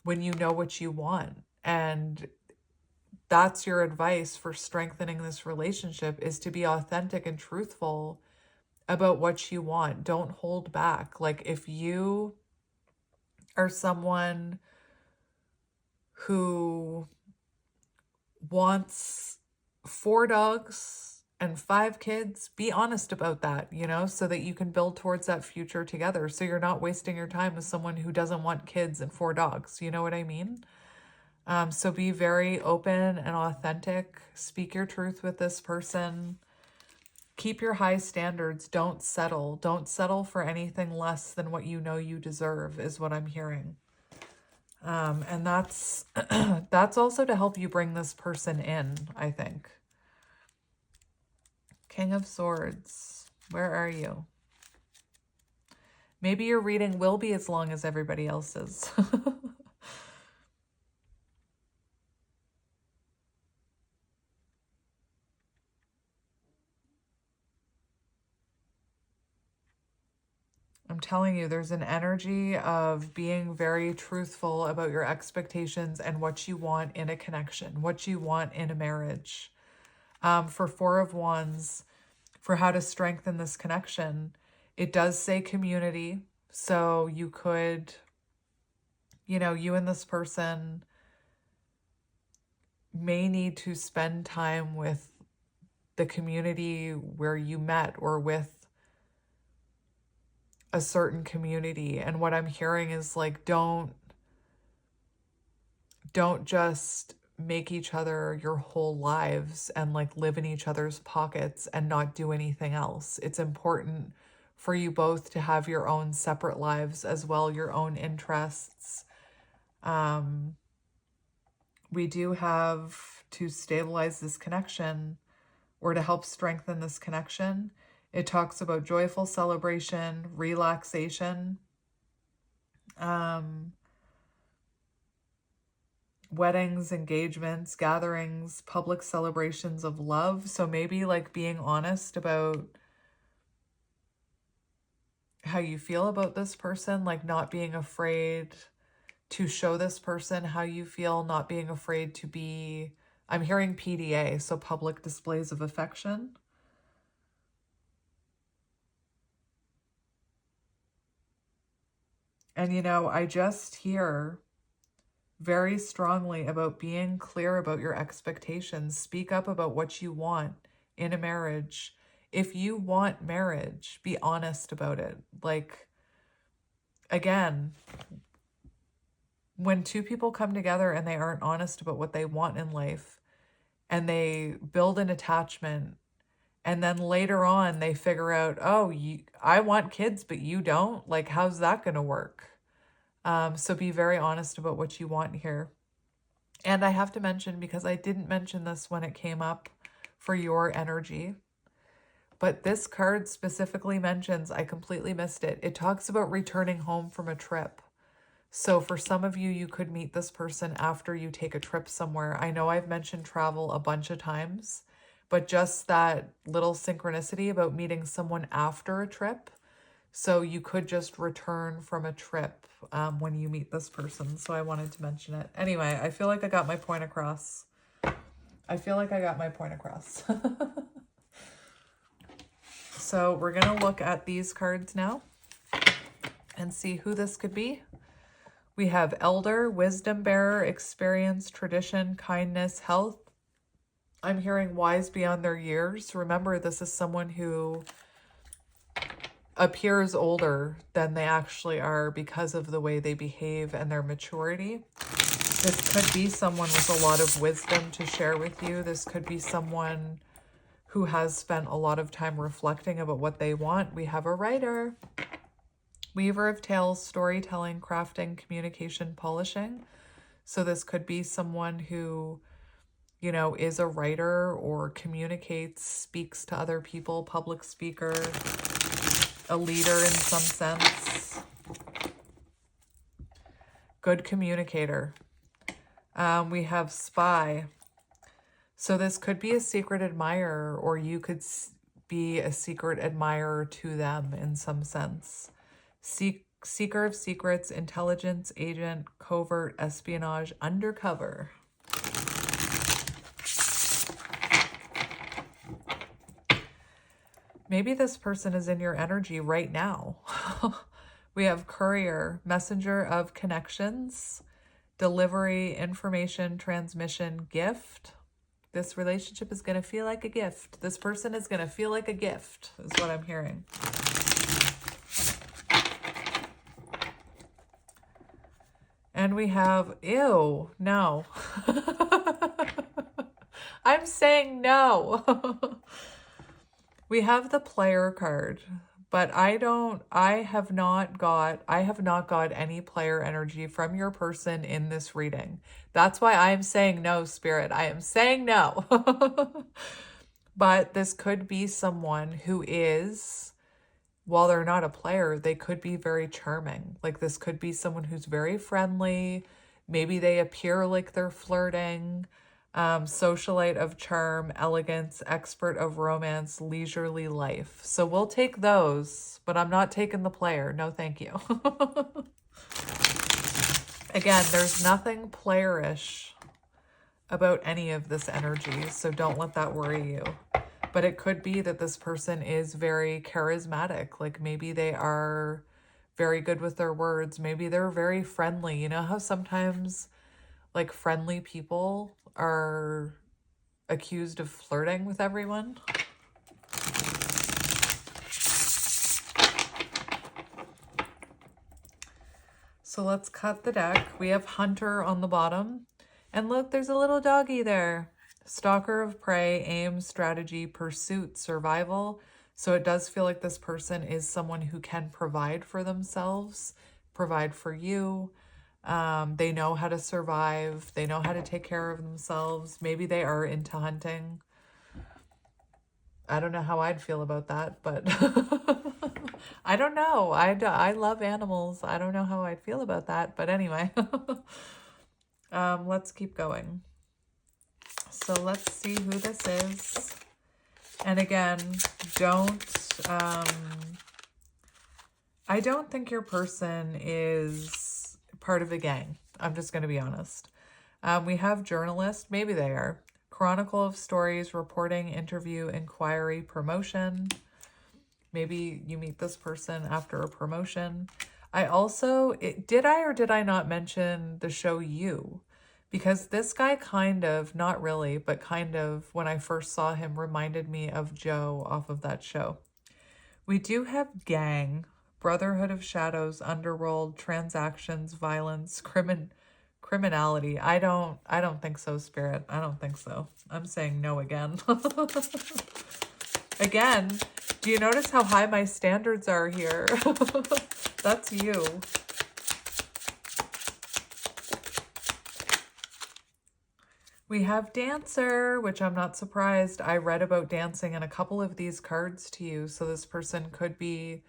know what you want. And that's your advice for strengthening this relationship, is to be authentic and truthful about what you want. Don't hold back. Like, if you are someone who wants 4 dogs and 5 kids, be honest about that, you know, so that you can build towards that future together. So you're not wasting your time with someone who doesn't want kids and 4 dogs. You know what I mean? So be very open and authentic. Speak your truth with this person. Keep your high standards. Don't settle. Don't settle for anything less than what you know you deserve, is what I'm hearing. And that's that's also to help you bring this person in, I think. King of Swords, where are you? Maybe your reading will be as long as everybody else's. I'm telling you, there's an energy of being very truthful about your expectations and what you want in a connection, what you want in a marriage. For 4 of Wands, for how to strengthen this connection, it does say community. So you could, you know, you and this person may need to spend time with the community where you met, or with a certain community. And what I'm hearing is like, don't just make each other your whole lives and like live in each other's pockets and not do anything else. It's important for you both to have your own separate lives as well, your own interests. We do have to stabilize this connection, or to help strengthen this connection. It talks about joyful celebration, relaxation, weddings, engagements, gatherings, public celebrations of love. So maybe like being honest about how you feel about this person, like not being afraid to show this person how you feel, not being afraid to be, I'm hearing PDA, so public displays of affection. And, you know, I just hear very strongly about being clear about your expectations. Speak up about what you want in a marriage. If you want marriage, be honest about it. Like, again, when 2 people come together and they aren't honest about what they want in life, and they build an attachment, and then later on they figure out, oh, I want kids, but you don't. Like, how's that going to work? So be very honest about what you want here. And I have to mention, because I didn't mention this when it came up for your energy, but this card specifically mentions, I completely missed it. It talks about returning home from a trip. So for some of you, you could meet this person after you take a trip somewhere. I know I've mentioned travel a bunch of times, but just that little synchronicity about meeting someone after a trip. So you could just return from a trip when you meet this person. So I wanted to mention it. Anyway, I feel like I got my point across. So we're going to look at these cards now and see who this could be. We have Elder, Wisdom Bearer, Experience, Tradition, Kindness, Health. I'm hearing wise beyond their years. Remember, this is someone who appears older than they actually are because of the way they behave and their maturity. This could be someone with a lot of wisdom to share with you. This could be someone who has spent a lot of time reflecting about what they want. We have a writer, Weaver of Tales, Storytelling, Crafting, Communication, Polishing. So this could be someone who, you know, is a writer or communicates, speaks to other people, public speaker, a leader in some sense. Good communicator. We have Spy. So this could be a secret admirer, or you could be a secret admirer to them in some sense. Seeker of secrets, intelligence, agent, covert, espionage, undercover. Maybe this person is in your energy right now. We have courier, messenger of connections, delivery, information, transmission, gift. This relationship is going to feel like a gift. This person is going to feel like a gift, is what I'm hearing. And we have, ew, no. I'm saying no. We have the player card, but I have not got any player energy from your person in this reading. That's why I am saying no, Spirit. I am saying no. But this could be someone who is, while they're not a player, they could be very charming. Like this could be someone who's very friendly. Maybe they appear like they're flirting. Socialite of charm, elegance, expert of romance, leisurely life. So we'll take those, but I'm not taking the player. No, thank you. Again, there's nothing playerish about any of this energy, so don't let that worry you. But it could be that this person is very charismatic. Like maybe they are very good with their words. Maybe they're very friendly. You know how sometimes like friendly people are accused of flirting with everyone? So let's cut the deck. We have Hunter on the bottom. And look, there's a little doggy there. Stalker of prey, aim, strategy, pursuit, survival. So it does feel like this person is someone who can provide for themselves, provide for you. They know how to survive. They know how to take care of themselves. Maybe they are into hunting. I don't know how I'd feel about that, but I don't know. I love animals. I don't know how I'd feel about that, but anyway. Let's keep going. So let's see who this is. And again, I don't think your person is part of a gang. I'm just going to be honest. We have journalist. Maybe they are. Chronicle of stories, reporting, interview, inquiry, promotion. Maybe you meet this person after a promotion. I also, did I or did I not mention the show You? Because this guy kind of, not really, but kind of, when I first saw him, reminded me of Joe off of that show. We do have gang, Brotherhood of Shadows, Underworld, transactions, violence, criminality. I don't think so, Spirit. I don't think so. I'm saying no again. Again, do you notice how high my standards are here? That's you. We have Dancer, which I'm not surprised. I read about dancing in a couple of these cards to you. So this person could be,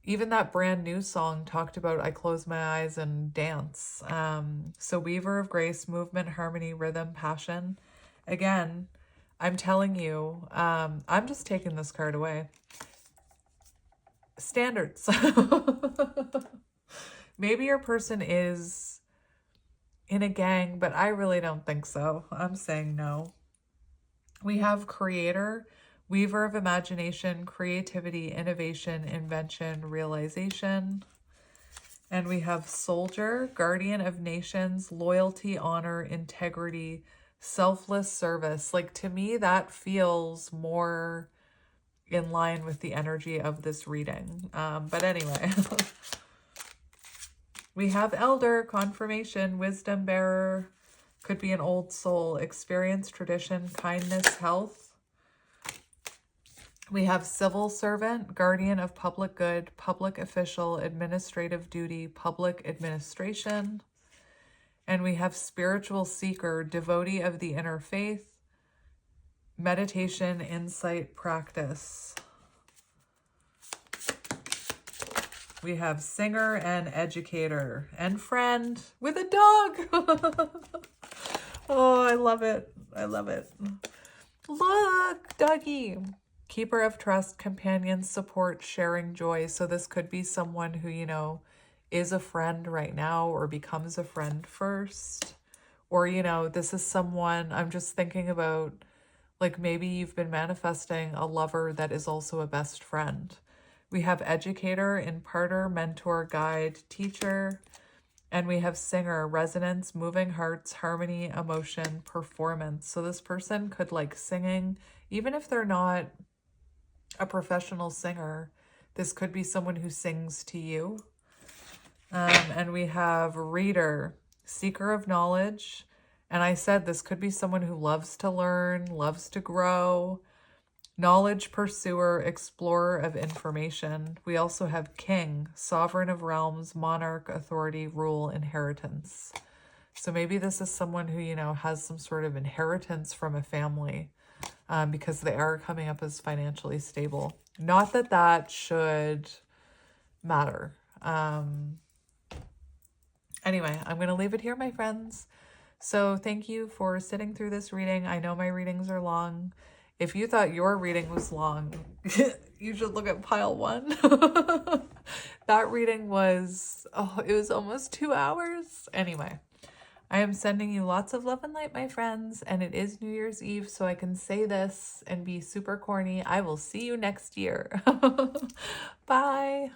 even that brand new song talked about I close my eyes and dance. So Weaver of Grace, movement, harmony, rhythm, passion. Again, I'm telling you, I'm just taking this card away. Standards. Maybe your person is in a gang, but I really don't think so. I'm saying no. We have creator, weaver of imagination, creativity, innovation, invention, realization. And we have soldier, guardian of nations, loyalty, honor, integrity, selfless service. Like, to me, that feels more in line with the energy of this reading. But anyway, we have elder, confirmation, wisdom bearer, could be an old soul, experience, tradition, kindness, health. We have civil servant, guardian of public good, public official, administrative duty, public administration. And we have spiritual seeker, devotee of the inner faith, meditation, insight, practice. We have singer and educator and friend with a dog. Oh, I love it. I love it. Look, doggy. Keeper of trust, companion, support, sharing joy. So this could be someone who, you know, is a friend right now or becomes a friend first. Or, you know, this is someone, I'm just thinking about, like, maybe you've been manifesting a lover that is also a best friend. We have educator, imparter, mentor, guide, teacher. And we have singer, resonance, moving hearts, harmony, emotion, performance. So this person could like singing, even if they're not a professional singer, this could be someone who sings to you. And we have reader, seeker of knowledge. And I said this could be someone who loves to learn, loves to grow, knowledge pursuer, explorer of information. We also have king, sovereign of realms, monarch, authority, rule, inheritance. So maybe this is someone who, you know, has some sort of inheritance from a family, because they are coming up as financially stable. Not that that should matter. Anyway, I'm going to leave it here, my friends. So thank you for sitting through this reading. I know my readings are long. If you thought your reading was long, you should look at pile 1. That reading was, it was almost 2 hours. Anyway, I am sending you lots of love and light, my friends, and it is New Year's Eve, so I can say this and be super corny. I will see you next year. Bye.